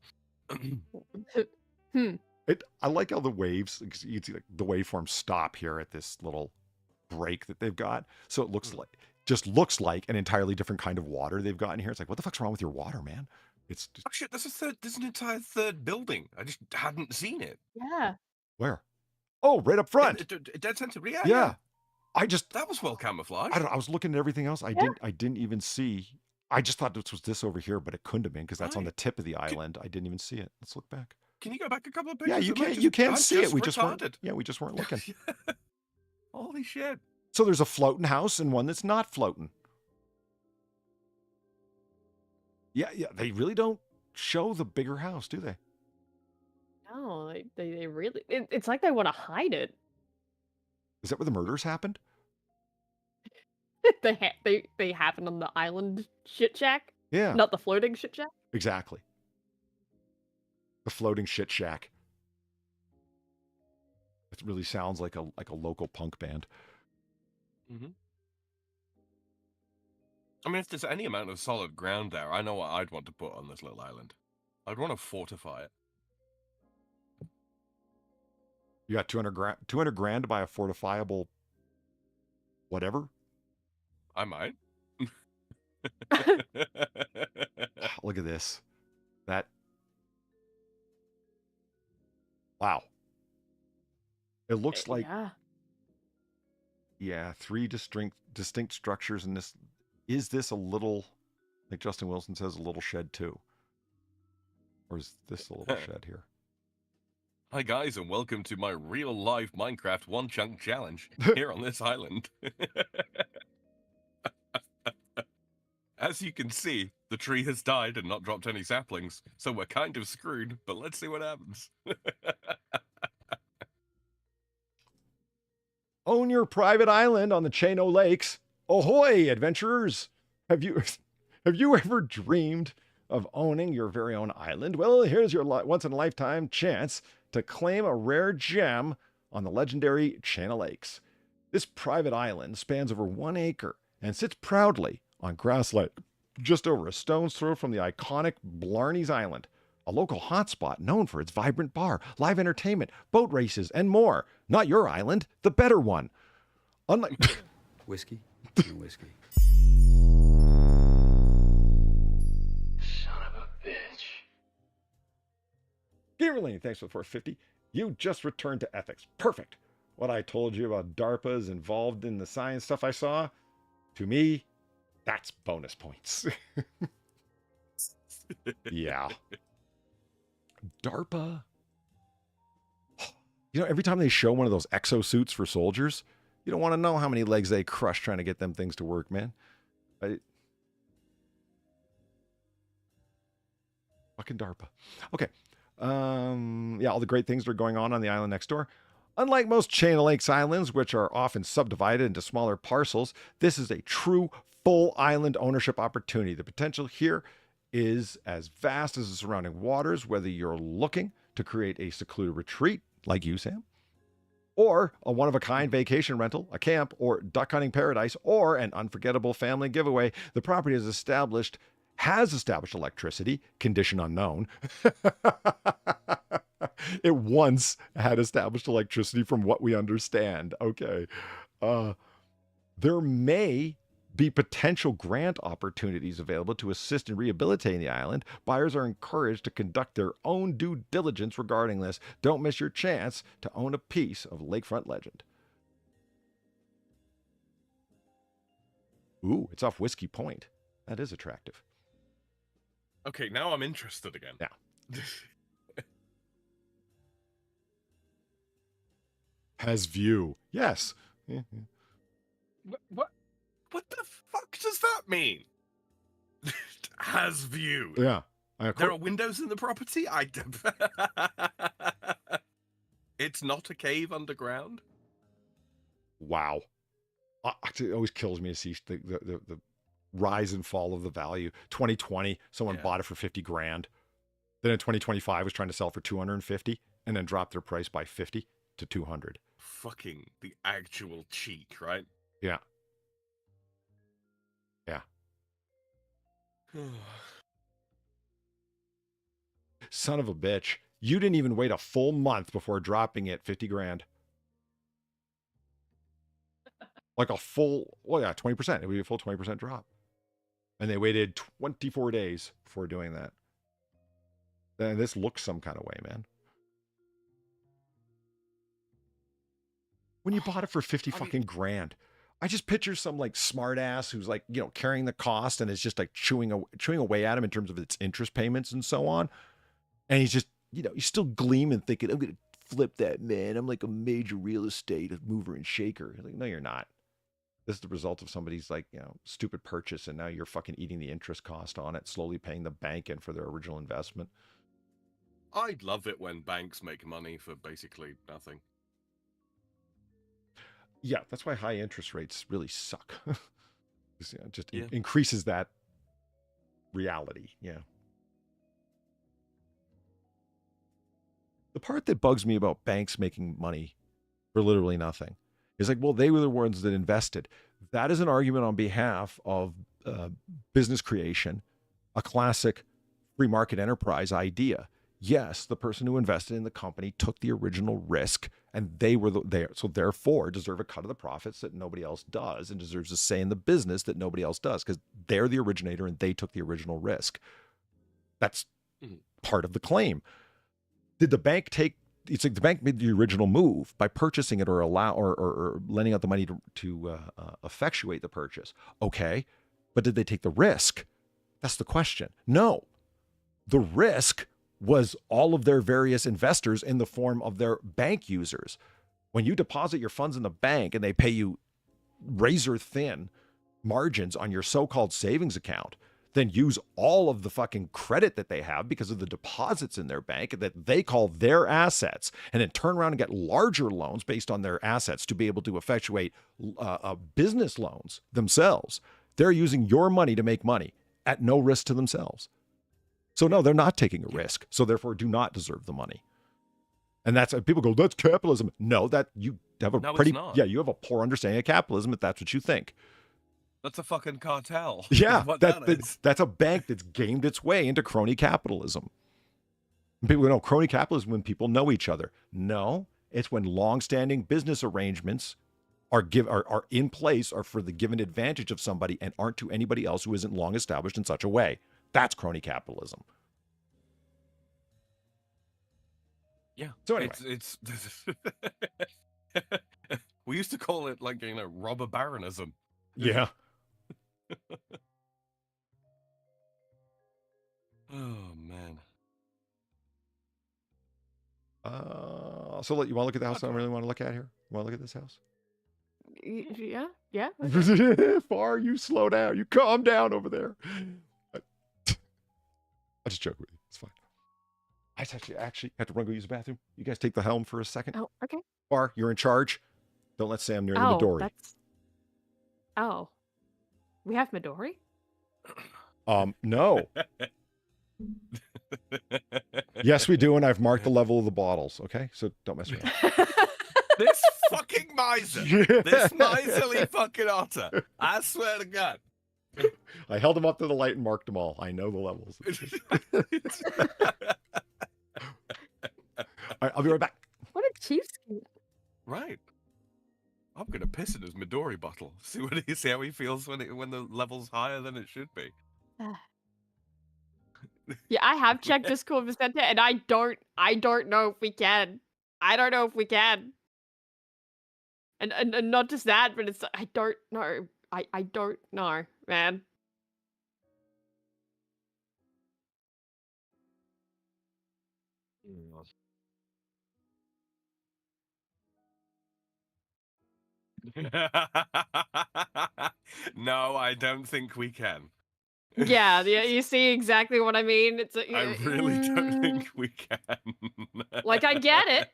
I like how the waves, you can see like the waveforms stop here at this little break that they've got. So it looks like an entirely different kind of water they've got in here. It's like, what the fuck's wrong with your water, man? It's just... Oh shit, there's an entire third building. I just hadn't seen it. Yeah. Where? Oh, right up front. Dead center. Yeah. That was well camouflaged. I don't know. I was looking at everything else. I didn't even see. I just thought this was this over here, but it couldn't have been because that's on the tip of the island. I didn't even see it. Let's look back. Can you go back a couple of pages? Yeah, you can see it. We just weren't. Yeah, we just weren't looking. Holy shit. So there's a floating house and one that's not floating. Yeah. They really don't show the bigger house, do they? No, they really. It's like they want to hide it. Is that where the murders happened? They happen on the island shit shack. Yeah. Not the floating shit shack. Exactly. The floating shit shack. It really sounds like a local punk band. I mean, if there's any amount of solid ground there, I know what I'd want to put on this little island. I'd want to fortify it. You got 200 grand to buy a fortifiable whatever? I might. Look at this. Wow. It looks like three distinct structures in this. Is this a little, like Justin Wilson says, a little shed too? Or is this a little shed here? Hi guys, and welcome to my real life Minecraft one chunk challenge here on this island. As you can see, the tree has died and not dropped any saplings, so we're kind of screwed, but let's see what happens. Own your private island on the Chano Lakes. Ahoy, adventurers! Have you ever dreamed of owning your very own island? Well, here's your once-in-a-lifetime chance to claim a rare gem on the legendary Chano Lakes. This private island spans over 1 acre and sits proudly on grassland just over a stone's throw from the iconic Blarney's Island, a local hotspot known for its vibrant bar, live entertainment, boat races, and more. Not your island, the better one. Unlike... Whiskey and whiskey. Son of a bitch. Gamerlane, thanks for the 450. You just returned to ethics. Perfect. What I told you about DARPA's involved in the science stuff I saw, to me, that's bonus points. Yeah. DARPA. You know, every time they show one of those exosuits for soldiers, you don't want to know how many legs they crush trying to get them things to work, man. Fucking DARPA. Okay. Yeah, all the great things that are going on the island next door. Unlike most Chano Lakes islands, which are often subdivided into smaller parcels, this is a true full island ownership opportunity. The potential here is as vast as the surrounding waters, whether you're looking to create a secluded retreat, like you, Sam, or a one-of-a-kind vacation rental, a camp, or duck hunting paradise, or an unforgettable family giveaway. The property has established electricity, condition unknown. It once had established electricity from what we understand. Okay. There may be potential grant opportunities available to assist in rehabilitating the island. Buyers are encouraged to conduct their own due diligence regarding this. Don't miss your chance to own a piece of lakefront legend. Ooh, it's off Whiskey Point. That is attractive. Okay, now I'm interested again. Yeah. Has view. Yes. What the fuck does that mean? Has view. Yeah. There are windows in the property? It's not a cave underground? Wow. It always kills me to see the rise and fall of the value. 2020, someone bought it for 50 grand. Then in 2025 was trying to sell for 250 and then dropped their price by 50 to 200. Fucking the actual cheek, right? Yeah. Yeah. Son of a bitch. You didn't even wait a full month before dropping it 50 grand. Like a full, 20%. It would be a full 20% drop. And they waited 24 days before doing that. Then this looks some kind of way, man. When you bought it for 50 fucking grand, I just picture some like smart ass who's like, carrying the cost and is just like chewing away at him in terms of its interest payments and so on. And he's just, he's still gleaming thinking, I'm going to flip that, man. I'm like a major real estate mover and shaker. Like, no, you're not. This is the result of somebody's like, stupid purchase. And now you're fucking eating the interest cost on it, slowly paying the bank in for their original investment. I love it when banks make money for basically nothing. Yeah, that's why high interest rates really suck. It increases that reality. Yeah. The part that bugs me about banks making money for literally nothing is like, well, they were the ones that invested. That is an argument on behalf of business creation, a classic free market enterprise idea. Yes, the person who invested in the company took the original risk, and they were there, so therefore deserve a cut of the profits that nobody else does, and deserves a say in the business that nobody else does, because they're the originator and they took the original risk. That's part of the claim. Did the bank take? It's like the bank made the original move by purchasing it or lending out the money to effectuate the purchase. Okay, but did they take the risk? That's the question. No, the risk was all of their various investors in the form of their bank users. When you deposit your funds in the bank and they pay you razor thin margins on your so-called savings account, then use all of the fucking credit that they have because of the deposits in their bank that they call their assets, and then turn around and get larger loans based on their assets to be able to effectuate business loans themselves. They're using your money to make money at no risk to themselves. So no, they're not taking a risk. So therefore do not deserve the money. And that's, people go, that's capitalism. No, that you have you have a poor understanding of capitalism if that's what you think. That's a fucking cartel. Yeah, that's a bank that's gamed its way into crony capitalism. And people know crony capitalism when people know each other. No, it's when long-standing business arrangements are in place, are for the given advantage of somebody and aren't to anybody else who isn't long established in such a way. That's crony capitalism. Yeah. So anyway, it's we used to call it like robber baronism. Yeah. Oh man. So you want to look at the house I really want to look at here? You want to look at this house? Yeah. Far, you slow down. You calm down over there. I just joke with you. It's fine. I actually have to run go use the bathroom. You guys take the helm for a second. Oh, okay. Far, you're in charge. Don't let Sam near the Midori. Oh. We have Midori? No. Yes, we do, and I've marked the level of the bottles, okay? So don't mess around. This fucking miser. This miserly fucking otter. I swear to God. I held them up to the light and marked them all. I know the levels. All right, I'll be right back. What a cheapskate. Right. I'm gonna piss in his Midori bottle. See how he feels when the level's higher than it should be. Yeah, I have checked Discord for Center, and I don't know if we can. I don't know if we can. And not just that, but it's I don't know. I don't know, man. No, I don't think we can. Yeah, you see exactly what I mean. It's I really don't think we can. Like, I get it.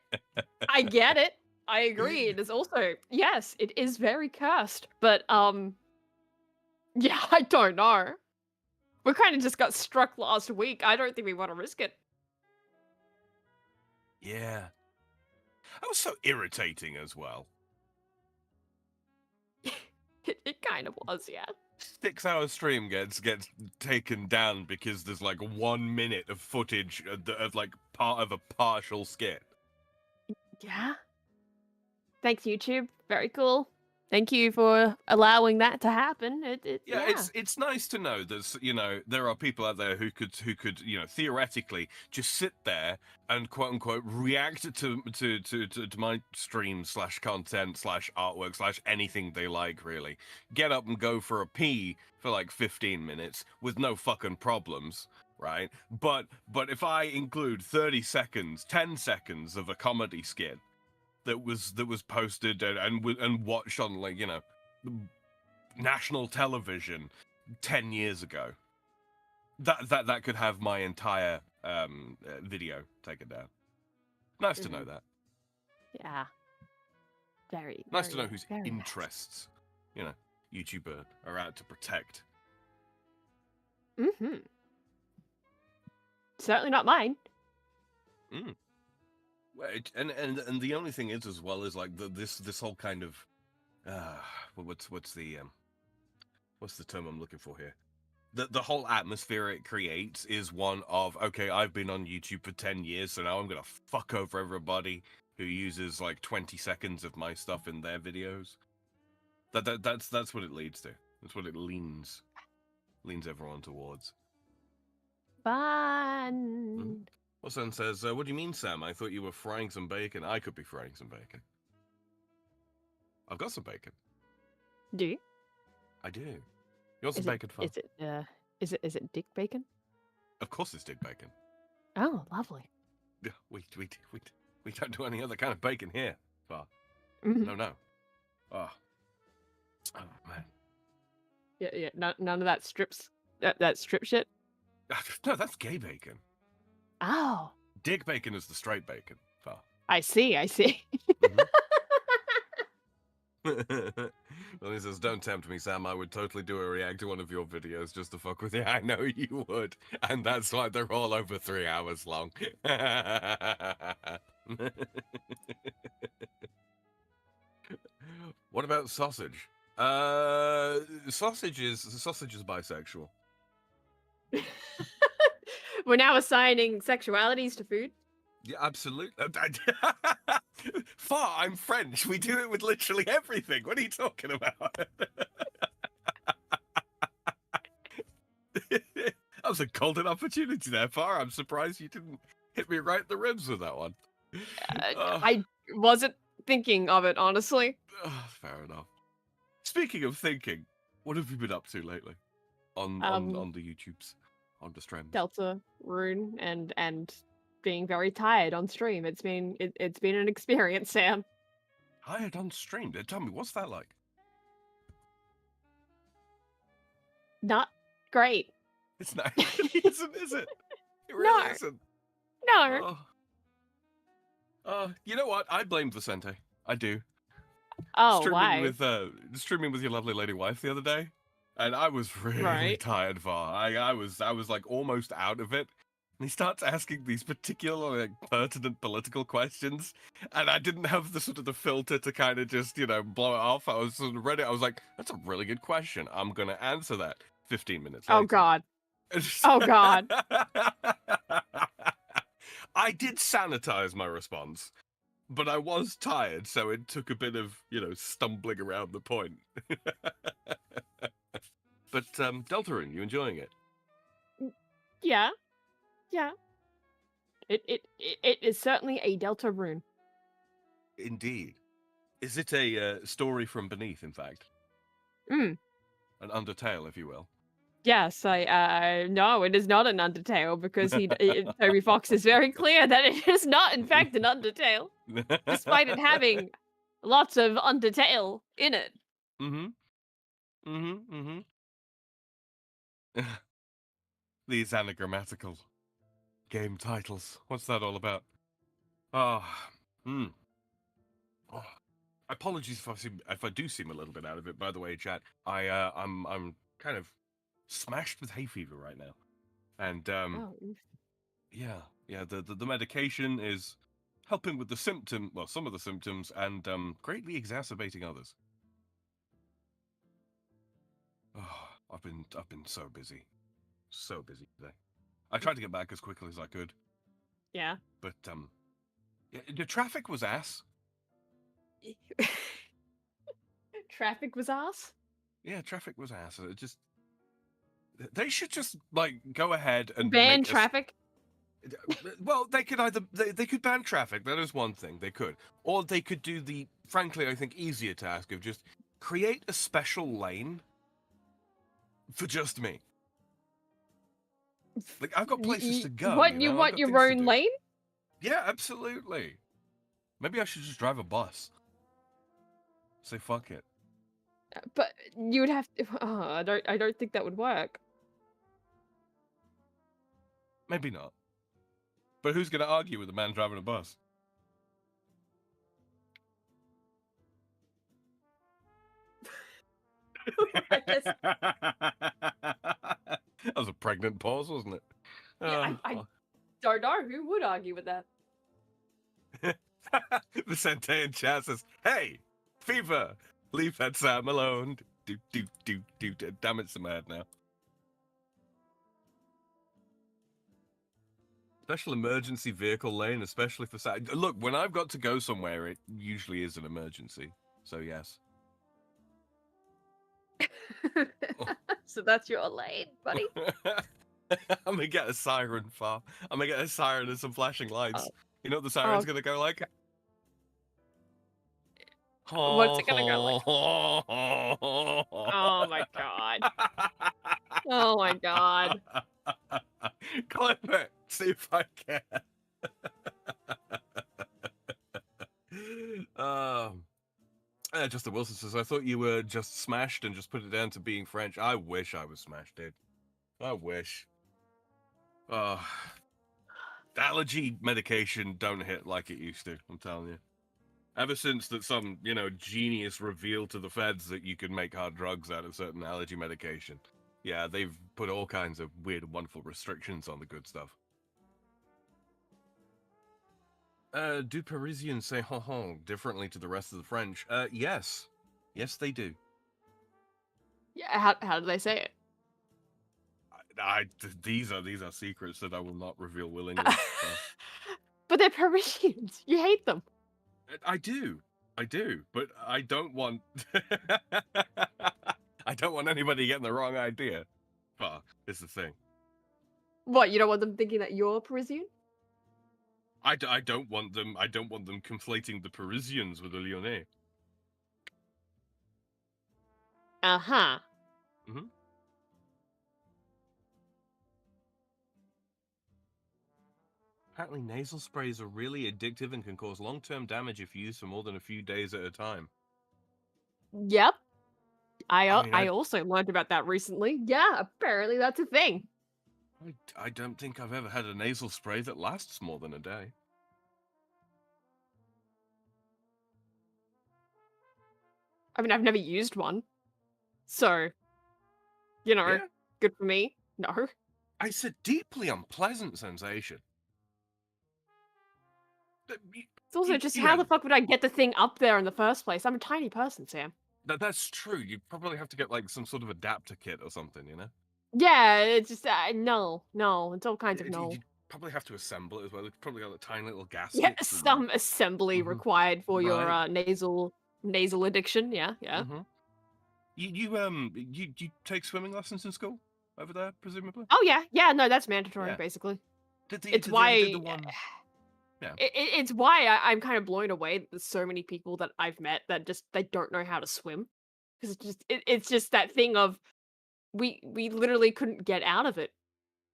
I get it. I agree. It is also, yes, it is very cursed. But, yeah, I don't know. We kind of just got struck last week. I don't think we want to risk it. Yeah. That was so irritating as well. It kind of was, yeah. 6-hour stream gets taken down because there's like 1 minute of footage of like part of a partial skit. Yeah. Thanks, YouTube. Very cool. Thank you for allowing that to happen. Yeah, it's nice to know that there are people out there who could theoretically just sit there and quote unquote react to my stream / content / artwork / anything they like, really. Get up and go for a pee for like 15 minutes with no fucking problems, right? But if I include 30 seconds, 10 seconds of a comedy skit that was posted and watched on national television 10 years ago, that could have my entire video taken down. Nice to know that. Yeah. Very nice to know whose very interests YouTube are out to protect. Mm-hmm. Certainly not mine. Mm. And the only thing is, as well, is like this whole kind of what's the term I'm looking for here? The whole atmosphere it creates is one of, okay, I've been on YouTube for 10 years, so now I'm gonna fuck over everybody who uses like 20 seconds of my stuff in their videos. That's what it leads to. That's what it leans everyone towards. Fun. Mm-hmm. Well, son says, what do you mean, Sam? I thought you were frying some bacon. I could be frying some bacon. I've got some bacon. Do you? I do. You want some bacon fun? Is it dick bacon? Of course it's dick bacon. Oh, lovely. Yeah, we don't do any other kind of bacon here. But no. Oh man. Yeah. None of that strips. That strip shit. No, that's gay bacon. Oh. Dick bacon is the straight bacon. Far. I see. Mm-hmm. Well, he says, don't tempt me, Sam. I would totally do a react to one of your videos just to fuck with you. I know you would. And that's why they're all over 3 hours long. What about sausage? Sausage is bisexual. We're now assigning sexualities to food. Yeah, absolutely. Far, I'm French. We do it with literally everything. What are you talking about? That was a golden opportunity there, Far. I'm surprised you didn't hit me right in the ribs with that one. I wasn't thinking of it, honestly. Fair enough. Speaking of thinking, what have you been up to lately on the YouTubes, on the streams? Delta Rune and being very tired on stream. It's been an experience, Sam. Tired on stream? Tell me, what's that like? Not great. It's not. It isn't, is it? It really isn't. No. You know what? I blame Vicente. I do. Oh, why? Streaming with your lovely lady wife the other day, and I was really tired. I was like almost out of it, And he starts asking these particular, like, pertinent political questions, and I didn't have the sort of the filter to kind of just, blow it off. I was sort of read it. I was like, that's a really good question. I'm going to answer that 15 minutes later. Oh, God. Oh, God. I did sanitize my response, but I was tired, so it took a bit of, stumbling around the point. But, Deltarune, you enjoying it? Yeah. Yeah. It is certainly a Delta rune. Indeed. Is it a story from beneath, in fact? Mm. An Undertale, if you will. Yes, no, it is not an Undertale because Toby Fox is very clear that it is not, in fact, an Undertale, despite it having lots of Undertale in it. These anagrammatical game titles. What's that all about? Oh, apologies if I do seem a little bit out of it. By the way, chat, I'm kind of smashed with hay fever right now, and yeah, the medication is helping with the some of the symptoms, and greatly exacerbating others. Oh, I've been so busy today. I tried to get back as quickly as I could. Yeah. But yeah, the traffic was ass. Traffic was ass? Yeah, traffic was ass. They should just go ahead and ban traffic. Well, they could they could ban traffic. That is one thing they could, or they could do the frankly I think easier task of just create a special lane for just me. Like, I've got places to go. You want your own lane? Yeah, absolutely. Maybe I should just drive a bus. Say fuck it. But you would have to. I don't think that would work. Maybe not. But who's going to argue with a man driving a bus? That was a pregnant pause, wasn't it? Yeah, I don't know who would argue with that. The Centean chat says, "Hey, fever, leave that Sam alone." Do. Damn, it's in my head now. Special emergency vehicle lane, especially for look, when I've got to go somewhere, it usually is an emergency. So yes. So that's your lane, buddy. I'm gonna get a siren far. I'm gonna get a siren and some flashing lights. Oh. You know what the siren's gonna go like? What's it gonna go like? Oh my god. Oh my god. Clip it. See if I can. Justin Wilson says, I thought you were just smashed and just put it down to being French. I wish I was smashed, dude. I wish. Allergy medication don't hit like it used to, I'm telling you. Ever since that some, genius revealed to the feds that you can make hard drugs out of certain allergy medication. Yeah, they've put all kinds of weird and wonderful restrictions on the good stuff. Do Parisians say "ho ho" differently to the rest of the French? Yes. Yes, they do. Yeah, how do they say it? These are secrets that I will not reveal willingly. But they're Parisians. You hate them. I do, but I don't want. I don't want anybody getting the wrong idea. It's the thing. What, you don't want them thinking that you're Parisian? I don't want them. I don't want them conflating the Parisians with the Lyonnais. Uh-huh. Mm-hmm. Apparently, nasal sprays are really addictive and can cause long-term damage if used for more than a few days at a time. Yep. I also learned about that recently. Yeah, apparently that's a thing. I don't think I've ever had a nasal spray that lasts more than a day. I mean, I've never used one. So, Yeah. good for me. No. It's a deeply unpleasant sensation. It's also just how the fuck would I get the thing up there in the first place? I'm a tiny person, Sam. That's true. You probably have to get like some sort of adapter kit or something, you know? Yeah, it's just no, it's all kinds of no. You'd probably have to assemble it as well. It's probably got a tiny little gaskets. Yeah, some assembly required for your Right. nasal addiction. Yeah. You take swimming lessons in school over there, presumably? Oh yeah. No, that's mandatory, Yeah. basically. It's It's why. It's why I'm kind of blown away that there's so many people that I've met that just they don't know how to swim, because it's just that thing of we literally couldn't get out of it.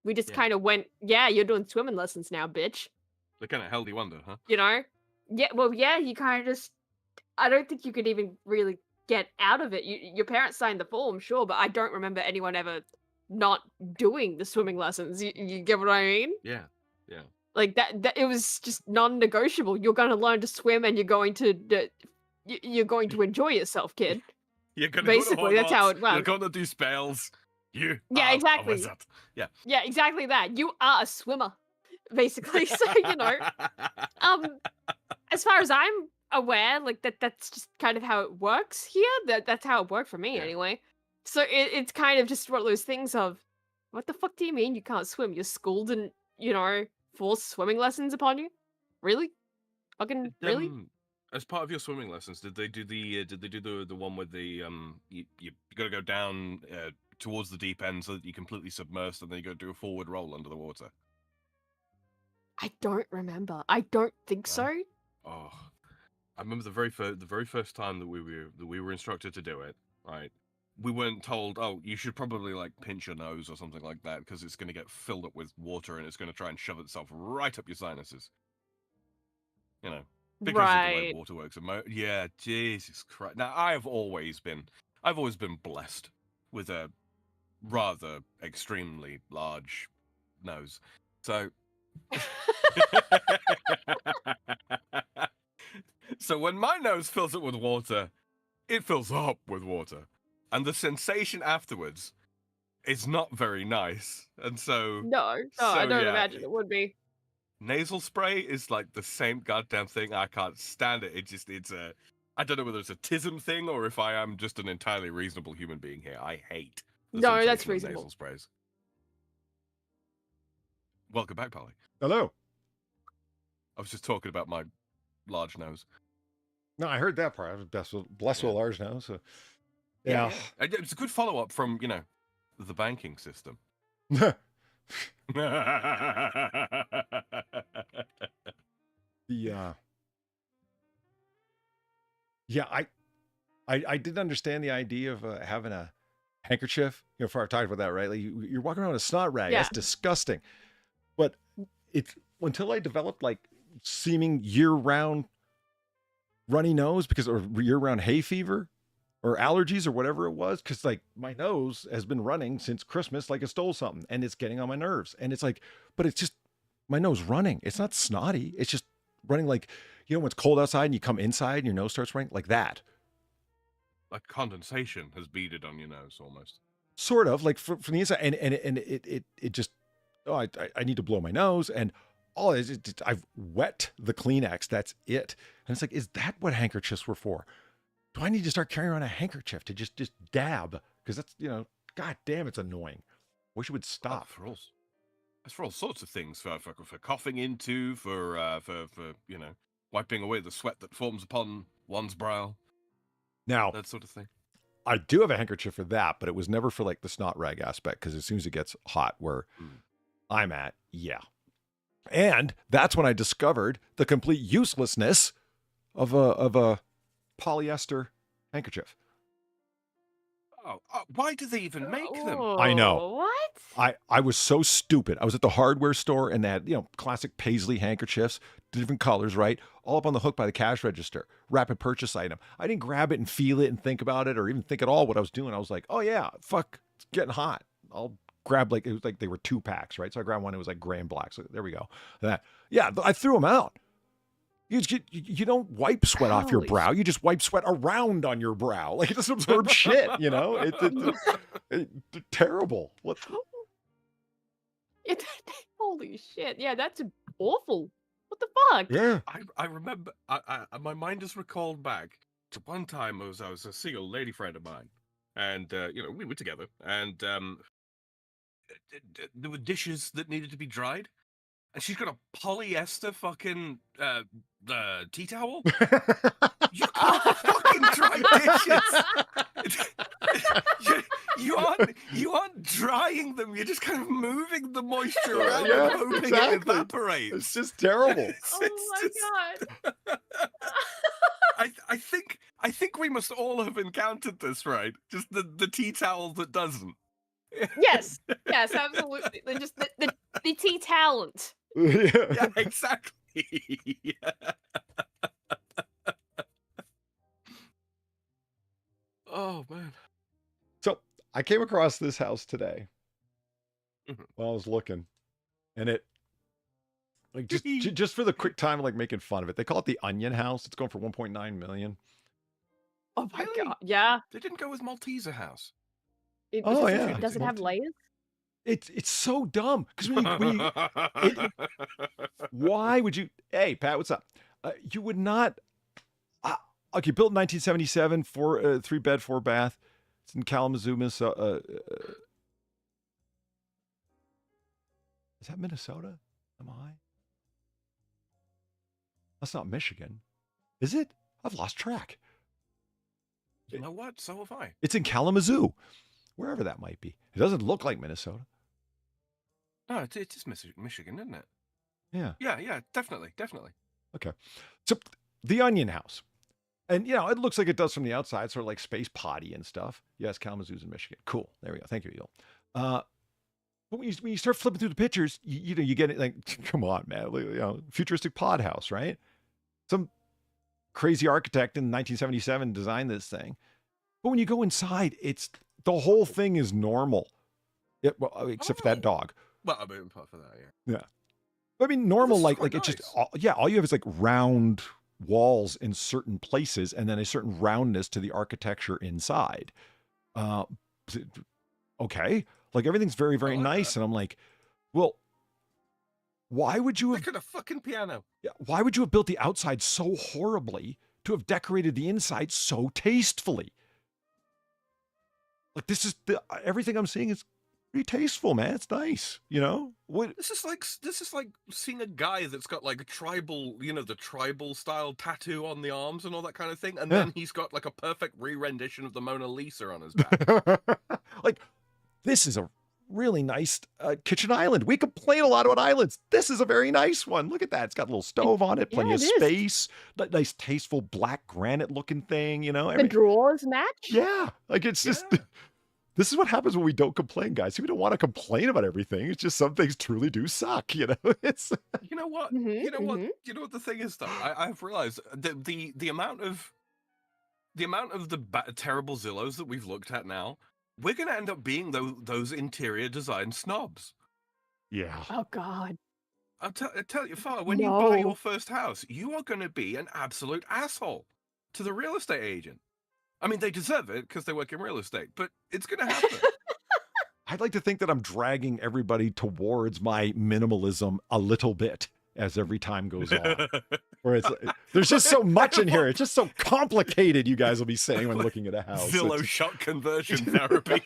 We just kind of went, yeah, you're doing swimming lessons now, bitch. They kind of held you under, huh? You know? Yeah. Well, yeah. You kind of just. I don't think you could even really get out of it. Your parents signed the form, sure, but I don't remember anyone ever not doing the swimming lessons. You get what I mean? Yeah. Like that it was just non-negotiable. You're going to learn to swim, and you're going to enjoy yourself, kid. You're gonna basically that's how it You're went. gonna do spells. You Yeah, are a exactly. wizard. Yeah. Yeah, exactly that. You are a swimmer, basically. So as far as I'm aware, like that's just kind of how it works here. That's how it worked for me anyway. So it's kind of just one of those things of, what the fuck do you mean you can't swim? Your school didn't, force swimming lessons upon you? Really? Fucking really? As part of your swimming lessons, did they do the one with the you gotta go down towards the deep end so that you're completely submersed, and then you gotta do a forward roll under the water? I don't remember. I don't think so. Oh, I remember the very first time that we were instructed to do it. Right, we weren't told, oh, you should probably like pinch your nose or something like that because it's going to get filled up with water and it's going to try and shove itself right up your sinuses. You know, because of the way water works. Yeah, Jesus Christ. Now I've always been blessed with a rather extremely large nose, so. So when my nose fills up with water, it fills up with water, and the sensation afterwards is not very nice. And so no, I don't imagine it would be. Nasal spray is like the same goddamn thing. I can't stand it. It's a, I don't know whether it's a tism thing or if I am just an entirely reasonable human being here. I hate the No, that's sensation of reasonable. nasal sprays. Welcome back, Polly. Hello. I was just talking about my large nose. No, I heard that part. I was blessed with a large nose. So. Yeah. It's a good follow-up from, the banking system. I didn't understand the idea of having a handkerchief. For I talked about that, right? Like you're walking around with a snot rag. Yeah. That's disgusting. But it's until I developed like seeming year-round runny nose or year-round hay fever or allergies or whatever it was, because like my nose has been running since Christmas like it stole something, and it's getting on my nerves. And it's like, but it's just my nose running. It's not snotty. It's just running like, when it's cold outside and you come inside and your nose starts running like that. Like condensation has beaded on your nose almost. Sort of like from the inside, and it just, I need to blow my nose, and all it is, I've wet the Kleenex. That's it. And it's like, is that what handkerchiefs were for? Do I need to start carrying around a handkerchief to just dab? Because that's, god damn, it's annoying. Wish it would stop. That's for all sorts of things. For coughing into, for wiping away the sweat that forms upon one's brow. Now, that sort of thing. I do have a handkerchief for that, but it was never for like the snot rag aspect, because as soon as it gets hot where I'm at, yeah. And that's when I discovered the complete uselessness of a polyester handkerchief. Why do they even make them? I know. What? I was so stupid. I was at the hardware store, and they had, classic paisley handkerchiefs, different colors, right? All up on the hook by the cash register. Rapid purchase item. I didn't grab it and feel it and think about it or even think at all what I was doing. I was like, oh yeah, fuck, it's getting hot. I'll grab it was like they were 2 packs, right? So I grabbed one. It was like gray and black. So there we go. I threw them out. You don't wipe sweat off your brow. You just wipe sweat around on your brow. Like it doesn't absorb shit, It's terrible. What? Holy shit! Yeah, that's awful. What the fuck? Yeah. I remember. My mind is recalled back to one time I was seeing a lady friend of mine, and we were together, and there were dishes that needed to be dried, and she's got a polyester fucking tea towel. You can't fucking dry dishes. You aren't drying them. You're just kind of moving the moisture around and hoping it evaporates. It's just terrible. God. I think we must all have encountered this, right? Just the tea towel that doesn't. Yes, absolutely. Just the tea talent. Yeah, exactly. Oh man. So I came across this house today while I was looking, and it like just for the quick time like making fun of it. They call it the Onion House. It's going for 1.9 million. Oh my god! Yeah, they didn't go with Malteser House. Does it have layers? It's so dumb because why would you? Hey Pat, what's up? You would not. Okay, built in 1977, 3-bed, 4-bath. It's in Kalamazoo, Minnesota. Is that Minnesota? Am I? That's not Michigan, is it? I've lost track. You know what? So have I. It's in Kalamazoo, wherever that might be. It doesn't look like Minnesota. No, it is Michigan, isn't it? Yeah. Yeah, definitely. Okay. So the Onion House. And, it looks like it does from the outside, sort of like space potty and stuff. Yes, Kalamazoo's in Michigan. Cool. There we go. Thank you, Eel. But when you start flipping through the pictures, you get it like, come on, man. Futuristic pod house, right? Some crazy architect in 1977 designed this thing. But when you go inside, the whole thing is normal. Except for that dog. Well, I mean, part for that, yeah. I mean, normal, like nice. it's just, all you have is like round walls in certain places and then a certain roundness to the architecture inside. Okay. Like everything's very, very nice. That. And I'm like, well, why would you have... Look at a fucking piano. Yeah, why would you have built the outside so horribly to have decorated the inside so tastefully? Like everything I'm seeing is pretty tasteful, man. It's nice, What? This is like seeing a guy that's got like a tribal, the tribal style tattoo on the arms and all that kind of thing, and then he's got like a perfect re-rendition of the Mona Lisa on his back. Like, this is a really nice kitchen island. We complain a lot about islands. This is a very nice one. Look at that. It's got a little stove on it, plenty of space, nice tasteful black granite looking thing, The drawers match? Yeah. Like it's just... This is what happens when we don't complain, guys. We don't want to complain about everything. It's just some things truly do suck, It's You know what? You know what the thing is though? I've realized the amount of the terrible Zillows that we've looked at now, we're going to end up being those interior design snobs. Yeah. Oh God. I'll tell you, Father, when you buy your first house, you are going to be an absolute asshole to the real estate agent. I mean, they deserve it because they work in real estate, but it's going to happen. I'd like to think that I'm dragging everybody towards my minimalism a little bit as every time goes on. Where there's just so much in here. It's just so complicated, you guys will be saying when looking at a house. Zillow shock conversion therapy.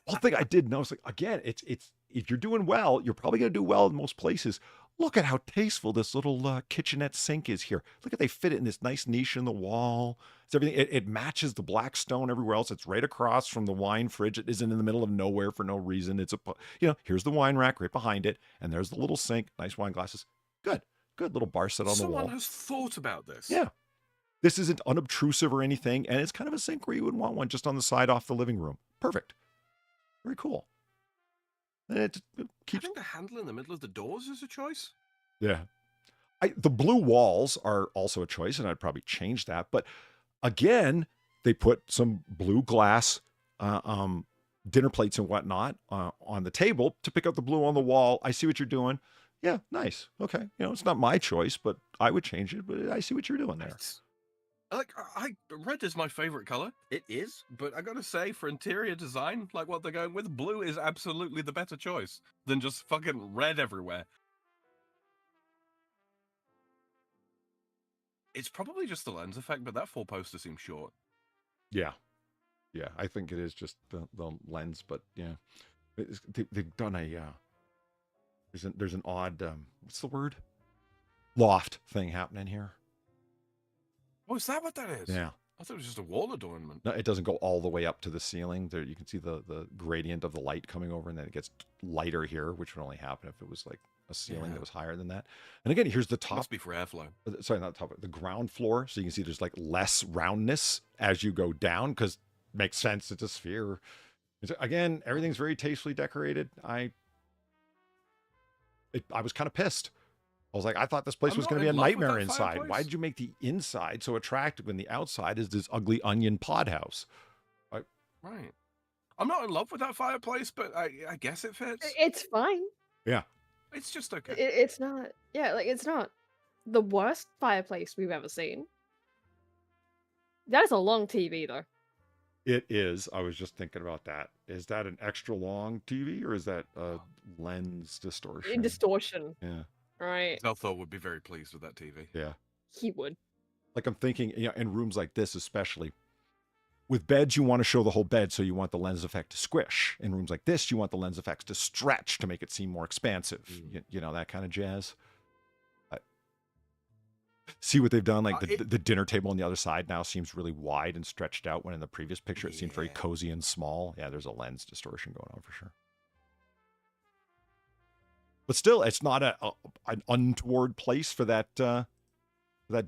One thing I did notice, like, again, it's if you're doing well, you're probably going to do well in most places. Look at how tasteful this little kitchenette sink is here. Look at they fit it in this nice niche in the wall. It's everything. It matches the black stone everywhere else. It's right across from the wine fridge. It isn't in the middle of nowhere for no reason. It's here's the wine rack right behind it, and there's the little sink. Nice wine glasses. Good little bar set on the wall. Someone has thought about this. Yeah, this isn't unobtrusive or anything, and it's kind of a sink where you would want one just on the side off the living room. Perfect. Very cool. And it keeps... Having the handle in the middle of the doors is a choice. Yeah. The blue walls are also a choice, and I'd probably change that. But again, they put some blue glass dinner plates and whatnot on the table to pick up the blue on the wall. I see what you're doing. Yeah, nice. Okay. It's not my choice, but I would change it. But I see what you're doing there. Like, red is my favorite color. It is, but I gotta say, for interior design, like what they're going with, blue is absolutely the better choice than just fucking red everywhere. It's probably just the lens effect, but that 4-poster seems short. Yeah. Yeah, I think it is just the lens, but yeah. They've done a, there's an odd, what's the word? Loft thing happening here. Oh, is that what that is? Yeah. I thought it was just a wall adornment. No, it doesn't go all the way up to the ceiling. There, you can see the gradient of the light coming over, and then it gets lighter here, which would only happen if it was like a ceiling that was higher than that. And again, here's the top. Must be for airflow. Sorry, not the top. The ground floor. So you can see there's like less roundness as you go down, because it makes sense. It's a sphere. Again, everything's very tastefully decorated. I was kind of pissed. I was like, I thought this place was going to be a nightmare inside. Why did you make the inside so attractive when the outside is this ugly onion pod house? Right. I'm not in love with that fireplace, but I guess it fits. It's fine. Yeah. It's just okay. It's not. Yeah, like it's not the worst fireplace we've ever seen. That is a long TV though. It is. I was just thinking about that. Is that an extra long TV or is that a lens distortion? Distortion. Yeah. Right. Zelthor would be very pleased with that TV. Yeah. He would. Like I'm thinking, in rooms like this, especially with beds, you want to show the whole bed. So you want the lens effect to squish. In rooms like this, you want the lens effects to stretch to make it seem more expansive. You know, that kind of jazz. See what they've done? Like the dinner table on the other side now seems really wide and stretched out, when in the previous picture it seemed very cozy and small. Yeah, there's a lens distortion going on for sure. But still, it's not an untoward place for that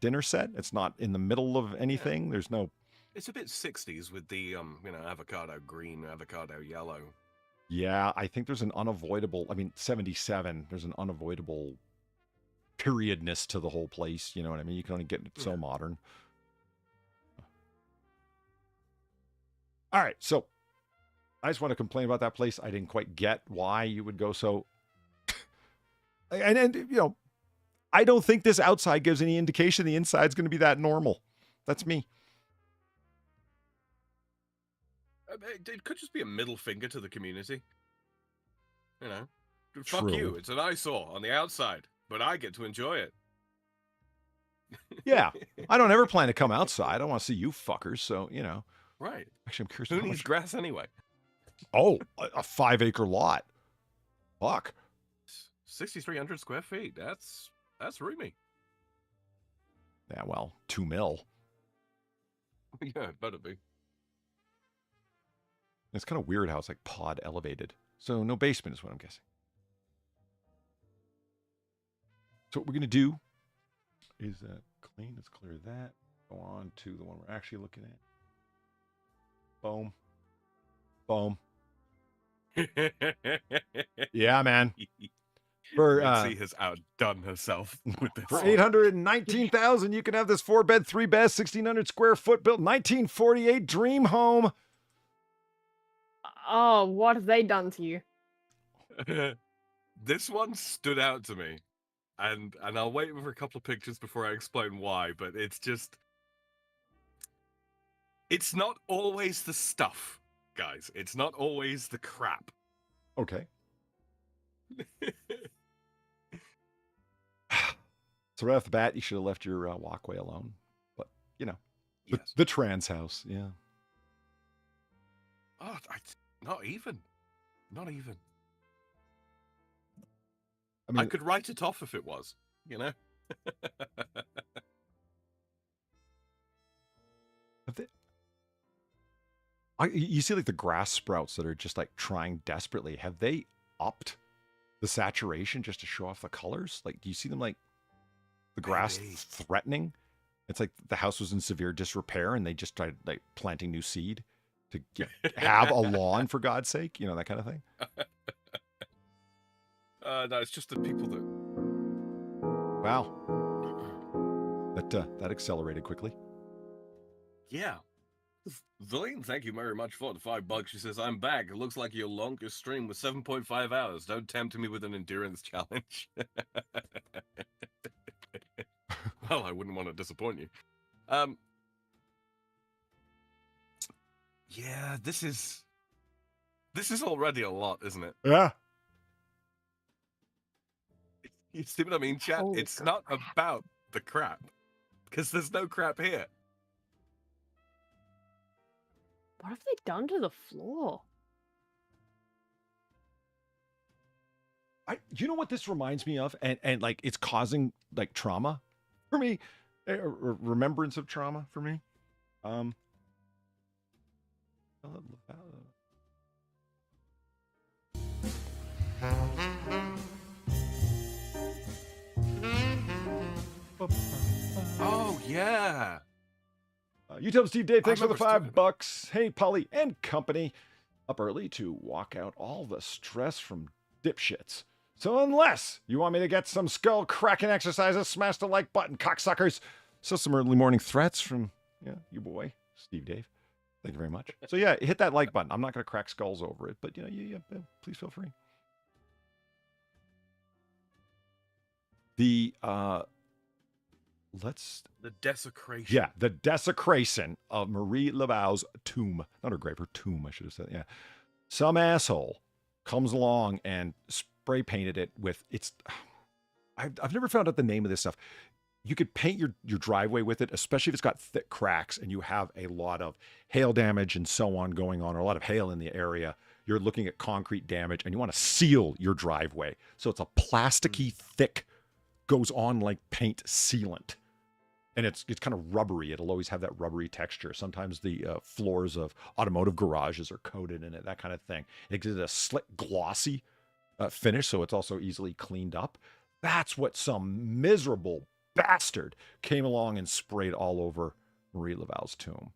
dinner set. It's not in the middle of anything. Yeah. There's no. It's a bit 60s with the avocado green, avocado yellow. Yeah, I think there's an unavoidable. I mean, 77. There's an unavoidable periodness to the whole place. You know what I mean? You can only get it so modern. All right, so I just want to complain about that place. I didn't quite get why you would go so. And I don't think this outside gives any indication the inside's going to be that normal. That's me. It could just be a middle finger to the community. You know, True. Fuck you. It's an eyesore on the outside, but I get to enjoy it. Yeah, I don't ever plan to come outside. I don't want to see you fuckers. So Right. Actually, I'm curious. Who needs grass anyway? Oh, a 5-acre lot. Fuck. 6,300 square feet. That's roomy. Yeah, well, $2 million. Yeah, it better be. It's kind of weird how it's like pod elevated. So no basement is what I'm guessing. So what we're going to do is clean. Let's clear that. Go on to the one we're actually looking at. Boom. Boom. Yeah, man. She has outdone herself with this. For $819,000, you can have this 4-bed, 3-bath, 1,600 square foot built 1948 dream home. Oh, what have they done to you? This one stood out to me, and I'll wait for a couple of pictures before I explain why. But it's not always the stuff, guys. It's not always the crap. Okay. So right off the bat, you should have left your walkway alone. But, Yes. the trans house, yeah. Oh, not even. Not even. I mean, I could write it off if it was, Have they... You see like the grass sprouts that are just like trying desperately. Have they upped the saturation just to show off the colors? Like, do you see them like the grass threatening? It's like the house was in severe disrepair and they just tried like planting new seed to have a lawn, for God's sake, that kind of thing. No, it's just the people that. Wow, that accelerated quickly. Yeah. Zillian, thank you very much for the $5. She says, I'm back. It looks like your longest stream was 7.5 hours. Don't tempt me with an endurance challenge. Well, I wouldn't want to disappoint you. Yeah, this is already a lot, isn't it? Yeah. You see what I mean, chat? Holy It's not about the crap, because there's no crap here. What have they done to the floor? You know what this reminds me of, and like it's causing like trauma for me, remembrance of trauma for me. Oh yeah. You tell Steve Dave, thanks for the remember $5. Hey, Polly and company, up early to walk out all the stress from dipshits. So unless you want me to get some skull cracking exercises, smash the like button, cocksuckers. So some early morning threats from you boy, Steve Dave. Thank you very much. So yeah, hit that like button. I'm not going to crack skulls over it, but please feel free. The the desecration. Yeah, the desecration of Marie Laval's tomb. Not her grave, her tomb, I should have said. Yeah. Some asshole comes along and spray painted it with I've never found out the name of this stuff. You could paint your driveway with it, especially if it's got thick cracks and you have a lot of hail damage and so on going on, or a lot of hail in the area. You're looking at concrete damage and you want to seal your driveway. So it's a plasticky, thick, goes on like paint sealant. And it's kind of rubbery. It'll always have that rubbery texture. Sometimes the floors of automotive garages are coated in it, that kind of thing. It gives it a slick, glossy finish, so it's also easily cleaned up. That's what some miserable bastard came along and sprayed all over Marie Laval's tomb.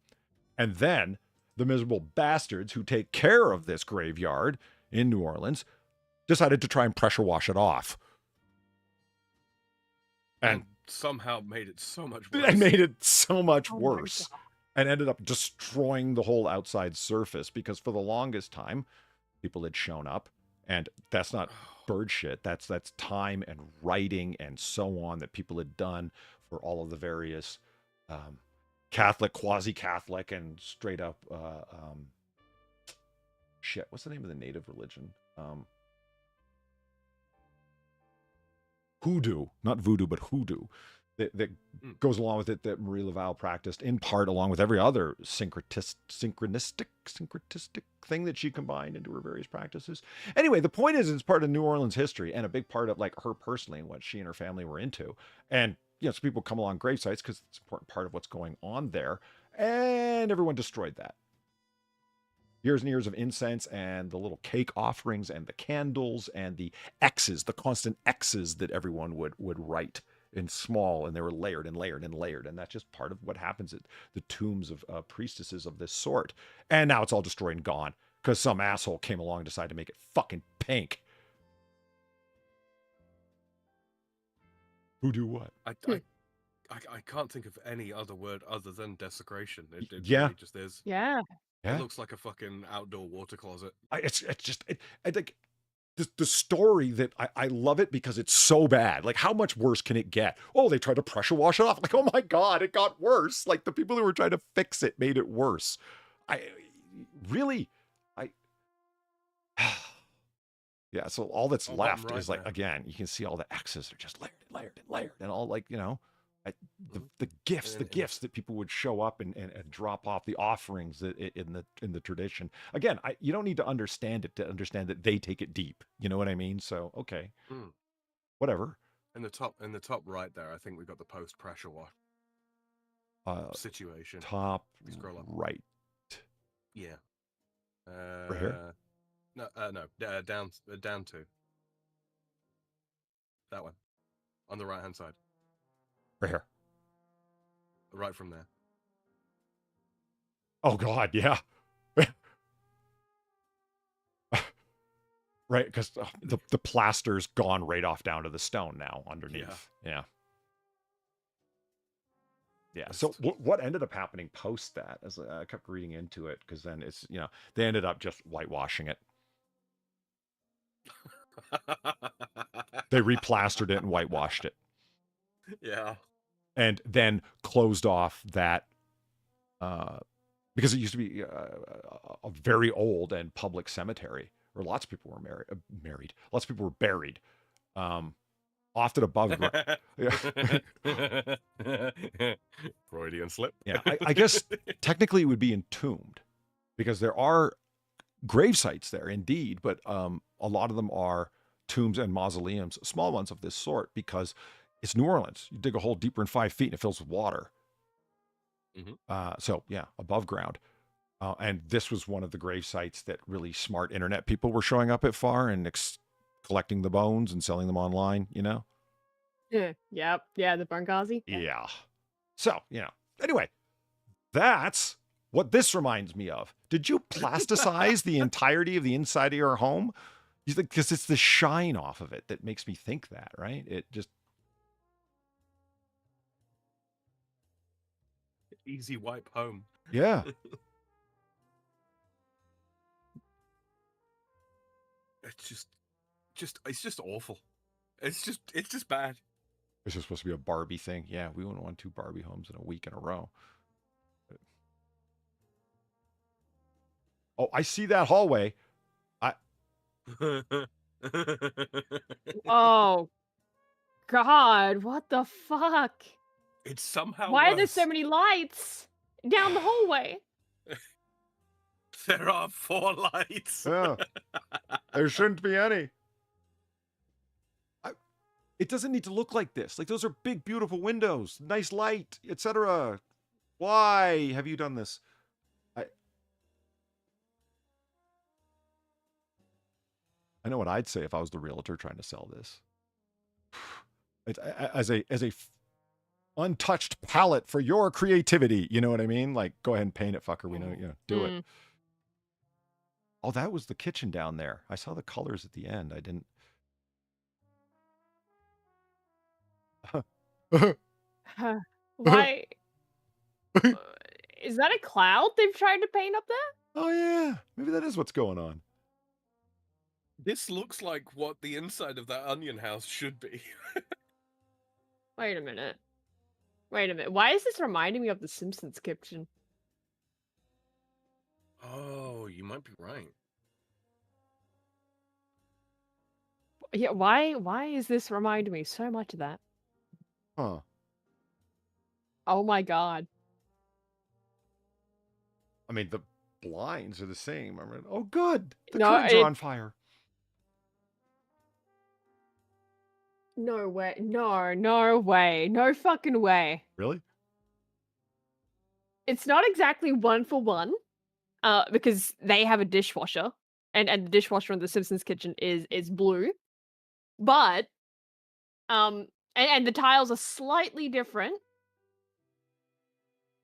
And then the miserable bastards who take care of this graveyard in New Orleans decided to try and pressure wash it off. And somehow made it so much worse. They made it so much worse and ended up destroying the whole outside surface, because for the longest time people had shown up, and that's not bird shit. That's time and writing and so on that people had done for all of the various Catholic, quasi-Catholic, and straight up shit. What's the name of the native religion? Hoodoo, not voodoo, but hoodoo, that goes along with it, that Marie Laval practiced in part along with every other synchronistic thing that she combined into her various practices. Anyway, the point is, it's part of New Orleans history and a big part of like her personally and what she and her family were into. And so people come along grave sites because it's an important part of what's going on there. And everyone destroyed that. Years and years of incense and the little cake offerings and the candles and the X's, the constant X's that everyone would write in small, and they were layered and layered and layered. And that's just part of what happens at the tombs of priestesses of this sort. And now it's all destroyed and gone because some asshole came along and decided to make it fucking pink. Who do what? I can't think of any other word other than desecration. It really just is. Yeah. It looks like a fucking outdoor water closet. I think the story that I love it because it's so bad. Like, how much worse can it get? Oh, they tried to pressure wash it off. Like, oh my God, it got worse. Like, the people who were trying to fix it made it worse. Yeah, so all that's left is like, again, you can see all the X's are just layered and layered and layered and all like, the gifts that people would show up and drop off, the offerings that in the tradition. Again, you don't need to understand it to understand that they take it deep. You know what I mean? So okay, whatever. In the top right there, I think we got the post pressure wash situation. Top Scroll up. right. Yeah. Right here. No, down to that one on the right hand side. Right here. Right from there. Oh God, yeah. Right, because the plaster's gone right off down to the stone now underneath. Yeah. So what ended up happening post that? As I kept reading into it, because then it's they ended up just whitewashing it. They replastered it and whitewashed it. Yeah. And then closed off that because it used to be a very old and public cemetery where lots of people were married. Lots of people were buried. Often above ground. Freudian slip. Yeah, I guess technically it would be entombed because there are grave sites there indeed, but a lot of them are tombs and mausoleums, small ones of this sort, because it's New Orleans. You dig a hole deeper than 5 feet and it fills with water. So yeah, above ground. And this was one of the grave sites that really smart internet people were showing up at FAR and collecting the bones and selling them online, you know? Yep. Yeah, the Benghazi. Yeah. So, anyway, that's what this reminds me of. Did you plasticize the entirety of the inside of your home? You think, because it's the shine off of it that makes me think that, right? It just... Easy wipe home. Yeah. It's just awful. It's just bad. This is supposed to be a Barbie thing. Yeah, we wouldn't want 2 Barbie homes in a week in a row. Oh, I see that hallway. Oh, God, what the fuck? It's somehow Why are there worse. so many lights down the hallway? There are 4 lights. Yeah. There shouldn't be any. It doesn't need to look like this. Like, those are big, beautiful windows, nice light, etc. Why have you done this? I know what I'd say if I was the realtor trying to sell this. As a untouched palette for your creativity, you know what I mean? Like, go ahead and paint it, fucker. We know, do it. Oh, that was the kitchen down there. I saw the colors at the end. I didn't. Why? Is that a cloud they've tried to paint up there? Oh, yeah. Maybe that is what's going on. This looks like what the inside of that onion house should be. Wait a minute. Why is this reminding me of the Simpsons kitchen? Oh, you might be right. Yeah, why is this reminding me so much of that? Huh. Oh my God. I mean, the blinds are the same. I mean, oh, good. The No, curtains are on fire. No way. No way. No fucking way. Really? It's not exactly 1 for 1, because they have a dishwasher, and the dishwasher in the Simpsons kitchen is blue, but and the tiles are slightly different.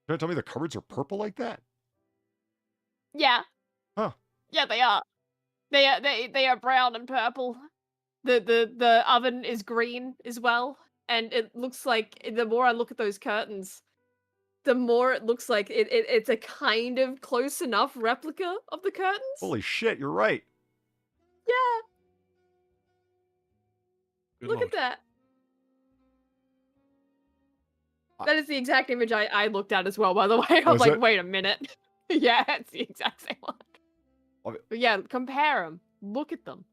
You're trying to tell me the cupboards are purple like that? Yeah. Huh. Yeah, they are. They are brown and purple. The oven is green as well, and it looks like the more I look at those curtains, the more it looks like it's a kind of close enough replica of the curtains. Holy shit, you're right. Yeah. Good Look lord. at that. That is the exact image I looked at as well, by the way. I was like, it? wait a minute. Yeah, it's the exact same one. But yeah, compare them. Look at them.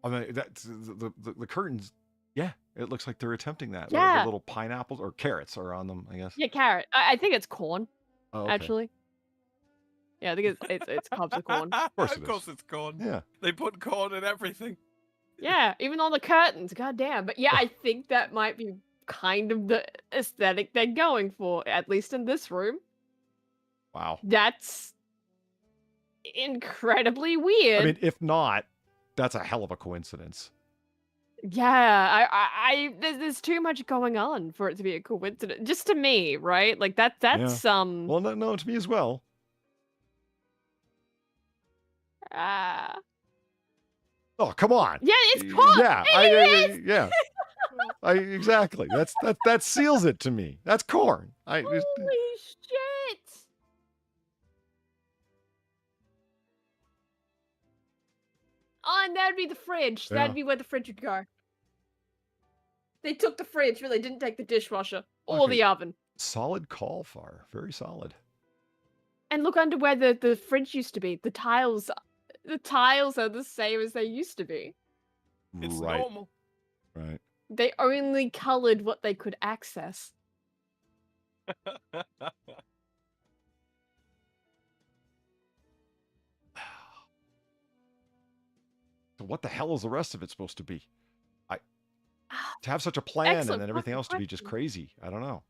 I mean, that's the curtains. Yeah, it looks like they're attempting that. Yeah. The little pineapples or carrots are on them, I guess. Yeah, carrot. I think it's corn, Oh, okay. actually. Yeah, I think it's cobs of corn. Of course it Of is. course it's corn. Yeah. They put corn in everything. Yeah, even on the curtains. Goddamn. But yeah, I think that might be kind of the aesthetic they're going for, at least in this room. Wow. That's incredibly weird. I mean, if not, that's a hell of a coincidence. Yeah, there's too much going on for it to be a coincidence. Just to me, right? Like that's Well, no, to me as well. Oh, come on. Yeah, it's corn. Yeah, It is! yeah. Exactly. That seals it to me. That's corn. Holy shit! Oh, and that'd be the fridge. Yeah. That'd be where the fridge would go. They took the fridge, but they didn't take the dishwasher or Okay. the oven. Solid call, Far. Very solid. And look under where the fridge used to be. The tiles are the same as they used to be. It's Right. normal. Right. They only colored what they could access. So what the hell is the rest of it supposed to be? To have such a plan Excellent and then everything fucking else to be just question. crazy. I don't know.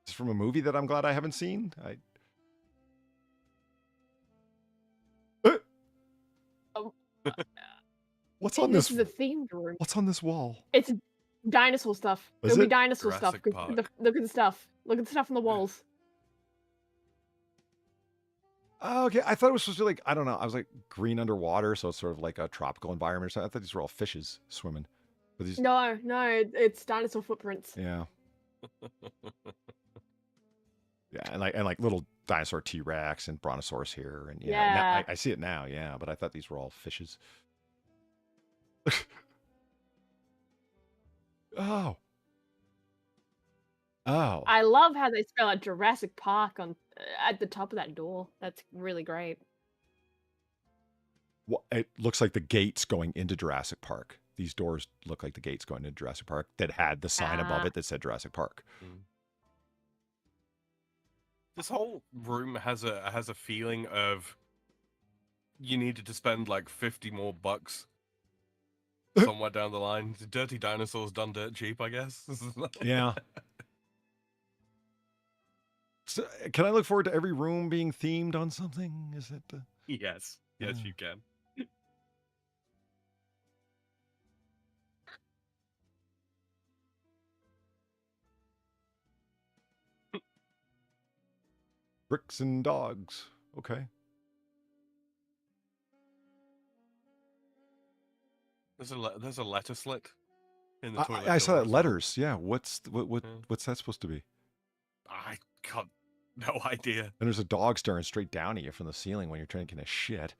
It's from a movie that I'm glad I haven't seen. What's on This this? is a themed room. What's on this wall? It's dinosaur stuff. Is There'll be it? dinosaur stuff. Jurassic Park. Look at the stuff. Look at the stuff on the walls. Oh, okay. I thought it was supposed to be like, I don't know. I was like green underwater, so it's sort of like a tropical environment or something. I thought these were all fishes swimming. But these, No, it's dinosaur footprints. yeah. Yeah, and like little dinosaur T-Rex and Brontosaurus here, and yeah, now, Yeah. I see it now, yeah. But I thought these were all fishes. Oh. Oh. I love how they spell out Jurassic Park on at the top of that door. That's really great. It looks like the gates going into Jurassic Park. These doors look like the gates going into Jurassic Park that had the sign above it that said Jurassic Park. This whole room has a feeling of you needed to spend like 50 more bucks somewhere down the line. The dirty dinosaurs done dirt cheap, I guess. Yeah. So, can I look forward to every room being themed on something? Is it? Yes, yes, you can. Bricks and dogs. Okay. There's a letter slit in the toilet. I saw door that as well. letters. Yeah. What's that supposed to be? I got no idea. And there's a dog staring straight down at you from the ceiling when you're drinking a shit.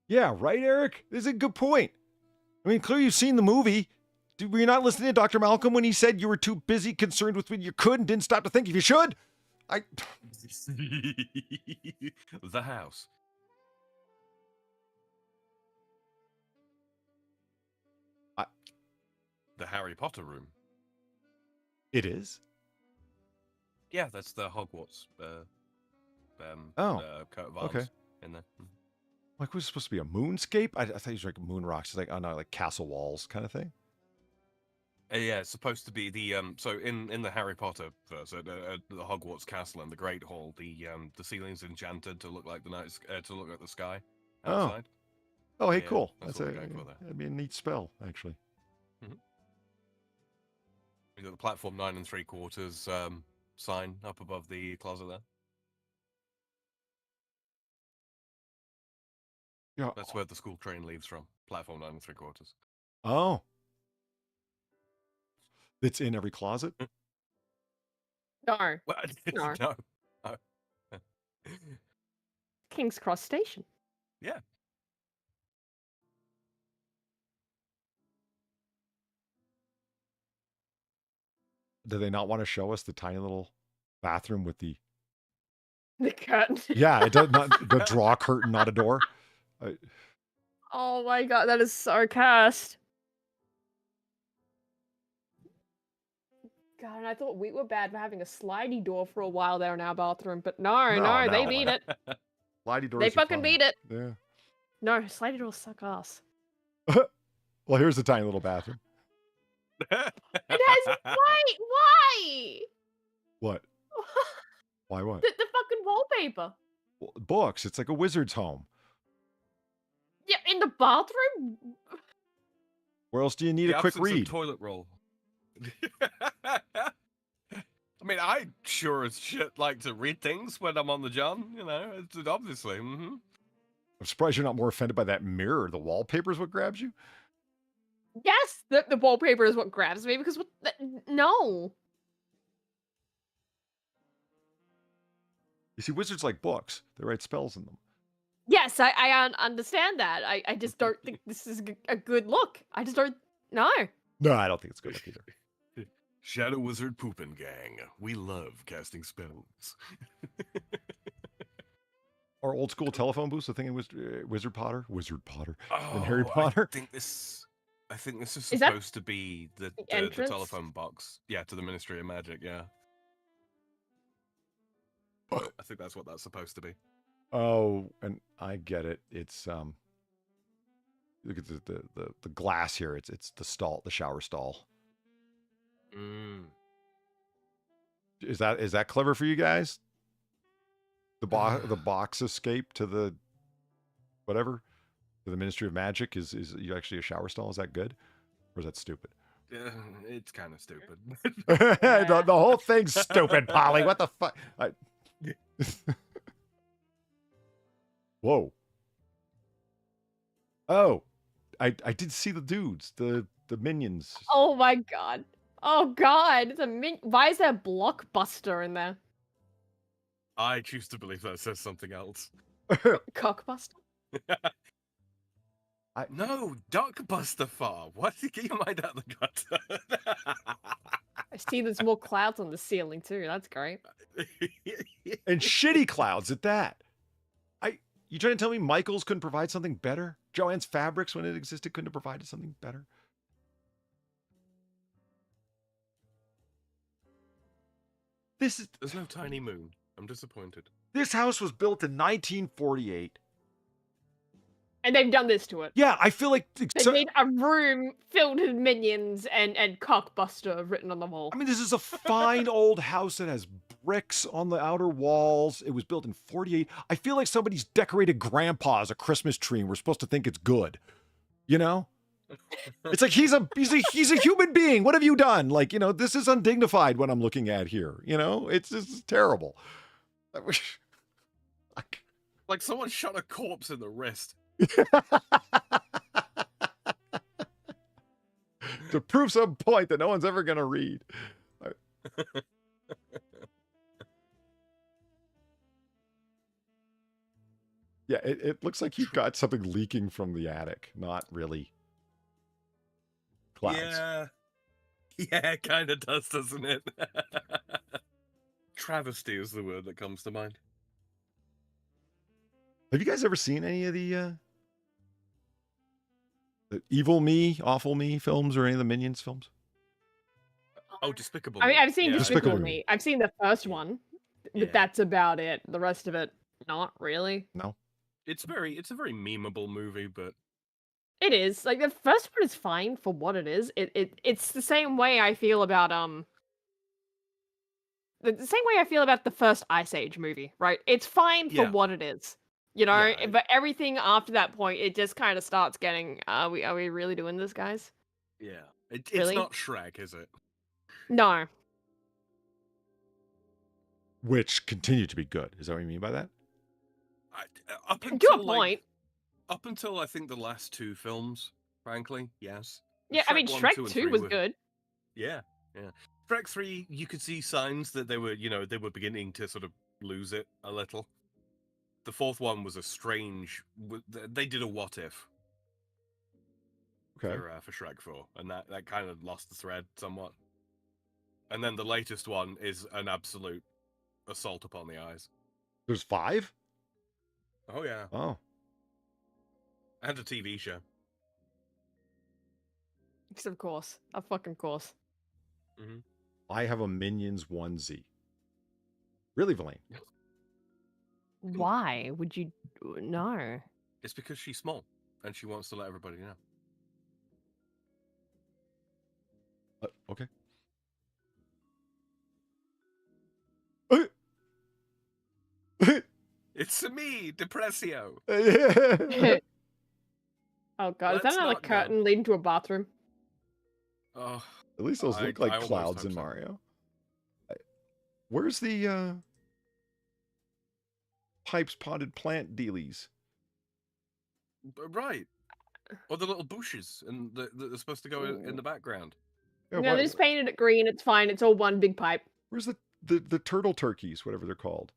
Yeah, right, Eric? This is a good point. I mean, clearly you've seen the movie. Were you not listening to Dr. Malcolm when he said you were too busy concerned with what you could and didn't stop to think if you should? The house. The Harry Potter room. It is? Yeah, that's the Hogwarts coat of arms okay. in there. Like, was it supposed to be a moonscape? I thought he was like moon rocks. It's like, oh no, like castle walls kind of thing. Yeah, it's supposed to be the so in the Harry Potter verse, at the Hogwarts castle and the Great Hall, the ceiling's enchanted to look like to look like the sky outside. Oh, hey, Yeah, cool. that's That's what we're going for there. that'd be a neat spell, actually. You got the platform 9 3/4 sign up above the closet there. Yeah. That's where the school train leaves from. Platform 9 3/4. Oh. It's in every closet? No. What? No. No. King's Cross Station. Yeah. Do they not want to show us the tiny little bathroom with the... The curtain. Yeah, it does not the draw curtain, not a door. Oh my god, that is so cursed. God, and I thought we were bad for having a slidey door for a while there in our bathroom, but no, they beat it. Slidey doors They are fucking fine. beat it. Yeah. No, slidey doors suck ass. Well, here's the tiny little bathroom. It has why? What? Why what? The fucking wallpaper. Well, books. It's like a wizard's home. Yeah, in the bathroom. Where else do you need The a quick absence of read? toilet roll. I mean, I sure as shit like to read things when I'm on the John. You know, it's obviously. I'm surprised you're not more offended by that mirror. The wallpaper is what grabs you? Yes, the wallpaper is what grabs me because no. You see, wizards like books. They write spells in them. Yes, I understand that. I just don't think this is a good look. I just don't. No. No, I don't think it's a good look either. Shadow Wizard Poopin' Gang. We love casting spells. Our old school telephone booths, the thing in Wizard Potter, Oh, and Harry Potter. I think this is Is that supposed to be the entrance? telephone box. Yeah, to the Ministry of Magic. Yeah. I think that's what that's supposed to be. Oh, and I get it. It's look at the glass here. It's the stall, the shower stall. Mm. Is that clever for you guys? The box escape to the whatever to the Ministry of Magic is you actually a shower stall? Is that good, or is that stupid? It's kind of stupid. the whole thing's stupid, Polly. What the fuck? Whoa. Oh, I did see the dudes, the minions. Oh my god. Oh god. It's why is there a blockbuster in there? I choose to believe that says something else. Cockbuster? No, Duckbuster Far. What? Get your mind out of the gutter. I see there's more clouds on the ceiling too. That's great. And shitty clouds at that. You trying to tell me Michaels couldn't provide something better? Joanne's Fabrics, when it existed, couldn't have provided something better? There's no tiny moon. I'm disappointed. This house was built in 1948. And they've done this to it. Yeah, I feel like They made a room filled with minions and cockbuster written on the wall. I mean, this is a fine old house that has bricks on the outer walls. It was built in 48. I feel like somebody's decorated grandpa as a Christmas tree and we're supposed to think it's good. You know? It's like he's a human being. What have you done? Like, you know, this is undignified what I'm looking at here. You know? It's terrible. Like someone shot a corpse in the wrist. To prove some point that no one's ever going to read. Yeah, it looks like you've got something leaking from the attic, not really clouds. Yeah, it kind of does, doesn't it? Travesty is the word that comes to mind. Have you guys ever seen any of the Evil Me, Awful Me films or any of the Minions films? Oh, Despicable I mean, Me. I've seen Yeah. Despicable Me. I've seen the first one, Yeah. but that's about it. The rest of it, not really. No. It's a very memeable movie, but It is. Like, the first one is fine for what it is. It's the same way I feel about the same way I feel about the first Ice Age movie, right? It's fine for what it is. You know, Yeah. but everything after that point, it just kind of starts getting, are we really doing this, guys? yeah, it's Really? not Shrek, is it? No. Which continue to be good. Is that what you mean by that? Up To until a point. Up until I think the last two films, frankly, yes. Yeah, I mean, 1, Shrek 2, and 2 3 was were- good. Yeah. Shrek 3, you could see signs that they were beginning to sort of lose it a little. The fourth one was a strange. They did a what if. Okay. For Shrek 4, and that kind of lost the thread somewhat. And then the latest one is an absolute assault upon the eyes. There's 5? Oh yeah. Oh. And a TV show. Because of course. Of fucking course. Mm-hmm. I have a Minions onesie. Really, Villain? Why would you? No. It's because she's small, and she wants to let everybody know. Okay. It's me, Depressio. Oh god, is Let's that another not go. curtain leading to a bathroom? Oh, At least those look like I almost clouds hope in so. Mario. Where's the pipes potted plant dealies? Right. Or the little bushes, and they're supposed to go in the background. Yeah, No, why- they just painted it green. It's fine. It's all one big pipe. Where's the turtle turkeys, whatever they're called?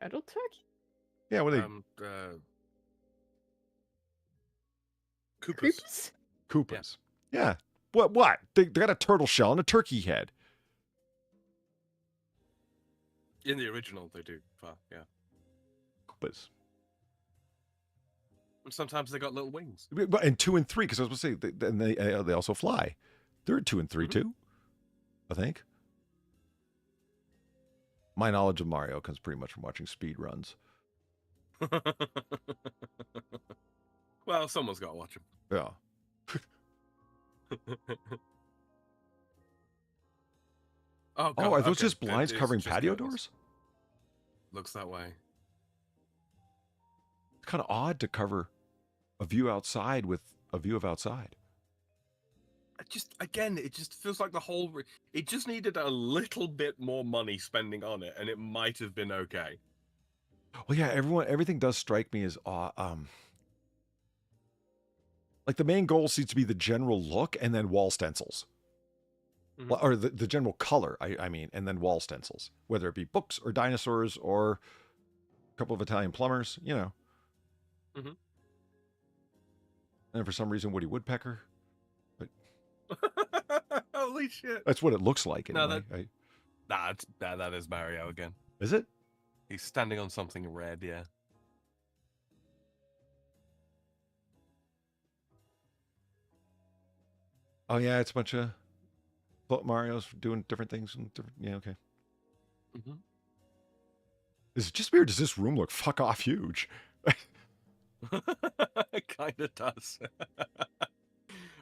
Turtle turkey? Yeah, what are they? Koopas. Koopas. Yeah. What? They got a turtle shell and a turkey head. In the original, they do. Yeah. Koopas. And sometimes they got little wings. But in 2 and 3, because I was going to say, they also fly. They're in 2 and 3 too, I think. My knowledge of Mario comes pretty much from watching speed runs. Well, someone's got to watch them. Yeah. Oh, are those okay. just blinds It's covering just patio curtains. doors? Looks that way. It's kind of odd to cover a view outside with a view of outside. It just feels like it just needed a little bit more money spending on it, and it might have been okay. Well, yeah, everything does strike me as like the main goal seems to be the general look and then wall stencils. Or the general color, I mean, and then wall stencils, whether it be books or dinosaurs or a couple of Italian plumbers, you know. And for some reason, Woody Woodpecker. But holy shit! That's what it looks like. No, Anyway. that is Mario again. Is it? He's standing on something red, yeah. Oh yeah, it's a bunch of Mario's doing different things. Yeah, okay. Is it just weird? Does this room look fuck off huge? It kind of does.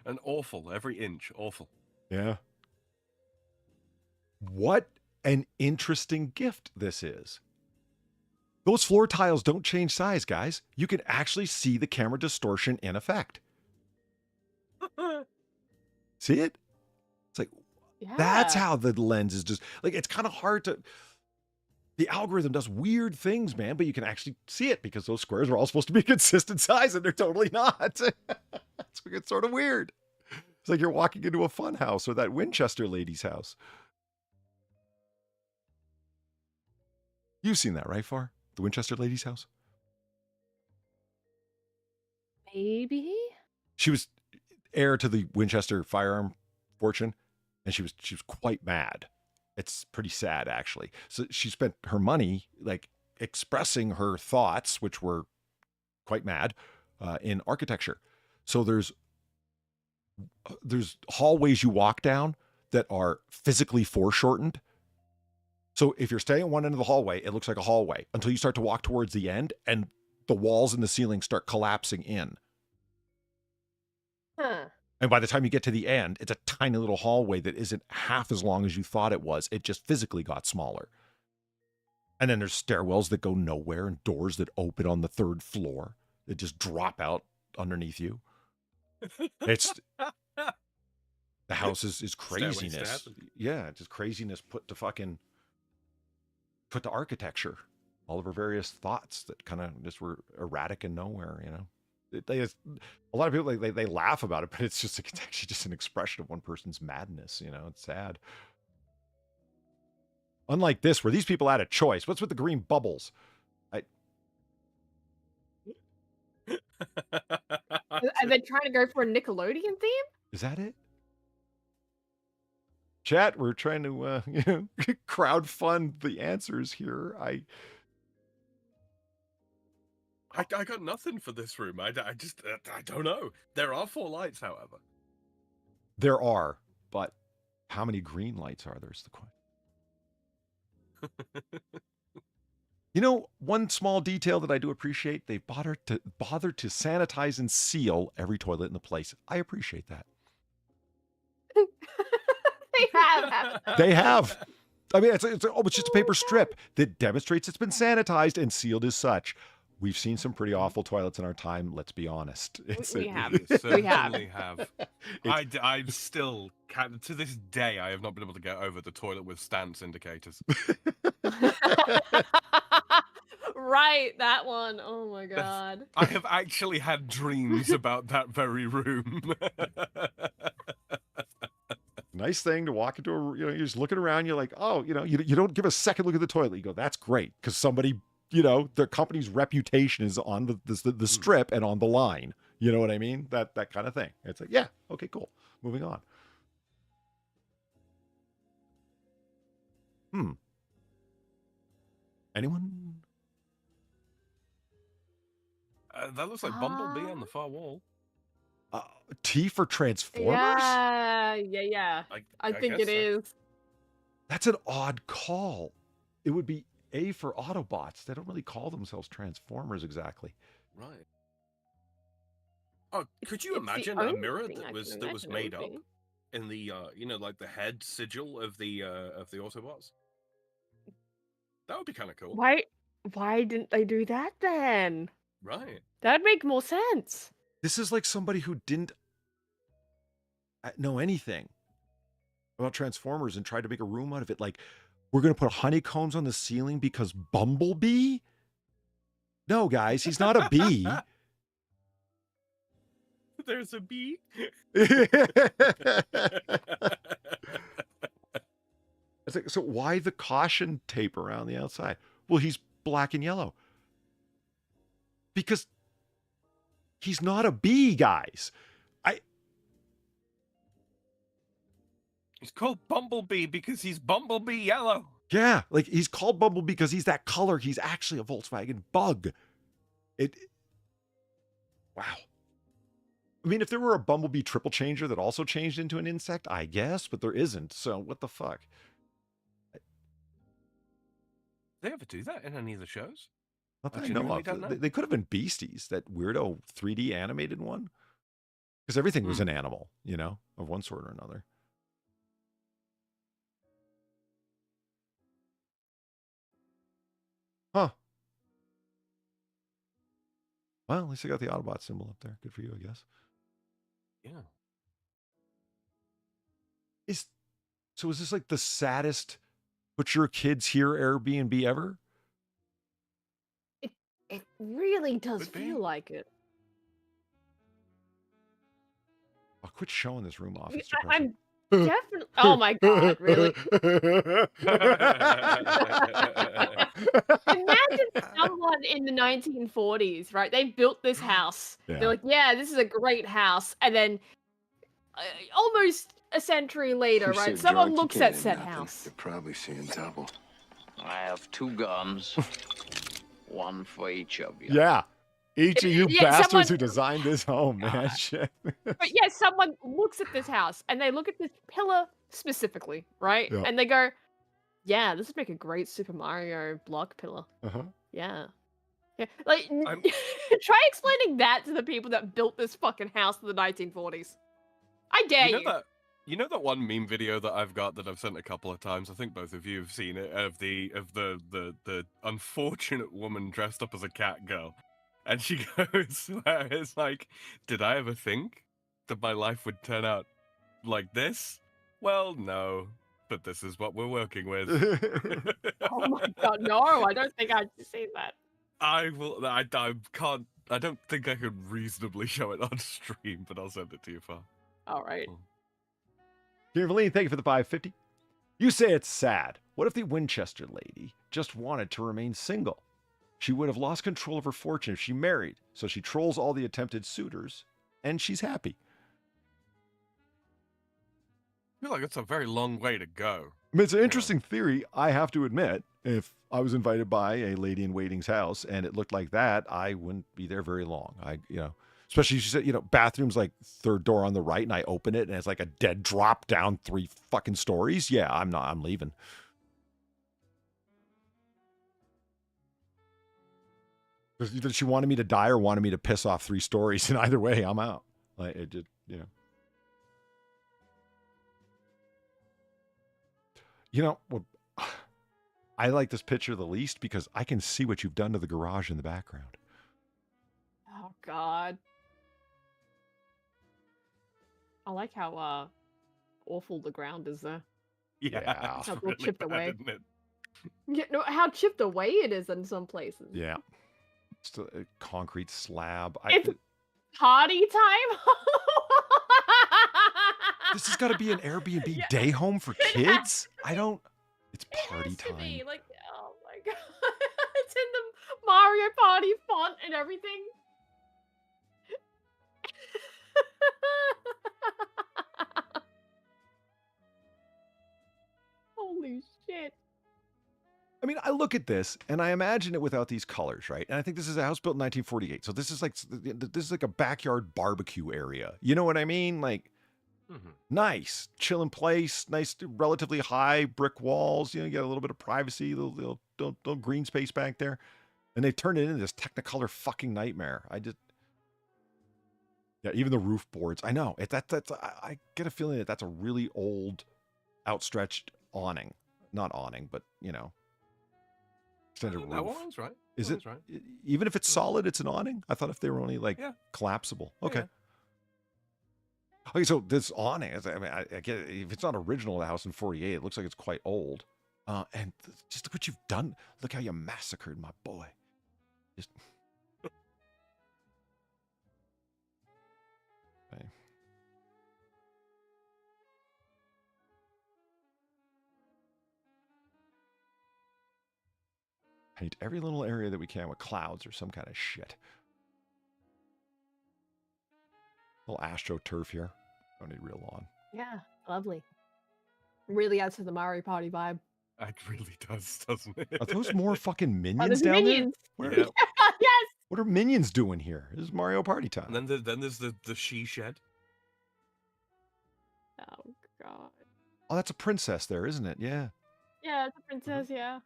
And awful, every inch, awful. Yeah. What an interesting gift this is. Those floor tiles don't change size, guys. You can actually see the camera distortion in effect. See it? It's like, that's how the lens is just, like, it's kind of hard to, the algorithm does weird things, man, but you can actually see it because those squares are all supposed to be consistent size and they're totally not. It's sort of weird. It's like you're walking into a fun house or that Winchester lady's house. You've seen that, right, Far? The Winchester lady's house? Maybe. She was heir to the Winchester firearm fortune, and she was quite mad. It's pretty sad, actually. So she spent her money like expressing her thoughts, which were quite mad, in architecture. So there's hallways you walk down that are physically foreshortened. So if you're staying at one end of the hallway, it looks like a hallway until you start to walk towards the end and the walls and the ceiling start collapsing in. Huh. And by the time you get to the end, it's a tiny little hallway that isn't half as long as you thought it was. It just physically got smaller. And then there's stairwells that go nowhere and doors that open on the 3rd floor that just drop out underneath you. It's the house is craziness. Yeah, just craziness put to architecture. All of her various thoughts that kind of just were erratic and nowhere, you know. A lot of people they laugh about it, but it's actually just an expression of one person's madness, you know. It's sad. Unlike this, where these people had a choice. What's with the green bubbles? Are they trying to go for a Nickelodeon theme? Is that it? Chat, we're trying to crowdfund the answers here. I got nothing for this room. I don't know. There are 4 lights, however. There are, but how many green lights are there is the question. You know, one small detail that I do appreciate, they've bothered to sanitize and seal every toilet in the place. I appreciate that. They have. I mean, it's just a paper strip that demonstrates it's been sanitized and sealed as such. We've seen some pretty awful toilets in our time. Let's be honest. We have. We have. I still can't, to this day, I have not been able to get over the toilet with stance indicators. Right, that one. Oh my god. I have actually had dreams about that very room. Nice thing to walk into you're just looking around, you're like, oh, you don't give a second look at the toilet. You go, that's great, because somebody their company's reputation is on the strip and on the line. You know what I mean? That kind of thing. It's like, yeah, okay, cool. Moving on. Anyone? That looks like Bumblebee on the far wall. T for Transformers? Yeah. I think it is. That's an odd call. It would be A for Autobots. They don't really call themselves Transformers exactly. Right. Oh, could you imagine a mirror that was made up in the like the head sigil of the Autobots? That would be kind of cool. Why didn't they do that then? Right. That'd make more sense. This is like somebody who didn't know anything about Transformers and tried to make a room out of it. Like, we're going to put honeycombs on the ceiling because Bumblebee? No, guys, he's not a bee. There's a bee. It's like, so why the caution tape around the outside? Well, he's black and yellow. Because he's not a bee, guys. He's called Bumblebee because he's Bumblebee yellow. Yeah, like he's called Bumblebee because he's that color. He's actually a Volkswagen Bug. Wow. I mean, if there were a Bumblebee triple changer that also changed into an insect, I guess, but there isn't. So what the fuck? They ever do that in any of the shows? Not that I know of. They could have been Beasties, that weirdo 3D animated one. Because everything was an animal, of one sort or another. Huh. Well, at least I got the Autobot symbol up there. Good for you, I guess. Yeah. Is this like the saddest put your kids here Airbnb ever? It really does feel like it. I'll quit showing this room off. I'm definitely. Oh my god! Really? Imagine someone in the 1940s, right? They built this house. Yeah. They're like, "Yeah, this is a great house," and then almost a century later, You're right? so Someone drunk, looks you at can't said nothing. house. You're probably seeing double. I have 2 guns. One for each of you. Yeah. Each of you Yeah, bastards someone- who designed this home, man. Shit. But yeah, someone looks at this house and they look at this pillar specifically, right? Yeah. And they go, "Yeah, this would make a great Super Mario block pillar." Uh-huh. Yeah. Like, try explaining that to the people that built this fucking house in the 1940s. I dare you. You know that one meme video that I've got that I've sent a couple of times? I think both of you have seen it, of the unfortunate woman dressed up as a cat girl. And she goes, it's like, did I ever think that my life would turn out like this? Well, no, but this is what we're working with. Oh my god, no, I don't think I'd see that. I don't think I could reasonably show it on stream, but I'll send it to you, Far. All right. Evelyn, thank you for the 550. You say it's sad. What if the Winchester lady just wanted to remain single? She would have lost control of her fortune if she married, so she trolls all the attempted suitors, and she's happy. I feel like it's a very long way to go. I mean, it's an interesting theory, I have to admit. If I was invited by a lady in waiting's house and it looked like that, I wouldn't be there very long. Especially she said, bathroom's like third door on the right, and I open it and it's like a dead drop down 3 fucking stories. Yeah, I'm leaving. Either she wanted me to die or wanted me to piss off 3 stories, and either way, I'm out. Like, it just, I like this picture the least because I can see what you've done to the garage in the background. Oh god. I like how awful the ground is there. Yeah. It's How it's all really chipped bad, away. isn't it? Yeah, no, how chipped away it is in some places. Yeah. It's a concrete slab. It's party time. This has got to be an Airbnb day home for kids? It's party It has to time. be, like, oh my god. It's in Mario Party font and everything. Holy shit. I mean, I look at this and I imagine it without these colors, right? And I think this is a house built in 1948. So this is like a backyard barbecue area. You know what I mean? Like, nice, chilling place, nice, relatively high brick walls. You know, you got a little bit of privacy, little green space back there. And they turned it into this Technicolor fucking nightmare. Yeah, even the roof boards. I know. I get a feeling that that's a really old, outstretched awning. Not awning, but, you know. Extended roof. That one's right. Is it? Right. Even if it's solid, it's an awning? I thought if they were only, like, collapsible. Okay. Yeah. Okay, so this awning, I mean, I get it. If it's not original, the house in 48, it looks like it's quite old. And just look what you've done. Look how you massacred my boy. Just... Okay. Paint every little area that we can with clouds or some kind of shit. Little astroturf here. Don't need real lawn. Yeah, lovely. Really adds to the Mario Party vibe. It really does, doesn't it? Are those more fucking minions there's down minions. there? Yeah. Yes. What are minions doing here? This is Mario Party time. And then there's the she shed. Oh god. Oh, that's a princess there, isn't it? Yeah. Yeah, it's a princess. Yeah.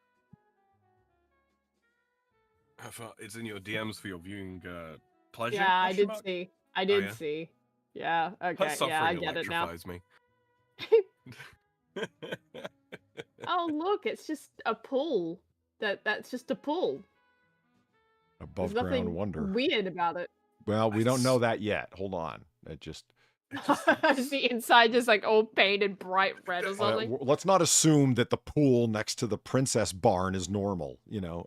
It's in your DMs for your viewing pleasure. Yeah, I did mark? see. I did yeah? see. Yeah. Her Okay. suffering Yeah, I get it now. electrifies me. Oh look, it's just a pool. That's just a pool. Above There's ground nothing wonder. weird about it. Well, we don't know that yet. Hold on. It just... Is the inside just like all painted bright red or something? let's not assume that the pool next to the princess barn is normal. You know,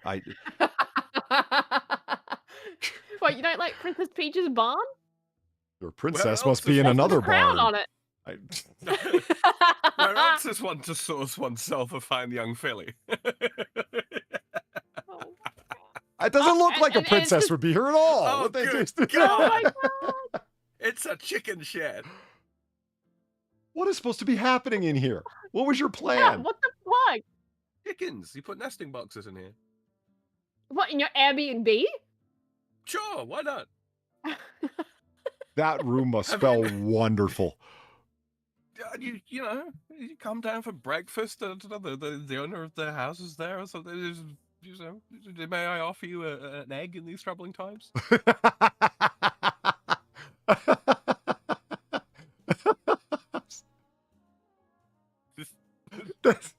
What, you don't like Princess Peach's barn? Your princess must be in another barn. On it. Where else is one to source oneself a fine young filly? It doesn't look like a princess would be here at all. Oh, What they good just- God. Oh my god! It's a chicken shed. What is supposed to be happening in here? What was your Yeah, plan? what the fuck? Chickens. You put nesting boxes in here. What, in your Airbnb? Sure, why not? That room must smell wonderful. You know, you come down for breakfast. The owner of the house is there or something. You know, may I offer you an egg in these troubling times?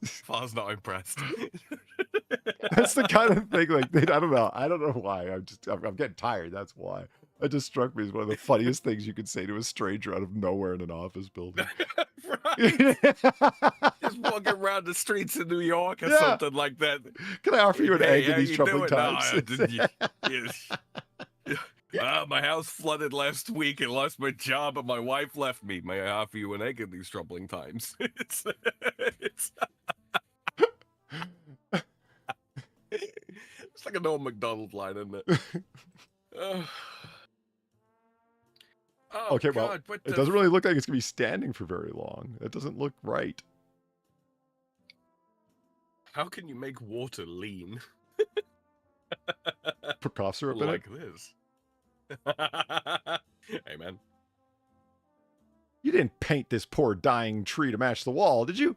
Far's not impressed. That's the kind of thing, like, I don't know why. I'm getting tired. That's why. It just struck me as one of the funniest things you could say to a stranger out of nowhere in an office building. Right. Just walking around the streets of New York or something like that. Can I offer you an egg in these troubling times? My house flooded last week and lost my job, and my wife left me. May I offer you an egg in these troubling times? It's like an old McDonald line, isn't it? Okay, well, it doesn't really look like it's going to be standing for very long. It doesn't look right. How can you make water lean? Put cough syrup in it? Like this. Hey, man. You didn't paint this poor dying tree to match the wall, did you?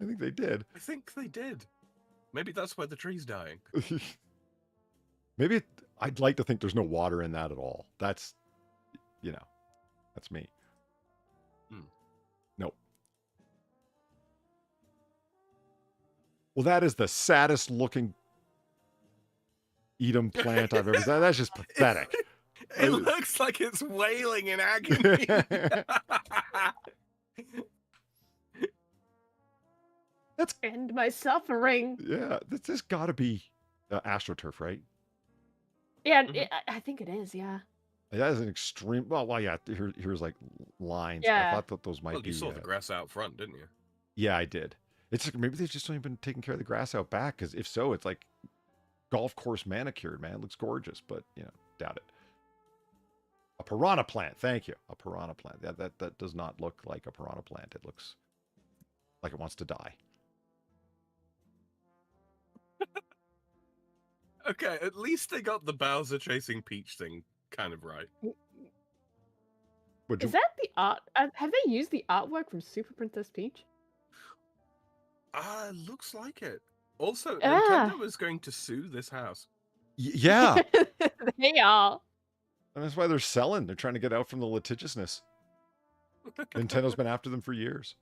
I think they did. I think they did. Maybe that's why the tree's dying. Maybe I'd like to think there's no water in that at all. That's, you know, that's me. Nope. Well, that is the saddest looking Edom plant I've ever seen. That's just pathetic. It looks like it's wailing in agony. That's end my suffering. Yeah, this has got to be AstroTurf, right? Yeah, I think it is. Yeah. That is an extreme. Well, yeah. Here's like lines. Yeah. I thought that those might be. You saw the grass out front, didn't you? Yeah, I did. It's like maybe they've just only been taking care of the grass out back. Because if so, it's like golf course manicured, man. It looks gorgeous, but doubt it. A piranha plant. Thank you. A piranha plant. Yeah, that does not look like a piranha plant. It looks like it wants to die. Okay, at least they got the Bowser chasing Peach thing kind of right. Is that the art? Have they used the artwork from Super Princess Peach? Looks like it. Also, Ah. Nintendo is going to sue this house. Yeah. They are. And that's why they're selling. They're trying to get out from the litigiousness. Nintendo's been after them for years.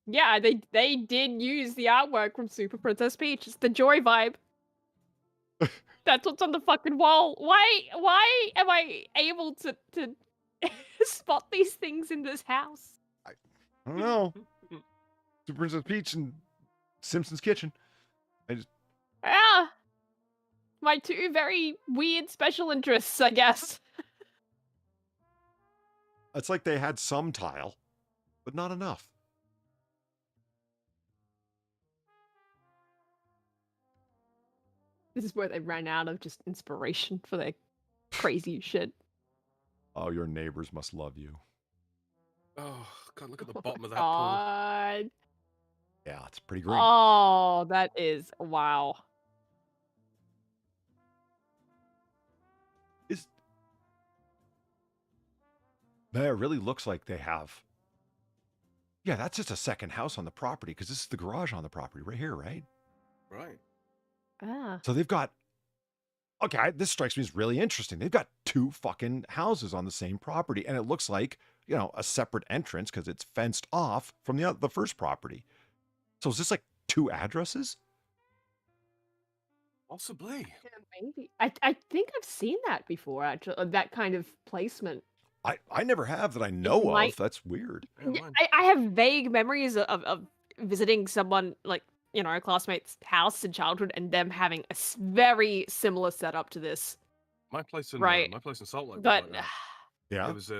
Yeah, they did use the artwork from Super Princess Peach. It's the joy vibe. That's what's on the fucking wall. Why am I able to spot these things in this house? I don't know. Super Princess Peach and Simpson's Kitchen. Ah, my two very weird special interests, I guess. It's like they had some tile, but not enough. This is where they ran out of just inspiration for their crazy shit. Oh, your neighbors must love you. Oh, God, look at the bottom of that God. Yeah, it's pretty green. Oh, that is wow. Man, it really looks like they have. Yeah, that's just a second house on the property because this is the garage on the property right here, right? pool. Right. Ah. So they've got. Okay, this strikes me as really interesting. They've got two fucking houses on the same property, and it looks like a separate entrance because it's fenced off from the first property. So is this like two addresses? Possibly. Yeah, maybe. I think I've seen that before, actually. That kind of placement. I never have that I know of. That's weird. Yeah, I have vague memories of visiting someone, like, a classmate's house in childhood and them having a very similar setup to this. My place in Salt Lake. But was like that. Yeah. It was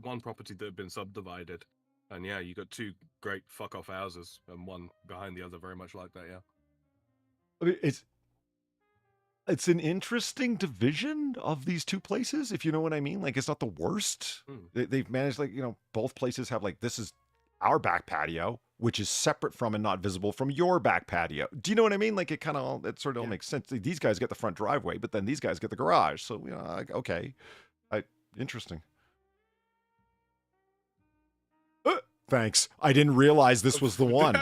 one property that had been subdivided, and yeah, you got two great fuck off houses, and one behind the other, very much like that. Yeah. I mean, it's an interesting division of these two places, if you know what I mean. Like, it's not the worst. They've managed, like, both places have, like, this is our back patio, which is separate from and not visible from your back patio. Do you know what I mean? Like, it sort of all makes sense. These guys get the front driveway, but then these guys get the garage. So, like, okay. Interesting. Thanks. I didn't realize this was the one.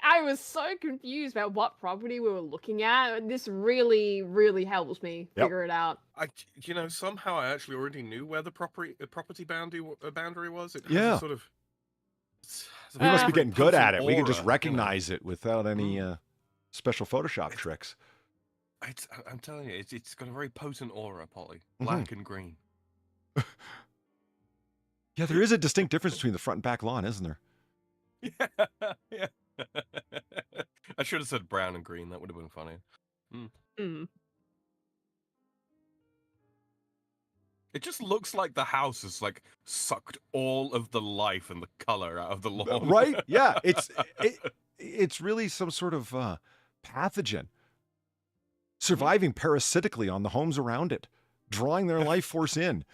I was so confused about what property we were looking at. And this really, really helps me figure it out. Somehow I actually already knew where the property boundary was. It has Yeah. a sort of. We must be getting good at it. We can just aura, recognize it without any special Photoshop tricks. I'm telling you, it's got a very potent aura, Polly. Black and green. Yeah, there is a distinct difference between the front and back lawn, isn't there? Yeah. I should have said brown and green. That would have been funny. It just looks like the house has like sucked all of the life and the color out of the lawn. Right? Yeah. It's really some sort of pathogen surviving parasitically on the homes around it, drawing their life force in.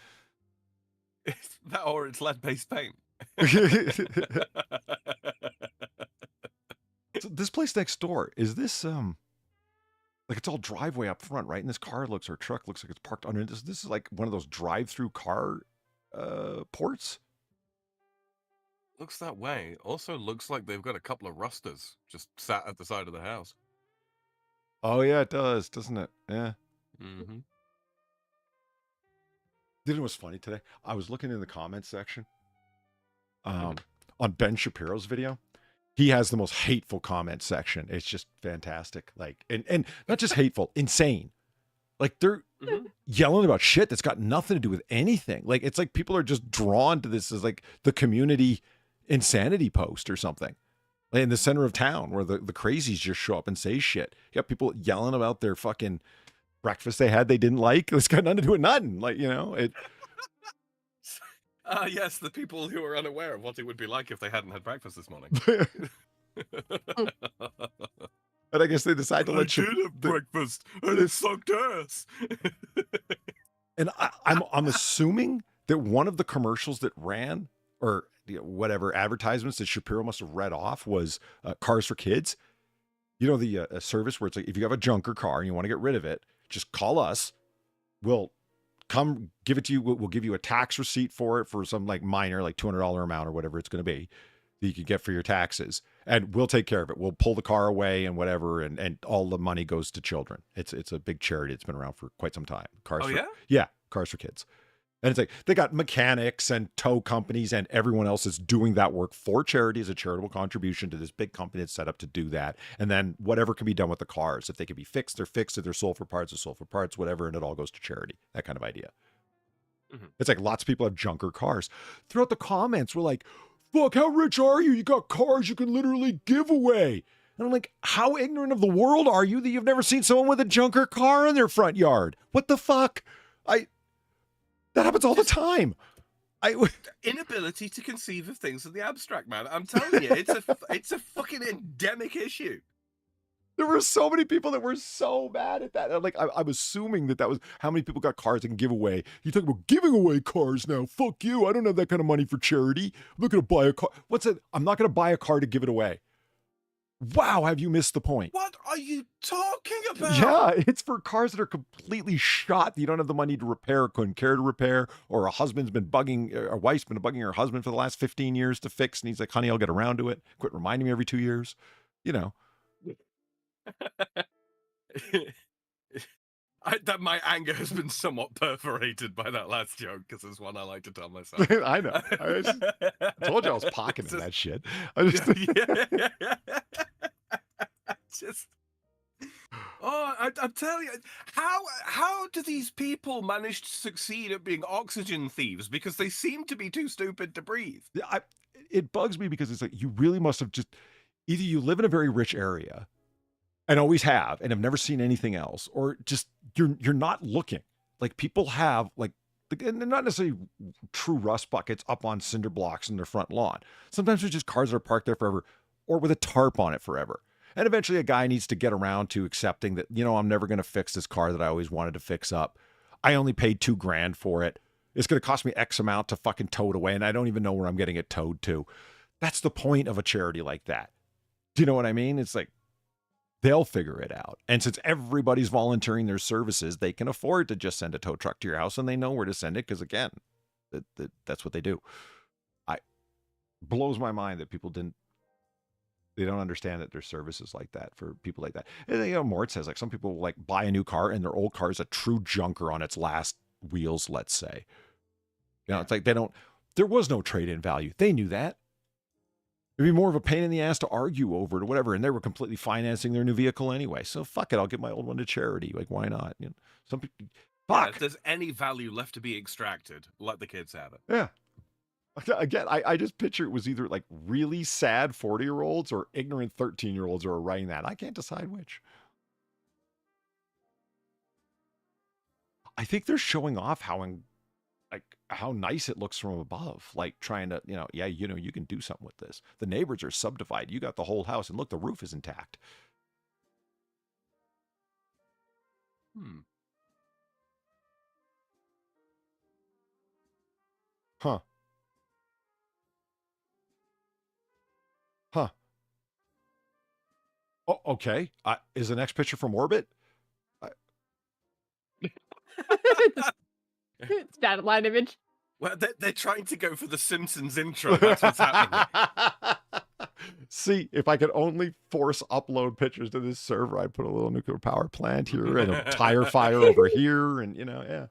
It's that, or it's lead-based paint. So this place next door, is this like, it's all driveway up front, right? And this car or truck looks like it's parked under this. This is like one of those drive-through car ports. Looks that way. Also looks like they've got a couple of rusters just sat at the side of the house. Oh yeah, it does, doesn't it? Yeah. Mm-hmm. You know what's funny today? I was looking in the comments section on Ben Shapiro's video. He has the most hateful comment section. It's just fantastic. Like, and not just hateful, insane. Like, they're yelling about shit that's got nothing to do with anything. Like, it's like people are just drawn to this as like the community insanity post or something. Like in the center of town where the crazies just show up and say shit. You got people yelling about their fucking breakfast they had they didn't like. It's got nothing to do with nothing. Like, it. Yes, the people who are unaware of what it would be like if they hadn't had breakfast this morning. And I guess they decide to let I did have breakfast, and it sucked ass. And I'm assuming that one of the commercials that ran, or whatever advertisements that Shapiro must have read off, was Cars for Kids. You know, the service where it's like, if you have a junker car and you want to get rid of it, just call us. We'll come give it to you. We'll give you a tax receipt for it for some like minor, like $200 amount or whatever it's going to be that you can get for your taxes. And we'll take care of it. We'll pull the car away and whatever. And all the money goes to children. It's a big charity. It's been around for quite some time. Yeah, Cars for Kids. And it's like, they got mechanics and tow companies and everyone else is doing that work for charity as a charitable contribution to this big company that's set up to do that. And then whatever can be done with the cars, if they can be fixed, they're fixed. If they're sold for parts, they're sold for parts, whatever. And it all goes to charity. That kind of idea. Mm-hmm. It's like lots of people have junker cars. Throughout the comments, we're like, fuck, how rich are you? You got cars you can literally give away. And I'm like, how ignorant of the world are you that you've never seen someone with a junker car in their front yard? What the fuck? That happens all the time. Inability to conceive of things in the abstract, man. I'm telling you, it's a fucking endemic issue. There were so many people that were so mad at that. I'm assuming that was how many people got cars they can give away. You talk about giving away cars now. Fuck you. I don't have that kind of money for charity. I'm not going to buy a car. What's it? I'm not going to buy a car to give it away. Wow, have you missed the point? What are you talking about? Yeah, it's for cars that are completely shot that you don't have the money to repair, couldn't care to repair, or a wife's been bugging her husband for the last 15 years to fix, and he's like, honey, I'll get around to it. Quit reminding me every 2 years. You know. My anger has been somewhat perforated by that last joke, because it's one I like to tell myself. I know. I told you I was pocketing that shit. I'm telling you, how do these people manage to succeed at being oxygen thieves? Because they seem to be too stupid to breathe. It bugs me because it's like, you really must have just, either you live in a very rich area and always have, and have never seen anything else, or just you're not looking. Like, people have, like, and they're not necessarily true rust buckets up on cinder blocks in their front lawn. Sometimes there's just cars that are parked there forever, or with a tarp on it forever. And eventually a guy needs to get around to accepting that, I'm never going to fix this car that I always wanted to fix up. I only paid $2,000 for it. It's going to cost me X amount to fucking tow it away, and I don't even know where I'm getting it towed to. That's the point of a charity like that. Do you know what I mean? It's like, they'll figure it out. And since everybody's volunteering their services, they can afford to just send a tow truck to your house, and they know where to send it because, again, that's what they do. Blows my mind that people they don't understand that there's services like that for people like that. And, Mort says, like, some people will, like, buy a new car and their old car is a true junker on its last wheels, let's say. It's like there was no trade-in value. They knew that. It'd be more of a pain in the ass to argue over it or whatever. And they were completely financing their new vehicle anyway. So fuck it. I'll give my old one to charity. Like, why not? Some people, fuck. Yeah, if there's any value left to be extracted, let the kids have it. Yeah. Again, I just picture it was either like really sad 40-year-olds or ignorant 13-year-olds who are writing that. I can't decide which. I think they're showing off how nice it looks from above, like trying to, you can do something with this. The neighbors are subdivided. You got the whole house, and look, the roof is intact. Huh. Oh, okay. Is the next picture from orbit? Satellite image. Well, they're trying to go for the Simpsons intro. That's what's happening. See, if I could only force upload pictures to this server, I'd put a little nuclear power plant here and a tire fire over here, and yeah.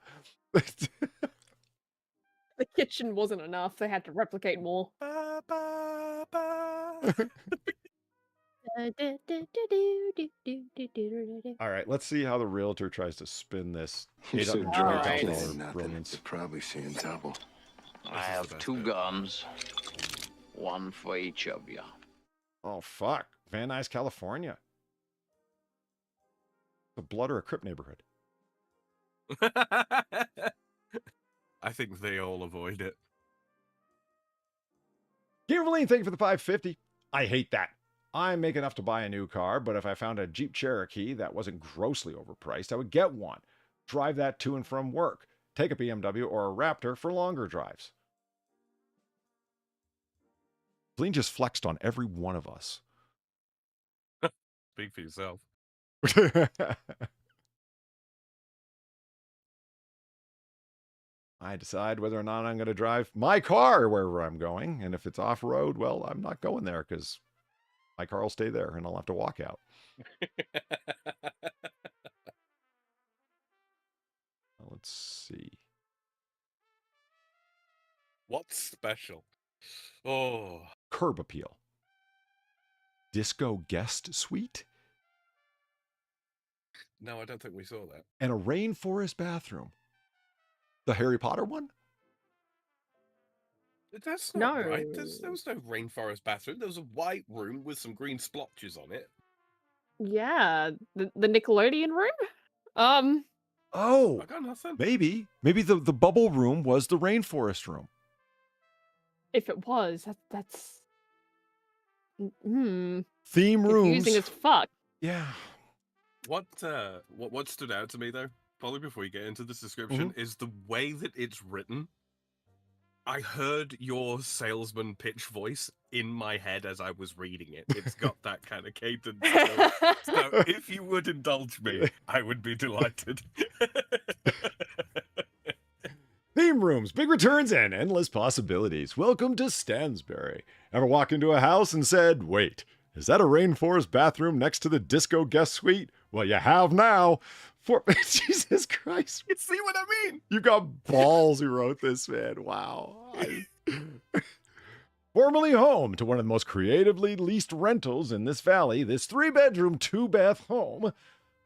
The kitchen wasn't enough. They had to replicate more. All right, let's see how the realtor tries to spin this. You're so drunk, I'm playing $820 nothing. brilliance. You're probably seeing double. I have 2 guns, 1 for each of you. Oh, fuck. Van Nuys, California. The Blood or a Crip neighborhood. I think they all avoid it. Eileen, thank you for the 550. I hate that. I make enough to buy a new car, but if I found a Jeep Cherokee that wasn't grossly overpriced, I would get one. Drive that to and from work. Take a BMW or a Raptor for longer drives. Eileen just flexed on every one of us. Speak for yourself. I decide whether or not I'm going to drive my car wherever I'm going. And if it's off-road, well, I'm not going there because my car will stay there and I'll have to walk out. Let's see. What's special? Oh. Curb appeal. Disco guest suite. No, I don't think we saw that. And a rainforest bathroom. The Harry Potter one? That's not right. There was no rainforest bathroom. There was a white room with some green splotches on it. Yeah, the Nickelodeon room? Oh, I got nothing. Maybe the bubble room was the rainforest room. If it was, that's Theme rooms. confusing as fuck. Yeah. What stood out to me though, probably before you get into this description, is the way that it's written. I heard your salesman pitch voice in my head as I was reading it. It's got that kind of cadence. So if you would indulge me, I would be delighted. Theme rooms, big returns, and endless possibilities. Welcome to Stansbury. Ever walk into a house and said, wait, is that a rainforest bathroom next to the disco guest suite? Well, you have now. Jesus Christ. You see what I mean? You got balls who wrote this, man. Wow. Formerly home to one of the most creatively leased rentals in this valley, this 3-bedroom, 2-bath home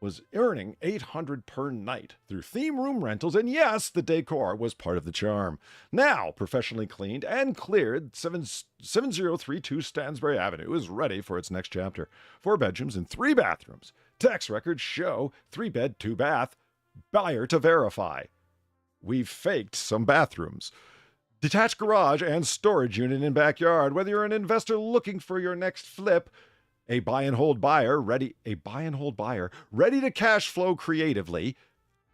was earning $800 per night through theme room rentals, and yes, the decor was part of the charm. Now, professionally cleaned and cleared, 7032 Stansbury Avenue is ready for its next chapter. 4 bedrooms and 3 bathrooms. Tax records show 3-bed, 2-bath. Buyer to verify. We've faked some bathrooms. Detached garage and storage unit in backyard. Whether you're an investor looking for your next flip, a buy and hold buyer ready to cash flow creatively.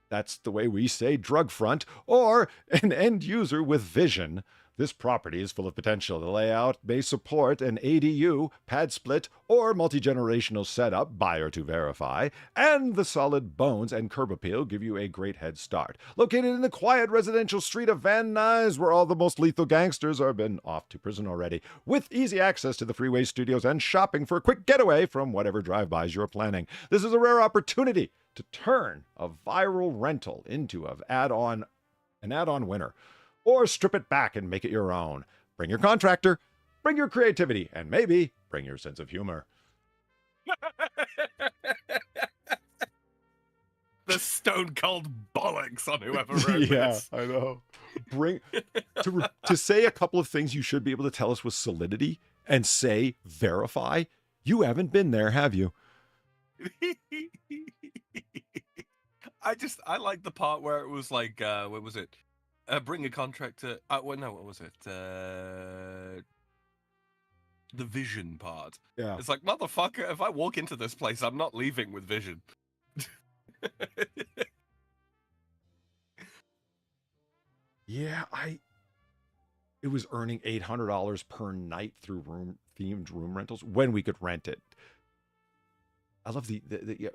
That's the way we say drug front, or an end user with vision. This property is full of potential. The layout may support an ADU, pad split, or multi-generational setup, buyer to verify, and the solid bones and curb appeal give you a great head start. Located in the quiet residential street of Van Nuys, where all the most lethal gangsters have been off to prison already, with easy access to the freeway studios and shopping for a quick getaway from whatever drive-bys you're planning. This is a rare opportunity to turn a viral rental into an add-on winner. Or strip it back and make it your own. Bring your contractor, bring your creativity, and maybe bring your sense of humor. The stone cold bollocks on whoever wrote this. I know. To say a couple of things you should be able to tell us with solidity and say verify. You haven't been there, have you? I like the part where it was like, what was it? Bring a contractor. What was it? The vision part. Yeah. It's like, motherfucker, if I walk into this place, I'm not leaving with vision. Yeah, it was earning $800 per night through themed room rentals when we could rent it. I love it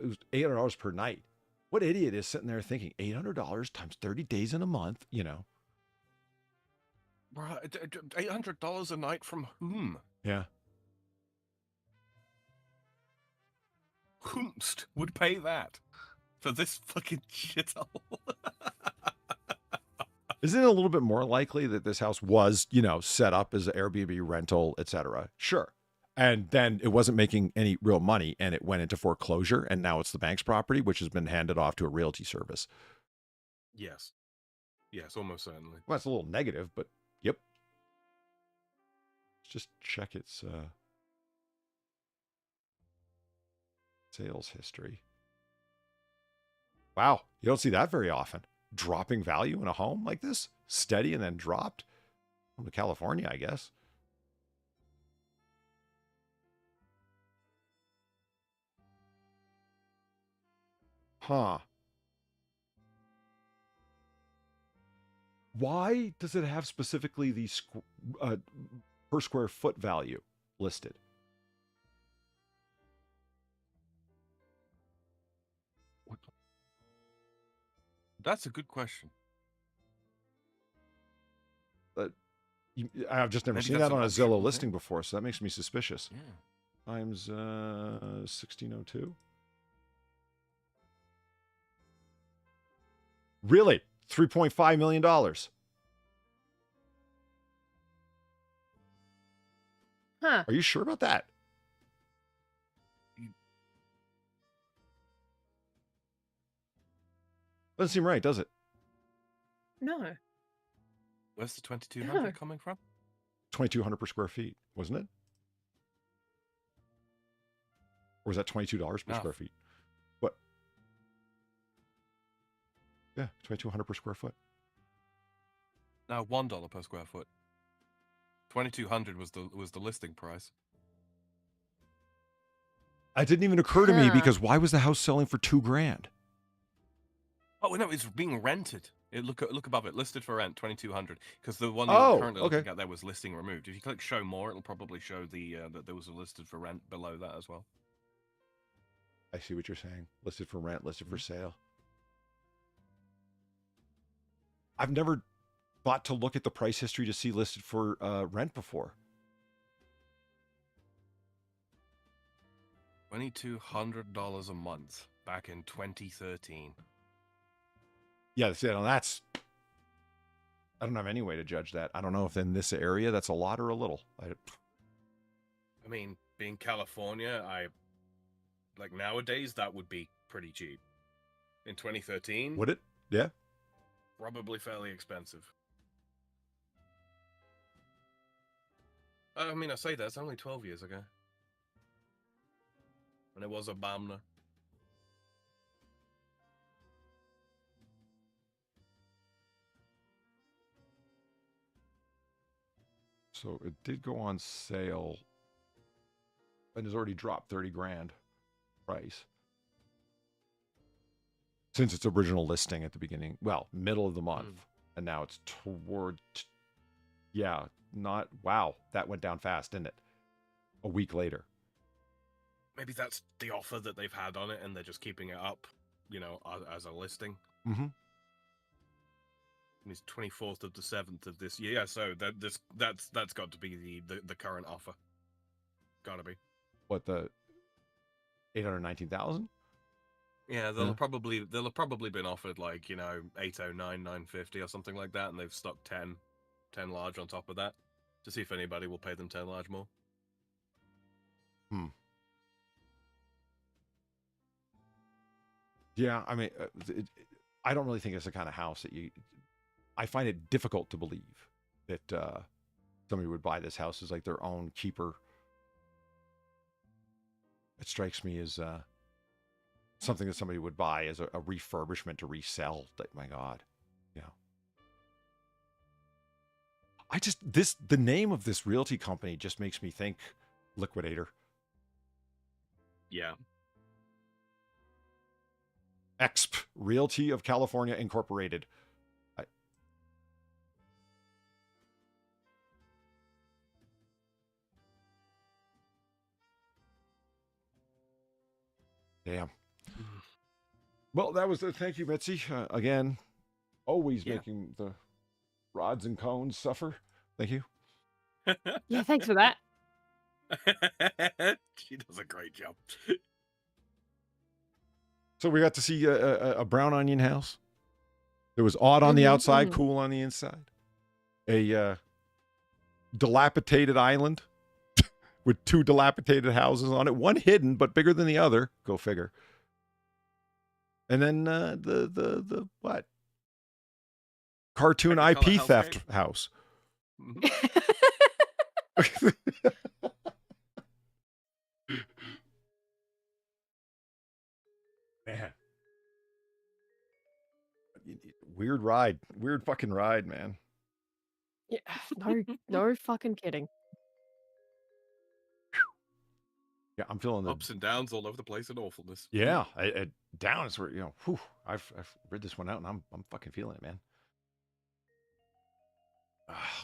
was $800 per night. What idiot is sitting there thinking $800 times 30 days in a month, you know? Right, $800 a night from whom? Yeah. Whomst would pay that for this fucking shithole? Isn't it a little bit more likely that this house was, set up as an Airbnb rental, etc.? Sure. And then it wasn't making any real money and it went into foreclosure and now it's the bank's property, which has been handed off to a realty service. Yes. Yes, almost certainly. Well, that's a little negative, but yep. Let's just check its sales history. Wow. You don't see that very often. Dropping value in a home like this? Steady and then dropped? From California, I guess. Huh. Why does it have specifically the per square foot value listed? That's a good question. I've just never Maybe seen that's that on an a Zillow optional listing thing. before, so that makes me suspicious. Yeah. Times 1602. Really? $3.5 million. Huh. Are you sure about that? Doesn't seem right, does it? No. Where's the 2200 No. coming from? 2,200 per square feet, wasn't it? Or was that $22 per No. square feet? What? Yeah, 2,200 per square foot. No, $1 per square foot. 2,200 was the listing price. It didn't even occur to me Huh. because why was the house selling for $2,000? Oh no, it's being rented. Look above it, listed for rent, 2,200. Because the one Oh, you're currently okay. looking at there was listing removed. If you click show more, it'll probably show the that there was a listed for rent below that as well. I see what you're saying. Listed for rent, listed for sale. I've never thought to look at the price history to see listed for rent before. $2,200 a month back in 2013. Yeah, that's. I don't have any way to judge that. I don't know if in this area that's a lot or a little. I mean, being California, like nowadays that would be pretty cheap. In 2013, Would it? Yeah. probably fairly expensive. I mean, I say that it's only 12 years ago, and it was a Bamna. So it did go on sale and has already dropped 30 grand price since its original listing at the beginning. Well, middle of the month. And now it's toward, yeah, not, wow, that went down fast, didn't it? A week later. Maybe that's the offer that they've had on it, and they're just keeping it up, as a listing. Mm-hmm. And it's 24th of the 7th of this year. Yeah, so that's got to be the current offer. Gotta be. What, the 819,000? Yeah, they'll have probably been offered like 809, 950 or something like that, and they've stuck 10 large on top of that to see if anybody will pay them 10 large more. Yeah, I mean, I don't really think it's the kind of house that I find it difficult to believe that somebody would buy this house as like their own keeper. It strikes me as something that somebody would buy as a refurbishment to resell. Like, my God, yeah. The name of this realty company just makes me think liquidator. Yeah. Exp Realty of California Incorporated. Damn. Well, that was thank you, Mitzi. Again, always making the rods and cones suffer. Thank you. Yeah, thanks for that. She does a great job. So we got to see a brown onion house. It was odd on the outside, cool on the inside. A dilapidated island with two dilapidated houses on it. One hidden, but bigger than the other. Go figure. And then the what? Cartoon IP theft house. Man. Weird ride. Weird fucking ride, man. Yeah, no fucking kidding. Yeah, I'm feeling the Ups and downs all over the place and awfulness. Yeah, down is where whew, I've read this one out and I'm fucking feeling it, man.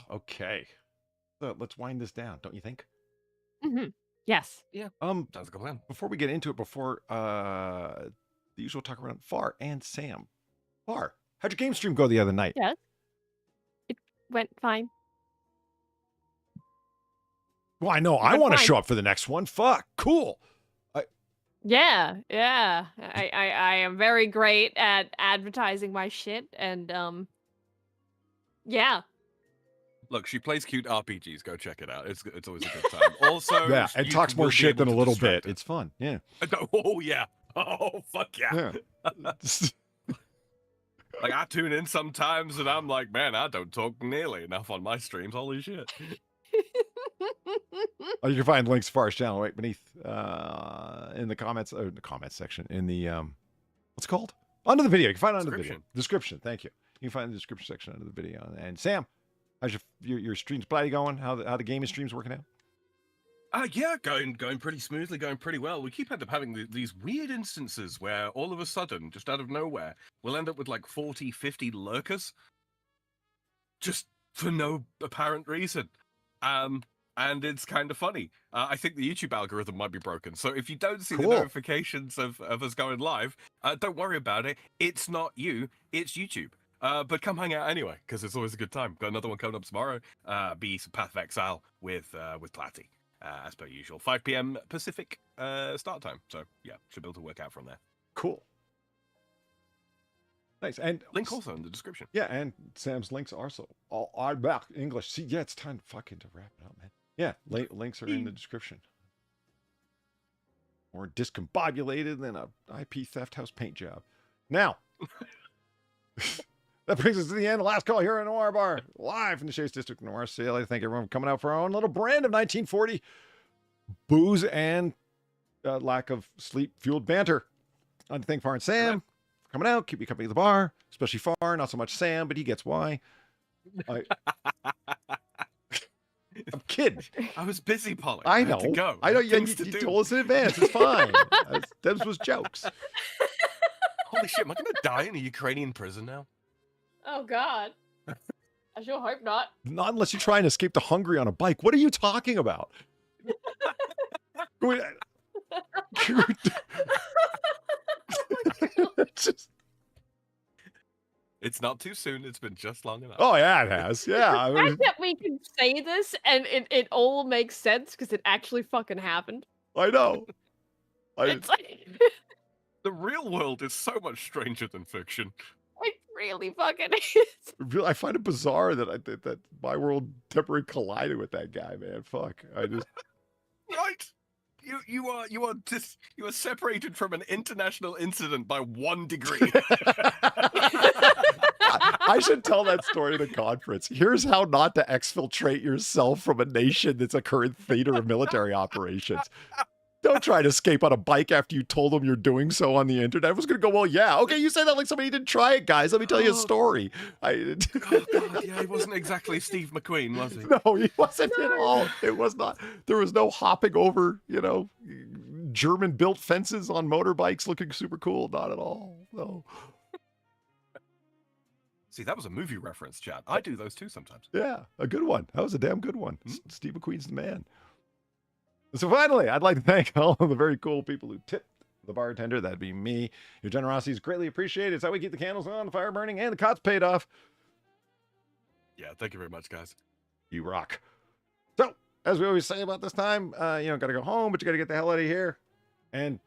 Okay, so let's wind this down, don't you think? Yes. Yeah. Sounds like a plan. Before we get into it, before the usual talk around Far and Sam. Far, how'd your game stream go the other night? Yes. It went fine. Well, I know I want to show up for the next one. Fuck, cool. Yeah. I am very great at advertising my shit, and yeah. Look, she plays cute RPGs. Go check it out. It's always a good time. Also, Yeah, and you talks will more be shit able than a to little distract bit. her. It's fun. Yeah. Oh yeah. Oh fuck yeah. Like I tune in sometimes and I'm like, man, I don't talk nearly enough on my streams. Holy shit. Oh, you can find links to Far's channel right beneath in the comments section in the what's it called? Under the video. You can find it under the video. Description. Thank you. You can find the description section under the video. And Sam, how's your streams bloody going? How the gaming streams working out? Yeah, going pretty smoothly, going pretty well. We keep end up having these weird instances where all of a sudden, just out of nowhere, we'll end up with like 40, 50 lurkers. Just for no apparent reason. And it's kind of funny. I think the YouTube algorithm might be broken. So if you don't see the notifications of us going live, don't worry about it. It's not you, it's YouTube. But come hang out anyway, because it's always a good time. Got another one coming up tomorrow. Be some Path of Exile with Platty, as per usual. 5 p.m. Pacific start time. So yeah, should be able to work out from there. Cool. Nice. And link also in the description. Yeah, and Sam's links are all back English. See, yeah, it's time fucking to wrap it up, man. Yeah, links are in the description. More discombobulated than a IP theft house paint job. Now, that brings us to the end. The last call here at Noir Bar, live from the Chase District Noir sale. I thank everyone for coming out for our own little brand of 1940 booze and lack of sleep-fueled banter. I'd like to thank Far and Sam for coming out, keep you company at the bar, especially Far, not so much Sam, but he gets why. I'm kidding. I was busy, Polly. I know. Had to go. I know. You told us in advance. It's fine. Those was jokes. Holy shit! Am I gonna die in a Ukrainian prison now? Oh God. I sure hope not. Not unless you try and escape the Hungary on a bike. What are you talking about? It's not too soon. It's been just long enough. Oh yeah, it has. Yeah. The fact that we can say this and it all makes sense because it actually fucking happened. I know. It's like the real world is so much stranger than fiction. it really fucking is. I find it bizarre that that my world temporarily collided with that guy, man. Fuck. I just right. You are separated from an international incident by 1 degree. I should tell that story at a conference. Here's how not to exfiltrate yourself from a nation that's a current theater of military operations. Don't try to escape on a bike after you told them you're doing so on the internet. I was going to go, well, yeah. Okay, you say that like somebody didn't try it, guys. Let me tell you a story. Oh, God, yeah, he wasn't exactly Steve McQueen, was he? No, he wasn't at all. It was not. There was no hopping over, German-built fences on motorbikes looking super cool. Not at all. No. See, that was a movie reference, chat. I do those too sometimes. Yeah, a good one. That was a damn good one. Steve McQueen's the man. So finally, I'd like to thank all of the very cool people who tipped the bartender. That'd be me. Your generosity is greatly appreciated. It's how we keep the candles on, the fire burning, and the cots paid off. Yeah, thank you very much, guys. You rock. So, as we always say about this time, got to go home, but you got to get the hell out of here. And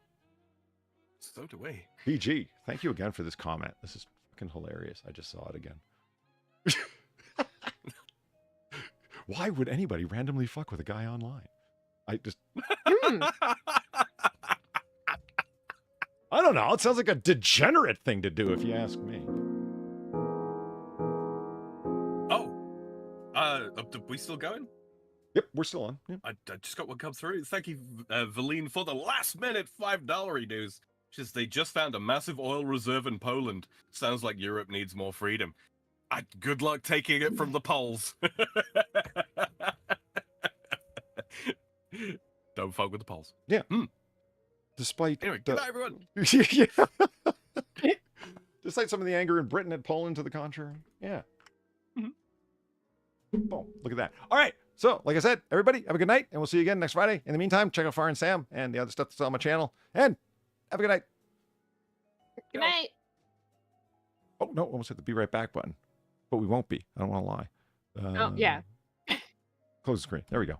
so do we. PG, thank you again for this comment. This is fucking hilarious. I just saw it again. Why would anybody randomly fuck with a guy online? I don't know. It sounds like a degenerate thing to do, if you ask me. Oh, are we still going? Yep, we're still on. Yep. I just got one come through. Thank you, Valine, for the last-minute $5 news. They just found a massive oil reserve in Poland. Sounds like Europe needs more freedom. Good luck taking it from the Poles. Don't fuck with the pulse. Yeah. Despite Anyway, good night, everyone. Yeah. Despite some of the anger in Britain and Poland to the contrary. Yeah. Boom. Look at that. All right. So, like I said, everybody, have a good night, and we'll see you again next Friday. In the meantime, check out Far and Sam and the other stuff that's on my channel. And have a good night. Good night. Oh, no, almost hit the be right back button. But we won't be. I don't want to lie. Oh, yeah. Close the screen. There we go.